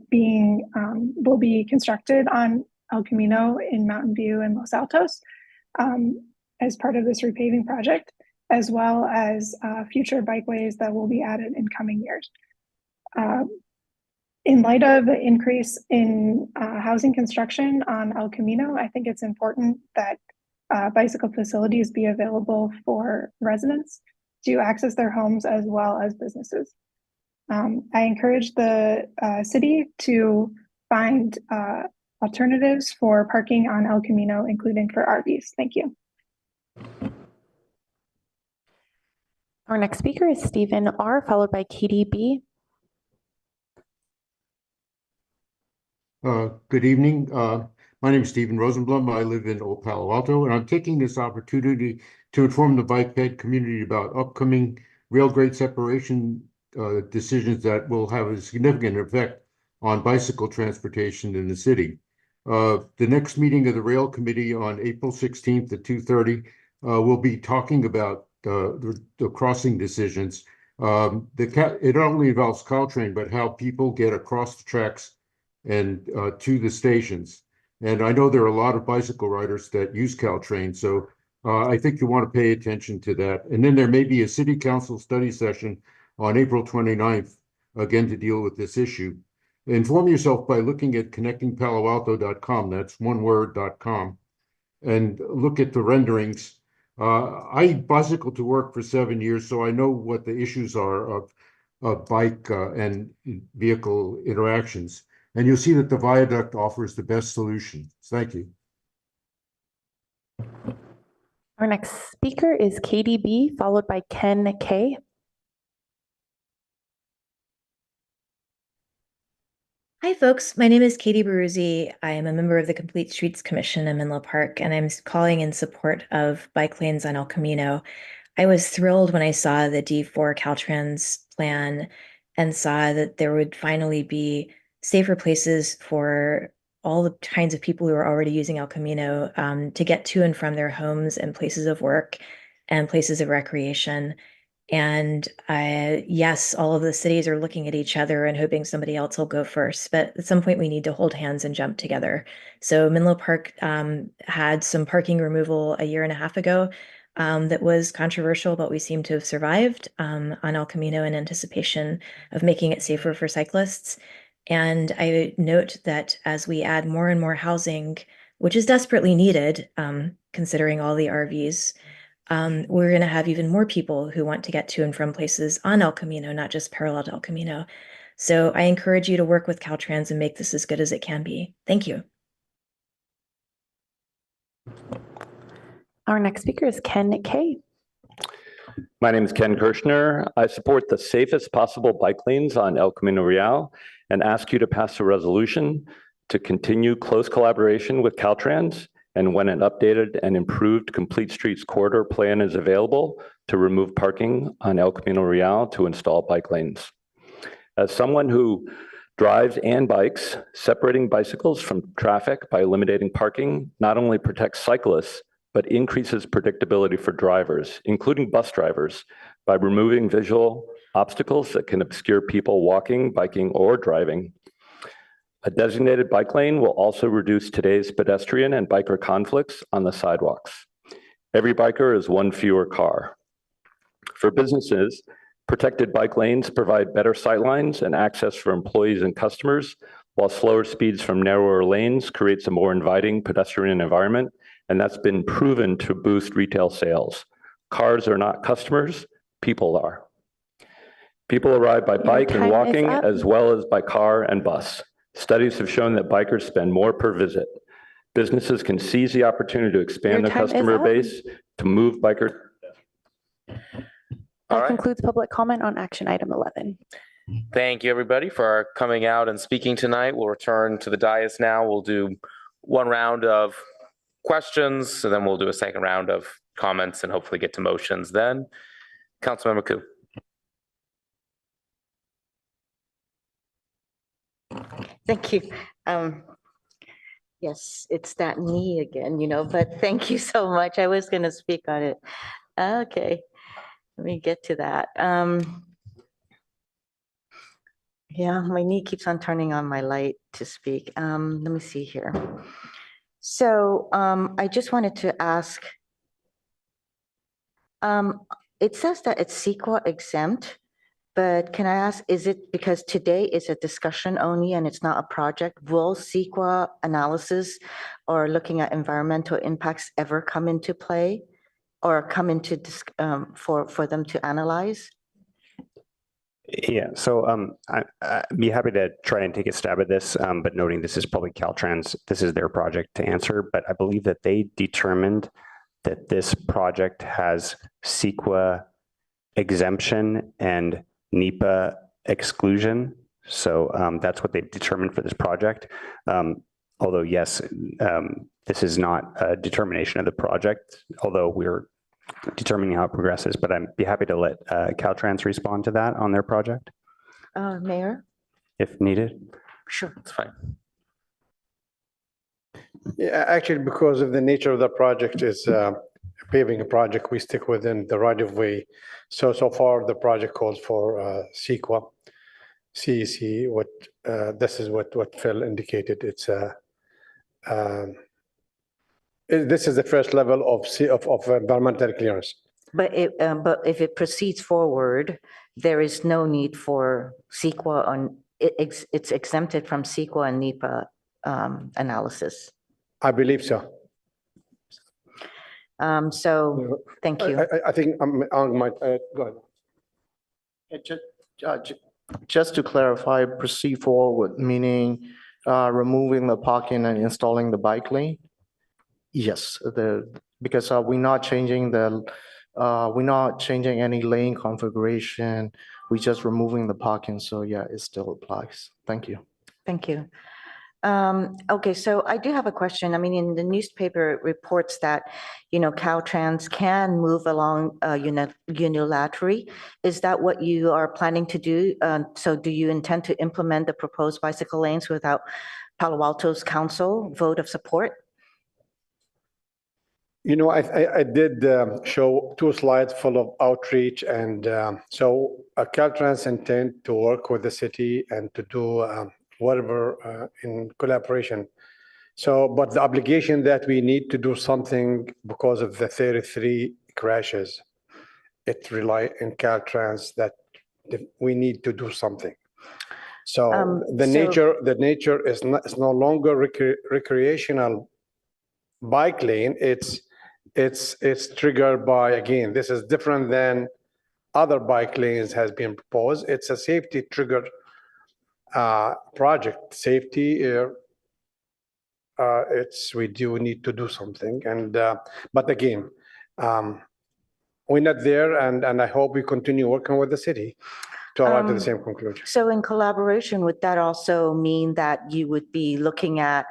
will be constructed on El Camino in Mountain View and Los Altos as part of this repaving project, as well as future bikeways that will be added in coming years. In light of the increase in housing construction on El Camino, I think it's important that bicycle facilities be available for residents to access their homes as well as businesses. I encourage the city to find alternatives for parking on El Camino, including for RVs. Thank you. Our next speaker is Stephen R, followed by Katie B. Good evening. My name is Stephen Rosenblum. I live in Old Palo Alto, and I'm taking this opportunity to inform the bikehead community about upcoming rail grade separation decisions that will have a significant effect on bicycle transportation in the city. The next meeting of the Rail Committee on April 16th at 2:30 will be talking about the crossing decisions. It not only involves Caltrain, but how people get across the tracks and to the stations. And I know there are a lot of bicycle riders that use Caltrain, so I think you want to pay attention to that. And then there may be a city council study session on April 29th, again, to deal with this issue. Inform yourself by looking at connectingpaloalto.com, that's one word.com, and look at the renderings. I bicycled to work for 7 years, so I know what the issues are of bike and vehicle interactions. And you'll see that the viaduct offers the best solution. Thank you. Our next speaker is Katie B, followed by Ken K. Hi, folks. My name is Katie Baruzzi. I am a member of the Complete Streets Commission in Menlo Park, and I'm calling in support of bike lanes on El Camino. I was thrilled when I saw the D4 Caltrans plan and saw that there would finally be safer places for all the kinds of people who are already using El Camino to get to and from their homes and places of work and places of recreation. And yes, all of the cities are looking at each other and hoping somebody else will go first. But at some point, we need to hold hands and jump together. So Menlo Park had some parking removal a year and a half ago that was controversial, but we seem to have survived on El Camino in anticipation of making it safer for cyclists. And I note that as we add more and more housing, which is desperately needed, considering all the RVs, we're going to have even more people who want to get to and from places on El Camino, not just parallel to El Camino. So I encourage you to work with Caltrans and make this as good as it can be. Thank you. Our next speaker is Ken Kay. My name is Ken Kirshner. I support the safest possible bike lanes on El Camino Real and ask you to pass a resolution to continue close collaboration with Caltrans, and when an updated and improved complete streets corridor plan is available, to remove parking on El Camino Real to install bike lanes. As someone who drives and bikes, separating bicycles from traffic by eliminating parking not only protects cyclists, but increases predictability for drivers, including bus drivers, by removing visual obstacles that can obscure people walking, biking, or driving. A designated bike lane will also reduce today's pedestrian and biker conflicts on the sidewalks. Every biker is one fewer car. For businesses, protected bike lanes provide better sightlines and access for employees and customers, while slower speeds from narrower lanes creates a more inviting pedestrian environment, and that's been proven to boost retail sales. Cars are not customers, people are. People arrive by bike and walking as well as by car and bus. Studies have shown that bikers spend more per visit. Businesses can seize the opportunity to expand their customer base to move bikers. That concludes public comment on action item 11. Thank you, everybody, for coming out and speaking tonight. We'll return to the dais now. We'll do one round of questions, and then we'll do a second round of comments and hopefully get to motions then. Councilmember Koo. Thank you. Yes, it's that knee again, but thank you so much. I was going to speak on it. Okay, let me get to that. Yeah, my knee keeps on turning on my light to speak. Let me see here. So I just wanted to ask, it says that it's CEQA exempt, but can I ask, is it because today is a discussion only and it's not a project? Will CEQA analysis or looking at environmental impacts ever come into play or come into for them to analyze? Yeah, so I'd be happy to try and take a stab at this, but noting this is probably Caltrans, this is their project to answer, but I believe that they determined that this project has CEQA exemption and NEPA exclusion. So that's what they've determined for this project. Although, yes, this is not a determination of the project, although we're determining how it progresses, but I'd be happy to let Caltrans respond to that on their project. Mayor? If needed. Sure, that's fine. Yeah, actually, because of the nature of the project is paving a project, we stick within the right of way. So far the project calls for CEQA, CEC. This is what Phil indicated. It's this is the first level of environmental clearance. But if it proceeds forward, there is no need for CEQA on it's exempted from CEQA and NEPA analysis. I believe so. So thank you. I think I might go ahead. Just to clarify, proceed forward, meaning removing the parking and installing the bike lane? Yes, because we're not changing any lane configuration. We're just removing the parking. So yeah, it still applies. Thank you. Thank you. Okay, so I do have a question. I mean, in the newspaper it reports that, Caltrans can move along unilaterally. Is that what you are planning to do? So do you intend to implement the proposed bicycle lanes without Palo Alto's council vote of support? I did show 2 slides full of outreach, and so Caltrans intend to work with the city and to do whatever in collaboration. So, but the obligation that we need to do something because of the 33 crashes, it rely in Caltrans that we need to do something. So the nature is no longer recreational bike lane. It's triggered by, again, this is different than other bike lanes has been proposed. It's a safety triggered project. Safety we do need to do something. And but again, we're not there, and I hope we continue working with the city to arrive to the same conclusion. So in collaboration, would that also mean that you would be looking at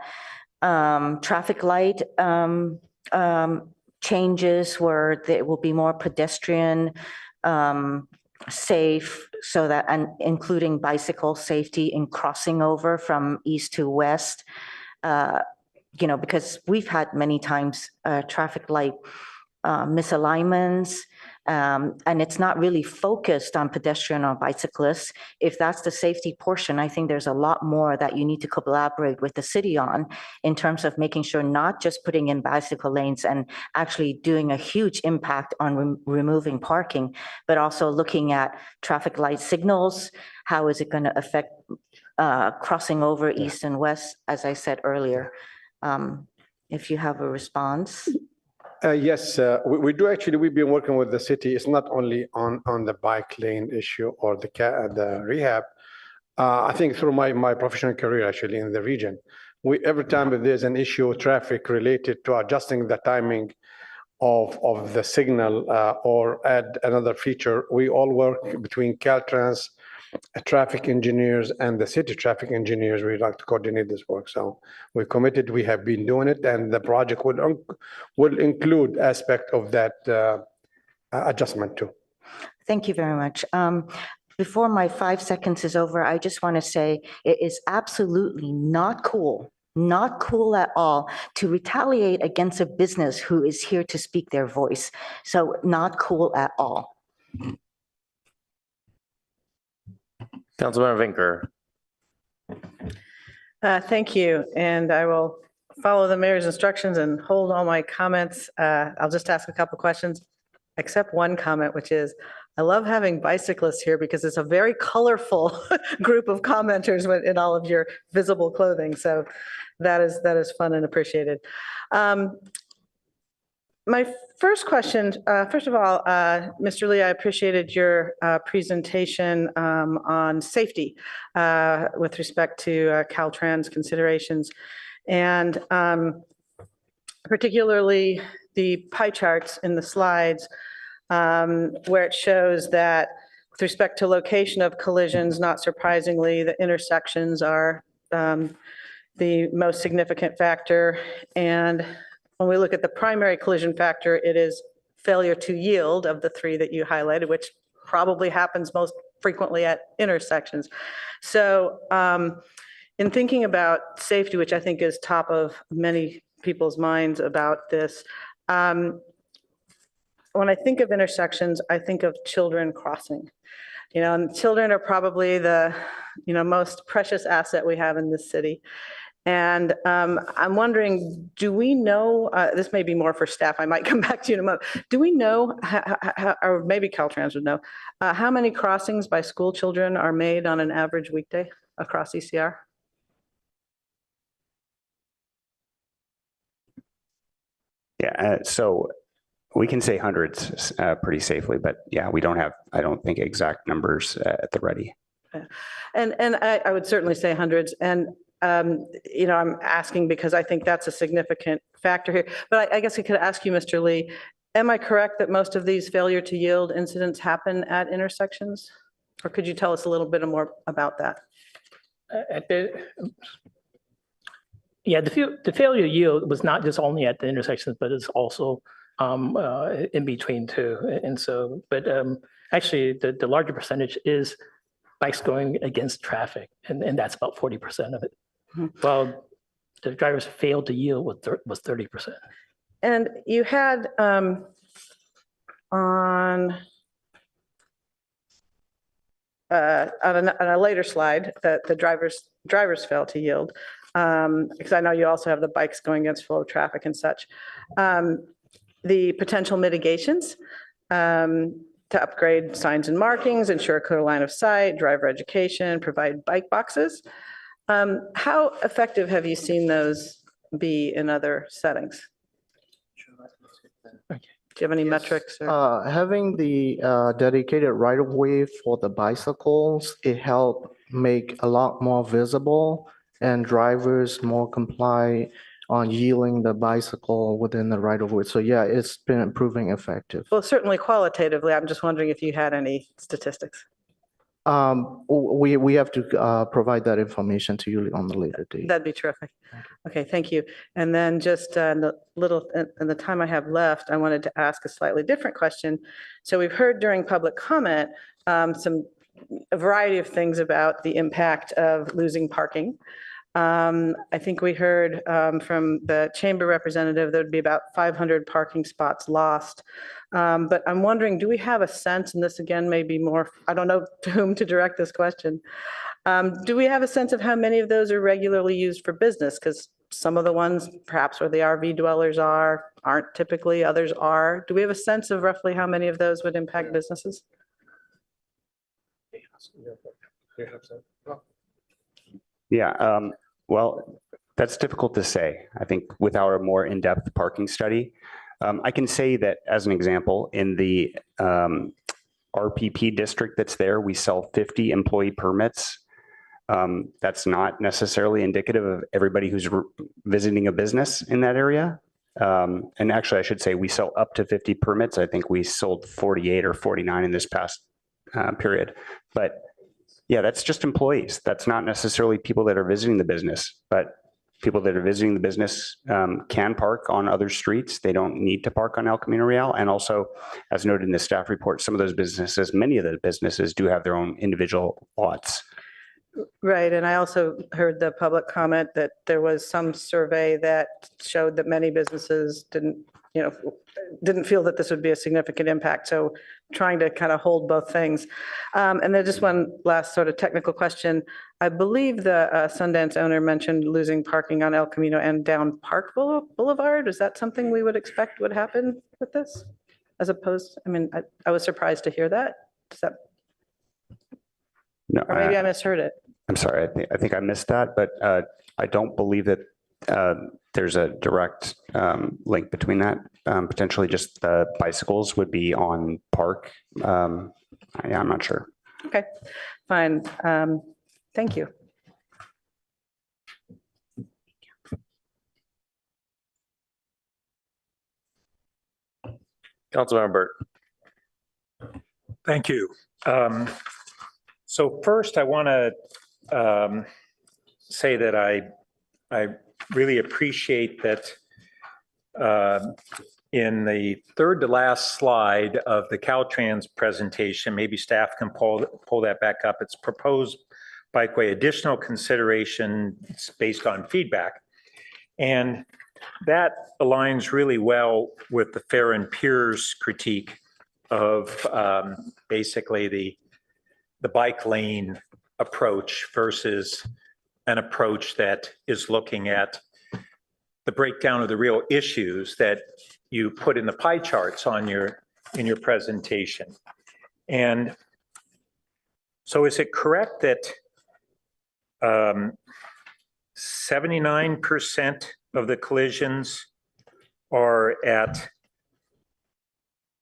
traffic light changes where there will be more pedestrian safe, so that, and including bicycle safety in crossing over from east to west? Because we've had many times traffic light misalignments, and it's not really focused on pedestrian or bicyclists. If that's the safety portion, I think there's a lot more that you need to collaborate with the city on in terms of making sure not just putting in bicycle lanes and actually doing a huge impact on removing parking, but also looking at traffic light signals. How is it going to affect crossing over east and west, as I said earlier? If you have a response. Yes, we do actually. We've been working with the city. It's not only on the bike lane issue or the rehab. I think through my professional career actually in the region, every time that there's an issue traffic related to adjusting the timing of the signal or add another feature, we all work between Caltrans, traffic engineers, and the city traffic engineers. We like to coordinate this work. So we're committed. We have been doing it, and the project will include aspect of that adjustment too. Thank you very much. Before my 5 seconds is over, I just want to say it is absolutely not cool at all to retaliate against a business who is here to speak their voice. So not cool at all. Councilmember Vinker. Thank you. And I will follow the mayor's instructions and hold all my comments. I'll just ask a couple questions, except one comment, which is, I love having bicyclists here because it's a very colorful group of commenters in all of your visible clothing. So that is fun and appreciated. My first question, first of all, Mr. Lee, I appreciated your presentation on safety with respect to Caltrans considerations, and particularly the pie charts in the slides where it shows that with respect to location of collisions, not surprisingly, the intersections are the most significant factor. And when we look at the primary collision factor, it is failure to yield of the three that you highlighted, which probably happens most frequently at intersections. So in thinking about safety, which I think is top of many people's minds about this, when I think of intersections, I think of children crossing. And children are probably the most precious asset we have in this city. And I'm wondering, do we know, this may be more for staff, I might come back to you in a moment. Do we know, or maybe Caltrans would know, how many crossings by school children are made on an average weekday across ECR? Yeah, so we can say hundreds pretty safely, but yeah, we don't have, I don't think, exact numbers at the ready. And I would certainly say hundreds. And I'm asking because I think that's a significant factor here. But I guess I could ask you, Mr. Lee, am I correct that most of these failure to yield incidents happen at intersections? Or could you tell us a little bit more about that? The failure to yield was not just only at the intersections, but it's also in between too. And so, but actually the larger percentage is bikes going against traffic, and that's about 40% of it. Well, the drivers failed to yield was 30%. And you had on a later slide that the drivers failed to yield, because I know you also have the bikes going against flow of traffic and such. The potential mitigations to upgrade signs and markings, ensure clear line of sight, driver education, provide bike boxes. How effective have you seen those be in other settings? Do you have any metrics? Or? Having the dedicated right of way for the bicycles, it helped make a lot more visible and drivers more comply on yielding the bicycle within the right of way. So yeah, it's been proving effective. Well, certainly qualitatively, I'm just wondering if you had any statistics. We have to provide that information to you on the later date. That'd be terrific. Okay, thank you. And then just in the time I have left, I wanted to ask a slightly different question. So we've heard during public comment a variety of things about the impact of losing parking. I think we heard from the chamber representative there'd be about 500 parking spots lost. But I'm wondering, do we have a sense, and this again may be more, I don't know to whom to direct this question. Do we have a sense of how many of those are regularly used for business? Because some of the ones perhaps where the RV dwellers aren't typically, others are. Do we have a sense of roughly how many of those would impact businesses? Yeah, well, that's difficult to say. I think without a more in-depth parking study, I can say that as an example, in the RPP district that's there, we sell 50 employee permits. That's not necessarily indicative of everybody who's visiting a business in that area. And actually, I should say we sell up to 50 permits. I think we sold 48 or 49 in this past period. But yeah, that's just employees. That's not necessarily people that are visiting the business, but people that are visiting the business can park on other streets. They don't need to park on El Camino Real. And also, as noted in the staff report, some of those businesses, many of the businesses do have their own individual lots. Right, and I also heard the public comment that there was some survey that showed that many businesses didn't feel that this would be a significant impact. So trying to kind of hold both things. And then just one last sort of technical question. I believe the Sundance owner mentioned losing parking on El Camino and down Park Boulevard. Is that something we would expect would happen with this? As opposed, I mean, I was surprised to hear that. Is that No, or maybe I misheard it. I'm sorry. I think I missed that, but I don't believe that there's a direct link between that. Potentially just the bicycles would be on Park. Yeah, I'm not sure. Okay, fine. Thank you. Councilmember Burt. Thank you. So first, I want to say that I really appreciate that in the third to last slide of the Caltrans presentation, maybe staff can pull that back up. It's proposed bikeway additional consideration based on feedback. And that aligns really well with the Fair and Peers critique of basically the bike lane approach versus an approach that is looking at the breakdown of the real issues that you put in the pie charts on in your presentation. And so is it correct that 79% of the collisions are at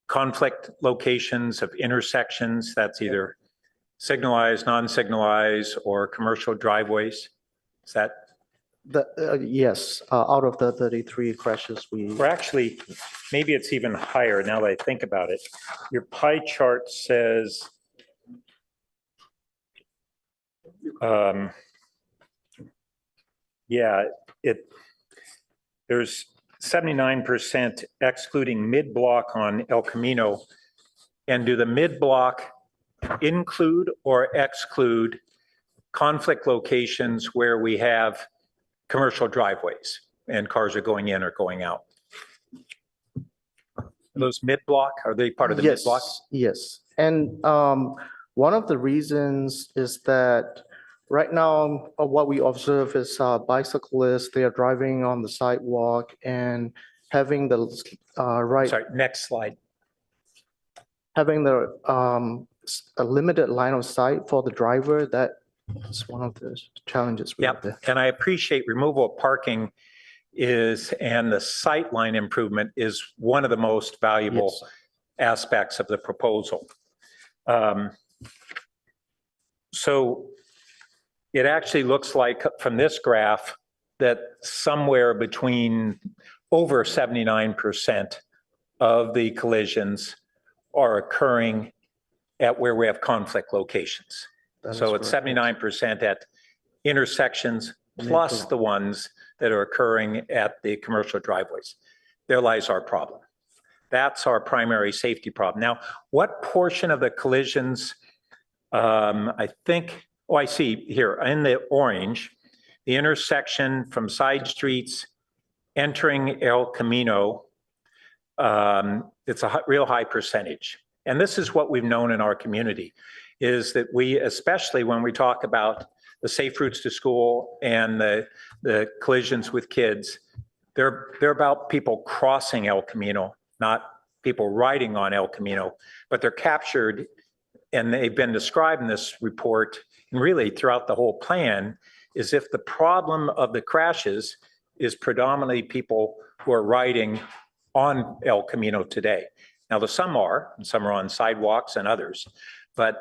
conflict locations of intersections? That's either signalized, non-signalized, or commercial driveways? Is that? Yes, out of the 33 crashes, or actually, maybe it's even higher now that I think about it. Your pie chart says yeah, there's 79% excluding mid-block on El Camino. And do the mid-block include or exclude conflict locations where we have commercial driveways and cars are going in or going out? Those mid-block, are they part of the mid-block? Yes. And one of the reasons is that right now, what we observe is bicyclists, they are driving on the sidewalk and having the Sorry, next slide. Having the a limited line of sight for the driver. That's one of the challenges. Yeah, and I appreciate removal of parking and the sight line improvement is one of the most valuable aspects of the proposal. So it actually looks like from this graph that somewhere between over 79% of the collisions are occurring at where we have conflict locations. So it's 79% at intersections plus the ones that are occurring at the commercial driveways. There lies our problem. That's our primary safety problem. Now, what portion of the collisions, I think, oh, I see here in the orange, the intersection from side streets entering El Camino, it's a real high percentage. And this is what we've known in our community, is that we, especially when we talk about the safe routes to school and the collisions with kids, they're about people crossing El Camino, not people riding on El Camino, but they're captured and they've been described in this report and really throughout the whole plan is if the problem of the crashes is predominantly people who are riding on El Camino today. Now, some are, and some are on sidewalks and others, but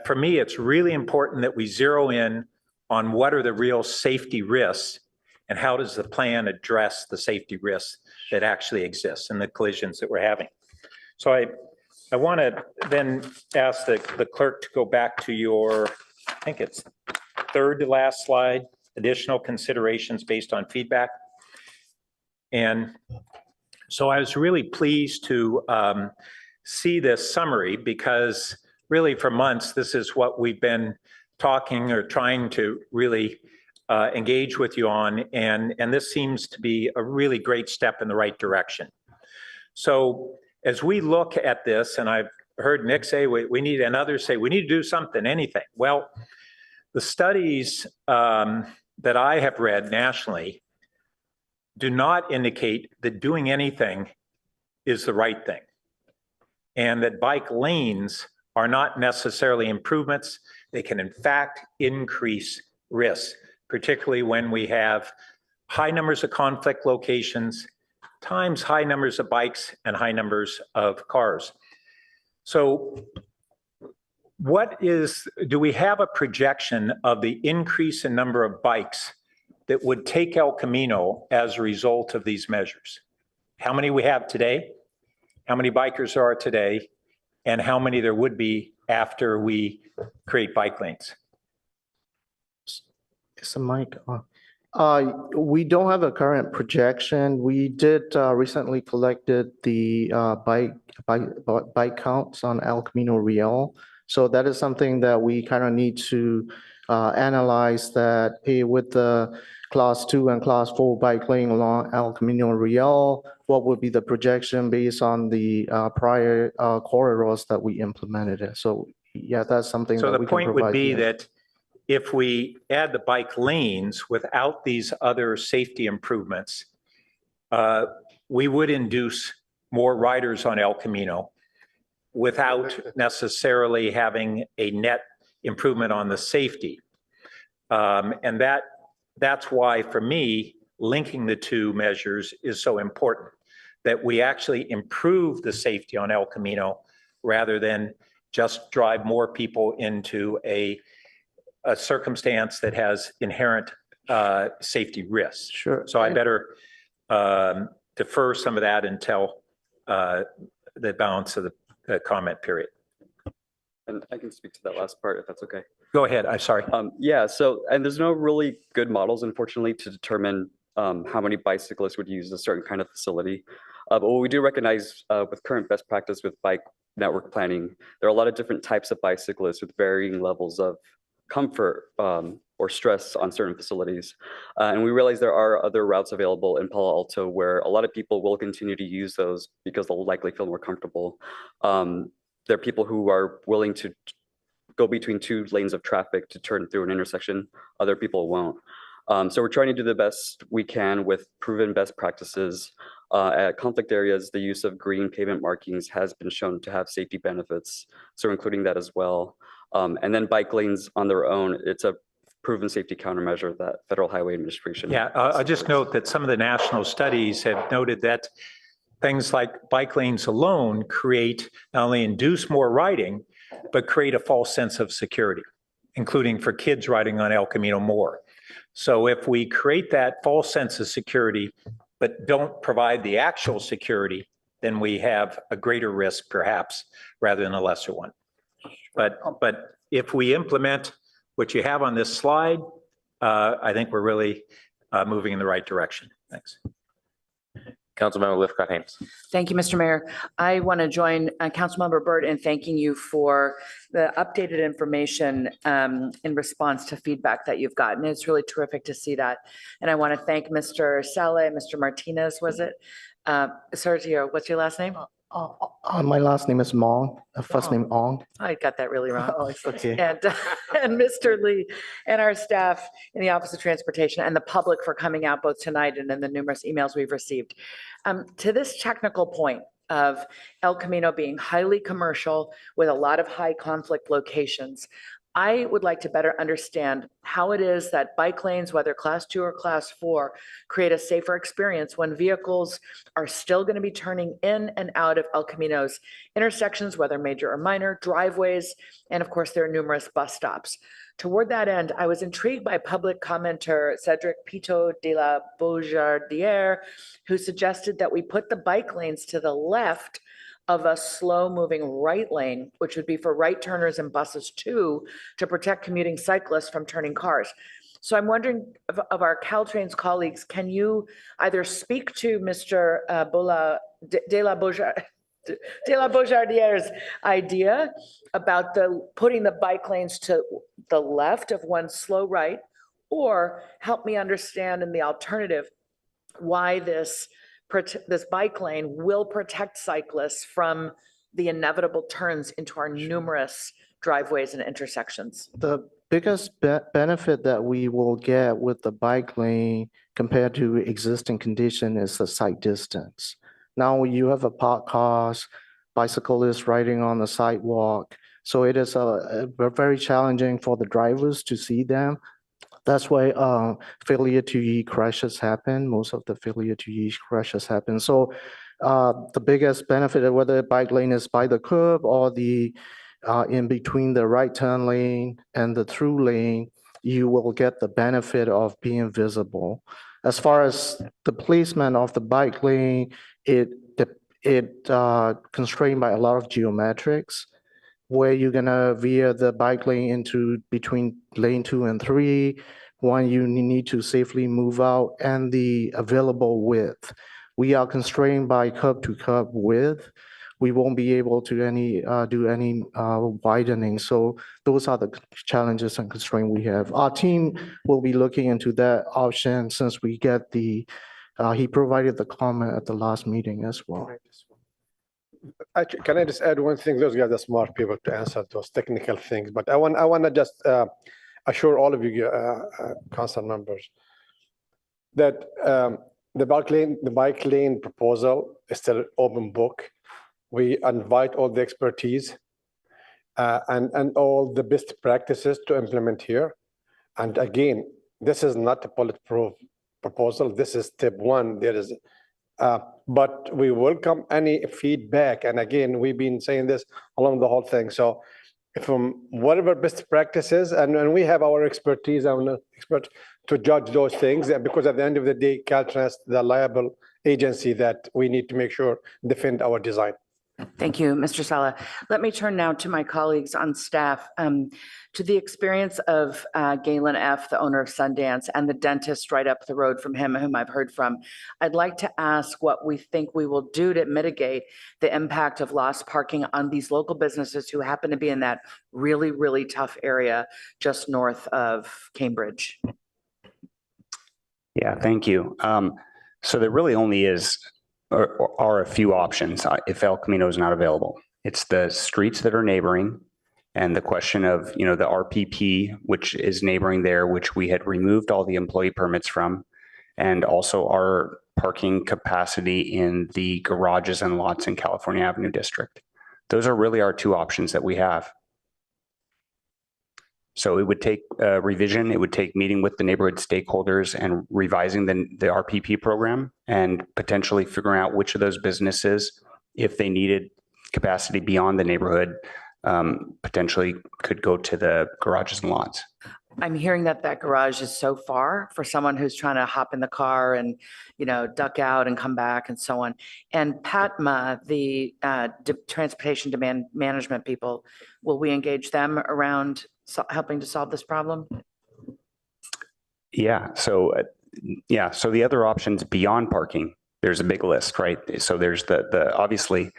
for me, it's really important that we zero in on what are the real safety risks and how does the plan address the safety risks that actually exist in the collisions that we're having. So I want to then ask the clerk to go back to your, I think it's third to last slide, additional considerations based on feedback. And so I was really pleased to see this summary because really for months, this is what we've been talking or trying to really engage with you on. And this seems to be a really great step in the right direction. So as we look at this, and I've heard Nick say we need, and others say we need to do something, anything. Well, the studies that I have read nationally do not indicate that doing anything is the right thing, and that bike lanes are not necessarily improvements. They can in fact increase risks, particularly when we have high numbers of conflict locations times high numbers of bikes and high numbers of cars. So do we have a projection of the increase in number of bikes that would take El Camino as a result of these measures? How many we have today, how many bikers there are today, and how many there would be after we create bike lanes? It's a mic on. We don't have a current projection. We did recently collected the bike counts on El Camino Real. So that is something that we kind of need to analyze that, hey, with the class 2 and class 4 bike lane along El Camino Real, what would be the projection based on the prior corridors that we implemented? So yeah, that's something so that the point would be that if we add the bike lanes without these other safety improvements, we would induce more riders on El Camino without necessarily having a net improvement on the safety. And that's why, for me, linking the two measures is so important, that we actually improve the safety on El Camino rather than just drive more people into a circumstance that has inherent safety risks. Sure. So I better defer some of that until the balance of the comment period. And I can speak to that last part if that's okay. Go ahead. I'm sorry. Yeah, and there's no really good models, unfortunately, to determine how many bicyclists would use a certain kind of facility. But what we do recognize with current best practice with bike network planning, there are a lot of different types of bicyclists with varying levels of comfort or stress on certain facilities. And we realize there are other routes available in Palo Alto where a lot of people will continue to use those because they'll likely feel more comfortable. There are people who are willing to go between two lanes of traffic to turn through an intersection. Other people won't. So we're trying to do the best we can with proven best practices. At conflict areas, the use of green pavement markings has been shown to have safety benefits. So we're including that as well. And then bike lanes on their own, it's a proven safety countermeasure that Federal Highway Administration. Yeah, I'll just note that some of the national studies have noted that things like bike lanes alone not only induce more riding, but create a false sense of security, including for kids riding on El Camino more. So if we create that false sense of security, but don't provide the actual security, then we have a greater risk perhaps rather than a lesser one. But if we implement what you have on this slide, I think we're really moving in the right direction. Thanks. Councilmember Lithcott-Hames. Thank you, Mr. Mayor. I want to join Councilmember Burt in thanking you for the updated information in response to feedback that you've gotten. It's really terrific to see that. And I want to thank Mr. Saleh, Mr. Martinez, was it? Sergio, what's your last name? My last name is Mong, first name Ong. I got that really wrong. Oh, it's okay. And Mr. Lee and our staff in the Office of Transportation and the public for coming out both tonight and in the numerous emails we've received. To this technical point of El Camino being highly commercial with a lot of high conflict locations, I would like to better understand how it is that bike lanes, whether class 2 or class 4, create a safer experience when vehicles are still going to be turning in and out of El Camino's intersections, whether major or minor, driveways, and of course there are numerous bus stops. Toward that end, I was intrigued by public commenter Cedric Pito de la Beaujardière, who suggested that we put the bike lanes to the left of a slow moving right lane, which would be for right turners and buses too, to protect commuting cyclists from turning cars. So I'm wondering of our Caltrains colleagues, can you either speak to Mr. de la Beaujardière's idea about putting the bike lanes to the left of one slow right, or help me understand in the alternative why this bike lane will protect cyclists from the inevitable turns into our numerous driveways and intersections. The biggest benefit that we will get with the bike lane compared to existing condition is the sight distance. Now you have a parked cars, bicyclists riding on the sidewalk. So it is very challenging for the drivers to see them. That's why failure to yield crashes happen. Most of the failure to yield crashes happen. So the biggest benefit of whether the bike lane is by the curb or the in between the right turn lane and the through lane, you will get the benefit of being visible. As far as the placement of the bike lane, it constrained by a lot of geometrics, where you're gonna veer the bike lane into between lane 2 and 3, when you need to safely move out, and the available width. We are constrained by curb to curb width. We won't be able to do any widening. So those are the challenges and constraints we have. Our team will be looking into that option since we get he provided the comment at the last meeting as well. Can I just add one thing? Those guys are smart people to answer those technical things, but I want to just assure all of you, council members, that the bike lane proposal is still open book. We invite all the expertise and all the best practices to implement here. And again, this is not a bulletproof proposal. This is step 1. There is. But we welcome any feedback. And again, we've been saying this along the whole thing. So from whatever best practices, and we have our expertise, our expert to judge those things, because at the end of the day, Caltrans, the liable agency that we need to make sure defend our design. Thank you, Mr. Sala. Let me turn now to my colleagues on staff. To the experience of Galen F., the owner of Sundance, and the dentist right up the road from him, whom I've heard from, I'd like to ask what we think we will do to mitigate the impact of lost parking on these local businesses who happen to be in that really, really tough area just north of Cambridge. Yeah, thank you. So there really only are a few options if El Camino is not available. It's the streets that are neighboring, and the question of, the RPP, which is neighboring there, which we had removed all the employee permits from, and also our parking capacity in the garages and lots in California Avenue District. Those are really our 2 options that we have. So it would take revision, it would take meeting with the neighborhood stakeholders and revising the RPP program, and potentially figuring out which of those businesses, if they needed capacity beyond the neighborhood, potentially could go to the garages and lots. I'm hearing that that garage is so far for someone who's trying to hop in the car and, duck out and come back and so on. And PATMA, the transportation demand management people, will we engage them around helping to solve this problem? Yeah. So the other options beyond parking, there's a big list, right? So there's obviously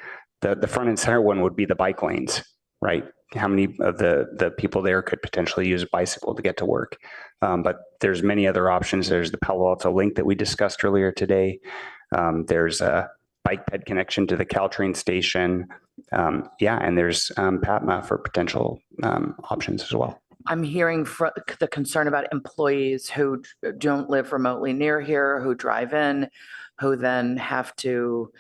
the front and center one would be the bike lanes, right? How many of the people there could potentially use a bicycle to get to work? But there's many other options. There's the Palo Alto Link that we discussed earlier today. There's a bike ped connection to the Caltrain station. And there's PATMA for potential options as well. I'm hearing the concern about employees who don't live remotely near here, who drive in, who then have to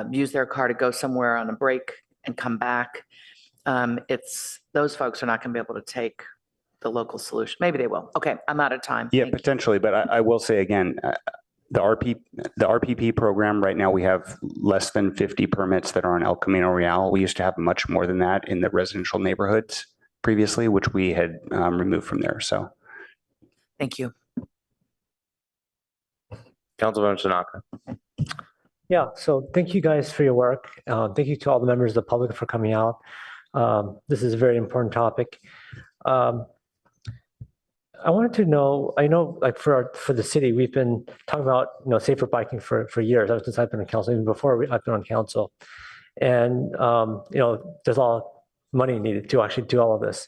use their car to go somewhere on a break and come back. Those folks are not going to be able to take the local solution. Maybe they will. Okay, I'm out of time. Yeah, potentially. But I will say again, the RPP program right now, we have less than 50 permits that are on El Camino Real. We used to have much more than that in the residential neighborhoods previously, which we had removed from there. So, thank you. Councilmember Tanaka. Yeah, so thank you guys for your work. Thank you to all the members of the public for coming out. This is a very important topic. I wanted to know, I know like for the city, we've been talking about, safer biking for years, ever since I've been on council, even before I've been on council. And, there's a lot of money needed to actually do all of this.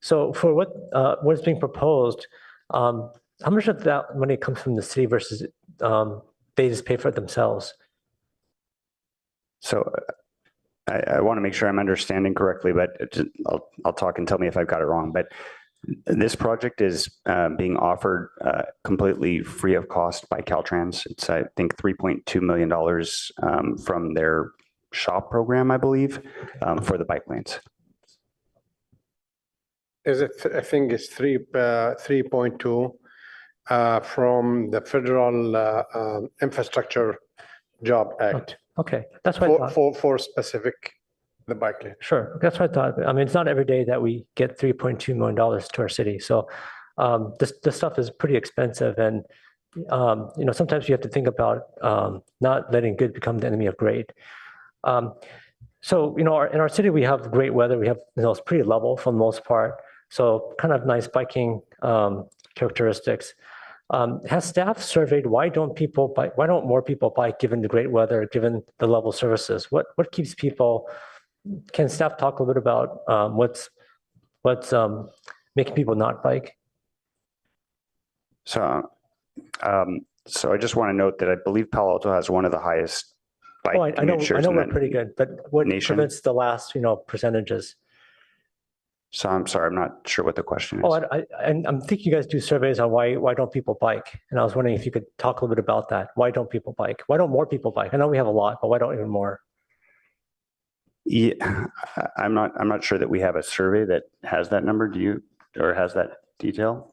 So for what is being proposed, how much of that money comes from the city versus they just pay for it themselves? So I want to make sure I'm understanding correctly, but I'll talk and tell me if I've got it wrong. But this project is being offered completely free of cost by Caltrans. It's, I think, $3.2 million from their SHOP program, I believe, for the bike lanes. Is it? I think it's 3.2 from the Federal Infrastructure Job Act. Okay, that's what I thought. For specific the bike lane. Sure, that's what I thought. I mean, it's not every day that we get $3.2 million to our city. So this stuff is pretty expensive, and sometimes you have to think about not letting good become the enemy of great. So in our city we have great weather. We have it's pretty level for the most part. So kind of nice biking characteristics. Has staff surveyed why don't people bike? Why don't more people bike given the great weather, given the level of services? What keeps people? Can staff talk a little bit about what's making people not bike? So I just want to note that I believe Palo Alto has one of the highest bike I know we're in pretty good, but what nation. prevents the last percentages? So I'm sorry, I'm not sure what the question is. I'm thinking you guys do surveys on why don't people bike, and I was wondering if you could talk a little bit about that. Why don't people bike? Why don't more people bike? I know we have a lot, but why don't even more? Yeah, I'm not sure that we have a survey that has that number. Do you, or has that detail?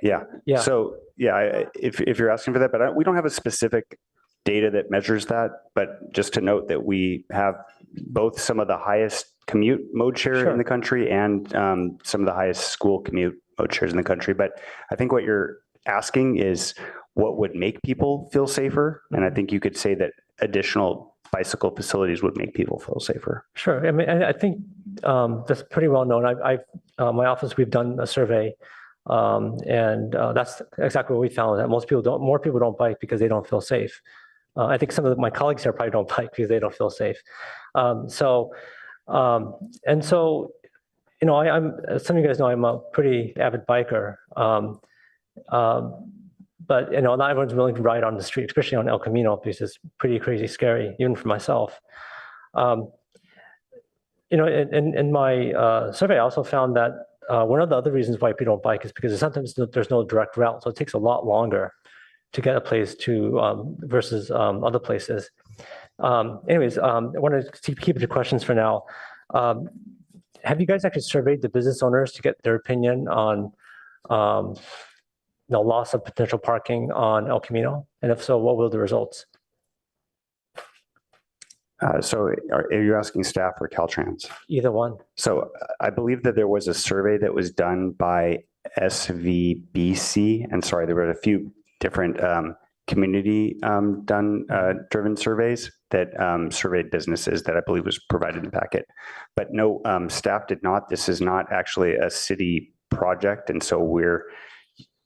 Yeah. So if you're asking for that, but we don't have a specific data that measures that. But just to note that we have both some of the highest commute mode share in the country and some of the highest school commute mode shares in the country. But I think what you're asking is what would make people feel safer, and I think you could say that additional bicycle facilities would make people feel safer. Sure. I mean, I think that's pretty well known. My office, we've done a survey, and that's exactly what we found, that more people don't bike because they don't feel safe. I think some of my colleagues here probably don't bike because they don't feel safe. I'm some of you guys know I'm a pretty avid biker. But not everyone's willing to ride on the street, especially on El Camino, because it's pretty crazy scary, even for myself. In my survey, I also found that one of the other reasons why people don't bike is because sometimes there's no direct route, so it takes a lot longer to get a place to versus other places. Anyways, I want to keep it to questions for now. Have you guys actually surveyed the business owners to get their opinion on loss of potential parking on El Camino? And if so, what were the results? So are you asking staff or Caltrans? Either one. So I believe that there was a survey that was done by SVBC, and sorry, there were a few different community driven surveys that surveyed businesses that I believe was provided in the packet. But no, staff did not. This is not actually a city project, and so we're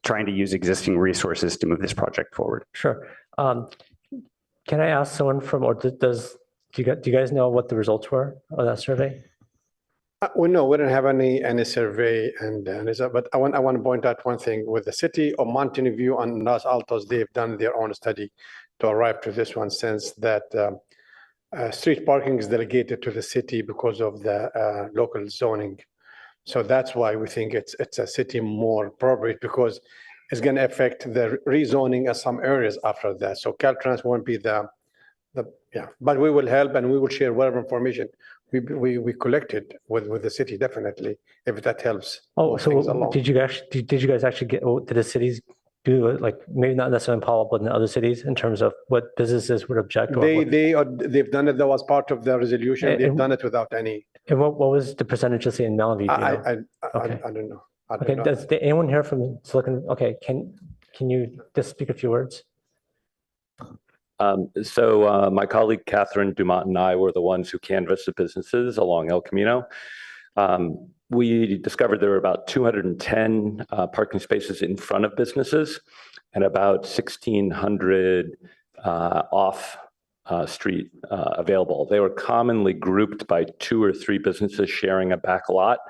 trying to use existing resources to move this project forward. Sure. Can I ask someone from, or do you guys know what the results were of that survey? Well, no, we don't have any survey, but I want to point out one thing with the city of Mountain View and Los Altos. They've done their own study to arrive to this one, since that street parking is delegated to the city because of the local zoning. So that's why we think it's a city more appropriate, because it's going to affect the rezoning of some areas after that. So Caltrans won't be but we will help, and we will share whatever information we collected with the city, definitely, if that helps. Oh, so did you guys actually get, did the cities do it, like maybe not necessarily in Palo, but in other cities, in terms of what businesses would object? They've done it. That was part of the resolution. They've done it without any. And what was the percentage, let's say, in Mountain View? I don't know. Okay, does anyone here from Silicon, okay, can you just speak a few words? So my colleague Catherine Dumont and I were the ones who canvassed the businesses along El Camino. We discovered there were about 210 parking spaces in front of businesses and about 1,600 off street available. They were commonly grouped by 2 or 3 businesses sharing a back lot,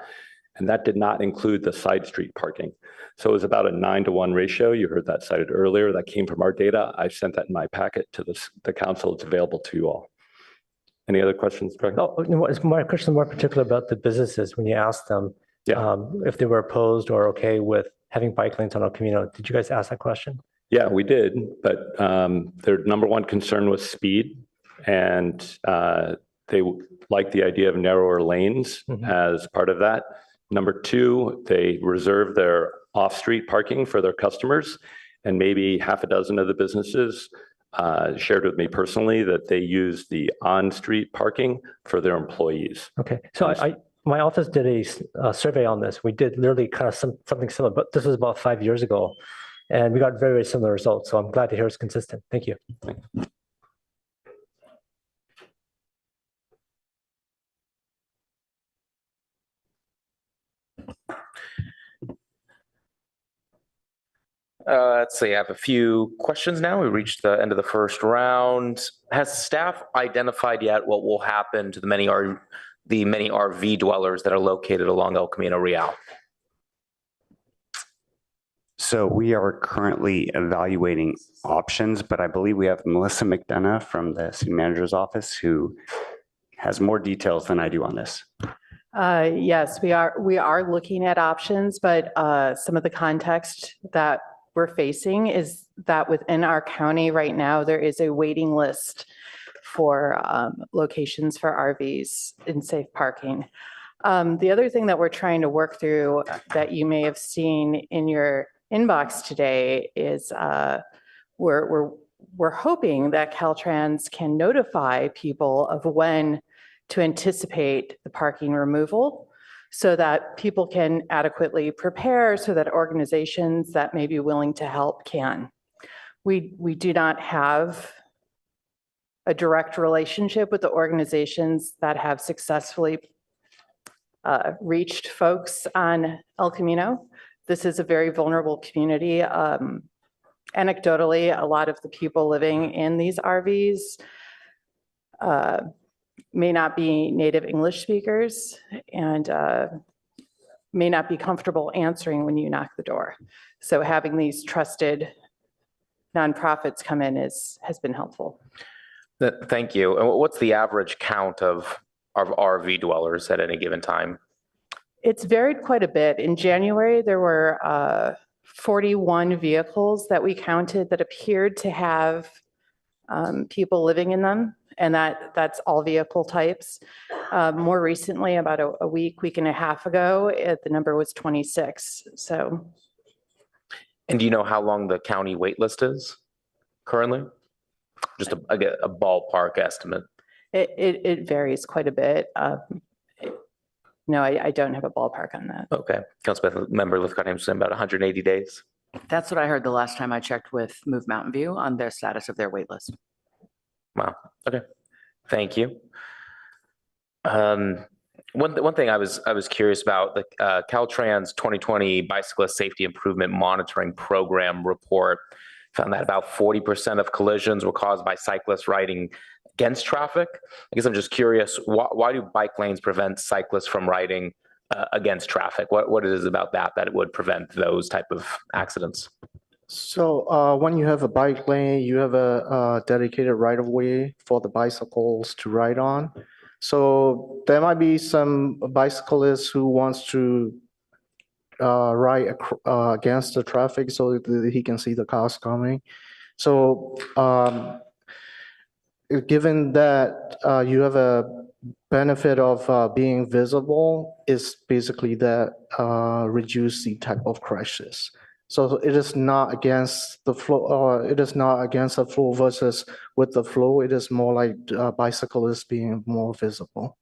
and that did not include the side street parking. So it was about a 9-to-1 ratio. You heard that cited earlier. That came from our data. I sent that in my packet to the council. It's available to you all. Any other questions, Greg? No, my question more particular about the businesses. When you asked them if they were opposed or okay with having bike lanes on El Camino, did you guys ask that question? Yeah, we did. But their number one concern was speed. And they liked the idea of narrower lanes as part of that. Number 2, they reserve their off-street parking for their customers, and maybe half a dozen of the businesses shared with me personally that they use the on-street parking for their employees. Okay, so my office did a survey on this. We did literally kind of something similar, but this was about 5 years ago, and we got very, very similar results. So I'm glad to hear it's consistent. Thank you. Let's see, I have a few questions now. We reached the end of the first round. Has staff identified yet what will happen to the many RV dwellers that are located along El Camino Real? So we are currently evaluating options, but I believe we have Melissa McDonough from the city manager's office who has more details than I do on this. Yes, we are looking at options, but some of the context that we're facing is that within our county right now, there is a waiting list for locations for RVs in safe parking. The other thing that we're trying to work through that you may have seen in your inbox today is we're hoping that Caltrans can notify people of when to anticipate the parking removal, so that people can adequately prepare, so that organizations that may be willing to help can. We do not have a direct relationship with the organizations that have successfully reached folks on El Camino. This is a very vulnerable community. Anecdotally, a lot of the people living in these RVs may not be native English speakers and may not be comfortable answering when you knock the door. So having these trusted nonprofits come in has been helpful. Thank you. And what's the average count of RV dwellers at any given time? It's varied quite a bit. In January, there were 41 vehicles that we counted that appeared to have people living in them. And that's all vehicle types. More recently, about a week and a half ago, the number was 26. So. And do you know how long the county wait list is currently? Just a ballpark estimate. It varies quite a bit. No, I don't have a ballpark on that. Okay, Councilmember Lithcott saying about 180 days. That's what I heard the last time I checked with Move Mountain View on their status of their wait list. Wow. Okay. Thank you. One thing I was curious about, the Caltrans 2020 Bicyclist Safety Improvement Monitoring Program report found that about 40% of collisions were caused by cyclists riding against traffic. I guess I'm just curious, why do bike lanes prevent cyclists from riding against traffic? What it is about that it would prevent those type of accidents? So when you have a bike lane, you have a dedicated right of way for the bicycles to ride on. So there might be some bicyclists who wants to ride against the traffic so that he can see the cars coming. So given that you have a benefit of being visible, is basically that reduce the type of crashes. So it is not against the flow, it is not against the flow versus with the flow. It is more like bicyclists being more visible.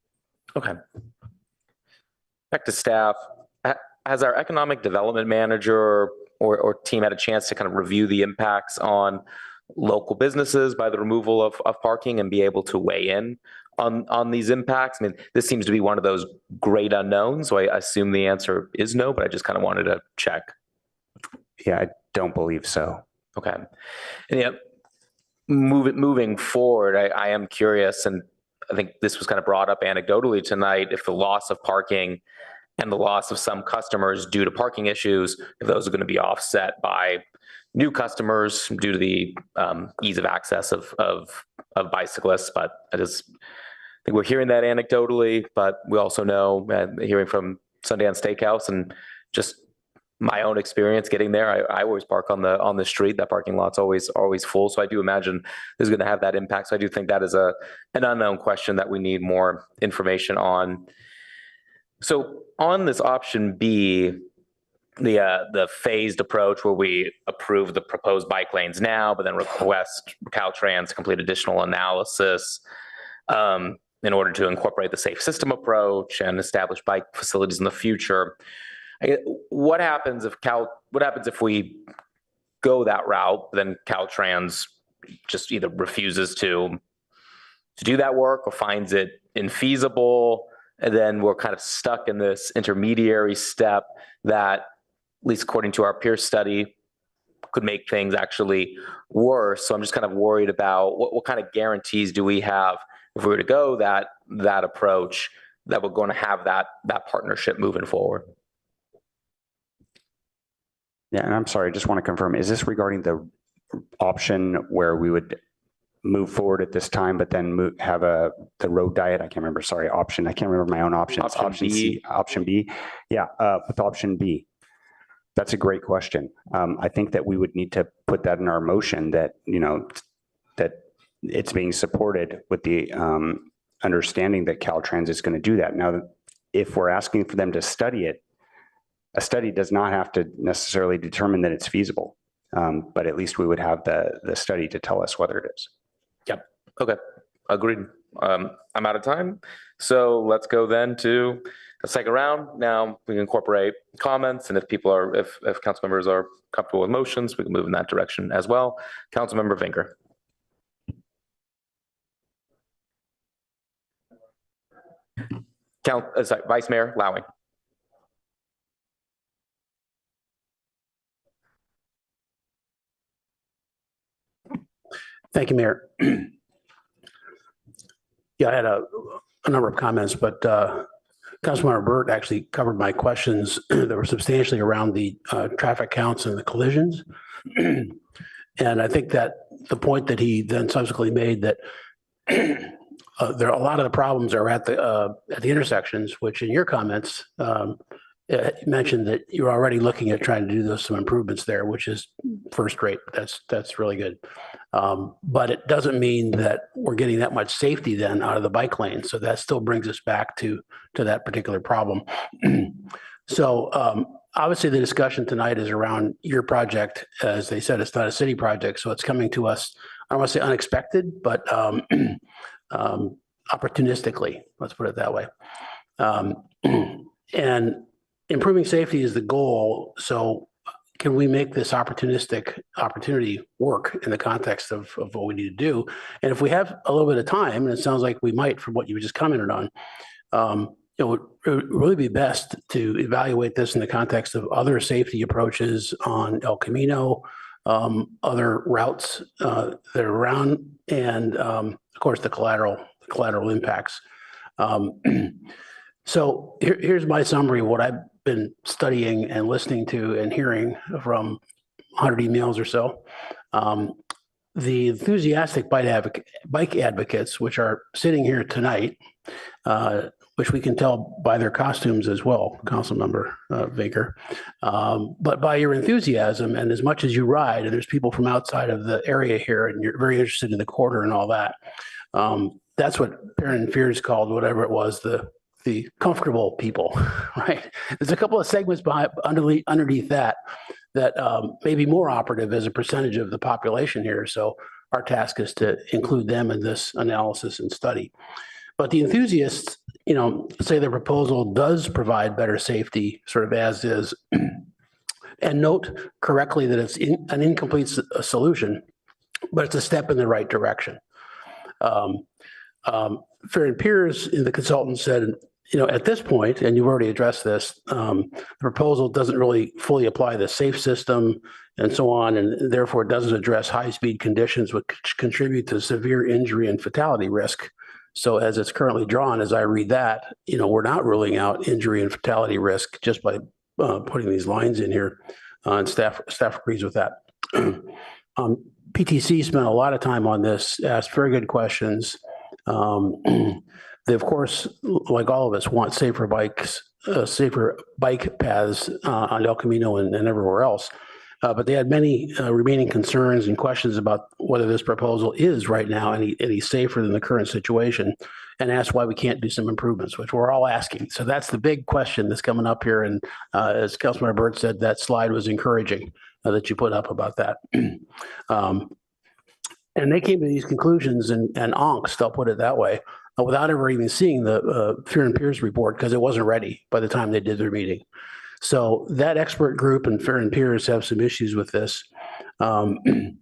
Okay. Back to staff. Has our economic development manager or team had a chance to kind of review the impacts on local businesses by the removal of parking and be able to weigh in on these impacts? I mean, this seems to be one of those great unknowns, so I assume the answer is no, but I just kind of wanted to check. Yeah, I don't believe so. Okay. And yeah, moving forward, I am curious, and I think this was kind of brought up anecdotally tonight, if the loss of parking and the loss of some customers due to parking issues, if those are going to be offset by new customers due to the ease of access of bicyclists. But I think we're hearing that anecdotally, but we also know, hearing from Sundance Steakhouse and just my own experience getting there, I always park on the street. That parking lot's always full. So I do imagine this is going to have that impact. So I do think that is an unknown question that we need more information on. So on this option B, the phased approach where we approve the proposed bike lanes now, but then request Caltrans to complete additional analysis in order to incorporate the safe system approach and establish bike facilities in the future. What happens if we go that route, then Caltrans just either refuses to do that work or finds it infeasible, and then we're kind of stuck in this intermediary step that, at least according to our peer study, could make things actually worse. So I'm just kind of worried about what kind of guarantees do we have if we were to go that approach, that we're going to have that partnership moving forward. Yeah, and I'm sorry, I just want to confirm, is this regarding the option where we would move forward at this time, but then have the road diet? I can't remember, sorry, option. I can't remember my own options. Option B. C, option B. Yeah, with option B. That's a great question. I think that we would need to put that in our motion that, that it's being supported with the understanding that Caltrans is going to do that. Now, if we're asking for them to study it, a study does not have to necessarily determine that it's feasible, but at least we would have the study to tell us whether it is. Yep. Okay. Agreed. I'm out of time. So let's go then to the second round. Now we can incorporate comments, and if council members are comfortable with motions, we can move in that direction as well. Councilmember Vinker. Vice Mayor Lowing. Thank you, Mayor. Yeah, I had a number of comments, but Councilmember Burt actually covered my questions that were substantially around the traffic counts and the collisions. And I think that the point that he then subsequently made that there are a lot of the problems are at the intersections, which in your comments you mentioned that you're already looking at trying to do some improvements there, which is first rate. That's really good. But it doesn't mean that we're getting that much safety then out of the bike lane. So that still brings us back to that particular problem. So obviously the discussion tonight is around your project. As they said, it's not a city project, so it's coming to us, I don't want to say unexpected, but opportunistically, let's put it that way. And improving safety is the goal. So can we make this opportunity work in the context of what we need to do? And if we have a little bit of time, and it sounds like we might from what you just commented on, it would really be best to evaluate this in the context of other safety approaches on El Camino, other routes that are around, and of course the collateral impacts. So here's my summary of what I've been studying and listening to and hearing from 100 emails or so. The enthusiastic bike advocates, which are sitting here tonight, which we can tell by their costumes as well, Councilmember Baker, but by your enthusiasm and as much as you ride, and there's people from outside of the area here, and you're very interested in the quarter and all that. That's what Perrin Fears called whatever it was, the comfortable people, right? There's a couple of segments underneath that may be more operative as a percentage of the population here. So our task is to include them in this analysis and study. But the enthusiasts, say the proposal does provide better safety sort of as is, and note correctly that it's an incomplete solution, but it's a step in the right direction. Fair and Peers, the consultant said, at this point, and you've already addressed this, the proposal doesn't really fully apply the safe system and so on, and therefore it doesn't address high-speed conditions which contribute to severe injury and fatality risk. So as it's currently drawn, as I read that, we're not ruling out injury and fatality risk just by putting these lines in here, and staff agrees with that. PTC spent a lot of time on this, asked very good questions. They, of course, like all of us, want safer bike paths on El Camino and everywhere else. But they had many remaining concerns and questions about whether this proposal is right now any safer than the current situation, and asked why we can't do some improvements, which we're all asking. So that's the big question that's coming up here. And as Councilmember Burt said, that slide was encouraging that you put up about that. And they came to these conclusions and angst, I'll put it that way, without ever even seeing the Fear and Peers report because it wasn't ready by the time they did their meeting. So that expert group and Fear and Peers have some issues with this. And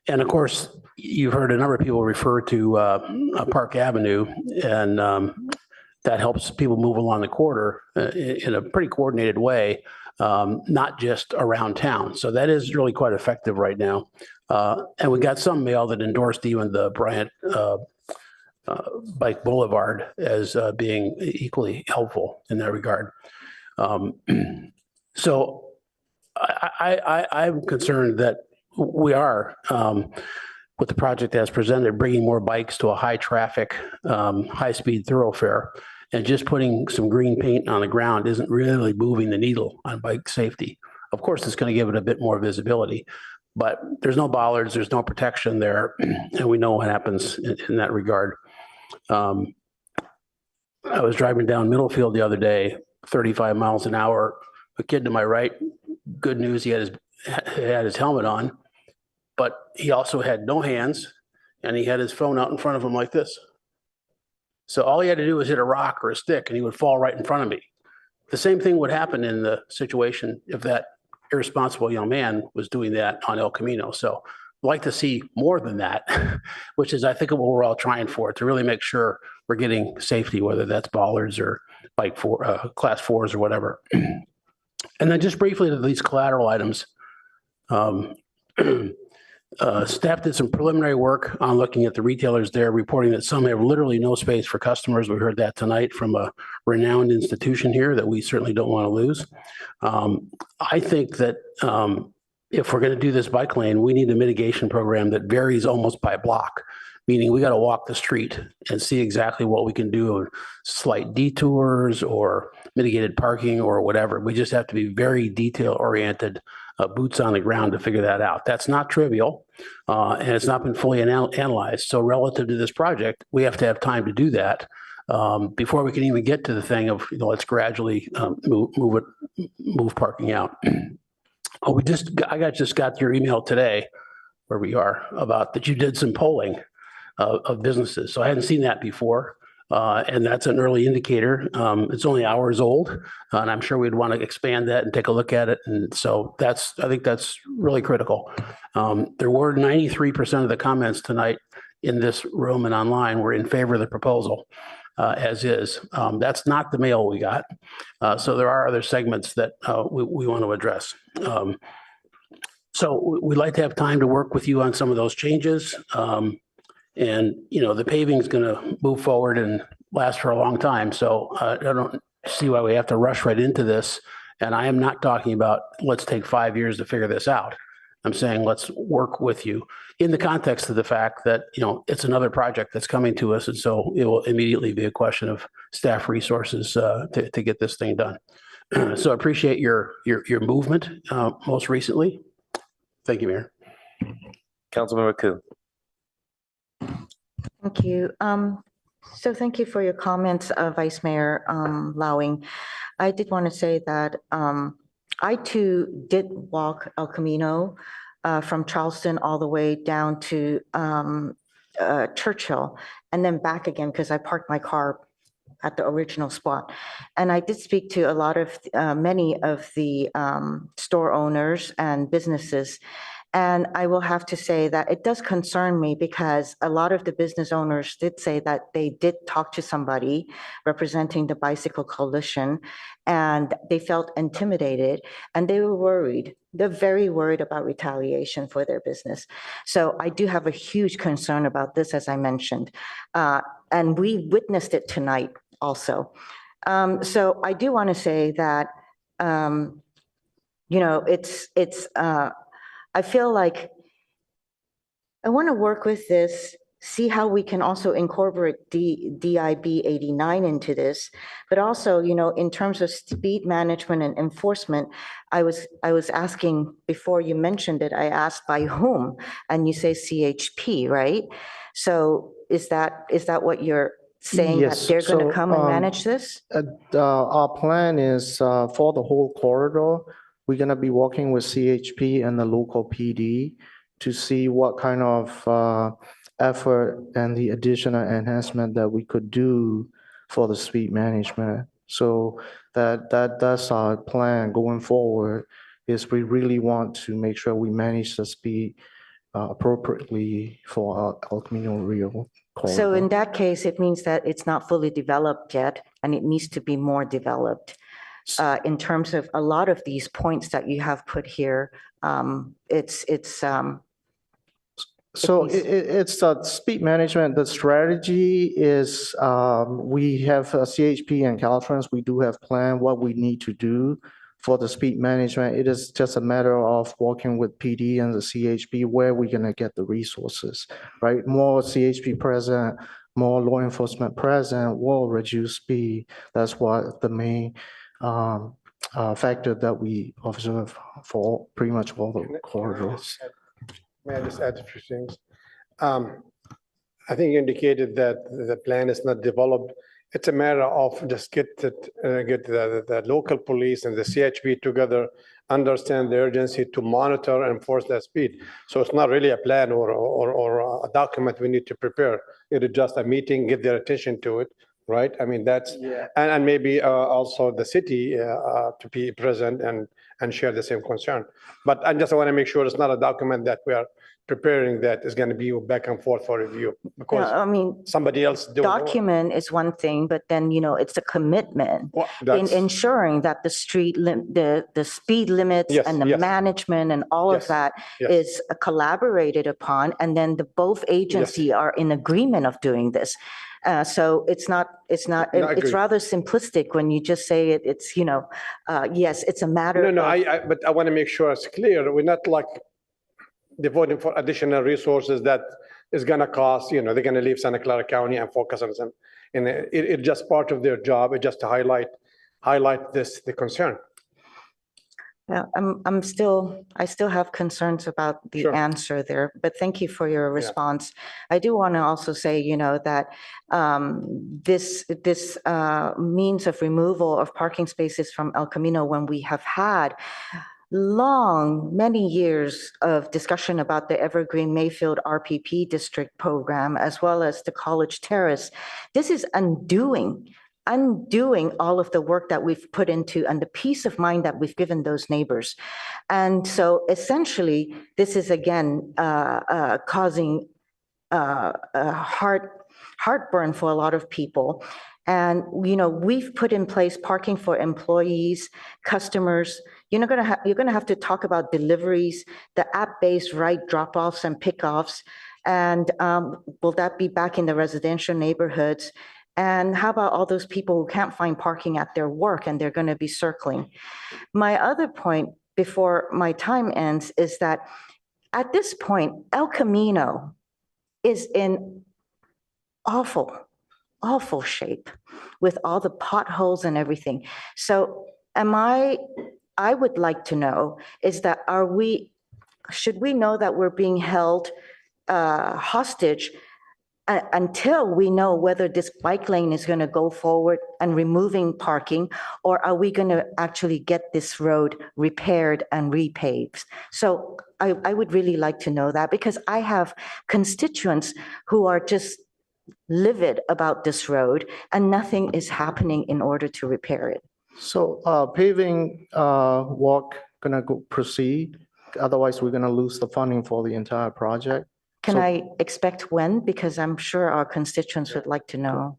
of course, you've heard a number of people refer to Park Avenue, and that helps people move along the corridor in a pretty coordinated way, not just around town. So that is really quite effective right now. And we got some mail that endorsed even the Bryant Bike Boulevard as being equally helpful in that regard. So I'm concerned that we are, with the project as presented, bringing more bikes to a high traffic, high speed thoroughfare, and just putting some green paint on the ground isn't really moving the needle on bike safety. Of course, it's going to give it a bit more visibility, but there's no bollards, there's no protection there, and we know what happens in that regard. I was driving down Middlefield the other day, 35 miles an hour. A kid to my right, good news, he had his helmet on, but he also had no hands, and he had his phone out in front of him like this. So all he had to do was hit a rock or a stick, and he would fall right in front of me. The same thing would happen in the situation if that irresponsible young man was doing that on El Camino. So I'd like to see more than that, which is, I think, what we're all trying for, to really make sure we're getting safety, whether that's bollards or bike class 4s or whatever. And then just briefly to these collateral items, staff did some preliminary work on looking at the retailers there, reporting that some have literally no space for customers. We heard that tonight from a renowned institution here that we certainly don't want to lose. I think that if we're going to do this bike lane, we need a mitigation program that varies almost by block, meaning we got to walk the street and see exactly what we can do, slight detours or mitigated parking or whatever. We just have to be very detail oriented, boots on the ground to figure that out. That's not trivial, and it's not been fully analyzed. So relative to this project, we have to have time to do that before we can even get to the thing of, let's gradually move parking out. Oh, I just got your email today, where we are, about that you did some polling of businesses. So I hadn't seen that before. And that's an early indicator. It's only hours old, and I'm sure we'd want to expand that and take a look at it. And so I think that's really critical. There were 93% of the comments tonight in this room and online were in favor of the proposal, as is. That's not the mail we got. So there are other segments that we want to address. So we'd like to have time to work with you on some of those changes. And, the paving is going to move forward and last for a long time. So I don't see why we have to rush right into this. And I am not talking about, let's take 5 years to figure this out. I'm saying, let's work with you in the context of the fact that, it's another project that's coming to us. And so it will immediately be a question of staff resources to get this thing done. So I appreciate your movement most recently. Thank you, Mayor. Councilmember Koo. Thank you. So thank you for your comments, Vice Mayor Lowing. I did want to say that I too did walk El Camino from Charleston all the way down to Churchill and then back again because I parked my car at the original spot. And I did speak to a lot of many of the store owners and businesses. And I will have to say that it does concern me because a lot of the business owners did say that they did talk to somebody representing the Bicycle Coalition and they felt intimidated and they were worried. They're very worried about retaliation for their business. So I do have a huge concern about this, as I mentioned. And we witnessed it tonight also. So I do want to say that, I feel like I want to work with this, see how we can also incorporate DIB 89 into this, but also, in terms of speed management and enforcement, I was asking before you mentioned it, I asked by whom, and you say CHP, right? So is that what you're saying, that Yes. they're going to So, come and manage this? Our plan is for the whole corridor, we're going to be working with CHP and the local PD to see what kind of effort and the additional enhancement that we could do for the speed management. So that's our plan going forward, is we really want to make sure we manage the speed appropriately for our El Camino Real corridor. So in that case, it means that it's not fully developed yet, and it needs to be more developed. In terms of a lot of these points that you have put here, it's speed management. The strategy is we have CHP and Caltrans. We do have plan what we need to do for the speed management. It is just a matter of working with PD and the CHP where we're going to get the resources, right? More CHP present, more law enforcement present will reduce speed. That's what the main factor that we observe for pretty much all the corridors. May I just add a few things? I think you indicated that the plan is not developed. It's a matter of just get the local police and the CHP together, understand the urgency to monitor and enforce that speed. So it's not really a plan or a document we need to prepare. It is just a meeting, get their attention to it, right? I mean, that's, and maybe also the city to be present and share the same concern. But I just want to make sure it's not a document that we are preparing that is going to be back and forth for review, because somebody else document is one thing, but then it's a commitment in ensuring that the speed limits and the management and all of that is collaborated upon, and then the both agencies are in agreement of doing this. So it's rather simplistic when you just say it's yes, it's a matter. But I want to make sure it's clear. We're not like devoting for additional resources that is going to cost, they're going to leave Santa Clara County and focus on some, and it's just part of their job. It's just to highlight the concern. Yeah, I still have concerns about the answer there, but thank you for your response. I do want to also say, that this means of removal of parking spaces from El Camino, when we have had many years of discussion about the Evergreen Mayfield RPP district program, as well as the College Terrace. This is undoing all of the work that we've put into and the peace of mind that we've given those neighbors. And so essentially, this is again causing heartburn for a lot of people. And, we've put in place parking for employees, customers. You're going to have to talk about deliveries, the app-based ride drop-offs and pickoffs. And will that be back in the residential neighborhoods? And how about all those people who can't find parking at their work and they're going to be circling? My other point before my time ends is that at this point, El Camino is in awful shape with all the potholes and everything. So I would like to know is that should we know that we're being held hostage until we know whether this bike lane is going to go forward and removing parking, or are we going to actually get this road repaired and repaved? So I would really like to know that, because I have constituents who are just livid about this road and nothing is happening in order to repair it. So paving work gonna proceed, otherwise we're gonna lose the funding for the entire project. Can I expect when? Because I'm sure our constituents would like to know.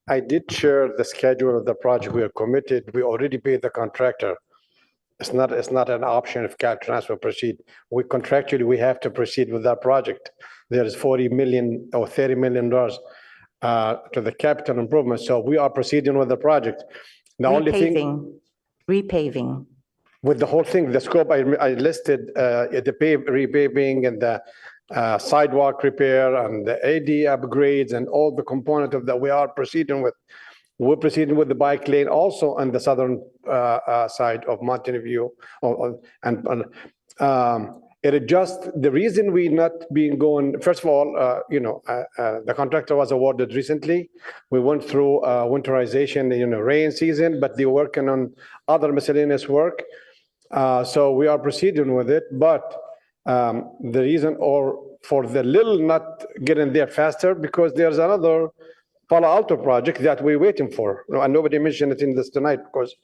I did share the schedule of the project. We are committed. We already paid the contractor. It's not an option if Caltrans will proceed. We have to proceed with that project. There is $40 million or $30 million to the capital improvement. So we are proceeding with the project. The only thing. Repaving. With the whole thing, the scope I listed, the repaving and the sidewalk repair and the AD upgrades and all the component of that we are proceeding with. We're proceeding with the bike lane also on the southern side of Mountain View. It is just the reason we not being going, first of all, the contractor was awarded recently. We went through winterization, rain season, but they're working on other miscellaneous work. So we are proceeding with it, but the reason for the little not getting there faster, because there's another Palo Alto project that we're waiting for. And nobody mentioned it in this tonight, because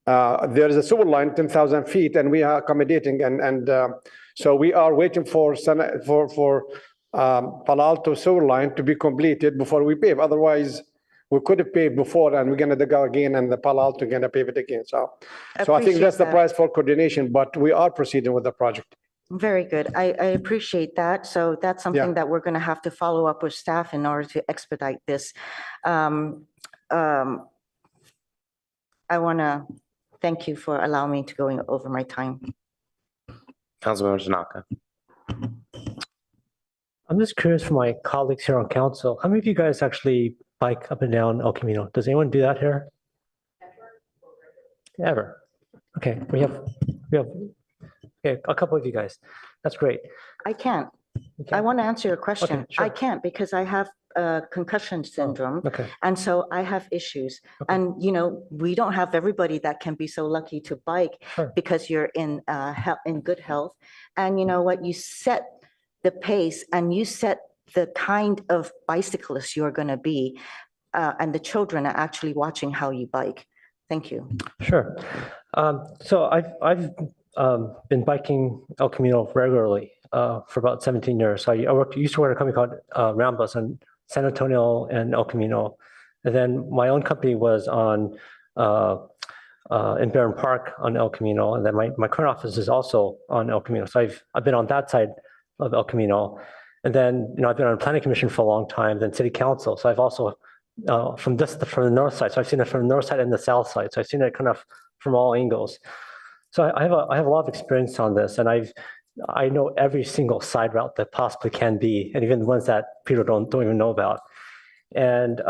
there is a sewer line 10,000 feet and we are accommodating. So we are waiting for Palo Alto sewer line to be completed before we pave. Otherwise, we could have paved before and we're going to dig out again and the Palo Alto going to pave it again. So I think that's the price for coordination, but we are proceeding with the project. Very good. I appreciate that. So that's something that we're going to have to follow up with staff in order to expedite this. I want to thank you for allowing me to go over my time. Councilmember Tanaka. I'm just curious for my colleagues here on council, how many of you guys actually bike up and down El Camino? Does anyone do that here? Ever? Okay, we have okay, a couple of you guys. That's great. I can't. I want to answer your question. Okay, sure. I can't because I have concussion syndrome. Okay. And so I have issues. Okay. And, we don't have everybody that can be so lucky to bike because you're in good health. And you know what? You set the pace and you set the kind of bicyclist you're going to be. And the children are actually watching how you bike. Thank you. Sure. So I've been biking El Camino regularly for about 17 years. So I used to work at a company called Ramblas in San Antonio and El Camino. And then my own company was on in Barron Park on El Camino. And then my current office is also on El Camino. So I've been on that side of El Camino. And then, I've been on planning commission for a long time, then city council. So I've also from the north side. So I've seen it from the north side and the south side. So I've seen it kind of from all angles. So I have a lot of experience on this, and I know every single side route that possibly can be, and even the ones that people don't even know about. And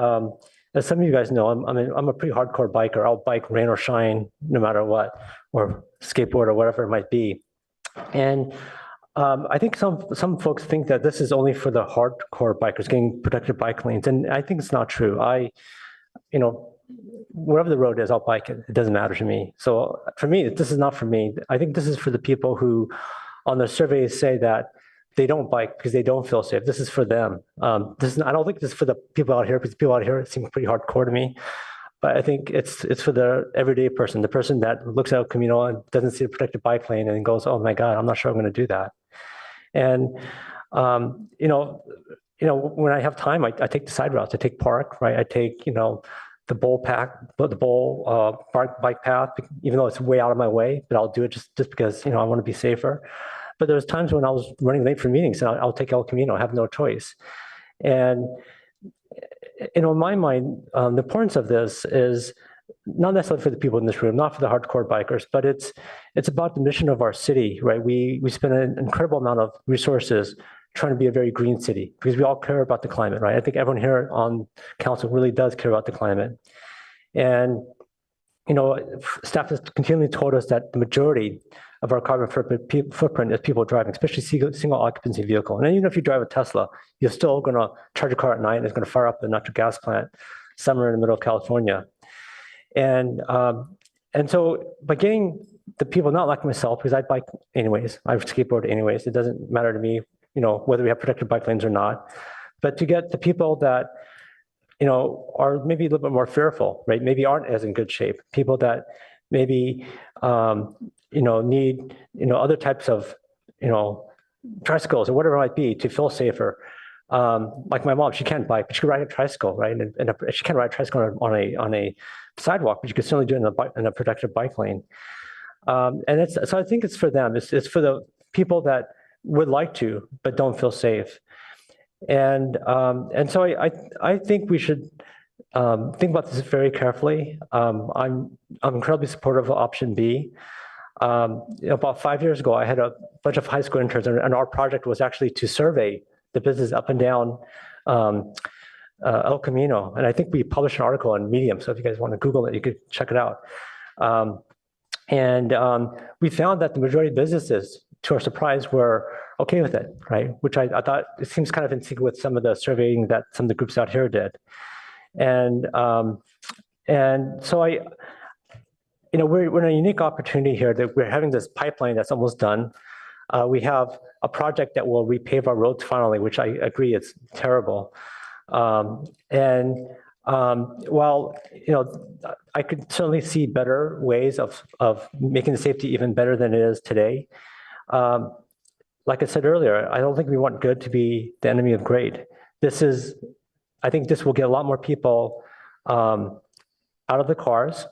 as some of you guys know, I'm a pretty hardcore biker. I'll bike rain or shine, no matter what, or skateboard or whatever it might be. And I think some folks think that this is only for the hardcore bikers getting protected bike lanes, and I think it's not true. wherever the road is, I'll bike it. It doesn't matter to me. So for me, this is not for me. I think this is for the people who on their surveys say that they don't bike because they don't feel safe. This is for them. I don't think this is for the people out here, because people out here seem pretty hardcore to me. But I think it's for the everyday person, the person that looks at El Camino and doesn't see a protected bike lane and goes, "Oh my God, I'm not sure I'm going to do that." And when I have time, I take the side routes. I take Park, right? I take the bowl bike path, even though it's way out of my way, but I'll do it just because I want to be safer. But there's times when I was running late for meetings, and I'll take El Camino. I have no choice. And in my mind, the importance of this is not necessarily for the people in this room, not for the hardcore bikers, but it's about the mission of our city, right? We spend an incredible amount of resources trying to be a very green city because we all care about the climate, right? I think everyone here on council really does care about the climate. And, staff has continually told us that the majority of our carbon footprint is people driving, especially single occupancy vehicle. And even if you drive a Tesla, you're still going to charge your car at night and it's going to fire up the natural gas plant somewhere in the middle of California. And so by getting the people, not like myself, because I bike anyways, I skateboard anyways, it doesn't matter to me, whether we have protected bike lanes or not, but to get the people that, are maybe a little bit more fearful, right? Maybe aren't as in good shape. People that maybe, need, other types of, tricycles or whatever it might be to feel safer. Like my mom, she can't bike, but she can ride a tricycle, right? And she can't ride a tricycle on a sidewalk, but you can certainly do it in a protected bike lane. So I think it's for them. It's for the people that would like to, but don't feel safe. And so I think we should think about this very carefully. I'm incredibly supportive of option B. About 5 years ago, I had a bunch of high school interns, and our project was actually to survey the business up and down El Camino. And I think we published an article on Medium. So if you guys want to Google it, you could check it out. We found that the majority of businesses, to our surprise, were okay with it, right? Which I thought it seems kind of in sync with some of the surveying that some of the groups out here did. And so we're in a unique opportunity here that we're having this pipeline that's almost done. We have a project that will repave our roads finally, which I agree is terrible. While I could certainly see better ways of making the safety even better than it is today. Like I said earlier, I don't think we want good to be the enemy of great. I think this will get a lot more people out of the cars,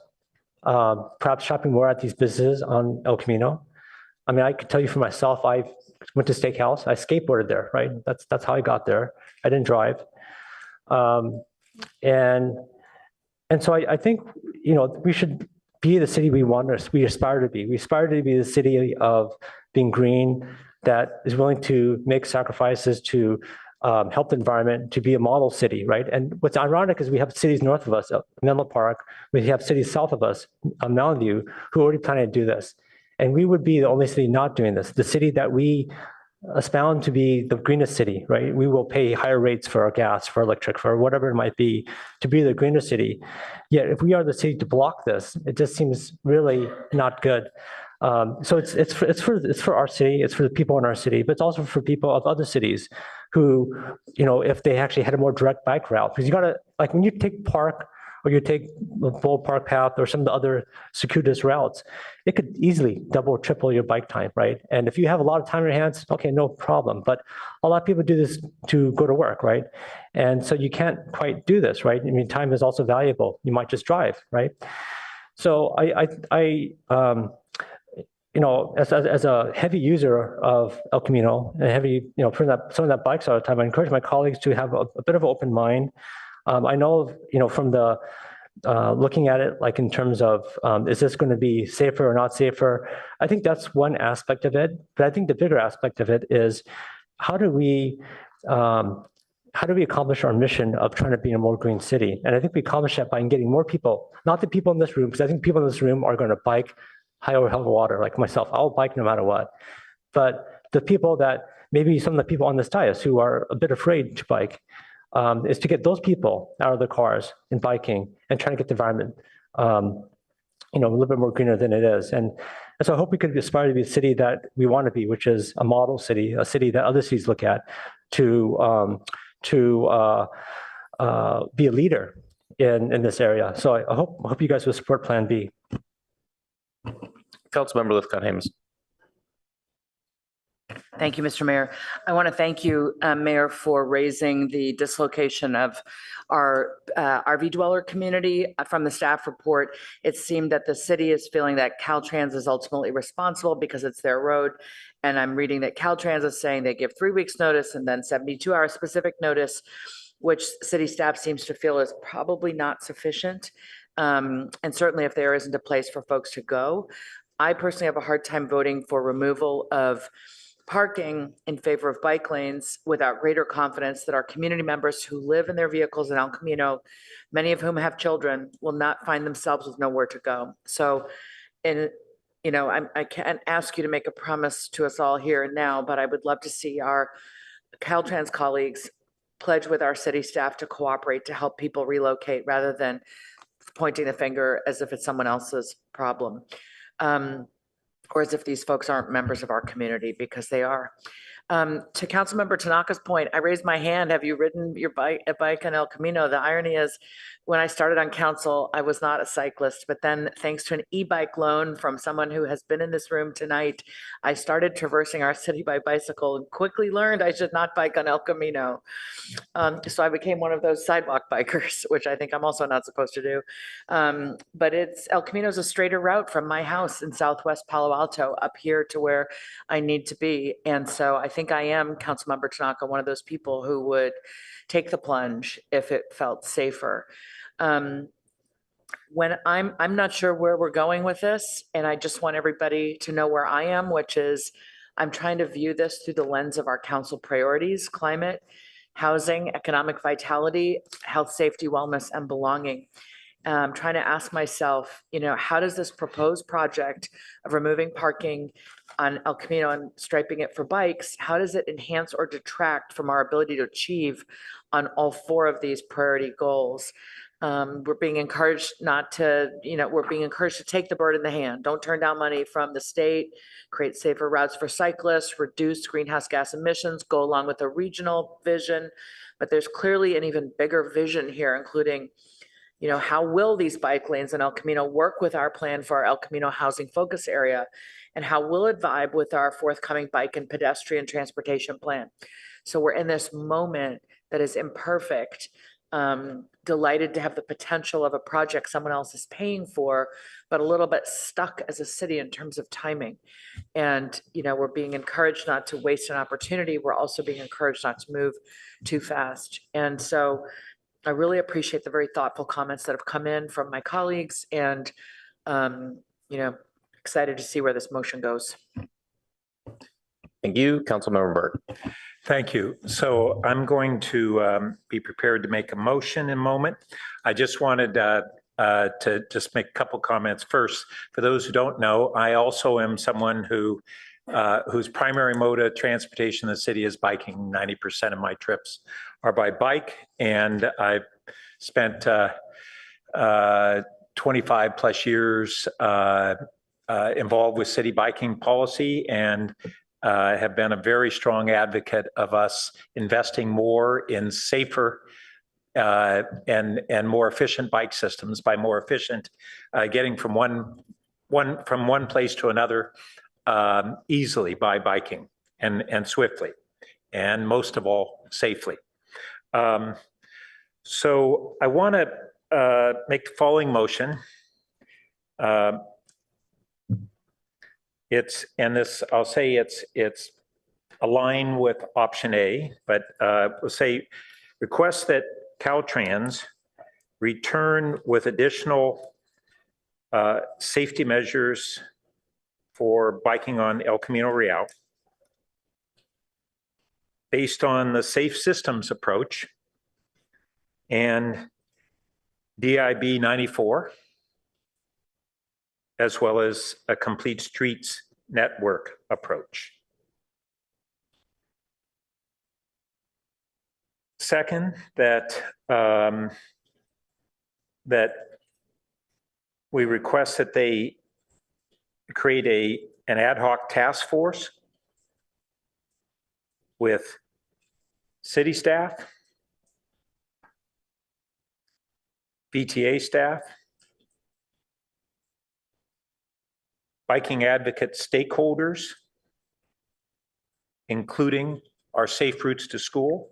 perhaps shopping more at these businesses on El Camino. I mean, I could tell you for myself, I went to Steakhouse, I skateboarded there, right? That's how I got there. I didn't drive. And so I think, we should be the city we aspire to be. We aspire to be the city of being green, that is willing to make sacrifices to help the environment, to be a model city, right? And what's ironic is we have cities north of us, Menlo Park, we have cities south of us, Mountain View, who are already planning to do this. And we would be the only city not doing this. The city that we espound to be the greenest city, right? We will pay higher rates for our gas, for electric, for whatever it might be, to be the greenest city. Yet if we are the city to block this, it just seems really not good. So it's for our city, it's for the people in our city, but it's also for people of other cities who, if they actually had a more direct bike route, because you gotta, like when you take Park or you take the Bull Park Path or some of the other circuitous routes, it could easily double or triple your bike time, right? And if you have a lot of time on your hands, okay, no problem. But a lot of people do this to go to work, right? And so you can't quite do this, right? I mean, time is also valuable. You might just drive, right? So as a heavy user of El Camino and heavy, some of that bikes all the time, I encourage my colleagues to have a bit of an open mind. I know, from the looking at it, like in terms of, is this going to be safer or not safer? I think that's one aspect of it. But I think the bigger aspect of it is how do we accomplish our mission of trying to be a more green city? And I think we accomplish that by getting more people, not the people in this room, because I think people in this room are going to bike high over hell water, like myself. I'll bike no matter what. But the people that, maybe some of the people on this dais who are a bit afraid to bike, is to get those people out of their cars and biking and trying to get the environment, a little bit more greener than it is. And so I hope we could aspire to be a city that we want to be, which is a model city, a city that other cities look at to be a leader in this area. So I hope you guys will support Plan B. Councilmember Lithcott-Hames. Thank you, Mr. Mayor. I want to thank you, Mayor, for raising the dislocation of our RV dweller community. From the staff report, it seemed that the city is feeling that Caltrans is ultimately responsible because it's their road. And I'm reading that Caltrans is saying they give 3 weeks notice and then 72-hour specific notice, which city staff seems to feel is probably not sufficient. And certainly if there isn't a place for folks to go. I personally have a hard time voting for removal of parking in favor of bike lanes without greater confidence that our community members who live in their vehicles in El Camino, many of whom have children, will not find themselves with nowhere to go. So, I can't ask you to make a promise to us all here and now, but I would love to see our Caltrans colleagues pledge with our city staff to cooperate to help people relocate rather than pointing the finger as if it's someone else's problem. Or as if these folks aren't members of our community, because they are. To Councilmember Tanaka's point, I raised my hand. Have you ridden a bike on El Camino? The irony is, when I started on council, I was not a cyclist, but then thanks to an e-bike loan from someone who has been in this room tonight, I started traversing our city by bicycle and quickly learned I should not bike on El Camino. So I became one of those sidewalk bikers, which I think I'm also not supposed to do. But El Camino is a straighter route from my house in Southwest Palo Alto up here to where I need to be. And so I think I am, Councilmember Tanaka, one of those people who would take the plunge if it felt safer. When I'm not sure where we're going with this, and I just want everybody to know where I am, which is I'm trying to view this through the lens of our council priorities: climate, housing, economic vitality, health, safety, wellness, and belonging. I'm trying to ask myself, how does this proposed project of removing parking on El Camino and striping it for bikes, how does it enhance or detract from our ability to achieve on all 4 of these priority goals? We're being encouraged we're being encouraged to take the bird in the hand. Don't turn down money from the state, create safer routes for cyclists, reduce greenhouse gas emissions, go along with a regional vision. But there's clearly an even bigger vision here, including how will these bike lanes in El Camino work with our plan for our El Camino housing focus area? And how will it vibe with our forthcoming bike and pedestrian transportation plan? So we're in this moment that is imperfect. Delighted to have the potential of a project someone else is paying for, but a little bit stuck as a city in terms of timing. And, we're being encouraged not to waste an opportunity. We're also being encouraged not to move too fast. And so I really appreciate the very thoughtful comments that have come in from my colleagues, and, excited to see where this motion goes. Thank you, Councilmember Burt. Thank you. So I'm going to be prepared to make a motion in a moment. I just wanted to just make a couple comments. First, for those who don't know, I also am someone whose primary mode of transportation in the city is biking. 90% of my trips are by bike, and I've spent 25 plus years involved with city biking policy, and have been a very strong advocate of us investing more in safer and more efficient bike systems. By more efficient, getting from one place to another easily by biking and swiftly, and most of all, safely. So I want to make the following motion. I'll say it's aligned with option A, but we'll say request that Caltrans return with additional safety measures for biking on El Camino Real based on the safe systems approach and DIB 94, as well as a complete streets network approach. Second, that we request that they create an ad hoc task force with city staff, BTA staff, biking advocate stakeholders, including our Safe Routes to School,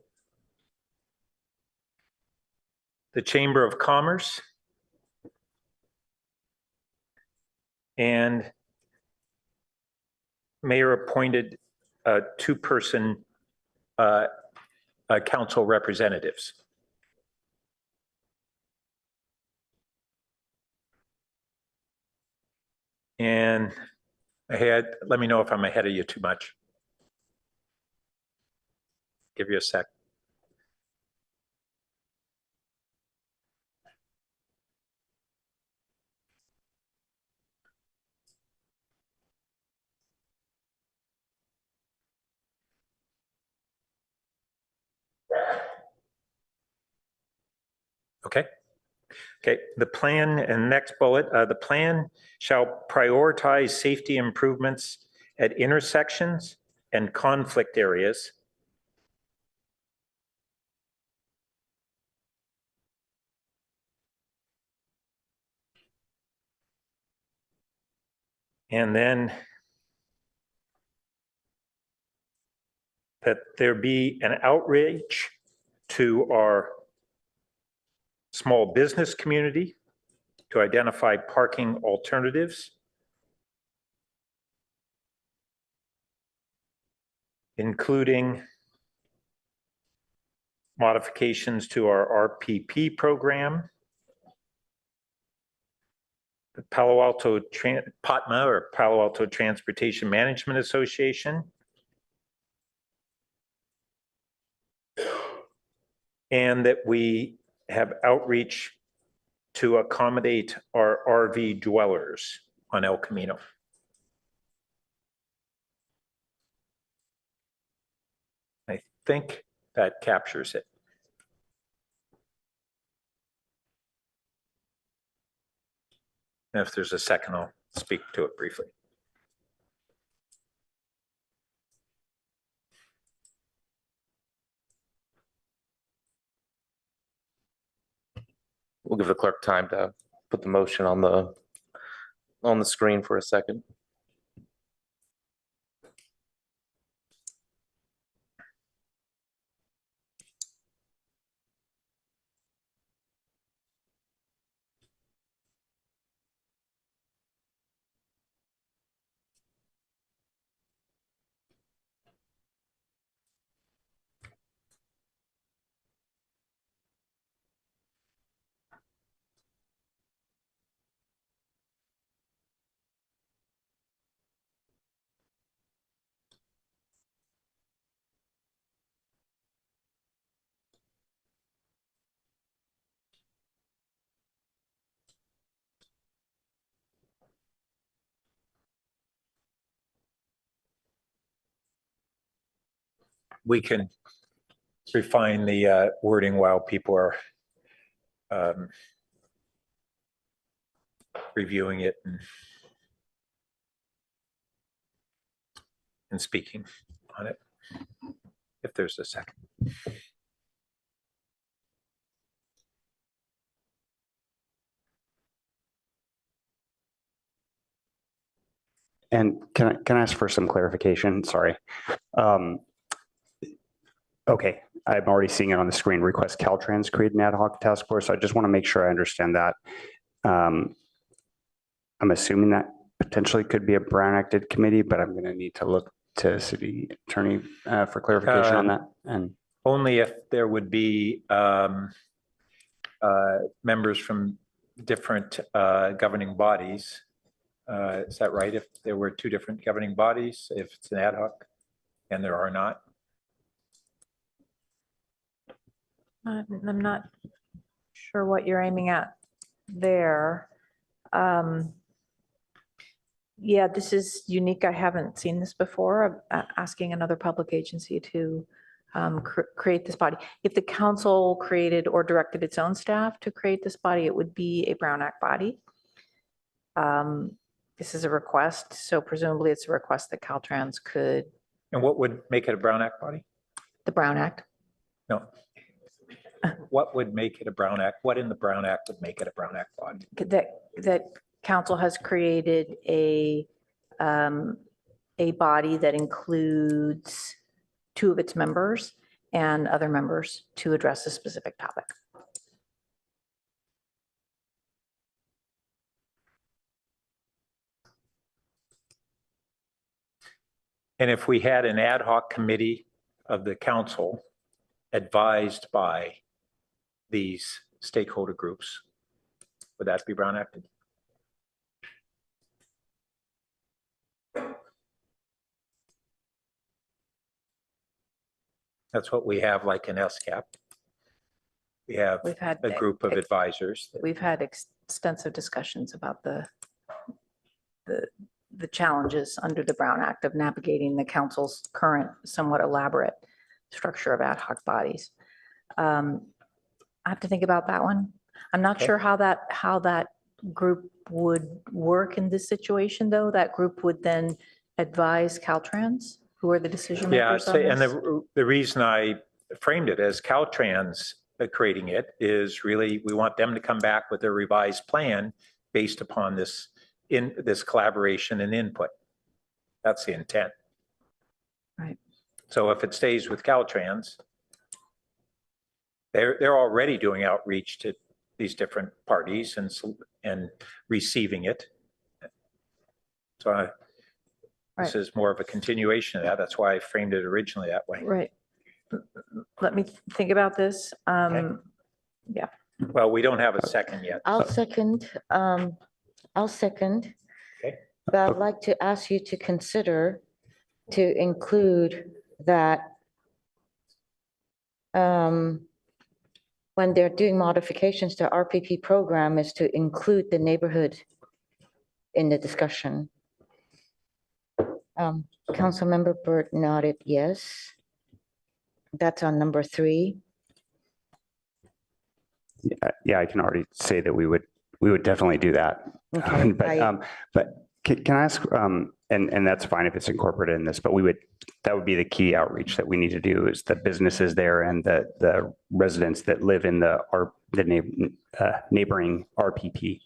the Chamber of Commerce, and mayor-appointed two-person council representatives. And let me know if I'm ahead of you too much. Give you a sec. Okay. Okay, the plan and next bullet, the plan shall prioritize safety improvements at intersections and conflict areas. And then that there be an outreach to our small business community to identify parking alternatives, including modifications to our RPP program, the Palo Alto PATMA or Palo Alto Transportation Management Association, and that we have outreach to accommodate our RV dwellers on El Camino. I think that captures it. And if there's a second, I'll speak to it briefly. We'll give the clerk time to put the motion on the screen for a second. We can refine the wording while people are reviewing it and speaking on it, if there's a second. And can I ask for some clarification? Sorry. Okay, I'm already seeing it on the screen. Request Caltrans create an ad hoc task force. I just want to make sure I understand that. I'm assuming that potentially could be a Brown acted committee, but I'm going to need to look to city attorney for clarification on that. And only if there would be members from different governing bodies. Is that right? If there were two different governing bodies, if it's an ad hoc, and there are not? I'm not sure what you're aiming at there. Yeah, this is unique. I haven't seen this before, asking another public agency to create this body. If the council created or directed its own staff to create this body, it would be a Brown Act body. This is a request, so presumably it's a request that Caltrans could. And what would make it a Brown Act body? The Brown Act. No. What would make it a Brown Act? What in the Brown Act would make it a Brown Act body? That council has created a body that includes 2 of its members and other members to address a specific topic. And if we had an ad hoc committee of the council advised by these stakeholder groups, would that be Brown Acted? That's what we have like in SCAP. We have a group of advisors. We've had extensive discussions about the challenges under the Brown Act of navigating the council's current somewhat elaborate structure of ad hoc bodies. I have to think about that one. I'm not sure how that group would work in this situation, though. That group would then advise Caltrans, who are the decision makers on and this. the reason I framed it as Caltrans creating it is really, we want them to come back with a revised plan based upon this collaboration and input. That's the intent. Right. So if it stays with Caltrans, they're already doing outreach to these different parties and receiving it. So this is more of a continuation of that. That's why I framed it originally that way. Right. Let me think about this. Yeah. Well, we don't have a second yet. I'll second. Okay. But I'd like to ask you to consider to include that when they're doing modifications to RPP program is to include the neighborhood in the discussion. Councilmember Burt nodded yes. That's on number 3. Yeah, I can already say that we would definitely do that. Okay, But can I ask, and that's fine if it's incorporated in this, but that would be the key outreach that we need to do is the businesses there and the residents that live in the neighboring RPP.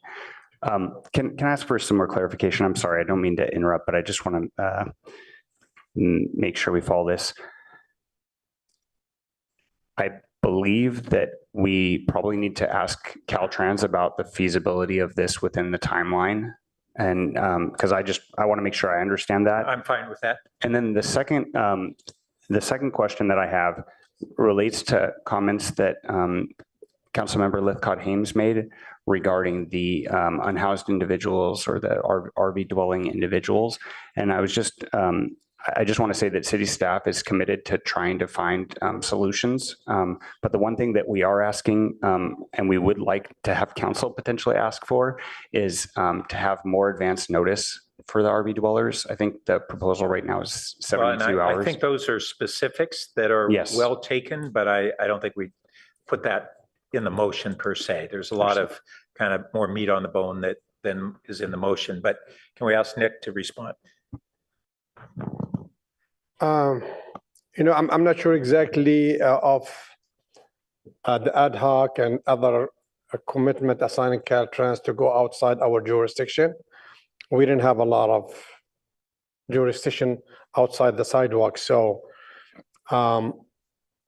Can I ask for some more clarification? I'm sorry, I don't mean to interrupt, but I just want to make sure we follow this. I believe that we probably need to ask Caltrans about the feasibility of this within the timeline. And because I want to make sure I understand that. I'm fine with that. And then the second question that I have relates to comments that Councilmember Lithcott-Hames made regarding the unhoused individuals or the RV dwelling individuals. And I just want to say that city staff is committed to trying to find solutions. But the one thing that we are asking, and we would like to have council potentially ask for, is to have more advanced notice for the RV dwellers. I think the proposal right now is 72 hours. I think those are specifics that are well taken, but I don't think we put that in the motion per se. There's a lot of kind of more meat on the bone than is in the motion. But can we ask Nick to respond? I'm not sure exactly of the ad hoc and other commitment assigning Caltrans to go outside our jurisdiction. We didn't have a lot of jurisdiction outside the sidewalk, so I'm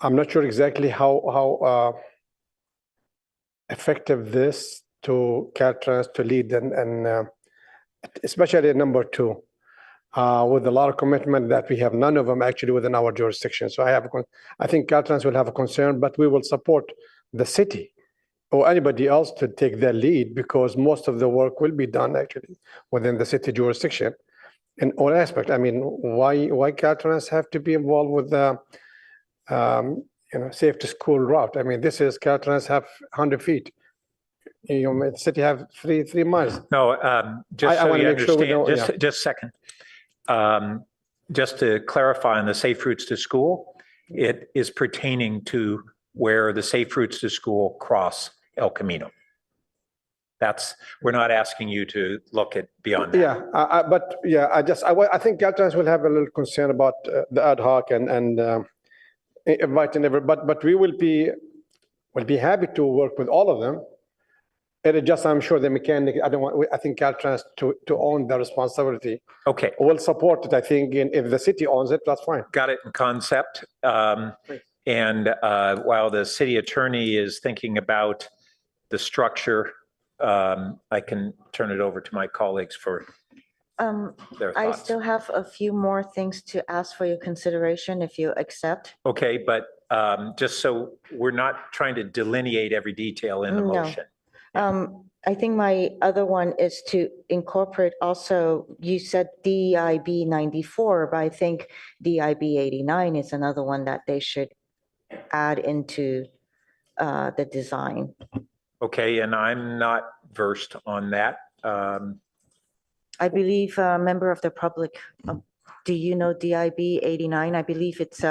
not sure exactly how effective this to Caltrans to lead and especially at number 2. With a lot of commitment that we have none of them actually within our jurisdiction. So I think Caltrans will have a concern, but we will support the city or anybody else to take their lead because most of the work will be done actually within the city jurisdiction in all aspects. I mean, why Caltrans have to be involved with the safe to school route? I mean, this is Caltrans have 100 feet. The city have 3 miles. No, just so you understand, just a second. Just to clarify on the safe routes to school, It is pertaining to where the safe routes to school cross El Camino. We're not asking you to look at beyond that. Yeah, but yeah, I think Caltrans will have a little concern about the ad hoc and inviting but we'll be happy to work with all of them. It just, I'm sure the mechanic, I think Caltrans to own the responsibility. Okay. We'll support it, I think, and if the city owns it, that's fine. Got it in concept. And while the city attorney is thinking about the structure, I can turn it over to my colleagues for their I thoughts. still have a few more things to ask for your consideration if you accept. Okay, but just so we're not trying to delineate every detail in the No. motion. I think my other one is to incorporate also, you said DIB 94, but I think DIB 89 is another one that they should add into the design. Okay, and I'm not versed on that. I believe a member of the public, do you know DIB 89? I believe it's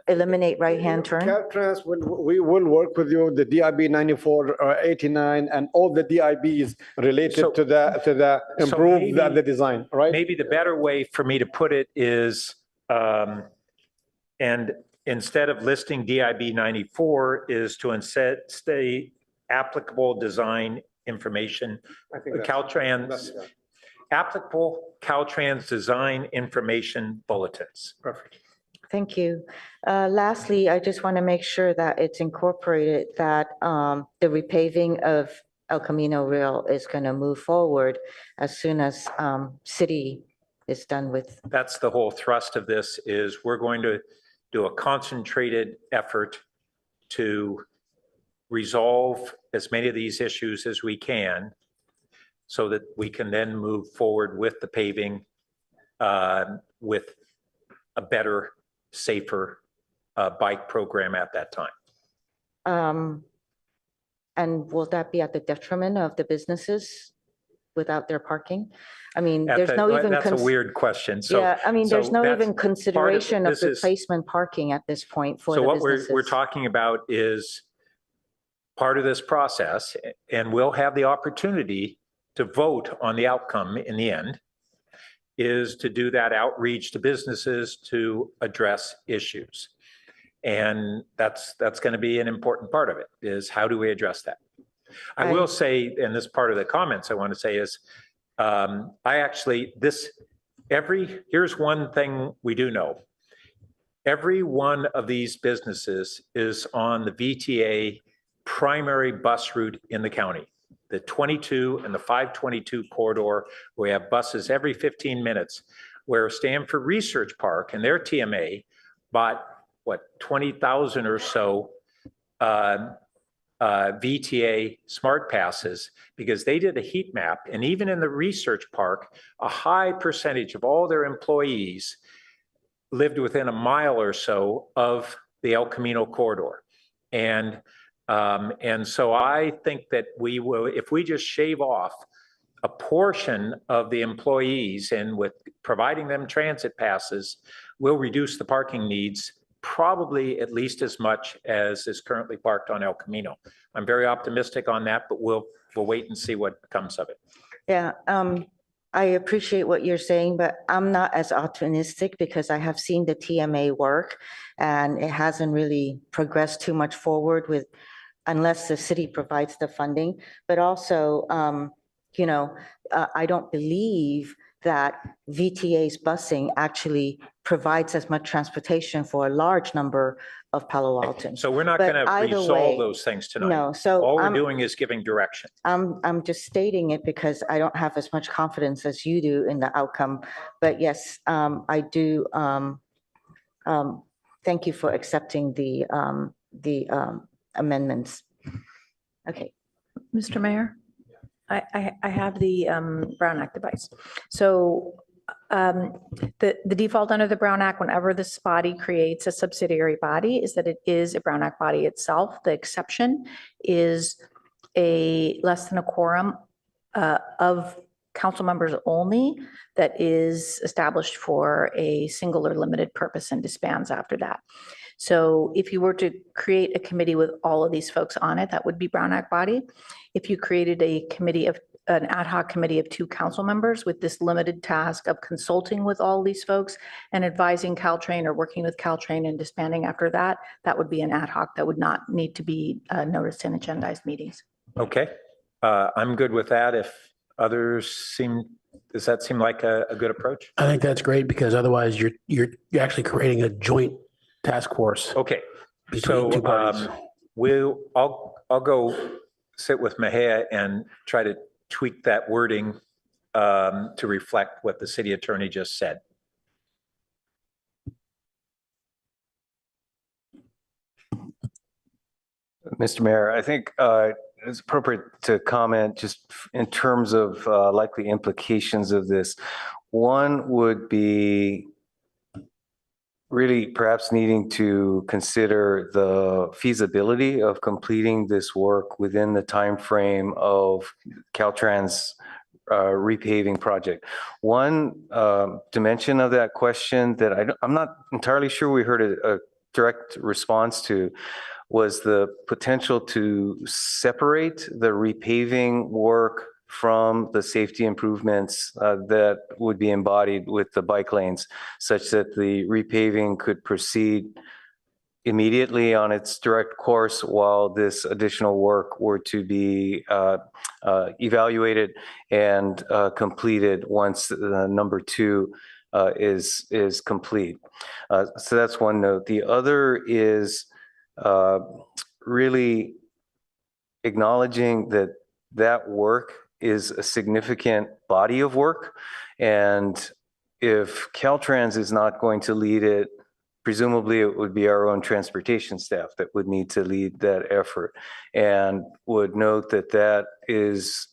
eliminate right-hand turn. Caltrans, we will work with you, the DIB 94 or 89 and all the DIBs related to the improve the design, right? Maybe the better way for me to put it is, and instead of listing DIB 94 is to instead say applicable design information, Caltrans, applicable Caltrans design information bulletins. Perfect. Thank you. Lastly, I just want to make sure that it's incorporated that the repaving of El Camino Real is going to move forward as soon as city is done with. That's the whole thrust of this is we're going to do a concentrated effort to resolve as many of these issues as we can so that we can then move forward with the paving with a better, safer bike program at that time. And will that be at the detriment of the businesses without their parking? I mean, there's no even. That's a weird question. So, yeah, I mean, there's no even consideration of this replacement parking at this point for the So what businesses. we're talking about is part of this process, and we'll have the opportunity to vote on the outcome in the end, is to do that outreach to businesses to address issues. And that's going to be an important part of it, is how do we address that? I will say, and this part of the comments I want to say is, here's one thing we do know. Every one of these businesses is on the VTA primary bus route in the county. The 22 and the 522 corridor, we have buses every 15 minutes, where Stanford Research Park and their TMA bought, 20,000 or so VTA smart passes because they did a heat map. And even in the research park, a high percentage of all their employees lived within a mile or so of the El Camino corridor. And so I think that we will, if we just shave off a portion of the employees and with providing them transit passes, we'll reduce the parking needs probably at least as much as is currently parked on El Camino. I'm very optimistic on that, but we'll wait and see what comes of it. Yeah, I appreciate what you're saying, but I'm not as optimistic because I have seen the TMA work and it hasn't really progressed too much forward with, unless the city provides the funding. But also, I don't believe that VTA's busing actually provides as much transportation for a large number of Palo Altans. So we're not going to resolve those things tonight. No, so all we're doing is giving direction. I'm just stating it because I don't have as much confidence as you do in the outcome. But yes, I do. Thank you for accepting the amendments. Okay. Mr. Mayor, I have the Brown Act device. So the default under the Brown Act, whenever this body creates a subsidiary body, is that it is a Brown Act body itself. The exception is less than a quorum of council members only that is established for a single or limited purpose and disbands after that. So if you were to create a committee with all of these folks on it, that would be Brown Act body. If you created an ad hoc committee of 2 council members with this limited task of consulting with all these folks and advising Caltrain or working with Caltrain and disbanding after that, that would be an ad hoc that would not need to be noticed in agendized meetings. Okay, I'm good with that. If others does that seem like a good approach? I think that's great because otherwise you're actually creating a joint task force. Okay, between two parties. I'll go sit with Mahia and try to tweak that wording to reflect what the city attorney just said. Mr. Mayor, I think it's appropriate to comment just in terms of likely implications of this. One would be really perhaps needing to consider the feasibility of completing this work within the time frame of Caltrans repaving project. One dimension of that question that I'm not entirely sure we heard a direct response to was the potential to separate the repaving work from the safety improvements that would be embodied with the bike lanes, such that the repaving could proceed immediately on its direct course while this additional work were to be evaluated and completed once number 2 is complete. So that's one note. The other is really acknowledging that work is a significant body of work. And if Caltrans is not going to lead it, presumably it would be our own transportation staff that would need to lead that effort, and would note that that is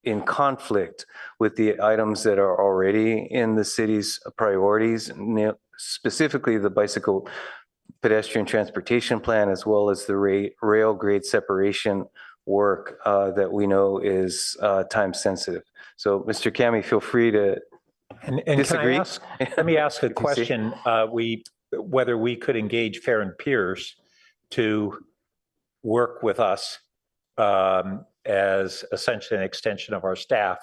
in conflict with the items that are already in the city's priorities, specifically the bicycle pedestrian transportation plan, as well as the rail grade separation work that we know is time sensitive. So Mr. Kami, feel free to disagree. Let me ask a question. Whether we could engage Fair and Peers to work with us as essentially an extension of our staff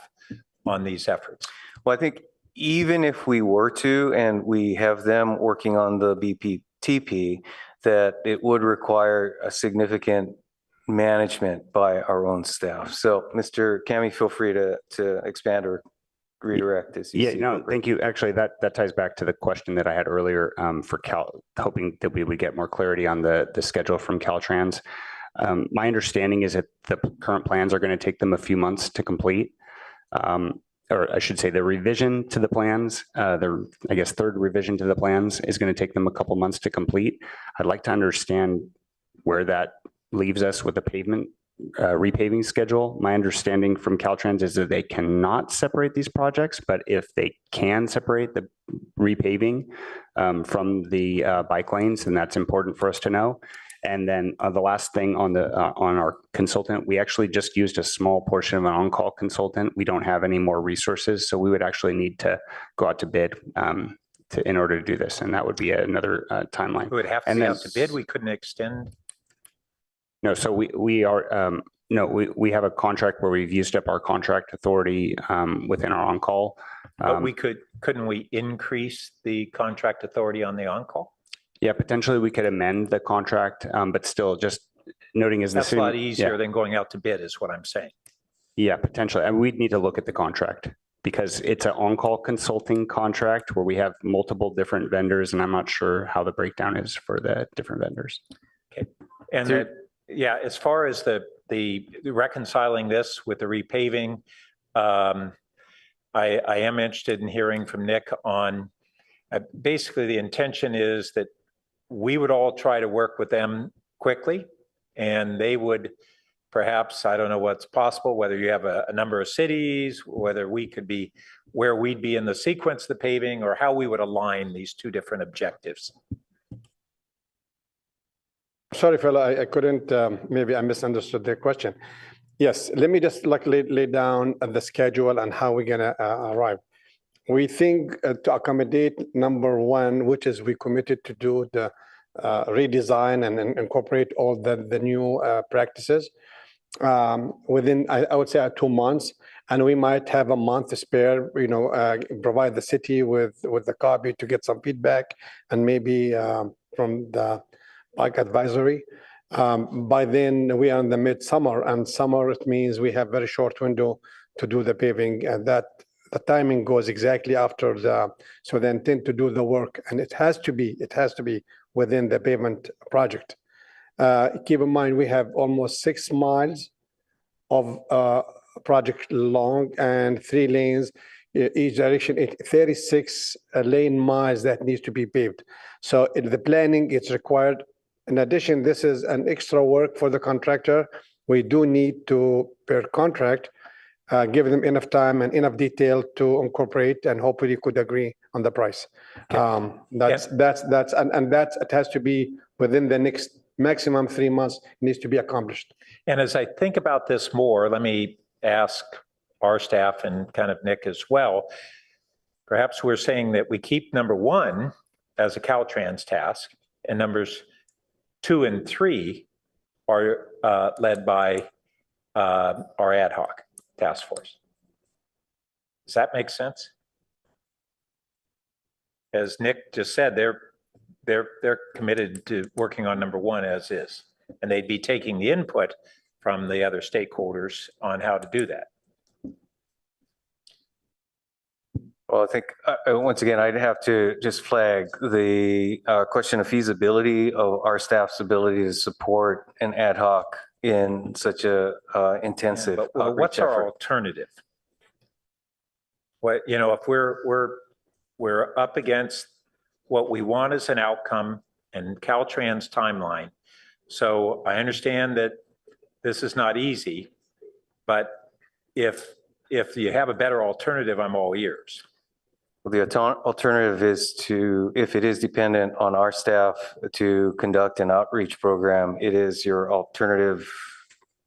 on these efforts. Well, I think even if we were to, and we have them working on the BPTP, that it would require a significant management by our own staff. So Mr. Kami, feel free to expand or redirect as you see. No, thank you. Actually, that ties back to the question that I had earlier for Cal, hoping that we would get more clarity on the schedule from Caltrans. My understanding is that the current plans are going to take them a few months to complete. Or I should say the revision to the plans, I guess third revision to the plans is going to take them a couple months to complete. I'd like to understand where that leaves us with the repaving schedule. My understanding from Caltrans is that they cannot separate these projects, but if they can separate the repaving from the bike lanes, then that's important for us to know. And then the last thing on our consultant, we actually just used a small portion of an on-call consultant. We don't have any more resources, so we would actually need to go out to bid in order to do this, and that would be another timeline. We would have to go out to bid. We couldn't extend. No, so we have a contract where we've used up our contract authority within our on-call. But couldn't we increase the contract authority on the on-call? Yeah, potentially we could amend the contract, but still just noting is that's a lot easier than going out to bid is what I'm saying. Yeah, potentially. And we'd need to look at the contract because it's an on-call consulting contract where we have multiple different vendors, and I'm not sure how the breakdown is for the different vendors. Okay. And as far as the reconciling this with the repaving, I am interested in hearing from Nick on basically the intention is that we would all try to work with them quickly, and they would perhaps, I don't know what's possible, whether you have a number of cities, whether we could be where we'd be in the sequence of the paving, or how we would align these two different objectives. Sorry, fella, I couldn't, maybe I misunderstood the question. Yes, let me just like lay down the schedule and how we're gonna arrive. We think to accommodate number one, which is we committed to do the redesign and incorporate all the new practices within, I would say 2 months, and we might have a month to spare, provide the city with the copy to get some feedback and maybe from the bike advisory. By then we are in the midsummer, and summer, it means we have very short window to do the paving, and that the timing goes exactly after so the intent to do the work, and it has to be within the pavement project. Keep in mind, we have almost 6 miles of project long and 3 lanes each direction, 36 lane miles that needs to be paved. So in the planning, it's required. In addition, this is an extra work for the contractor. We do need to, per contract, give them enough time and enough detail to incorporate, and hopefully could agree on the price. It has to be within the next maximum 3 months, needs to be accomplished. And as I think about this more, let me ask our staff and kind of Nick as well. Perhaps we're saying that we keep number 1 as a Caltrans task, and numbers 2 and 3 are led by our ad hoc task force. Does that make sense? As Nick just said, they're committed to working on number 1 as is, and they'd be taking the input from the other stakeholders on how to do that. Well, I think, once again, I'd have to just flag the question of feasibility of our staff's ability to support an ad hoc in such a intensive But what's outreach our effort. alternative? What, if we're up against what we want as an outcome and Caltrans timeline. So I understand that this is not easy, but if you have a better alternative, I'm all ears. Well, the alternative is to, if it is dependent on our staff to conduct an outreach program, it is your alternative,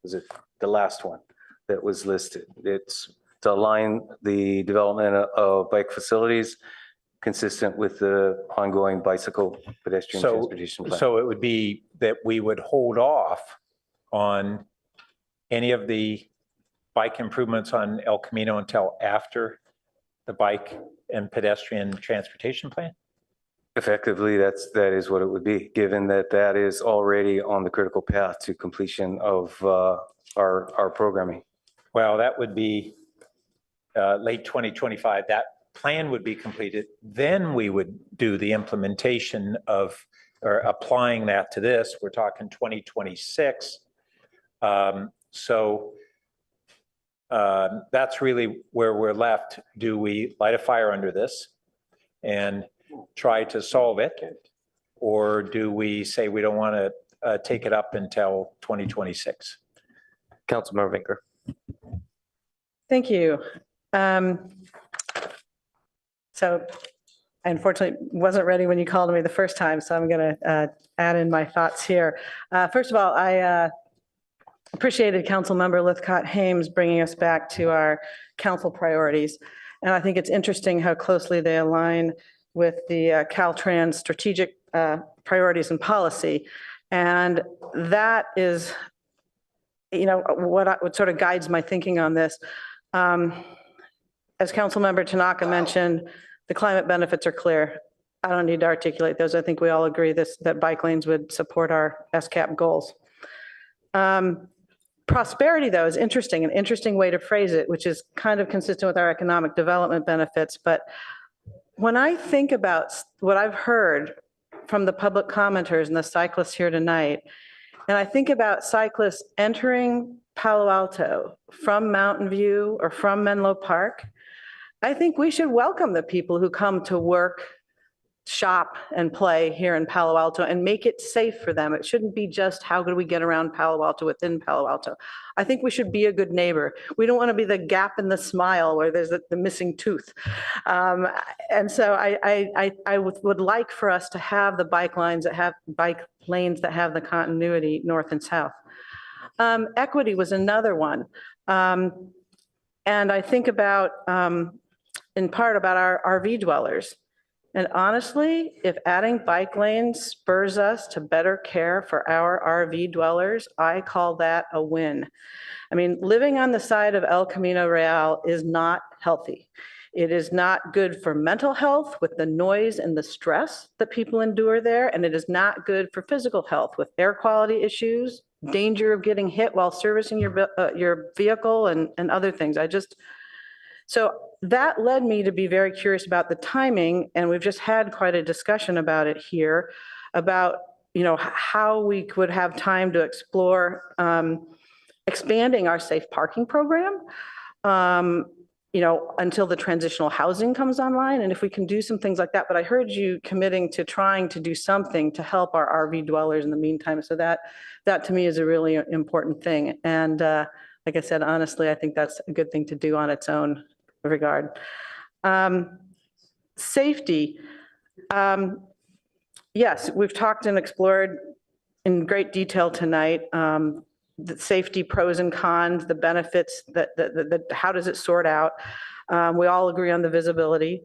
is it the last one that was listed? It's to align the development of bike facilities consistent with the ongoing bicycle pedestrian transportation plan. So it would be that we would hold off on any of the bike improvements on El Camino until after the bike and pedestrian transportation plan? Effectively, that is what it would be, given that is already on the critical path to completion of our programming. Well, that would be late 2025. That plan would be completed. Then we would do the implementation of, or applying that to this. We're talking 2026. That's really where we're left. Do we light a fire under this and try to solve it? Or do we say we don't want to take it up until 2026? Councilmember Vinker. Thank you. So I unfortunately wasn't ready when you called me the first time, so I'm going to add in my thoughts here. First of all, I appreciated Councilmember Lithcott-Hames bringing us back to our council priorities. And I think it's interesting how closely they align with the Caltrans strategic priorities and policy. And that is, what sort of guides my thinking on this. As Councilmember Tanaka mentioned, the climate benefits are clear. I don't need to articulate those. I think we all agree that bike lanes would support our SCAP goals. Prosperity, though, is interesting, an interesting way to phrase it, which is kind of consistent with our economic development benefits. But when I think about what I've heard from the public commenters and the cyclists here tonight, and I think about cyclists entering Palo Alto from Mountain View or from Menlo Park, I think we should welcome the people who come to work, shop, and play here in Palo Alto and make it safe for them. It shouldn't be just how do we get around Palo Alto within Palo Alto. I think we should be a good neighbor. We don't want to be the gap in the smile where there's the missing tooth. And so I would like for us to have the bike lanes that have the continuity north and south. Equity was another one. And I think about, in part about our RV dwellers. And honestly, if adding bike lanes spurs us to better care for our RV dwellers, I call that a win. I mean, living on the side of El Camino Real is not healthy. It is not good for mental health with the noise and the stress that people endure there. And it is not good for physical health with air quality issues, danger of getting hit while servicing your vehicle and other things. So that led me to be very curious about the timing, and we've just had quite a discussion about it here, about how we could have time to explore expanding our safe parking program, until the transitional housing comes online, and if we can do some things like that. But I heard you committing to trying to do something to help our RV dwellers in the meantime. So that to me is a really important thing. And like I said, honestly, I think that's a good thing to do on its own regard. Safety. Yes, we've talked and explored in great detail tonight, the safety pros and cons, the benefits, that how does it sort out? We all agree on the visibility.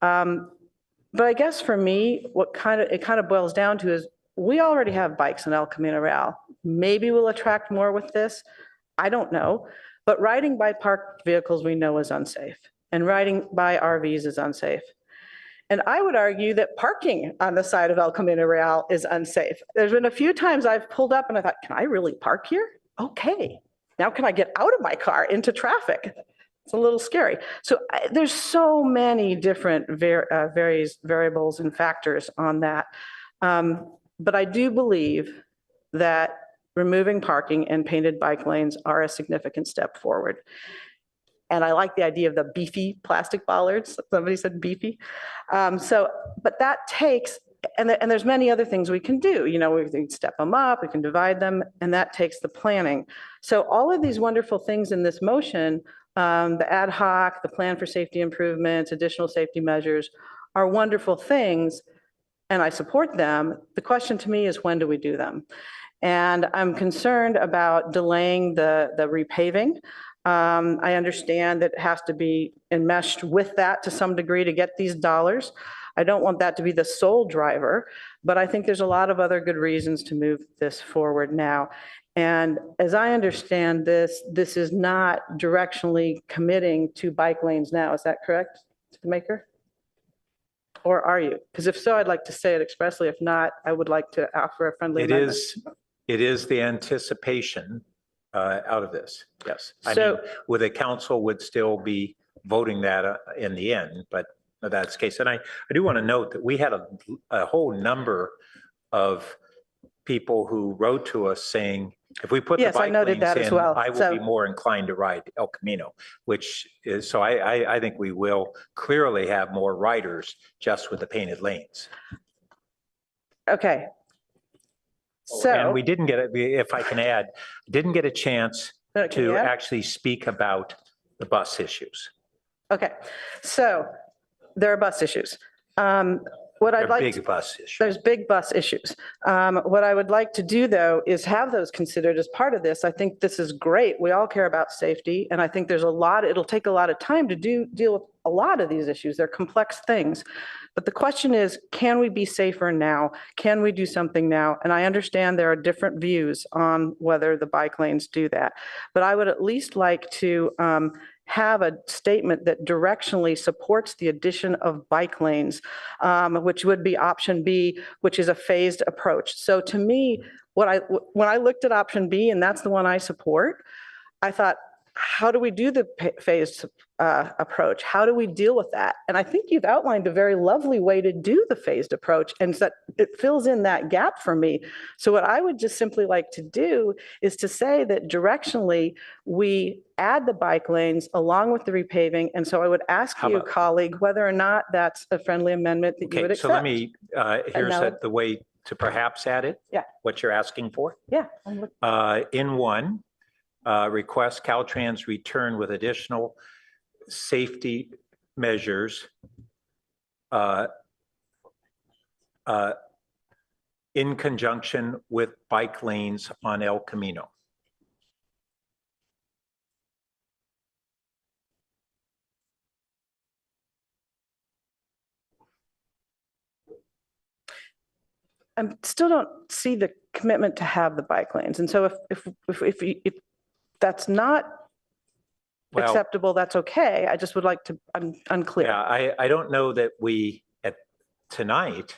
But I guess for me, it kind of boils down to is we already have bikes in El Camino Real. Maybe we'll attract more with this. I don't know. But riding by parked vehicles we know is unsafe, and riding by RVs is unsafe. And I would argue that parking on the side of El Camino Real is unsafe. There's been a few times I've pulled up and I thought, can I really park here? Okay, now can I get out of my car into traffic? It's a little scary. So there's so many different variables and factors on that. But I do believe that removing parking and painted bike lanes are a significant step forward. And I like the idea of the beefy plastic bollards. Somebody said beefy. But that takes, and there's many other things we can do. We can step them up, we can divide them, and that takes the planning. So all of these wonderful things in this motion, the ad hoc, the plan for safety improvements, additional safety measures, are wonderful things, and I support them. The question to me is, when do we do them? And I'm concerned about delaying the repaving. I understand that it has to be enmeshed with that to some degree to get these dollars. I don't want that to be the sole driver, but I think there's a lot of other good reasons to move this forward now. And as I understand this is not directionally committing to bike lanes now. Is that correct, Mr. Maker? Or are you? Because if so, I'd like to say it expressly. If not, I would like to offer a friendly amendment. It is the anticipation out of this, yes. I So- mean, with the council would still be voting that in the end, but that's the case. And I do want to note that we had a whole number of people who wrote to us saying, if we put the Yes, I bike noted lanes that as in, well. I will So- be more inclined to ride El Camino, which is, so I think we will clearly have more riders just with the painted lanes. Okay. And So, we didn't get, if I can add, didn't get a chance Can to you add? actually speak about the bus issues. okay, so there are bus issues. What I'd They're like, big bus issues. there's big bus issues. What I would like to do, though, is have those considered as part of this. I think this is great. We all care about safety, and I think there's it'll take a lot of time to deal with a lot of these issues. They're complex things. But the question is, can we be safer now? Can we do something now? And I understand there are different views on whether the bike lanes do that. But I would at least like to have a statement that directionally supports the addition of bike lanes, which would be option B, which is a phased approach. So to me, when I looked at option B, and that's the one I support, I thought, how do we do the phased approach? How do we deal with that? And I think you've outlined a very lovely way to do the phased approach, and that it fills in that gap for me. So what I would just simply like to do is to say that directionally, we add the bike lanes along with the repaving. And so I would ask you, colleague, whether or not that's a friendly amendment that you would Okay, accept. so let me, here's now- the way to perhaps add it. Yeah. What you're asking for. Yeah. In one, request Caltrans return with additional safety measures in conjunction with bike lanes on El Camino. still don't see the commitment to have the bike lanes. And so if that's not Well, acceptable, that's okay. I just would like to, I'm unclear. yeah, I don't know that we tonight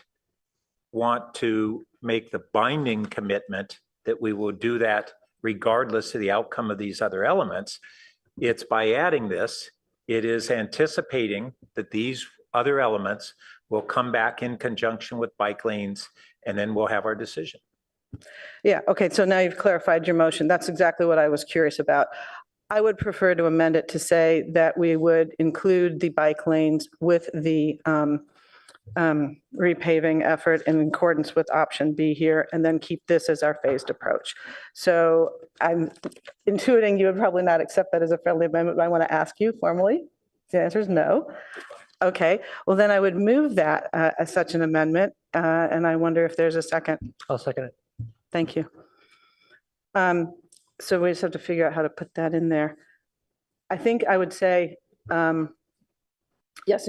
want to make the binding commitment that we will do that regardless of the outcome of these other elements. It's by adding this, it is anticipating that these other elements will come back in conjunction with bike lanes, and then we'll have our decision. Yeah, okay, so now you've clarified your motion. That's exactly what I was curious about. I would prefer to amend it to say that we would include the bike lanes with the repaving effort in accordance with option B here, and then keep this as our phased approach. So I'm intuiting you would probably not accept that as a friendly amendment, but I want to ask you formally. The answer is no. Okay, well then I would move that as such an amendment, and I wonder if there's a second. I'll second it. Thank you. So we just have to figure out how to put that in there. I think I would say, yes,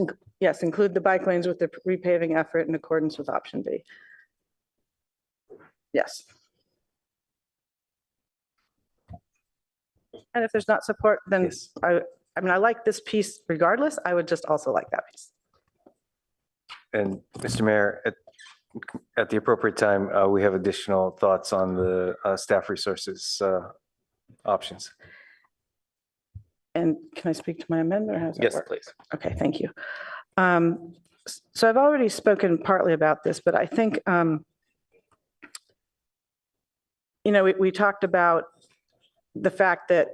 include the bike lanes with the repaving effort in accordance with option B. Yes. And if there's not support, then Yes. I mean, I like this piece regardless. I would just also like that piece. And Mr. Mayor, at the appropriate time, we have additional thoughts on the staff resources options. And can I speak to my amendment? Or how does that Yes, work? please. Okay, thank you. So I've already spoken partly about this, but I think, we talked about the fact that,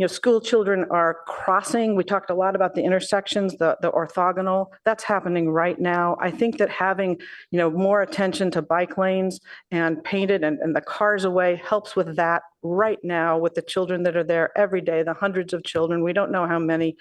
school children are crossing. We talked a lot about the intersections, the orthogonal. That's happening right now. I think that having, more attention to bike lanes and painted and the cars away helps with that right now with the children that are there every day, the hundreds of children. We don't know how many.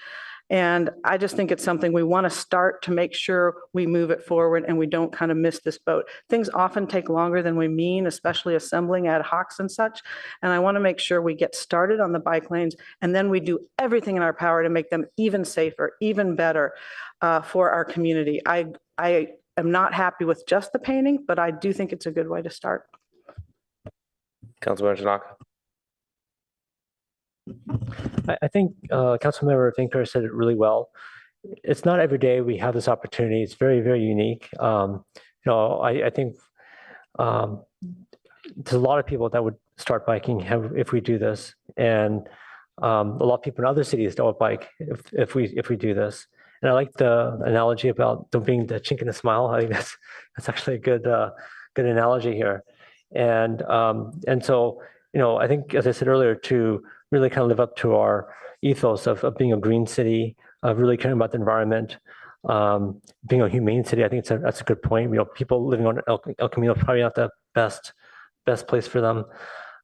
And I just think it's something we want to start to make sure we move it forward and we don't kind of miss this boat. Things often take longer than we mean, especially assembling ad hocs and such. And I want to make sure we get started on the bike lanes and then we do everything in our power to make them even safer, even better for our community. I am not happy with just the painting, but I do think it's a good way to start. Councilmember Tanaka. I think Councilmember Finker said it really well. It's not every day we have this opportunity. It's very, very unique. I think there's a lot of people that would start biking if we do this, and a lot of people in other cities don't bike if we do this. And I like the analogy about there being the chink in the smile. I think that's actually a good analogy here. And so I think, as I said earlier, to really kind of live up to our ethos of being a green city, of really caring about the environment, being a humane city. I think that's a good point. People living on El Camino probably not the best place for them.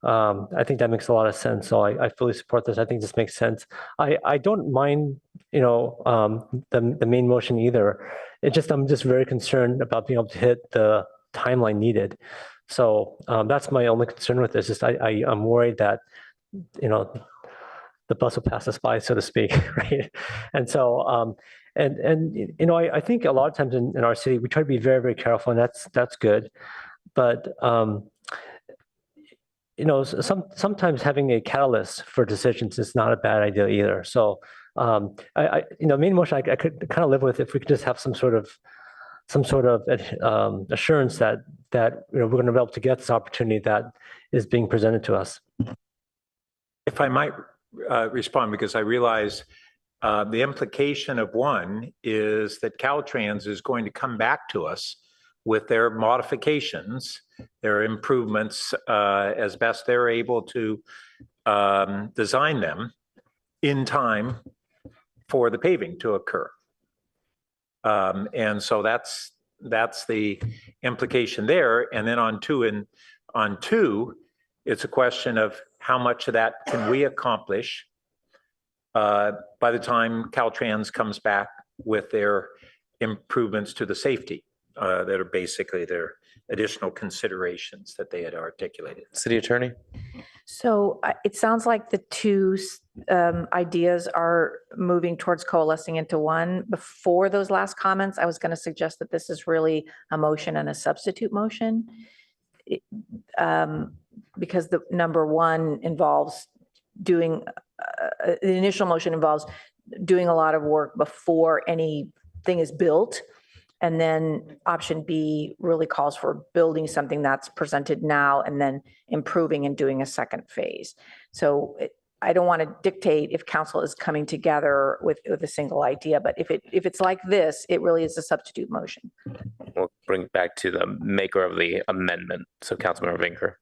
I think that makes a lot of sense. So I fully support this. I think this makes sense. I don't mind, the main motion either. I'm just very concerned about being able to hit the timeline needed. So that's my only concern with this. Is I'm worried that, the bus will pass us by, so to speak, right? And so, I think a lot of times in our city, we try to be very, very careful, and that's good. But, sometimes having a catalyst for decisions is not a bad idea either. So, main motion I could kind of live with if we could just have some sort of assurance that we're going to be able to get this opportunity that is being presented to us. If I might respond, because I realize the implication of one is that Caltrans is going to come back to us with their modifications, their improvements as best they're able to design them in time for the paving to occur. And so that's the implication there. And then on two, it's a question of how much of that can we accomplish by the time Caltrans comes back with their improvements to the safety that are basically their additional considerations that they had articulated. City Attorney. So it sounds like the two ideas are moving towards coalescing into one. Before those last comments, I was going to suggest that this is really a motion and a substitute motion. Because the number one involves doing, the initial motion involves doing a lot of work before anything is built. And then option B really calls for building something that's presented now and then improving and doing a second phase. So I don't want to dictate if council is coming together with a single idea, but if it's like this, it really is a substitute motion. We'll bring it back to the maker of the amendment. So Councilmember Vinker.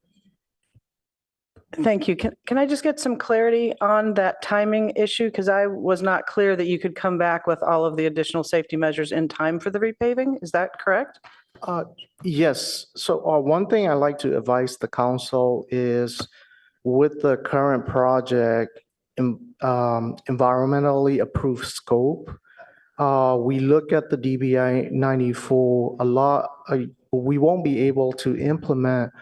Thank you. Can I just get some clarity on that timing issue? Because I was not clear that you could come back with all of the additional safety measures in time for the repaving. Is that correct? Yes. So one thing I'd like to advise the council is with the current project environmentally approved scope, we look at the DBI 94 a lot. We won't be able to implement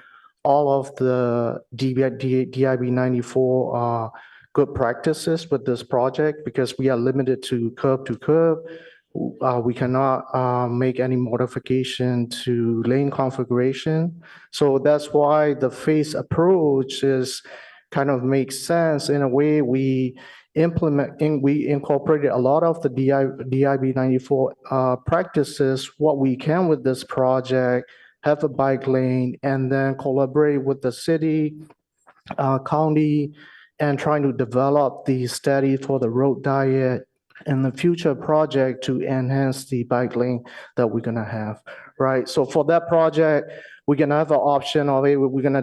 all of the DIB 94 good practices with this project because we are limited to curb to curb. We cannot make any modification to lane configuration. So that's why the phase approach is kind of makes sense in a way. We incorporated a lot of the DIB 94 practices, what we can with this project, have a bike lane, and then collaborate with the city, county, and trying to develop the study for the road diet and the future project to enhance the bike lane that we're gonna have, right? So for that project, we're gonna have an option of we're gonna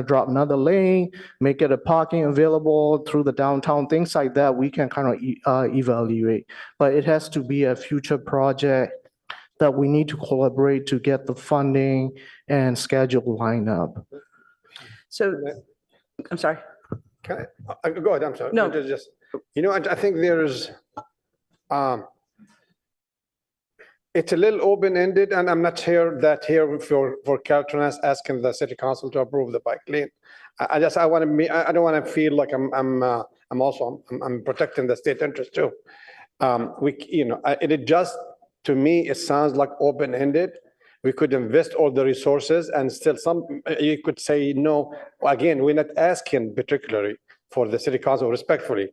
drop another lane, make it a parking available through the downtown, things like that. We can kind of evaluate, but it has to be a future project that we need to collaborate to get the funding and schedule lined up. So, I'm sorry. Can I, go ahead, I'm sorry. No. Just, I think there's, it's a little open-ended, and I'm not here for Caltrans asking the city council to approve the bike lane. I don't want to feel like I'm protecting the state interest too. It just, to me, it sounds like open-ended. We could invest all the resources and still you could say no. Again, we're not asking particularly for the city council respectfully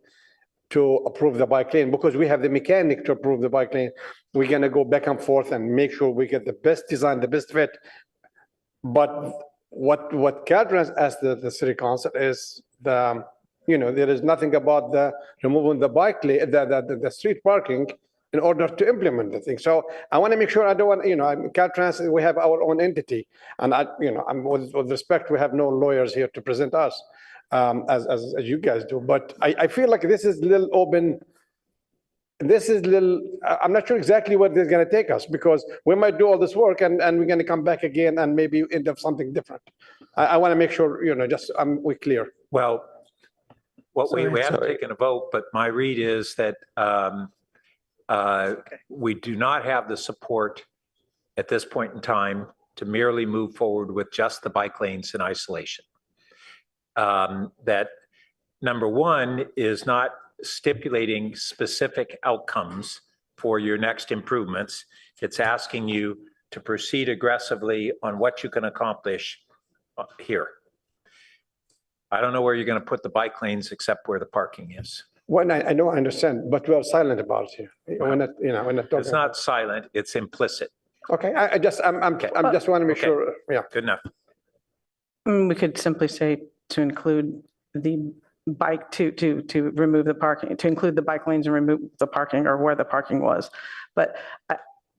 to approve the bike lane because we have the mechanic to approve the bike lane. We're gonna go back and forth and make sure we get the best design, the best fit. But what Caltrans asked the city council is there is nothing about the removing the bike lane, the street parking in order to implement the thing. So I want to make sure I don't want, Caltrans, we have our own entity. And with respect, we have no lawyers here to present us as you guys do. But I feel like this is a little open. I'm not sure exactly where this is going to take us because we might do all this work and we're going to come back again and maybe end up something different. I want to make sure, we're clear. Well, we haven't taken a vote, but my read is that we do not have the support at this point in time to merely move forward with just the bike lanes in isolation. That number one is not stipulating specific outcomes for your next improvements. It's asking you to proceed aggressively on what you can accomplish here. I don't know where you're going to put the bike lanes except where the parking is. Well, I know, I understand, but we are silent about it here. We're not talking. It's not silent, it's implicit. Okay, I just want to make sure, yeah. Good enough. We could simply say to include the bike, to remove the parking, to include the bike lanes and remove the parking or where the parking was. But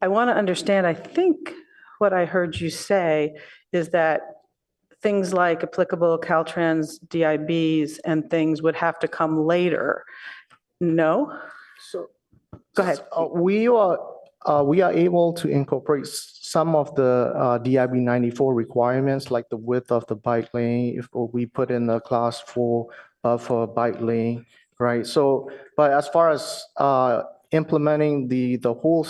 I want to understand, I think what I heard you say is that things like applicable Caltrans DIBs and things would have to come later. No? So go ahead. We are able to incorporate some of the DIB 94 requirements, like the width of the bike lane, if we put in the class 4 for bike lane, right? So, but as far as implementing the whole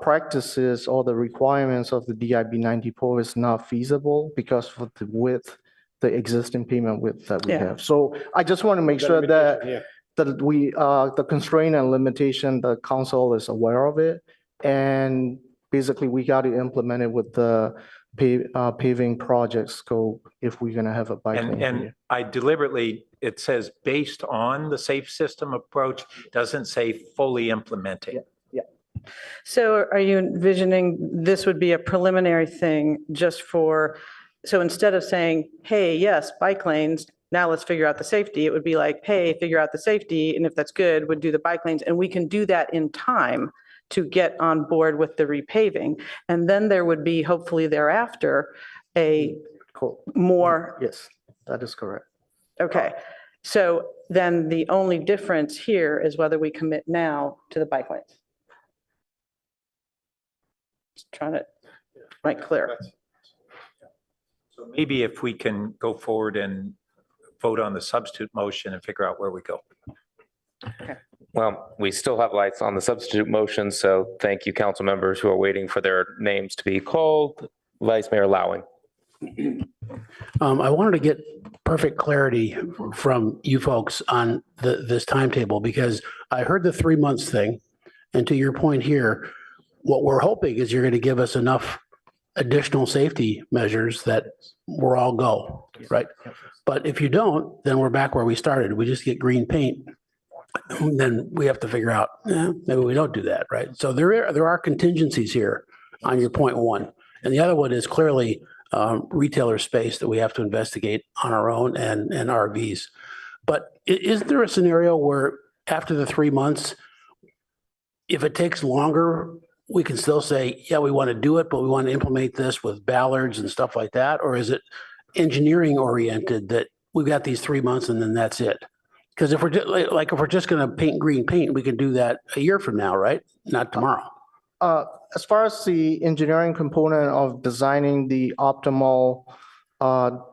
practices or the requirements of the DIB 94 is not feasible because of the width the existing pavement width that we Yeah. have. So I just want to make sure that we, the constraint and limitation, the council is aware of it. And basically we got to implement it with the paving project scope if we're going to have a bike lane And here. I deliberately, it says based on the safe system approach, doesn't say fully implementing. So are you envisioning this would be a preliminary thing just for, so instead of saying, hey, yes, bike lanes, now let's figure out the safety, it would be like, hey, figure out the safety, and if that's good, would do the bike lanes, and we can do that in time to get on board with the repaving. And then there would be hopefully thereafter a more. Yes, that is correct. Okay, so then the only difference here is whether we commit now to the bike lanes. Just trying to make clear. So maybe if we can go forward and vote on the substitute motion and figure out where we go. Well, we still have lights on the substitute motion, so thank you, council members who are waiting for their names to be called. Vice Mayor Lowing. I wanted to get perfect clarity from you folks on this timetable, because I heard the 3 months thing. And to your point here, what we're hoping is you're going to give us enough additional safety measures that we're all go, right? But if you don't, then we're back where we started. We just get green paint. Then we have to figure out, maybe we don't do that, right? So there are contingencies here on your point one. And the other one is clearly retailer space that we have to investigate on our own and RVs. But is there a scenario where after the 3 months, if it takes longer, we can still say, yeah, we want to do it, but we want to implement this with ballards and stuff like that? Or is it engineering oriented that we've got these 3 months and then that's it? Because if we're if we're just going to paint green paint, we can do that a year from now, right? Not tomorrow. As far as the engineering component of designing the optimal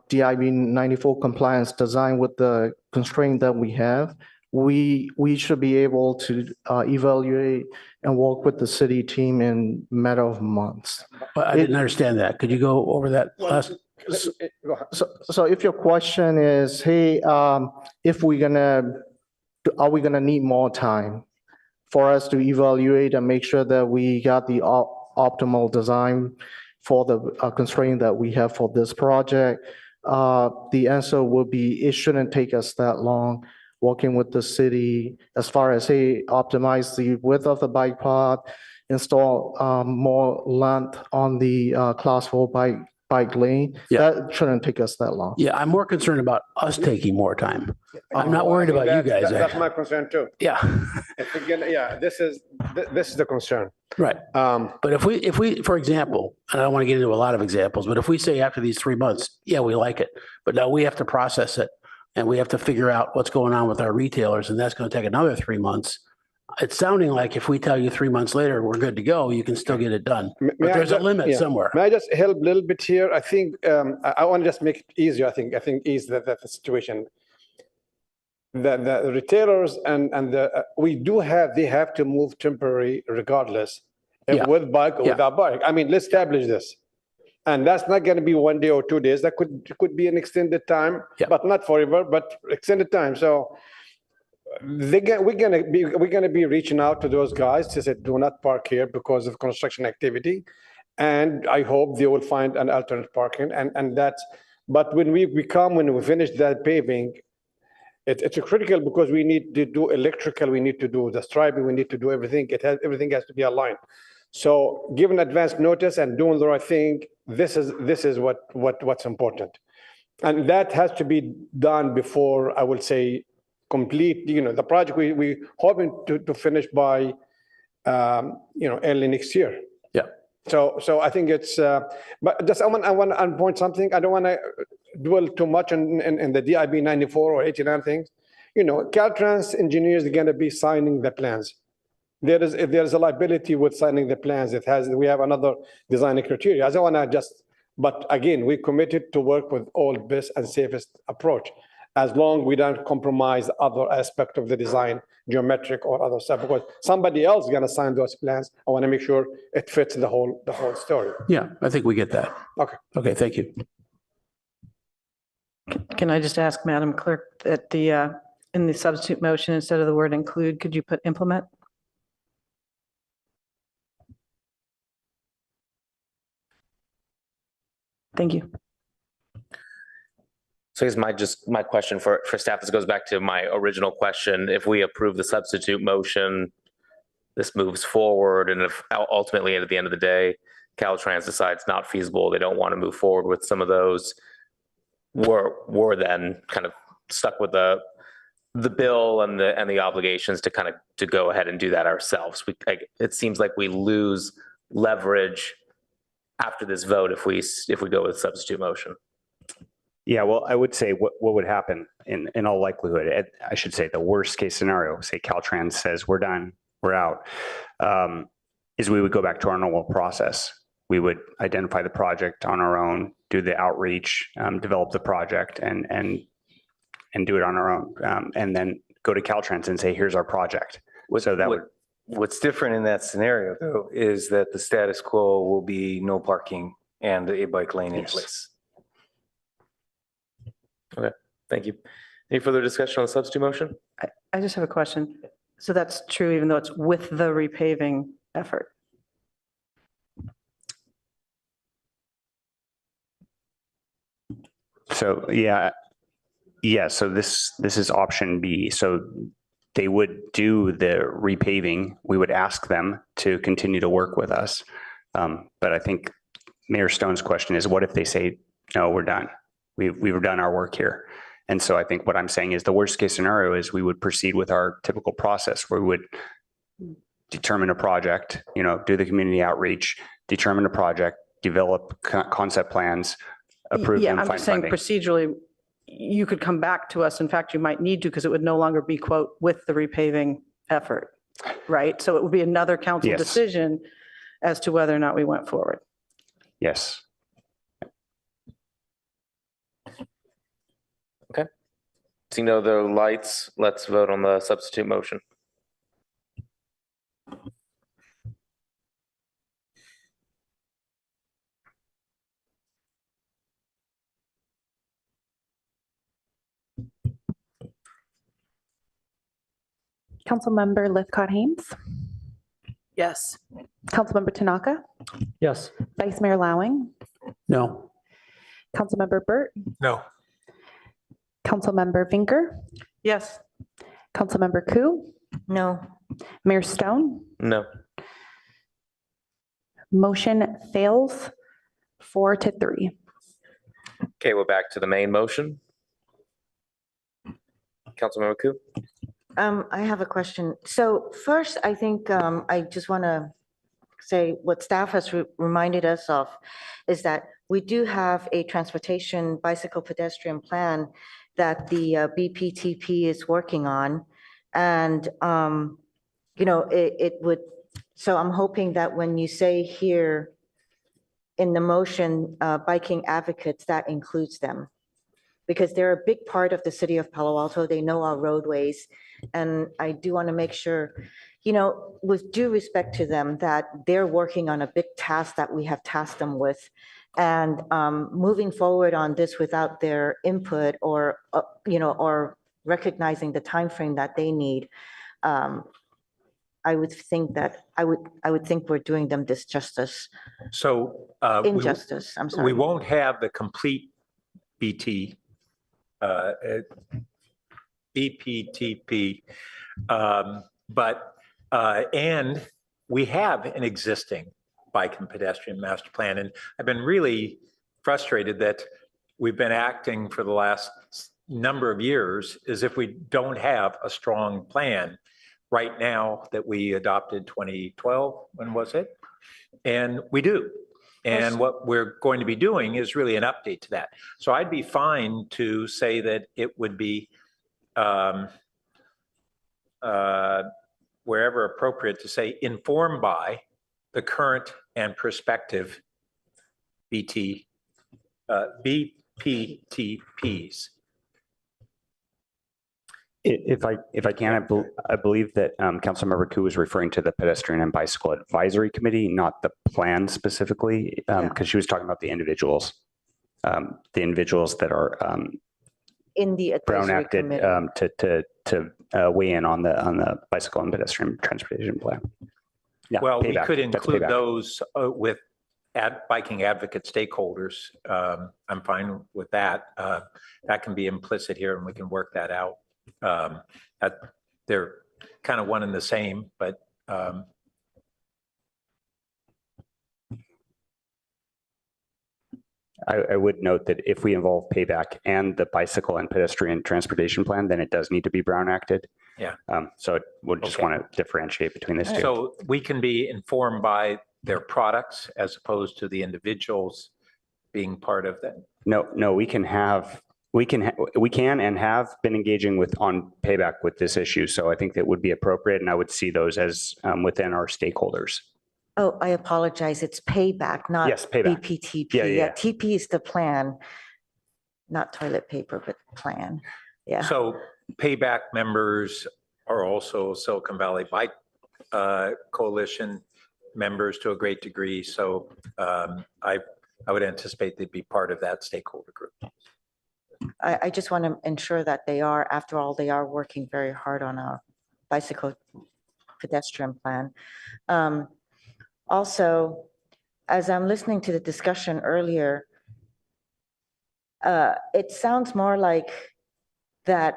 DIB 94 compliance design with the constraint that we have, we should be able to evaluate and work with the city team in a matter of months. But I didn't understand that. Could you go over that last? So if your question is, hey, if we're gonna, are we gonna need more time for us to evaluate and make sure that we got the optimal design for the constraint that we have for this project? The answer would be, it shouldn't take us that long working with the city as far as, hey, optimize the width of the bike path, install more length on the class 4 bike lane. Yeah. That shouldn't take us that long. Yeah, I'm more concerned about us taking more time. I'm not worried about you guys. That's my concern too. Yeah. If again, yeah, this is the concern. Right. But if we, for example, and I don't want to get into a lot of examples, but if we say after these 3 months, yeah, we like it, but now we have to process it and we have to figure out what's going on with our retailers, and that's going to take another 3 months. It's sounding like if we tell you 3 months later, we're good to go, you can still get it done. But there's a limit somewhere. May I just help a little bit here? I think I want to just make it easier. I think ease that the situation. The retailers and they have to move temporary regardless, with bike or without bike. I mean, let's establish this. And that's not going to be 1 day or 2 days. That could be an extended time, but not forever, but extended time. So we're gonna be reaching out to those guys to say, do not park here because of construction activity. And I hope they will find an alternate parking. And that's, but when we finish that paving, it's critical because we need to do electrical, we need to do the striping, we need to do everything. Everything has to be aligned. So given advance notice and doing the right thing, this is what's important. And that has to be done before, I would say, complete, the project we hoping to finish by, early next year. Yeah. So I think it's, but just I want to point something. I don't want to dwell too much in the DIB 94 or 89 things. Caltrans engineers are going to be signing the plans. There's a liability with signing the plans. We have another design criteria. I don't want to just, but again, we committed to work with all best and safest approach, as long as we don't compromise other aspect of the design, geometric or other stuff, because somebody else is going to sign those plans. I want to make sure it fits the whole story. Yeah, I think we get that. Okay. Okay, thank you. Can I just ask Madam Clerk that in the substitute motion, instead of the word include, could you put implement? Thank you. So I guess my question for staff, this goes back to my original question. If we approve the substitute motion, this moves forward, and if ultimately at the end of the day, Caltrans decides not feasible, they don't want to move forward with some of those, we're then kind of stuck with the bill and the obligations to kind of to go ahead and do that ourselves. It seems like we lose leverage after this vote if we go with substitute motion. Yeah, well, I would say what would happen in all likelihood, I should say the worst case scenario, say Caltrans says we're done, we're out, is we would go back to our normal process. We would identify the project on our own, do the outreach, develop the project and do it on our own, and then go to Caltrans and say, here's our project. So that would. What's different in that scenario though, is that the status quo will be no parking and a bike lane in place. Okay, thank you. Any further discussion on the substitute motion? I just have a question. So that's true, even though it's with the repaving effort? So, yeah. So this is option B. So they would do the repaving. We would ask them to continue to work with us. But I think Mayor Stone's question is, what if they say, no, we're done. We've done our work here. And so I think what I'm saying is the worst case scenario is we would proceed with our typical process where we would determine a project, do the community outreach, determine a project, develop concept plans, approve them, I'm find just saying funding. procedurally, you could come back to us. In fact, you might need to, because it would no longer be quote with the repaving effort, right? So it would be another council Yes. decision as to whether or not we went forward. Yes. Okay. Seeing no other lights, let's vote on the substitute motion. Councilmember Lithcott-Haynes, Yes. Councilmember Tanaka, Yes. Vice Mayor Lowing, No. Councilmember Burt, No. Councilmember Vinker, Yes. Councilmember Koo, No. Mayor Stone. No. Motion fails 4-3. Okay, we're back to the main motion. Councilmember Koo? I have a question. So first, I think I just want to say what staff has reminded us of is that we do have a transportation bicycle pedestrian plan that the BPTP is working on. And, it would, so I'm hoping that when you say here in the motion, biking advocates, that includes them. Because they're a big part of the city of Palo Alto. They know our roadways. And I do want to make sure, with due respect to them, that they're working on a big task that we have tasked them with. And moving forward on this without their input or recognizing the timeframe that they need, I would think that I would think we're doing them disjustice. So Injustice, I'm sorry. we won't have the complete BPTP, but and we have an existing bike and pedestrian master plan. And I've been really frustrated that we've been acting for the last number of years as if we don't have a strong plan right now that we adopted 2012, when was it? And we do. And what we're going to be doing is really an update to that. So I'd be fine to say that it would be wherever appropriate to say informed by the current and prospective BPTPs. If I can, I believe that Councilmember Koo was referring to the Pedestrian and Bicycle Advisory Committee, not the plan specifically, because she was talking about the individuals that are in the Brown advisory acted committee. to weigh in on the bicycle and pedestrian transportation plan. Yeah, Well, we payback. could That's include payback. those with biking advocate stakeholders. I'm fine with that. That can be implicit here and we can work that out. They're kind of one and the same, but I would note that if we involve payback and the bicycle and pedestrian transportation plan, then it does need to be Brown acted. yeah. So we'll just want to differentiate between these two. So we can be informed by their products as opposed to the individuals being part of that. No, we can and have been engaging on payback with this issue. So I think that would be appropriate, and I would see those as within our stakeholders. Oh, I apologize. It's payback, not Yes, payback. BPTP. Yeah. TP is the plan, not toilet paper, but plan. Yeah. So payback members are also Silicon Valley Bike Coalition members to a great degree. So I would anticipate they'd be part of that stakeholder group. I just want to ensure that they are, after all, they are working very hard on a bicycle pedestrian plan. Also, as I'm listening to the discussion earlier, it sounds more like that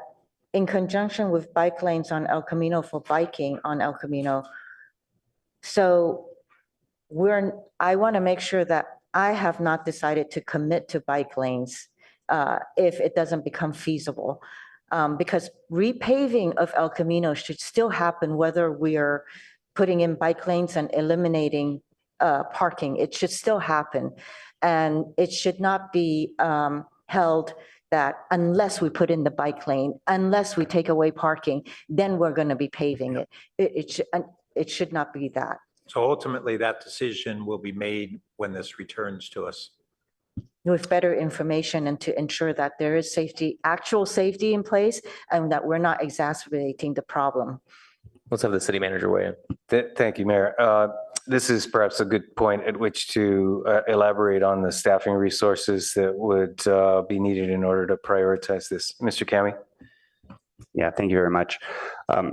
in conjunction with bike lanes on El Camino for biking on El Camino. So I want to make sure that I have not decided to commit to bike lanes if it doesn't become feasible. Because repaving of El Camino should still happen whether we are putting in bike lanes and eliminating parking. It should still happen. And it should not be held that unless we put in the bike lane, unless we take away parking, then we're going to be paving it. It should not be that. So ultimately, that decision will be made when this returns to us. With better information and to ensure that there is safety, actual safety in place, and that we're not exacerbating the problem. Let's have the city manager weigh in. Thank you, Mayor. This is perhaps a good point at which to elaborate on the staffing resources that would be needed in order to prioritize this. Mr. Kami? Yeah, thank you very much.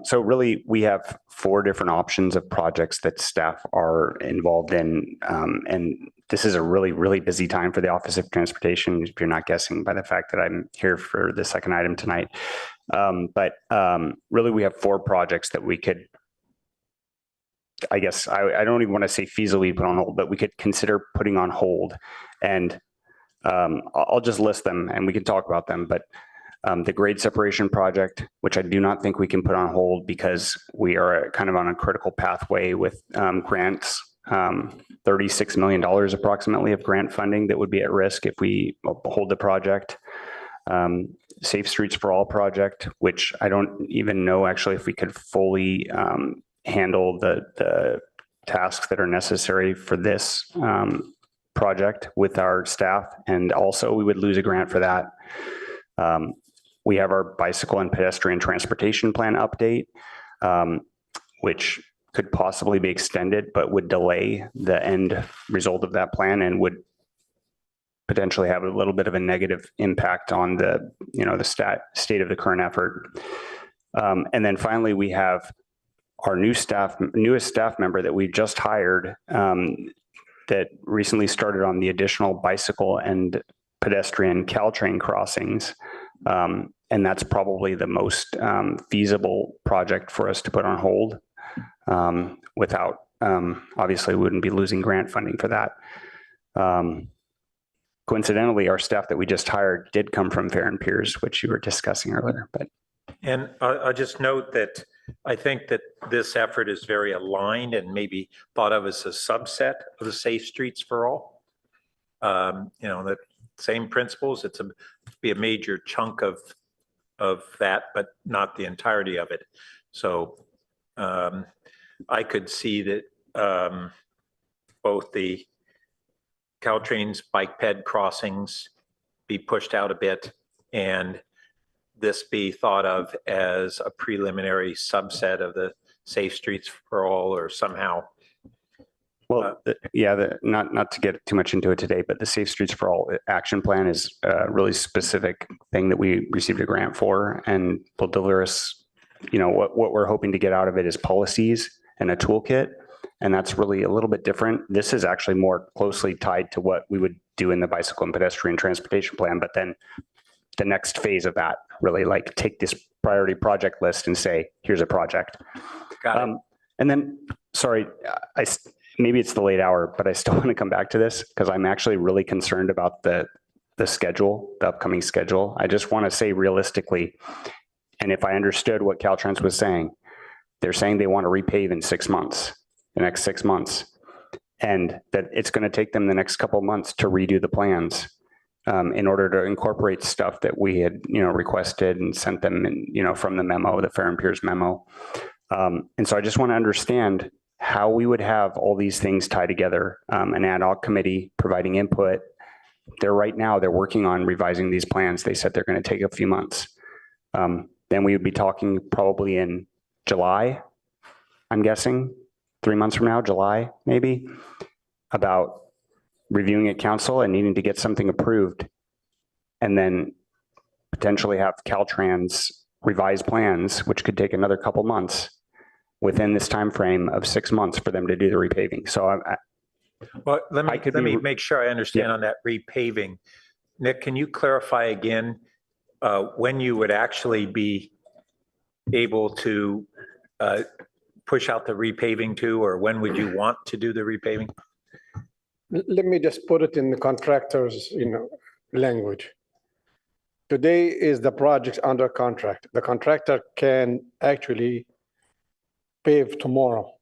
So really, we have 4 different options of projects that staff are involved in. And this is a really, really busy time for the Office of Transportation, if you're not guessing by the fact that I'm here for the second item tonight. But really, we have 4 projects that we could, I guess, I don't even want to say feasibly put on hold, but we could consider putting on hold. And I'll just list them and we can talk about them. But the grade separation project, which I do not think we can put on hold because we are kind of on a critical pathway with grants, $36 million approximately of grant funding that would be at risk if we hold the project. Safe Streets for All project, which I don't even know actually if we could fully handle the tasks that are necessary for this project with our staff. And also we would lose a grant for that. We have our bicycle and pedestrian transportation plan update, which could possibly be extended, but would delay the end result of that plan and would potentially have a little bit of a negative impact on the state of the current effort. And then finally, we have our newest staff member that we just hired that recently started on the additional bicycle and pedestrian Caltrain crossings. And that's probably the most feasible project for us to put on hold without, obviously we wouldn't be losing grant funding for that. Coincidentally, our staff that we just hired did come from Fair and Piers, which you were discussing earlier. And I'll just note that I think that this effort is very aligned and maybe thought of as a subset of the Safe Streets for All. The same principles. It's be a major chunk of that, but not the entirety of it. So I could see that both the Caltrain's bike ped crossings be pushed out a bit and this be thought of as a preliminary subset of the Safe Streets for All or somehow Well, not to get too much into it today, but the Safe Streets for All action plan is a really specific thing that we received a grant for, and will deliver us, what we're hoping to get out of it is policies and a toolkit. And that's really a little bit different. This is actually more closely tied to what we would do in the bicycle and pedestrian transportation plan. But then the next phase of that, really like take this priority project list and say, here's a project. Got it. And then, sorry, maybe it's the late hour, but I still want to come back to this because I'm actually really concerned about the schedule, the upcoming schedule. I just want to say realistically, and if I understood what Caltrans was saying, they're saying they want to repave in 6 months, the next 6 months, and that it's going to take them the next couple of months to redo the plans in order to incorporate stuff that we had, requested and sent them, from the memo, the Fair and Piers memo. And so I just want to understand how we would have all these things tie together, an ad hoc committee providing input. They're working on revising these plans. They said they're going to take a few months. Then we would be talking probably in July, I'm guessing, 3 months from now, July, maybe, about reviewing at council and needing to get something approved, and then potentially have Caltrans revise plans, which could take another couple months within this time frame of 6 months for them to do the repaving. So let me make sure I understand on that repaving. Nick, can you clarify again when you would actually be able to push out the repaving to, or when would you want to do the repaving? Let me just put it in the contractor's, language. Today is the project under contract. The contractor can actually pave tomorrow.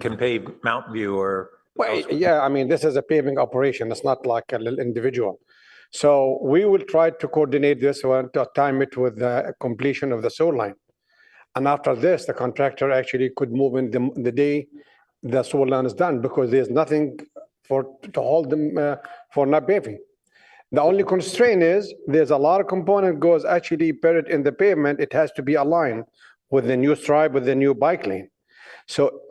Can pave Mountain View or? Well, yeah, this is a paving operation. It's not like a little individual. So we will try to coordinate this one to time it with the completion of the sewer line. And after this, the contractor actually could move in the day the sewer line is done, because there's nothing to hold them for not paving. The only constraint is there's a lot of component goes actually buried in the pavement. It has to be aligned with the new stripe, with the new bike lane. So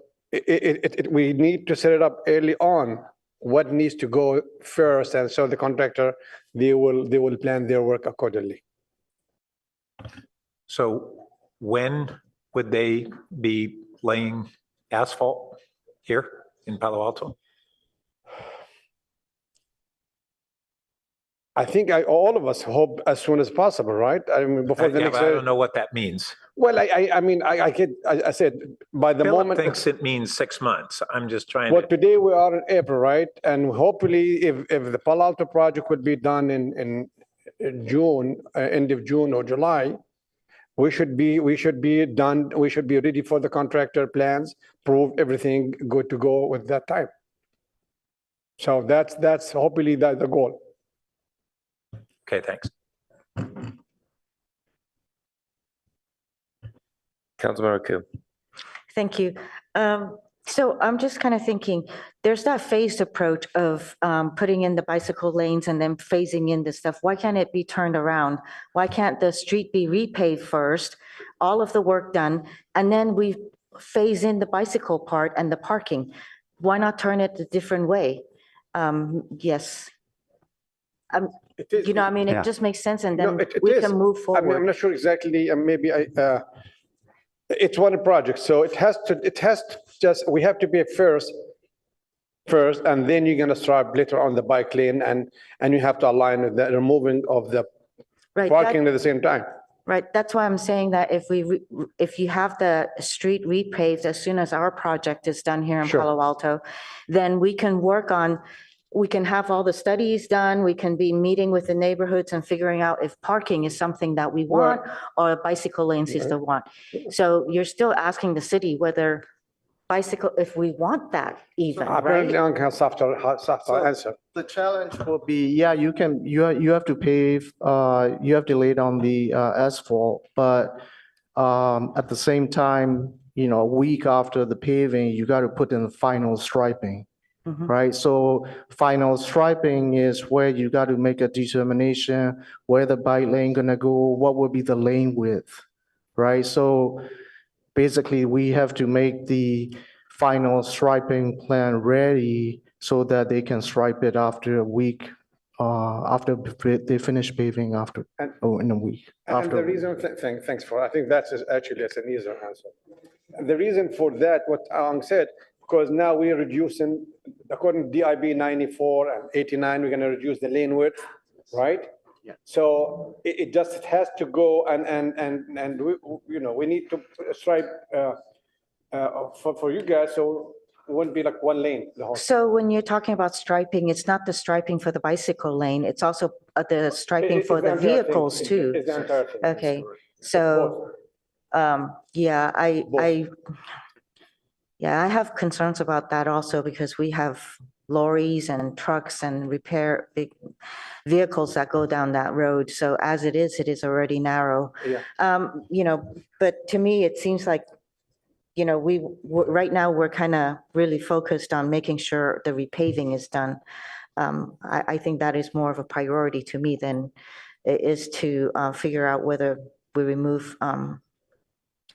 we need to set it up early on, what needs to go first. And so the contractor, they will plan their work accordingly. So when would they be laying asphalt here in Palo Alto? I think all of us hope as soon as possible, right? Before the next. I don't know what that means. Well, I said by the Philip moment. Thinks it means 6 months. I'm just trying Well, to. today we are in April, right? And hopefully, if the Palo Alto project would be done in June, end of June or July, we should be done. We should be ready for the contractor plans, prove everything good to go with that time. So that's hopefully the goal. Okay, thanks. Councilmember Ku. Thank you. So I'm just kind of thinking, there's that phased approach of putting in the bicycle lanes and then phasing in the stuff. Why can't it be turned around? Why can't the street be repaved first, all of the work done, and then we phase in the bicycle part and the parking? Why not turn it a different way? Yes. It just makes sense, and then we can move forward. I'm not sure exactly, maybe it's one project, so it has to just, we have to be first, and then you're gonna start later on the bike lane, and you have to align with the removing of the parking at the same time. Right, that's why I'm saying that if you have the street repaved as soon as our project is done here in Palo Alto, then we can work on, we can have all the studies done, we can be meeting with the neighborhoods and figuring out if parking is something that we want or bicycle lanes is the one. So you're still asking the city whether bicycle, if we want that even, Apparently, right? I have softer answer. The challenge will be, you have to pave, you have to lay down the asphalt, but at the same time, a week after the paving, you got to put in the final striping. Right, so final striping is where you got to make a determination where the bike lane gonna go, what will be the lane width, right? So basically, we have to make the final striping plan ready so that they can stripe it after a week, after they finish paving in a week. And the reason, thanks for, I think that's actually an easier answer. The reason for that, what Ang said, because now we're reducing, according to DIB 94 and 89, we're going to reduce the lane width, right? Yeah. So it just has to go and we need to stripe for you guys, so it wouldn't be like one lane. The whole. So when you're talking about striping, it's not the striping for the bicycle lane, it's also the striping for the vehicles too. It's the entire thing. Okay, so, yeah, I have concerns about that also because we have lorries and trucks and repair big vehicles that go down that road. So as it is already narrow. Yeah. But to me, it seems like, right now we're kind of really focused on making sure the repaving is done. I think that is more of a priority to me than it is to figure out whether we remove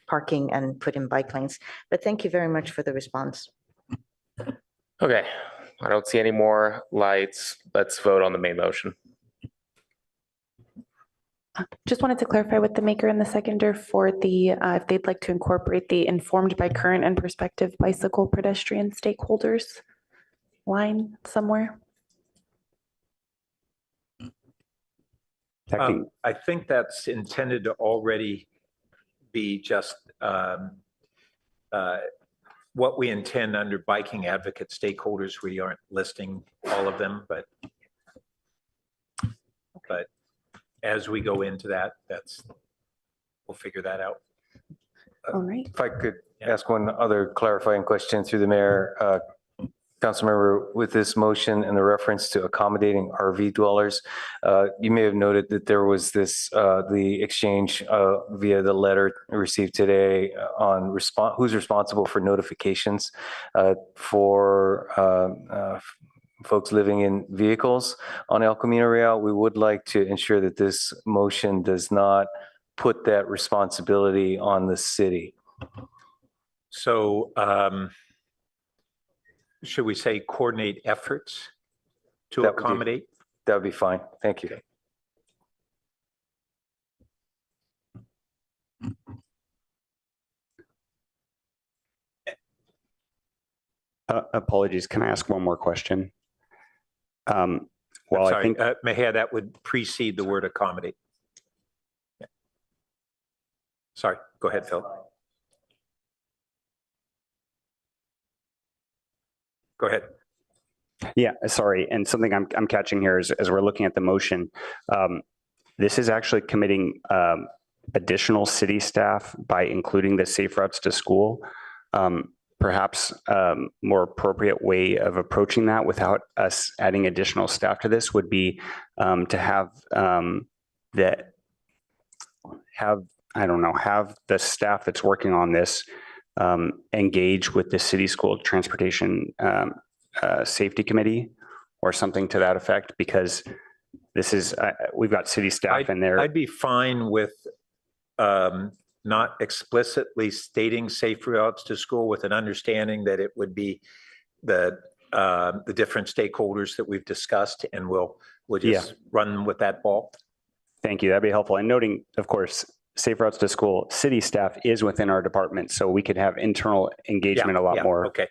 parking and put in bike lanes. But thank you very much for the response. Okay, I don't see any more lights. Let's vote on the main motion. Just wanted to clarify with the maker and the seconder for the, if they'd like to incorporate the informed by current and prospective bicycle pedestrian stakeholders line somewhere. I think that's intended to already be just what we intend under biking advocate stakeholders. We aren't listing all of them, but as we go into that, we'll figure that out. All right. If I could ask one other clarifying question through the mayor, Councilmember, with this motion and the reference to accommodating RV dwellers, you may have noted that there was this, the exchange via the letter received today on who's responsible for notifications for folks living in vehicles on El Camino Real. We would like to ensure that this motion does not put that responsibility on the city. So should we say coordinate efforts to accommodate? That would be fine. Thank you. Okay. Apologies. Can I ask one more question? Well, sorry, I think Mejia, that would precede the word accommodate. Yeah. Sorry, go ahead, Phil. Go ahead. Yeah, sorry. And something I'm catching here is as we're looking at the motion, this is actually committing additional city staff by including the safe routes to school. Perhaps more appropriate way of approaching that without us adding additional staff to this would be to have have the staff that's working on this engage with the city school transportation safety committee or something to that effect, because this is we've got city staff in there. I'd be fine with not explicitly stating safe routes to school, with an understanding that it would be the different stakeholders that we've discussed, and we'll just run with that ball. Thank you. That'd be helpful. And noting, of course, safe routes to school, city staff is within our department, so we could have internal engagement a lot more. Okay.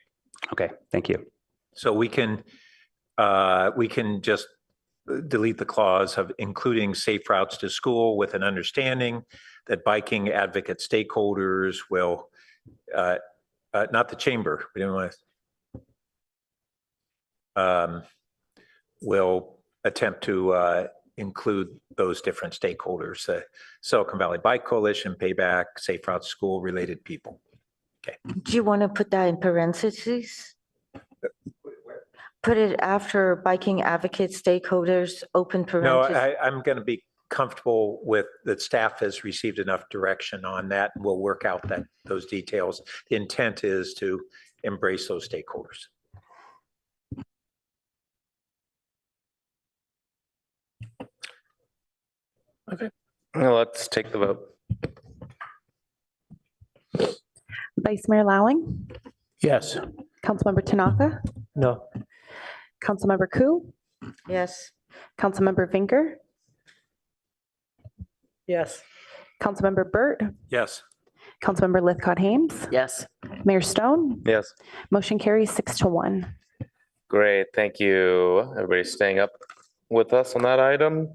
Okay. Thank you. So we can just delete the clause of including safe routes to school, with an understanding that biking advocate stakeholders will, not the chamber, we don't want to, will attempt to include those different stakeholders, Silicon Valley Bike Coalition, Payback, Safe Routes to School, related people. Okay. Do you want to put that in parentheses? Put it after biking advocate stakeholders, open parentheses? No, I'm going to be comfortable with that. Staff has received enough direction on that, and we'll work out those details. The intent is to embrace those stakeholders. Okay, now let's take the vote. Vice Mayor Lowing, Yes. Councilmember Tanaka, No. Councilmember Ku, Yes. Councilmember Vinker, Yes. Councilmember Burt, Yes. Councilmember Lithcott Haynes, Yes. Mayor Stone. Yes. Motion carries 6-1. Great, thank you. Everybody's staying up with us on that item.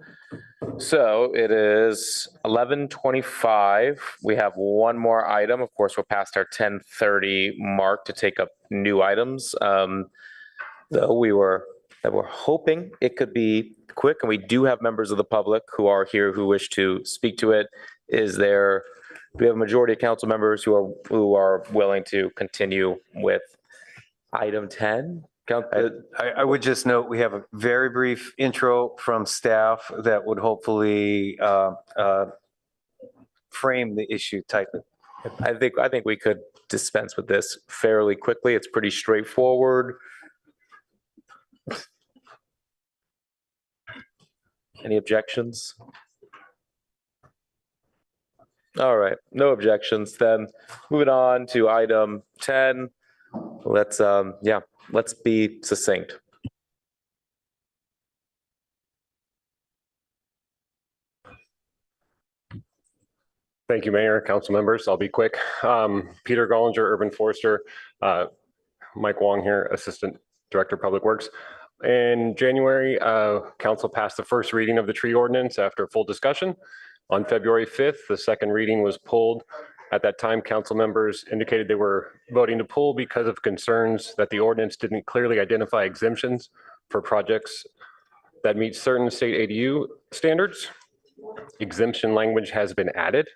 So it is 11:25. We have one more item. Of course, we're past our 10:30 mark to take up new items. Though we're hoping it could be quick, and we do have members of the public who are here who wish to speak to it. Do we have a majority of council members who are willing to continue with item 10? I would just note, we have a very brief intro from staff that would hopefully frame the issue tightly. I think we could dispense with this fairly quickly. It's pretty straightforward. Any objections? All right, no objections. Then moving on to item 10. Let's be succinct. Thank you, Mayor, council members. I'll be quick. Peter Gollinger, Urban Forester, Mike Wong here, Assistant Director of Public Works. In January, council passed the first reading of the tree ordinance after full discussion. On February 5th, the second reading was pulled. At that time, council members indicated they were voting to pull because of concerns that the ordinance didn't clearly identify exemptions for projects that meet certain state ADU standards. Exemption language has been added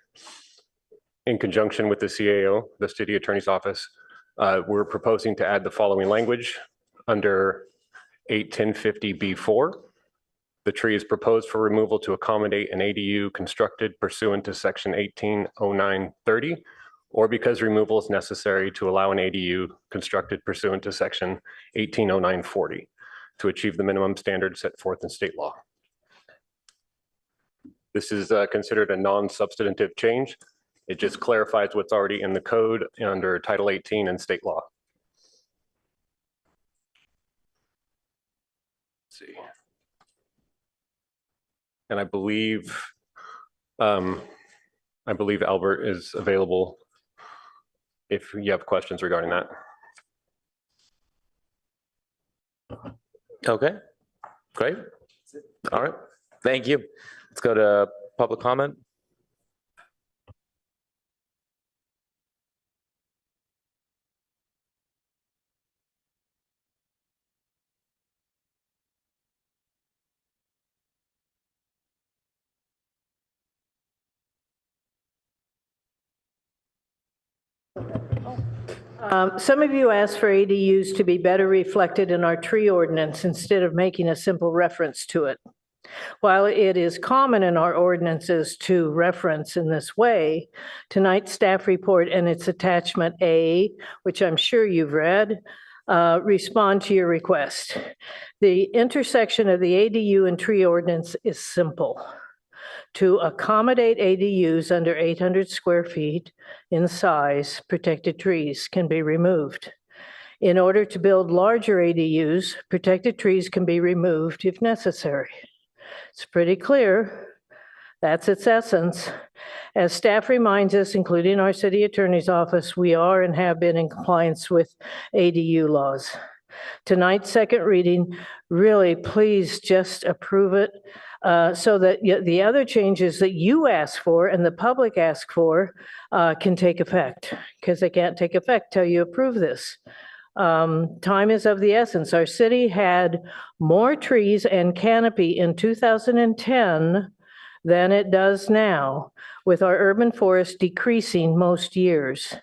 in conjunction with the CAO, the City Attorney's Office. We're proposing to add the following language under 81050B4. The tree is proposed for removal to accommodate an ADU constructed pursuant to section 180930, or because removal is necessary to allow an ADU constructed pursuant to section 180940 to achieve the minimum standards set forth in state law. This is considered a non-substantive change. It just clarifies what's already in the code under Title 18 and state law. Let's see. And I believe Albert is available if you have questions regarding that. Okay, great. All right, thank you. Let's go to public comment. Some of you asked for ADUs to be better reflected in our tree ordinance instead of making a simple reference to it. While it is common in our ordinances to reference in this way, tonight's staff report and its attachment A, which I'm sure you've read, respond to your request. The intersection of the ADU and tree ordinance is simple. To accommodate ADUs under 800 square feet in size, protected trees can be removed. In order to build larger ADUs, protected trees can be removed if necessary. It's pretty clear. That's its essence. As staff reminds us, including our city attorney's office, we are and have been in compliance with ADU laws. Tonight's second reading, really please just approve it so that the other changes that you ask for and the public ask for can take effect, because they can't take effect till you approve this. Time is of the essence. Our city had more trees and canopy in 2010 than it does now, with our urban forest decreasing most years.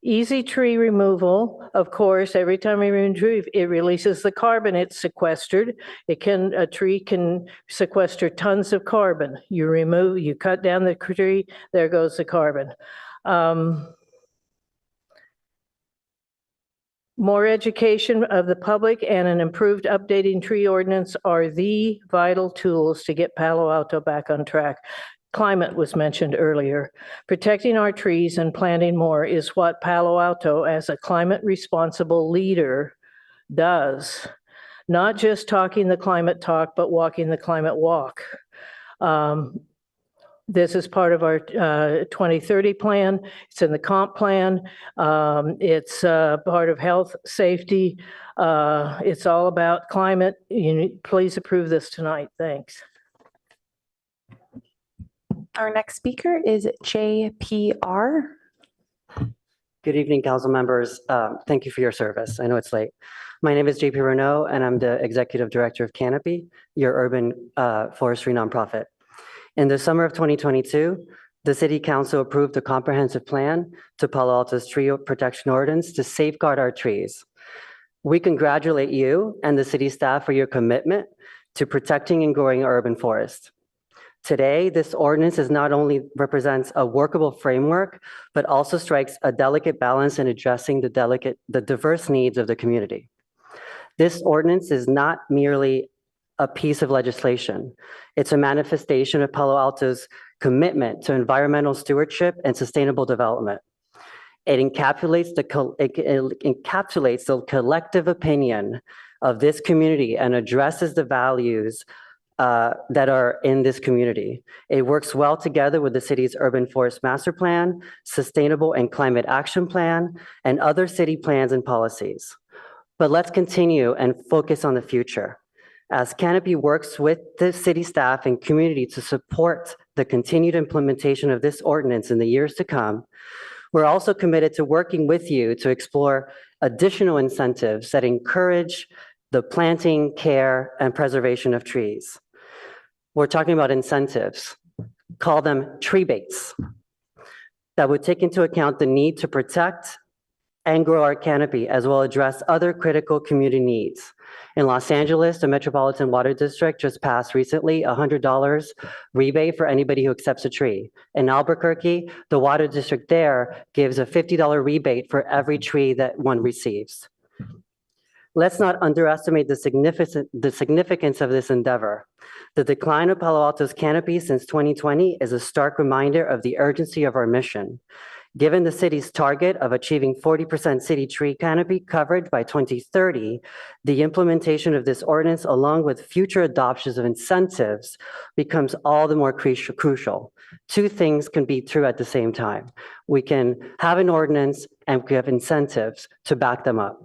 Easy tree removal, of course, every time we remove a tree, it releases the carbon it's sequestered. A tree can sequester tons of carbon. You cut down the tree, there goes the carbon. More education of the public and an improved updating tree ordinance are the vital tools to get Palo Alto back on track. climate was mentioned earlier. Protecting our trees and planting more is what Palo Alto, as a climate responsible leader, does. Not just talking the climate talk, but walking the climate walk. This is part of our 2030 plan. It's in the comp plan. It's part of health, safety. It's all about climate. Please approve this tonight. Thanks. Our next speaker is JPR. Good evening, council members. Thank you for your service. I know it's late. My name is JP Renault, and I'm the executive director of Canopy, your urban forestry nonprofit. In the summer of 2022, the city council approved a comprehensive plan to Palo Alto's tree protection ordinance to safeguard our trees. We congratulate you and the city staff for your commitment to protecting and growing our urban forest. Today, this ordinance not only represents a workable framework, but also strikes a delicate balance in addressing the diverse needs of the community. This ordinance is not merely a piece of legislation. It's a manifestation of Palo Alto's commitment to environmental stewardship and sustainable development. It encapsulates the collective opinion of this community and addresses the values that are in this community. It works well together with the city's urban forest master plan, sustainable and climate action plan, and other city plans and policies. But let's continue and focus on the future. As Canopy works with the city staff and community to support the continued implementation of this ordinance in the years to come, we're also committed to working with you to explore additional incentives that encourage the planting, care, and preservation of trees. We're talking about incentives, call them tree baits, that would take into account the need to protect and grow our canopy, as well as address other critical community needs. In Los Angeles, the Metropolitan Water District just passed recently $100 rebate for anybody who accepts a tree. In Albuquerque, the water district there gives a $50 rebate for every tree that one receives. Let's not underestimate the significance of this endeavor. The decline of Palo Alto's canopy since 2020 is a stark reminder of the urgency of our mission. Given the city's target of achieving 40% city tree canopy coverage by 2030, the implementation of this ordinance, along with future adoptions of incentives, becomes all the more crucial. Two things can be true at the same time. We can have an ordinance and we have incentives to back them up.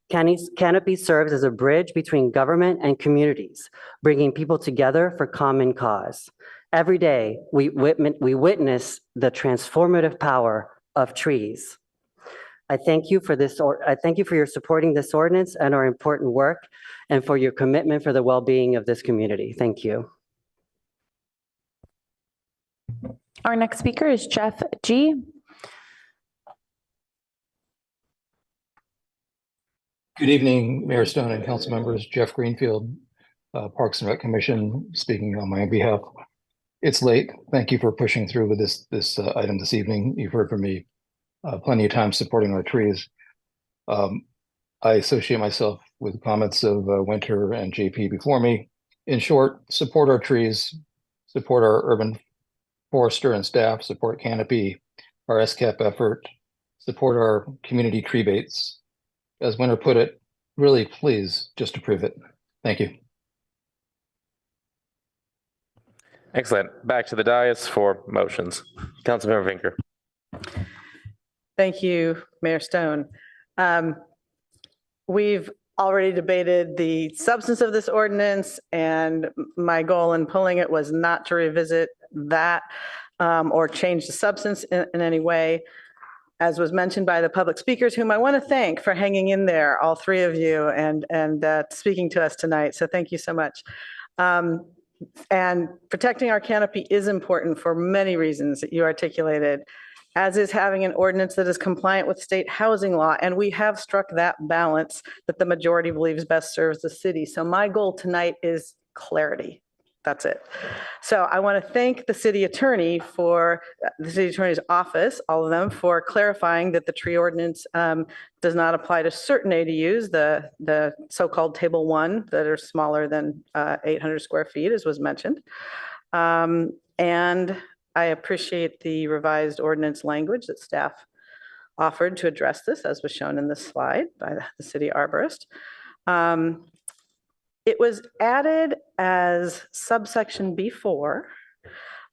Canopy serves as a bridge between government and communities, bringing people together for common cause. Every day, we witness the transformative power of trees. I thank you for your supporting this ordinance and our important work, and for your commitment for the well-being of this community. Thank you. Our next speaker is Jeff G. Good evening, Mayor Stone and council members. Jeff Greenfield, Parks and Rec Commission, speaking on my behalf. It's late. Thank you for pushing through with this item this evening. You've heard from me plenty of times supporting our trees. I associate myself with comments of Winter and JP before me. In short, support our trees, support our urban forester and staff, support Canopy, our SCAP effort, support our community tree baits. As Winter put it, really please just approve it. Thank you. Excellent. Back to the dais for motions. Councilmember Vinker. Thank you, Mayor Stone. We've already debated the substance of this ordinance, and my goal in pulling it was not to revisit that or change the substance in any way. As was mentioned by the public speakers, whom I want to thank for hanging in there, all three of you, and speaking to us tonight. So thank you so much. And protecting our canopy is important for many reasons that you articulated, as is having an ordinance that is compliant with state housing law. And we have struck that balance that the majority believes best serves the city. So my goal tonight is clarity. That's it. So I want to thank the city attorney for the city attorney's office, all of them, for clarifying that the tree ordinance does not apply to certain ADUs, the so-called table 1 that are smaller than 800 square feet, as was mentioned. And I appreciate the revised ordinance language that staff offered to address this, as was shown in this slide by the city arborist. It was added as subsection B4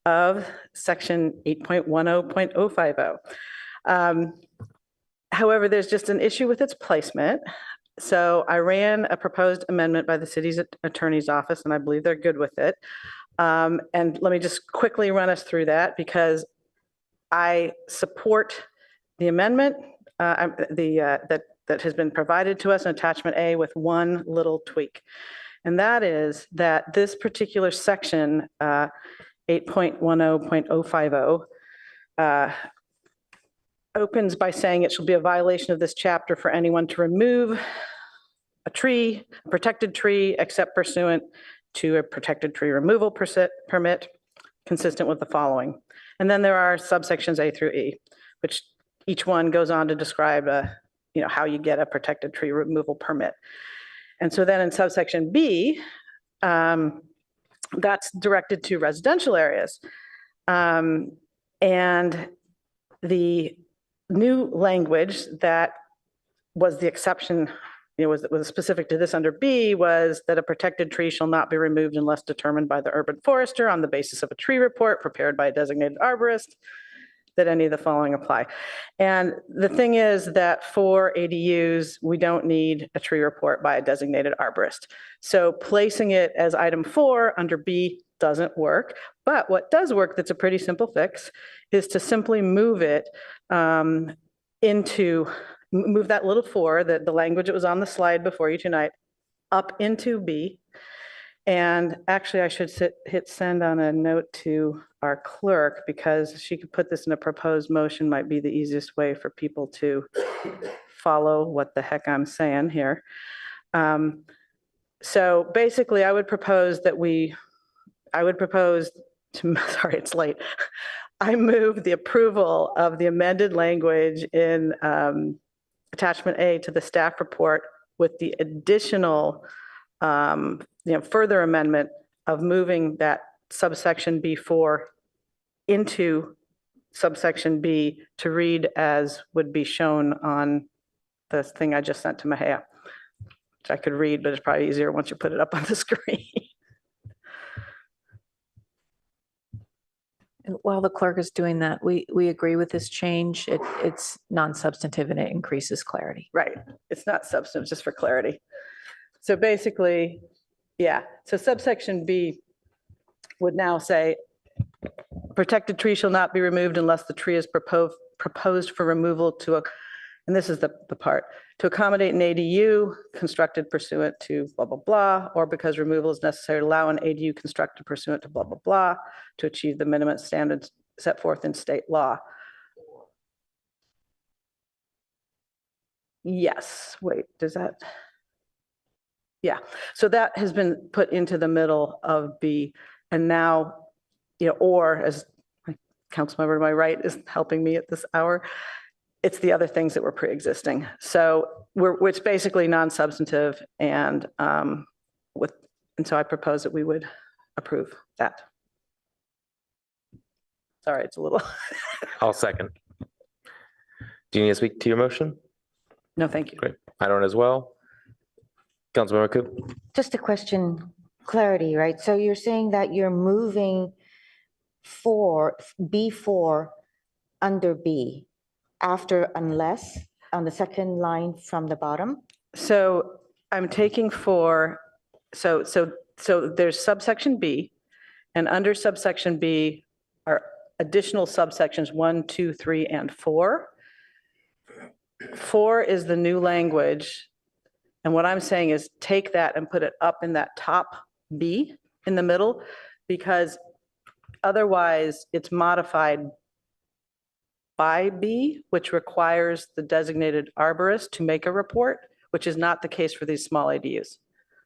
of section 8.10.050. However, there's just an issue with its placement. So I ran a proposed amendment by the city's attorney's office, and I believe they're good with it. And let me just quickly run us through that, because I support the amendment that has been provided to us in attachment A with one little tweak. And that is that this particular section, 8.10.050, opens by saying it shall be a violation of this chapter for anyone to remove a tree, a protected tree, except pursuant to a protected tree removal permit consistent with the following. And then there are subsections A through E, which each one goes on to describe how you get a protected tree removal permit. And so then in subsection B, that's directed to residential areas. And the new language that was the exception, was specific to this under B, was that a protected tree shall not be removed unless determined by the urban forester on the basis of a tree report prepared by a designated arborist, that any of the following apply. And the thing is that for ADUs, we don't need a tree report by a designated arborist. So placing it as item 4 under B doesn't work. But what does work, that's a pretty simple fix, is to simply move it move that little 4, the language that was on the slide before you tonight, up into B. And actually, I should hit send on a note to our clerk, because she could put this in a proposed motion, might be the easiest way for people to follow what the heck I'm saying here. So basically, I would propose sorry, it's late. I move the approval of the amended language in attachment A to the staff report with the additional further amendment of moving that subsection B4 into subsection B to read as would be shown on the thing I just sent to Mahia, which I could read, but it's probably easier once you put it up on the screen. And while the clerk is doing that, we agree with this change. It's non-substantive and it increases clarity. Right. It's not substantive, just for clarity. So basically, yeah. So subsection B would now say, protected tree shall not be removed unless the tree is proposed for removal and this is the part, to accommodate an ADU constructed pursuant to blah, blah, blah, or because removal is necessary to allow an ADU constructed pursuant to blah, blah, blah, to achieve the minimum standards set forth in state law. Yes, wait, does that? Yeah, so that has been put into the middle of B, and now, or as my council member to my right is helping me at this hour, it's the other things that were pre-existing. So it's basically non-substantive, and so I propose that we would approve that. Sorry, it's a little. I'll second. Do you need to speak to your motion? No, thank you. Great. I don't as well. Councilmember Coop. Just a question, clarity, right? So you're saying that you're moving B4 under B after unless on the second line from the bottom? So I'm taking 4, so there's subsection B, and under subsection B are additional subsections 1, 2, 3, and 4. 4 is the new language. And what I'm saying is take that and put it up in that top B in the middle, because otherwise it's modified by B, which requires the designated arborist to make a report, which is not the case for these small ADUs.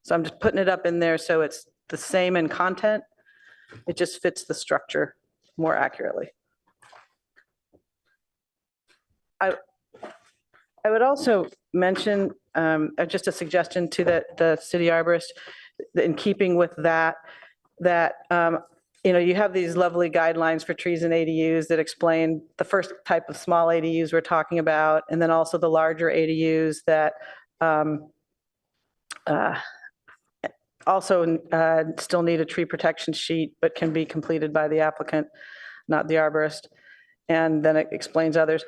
So I'm just putting it up in there so it's the same in content. It just fits the structure more accurately. I would also mention just a suggestion to the city arborist, in keeping with that you have these lovely guidelines for trees and ADUs that explain the first type of small ADUs we're talking about, and then also the larger ADUs that also still need a tree protection sheet, but can be completed by the applicant, not the arborist. And then it explains others.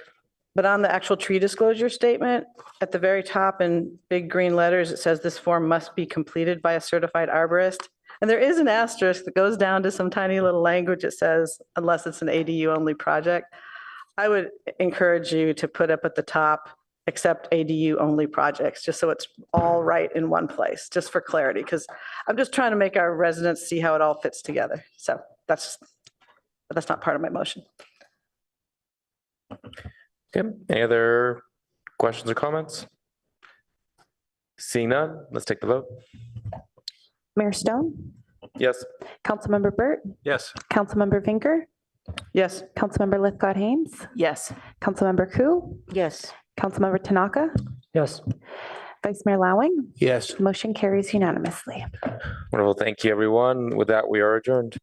But on the actual tree disclosure statement, at the very top in big green letters, it says this form must be completed by a certified arborist. And there is an asterisk that goes down to some tiny little language that says, unless it's an ADU only project. I would encourage you to put up at the top, except ADU only projects, just so it's all right in one place, just for clarity, because I'm just trying to make our residents see how it all fits together. So that's not part of my motion. Okay, any other questions or comments? Seeing none, let's take the vote. Mayor Stone, Yes. Councilmember Burt, Yes. Councilmember Vinker, Yes. Councilmember Lithgott Haynes, Yes. Councilmember Ku, Yes. Councilmember Tanaka, Yes. Vice Mayor Lowing. Yes. Motion carries unanimously. Wonderful. Thank you, everyone. With that, we are adjourned.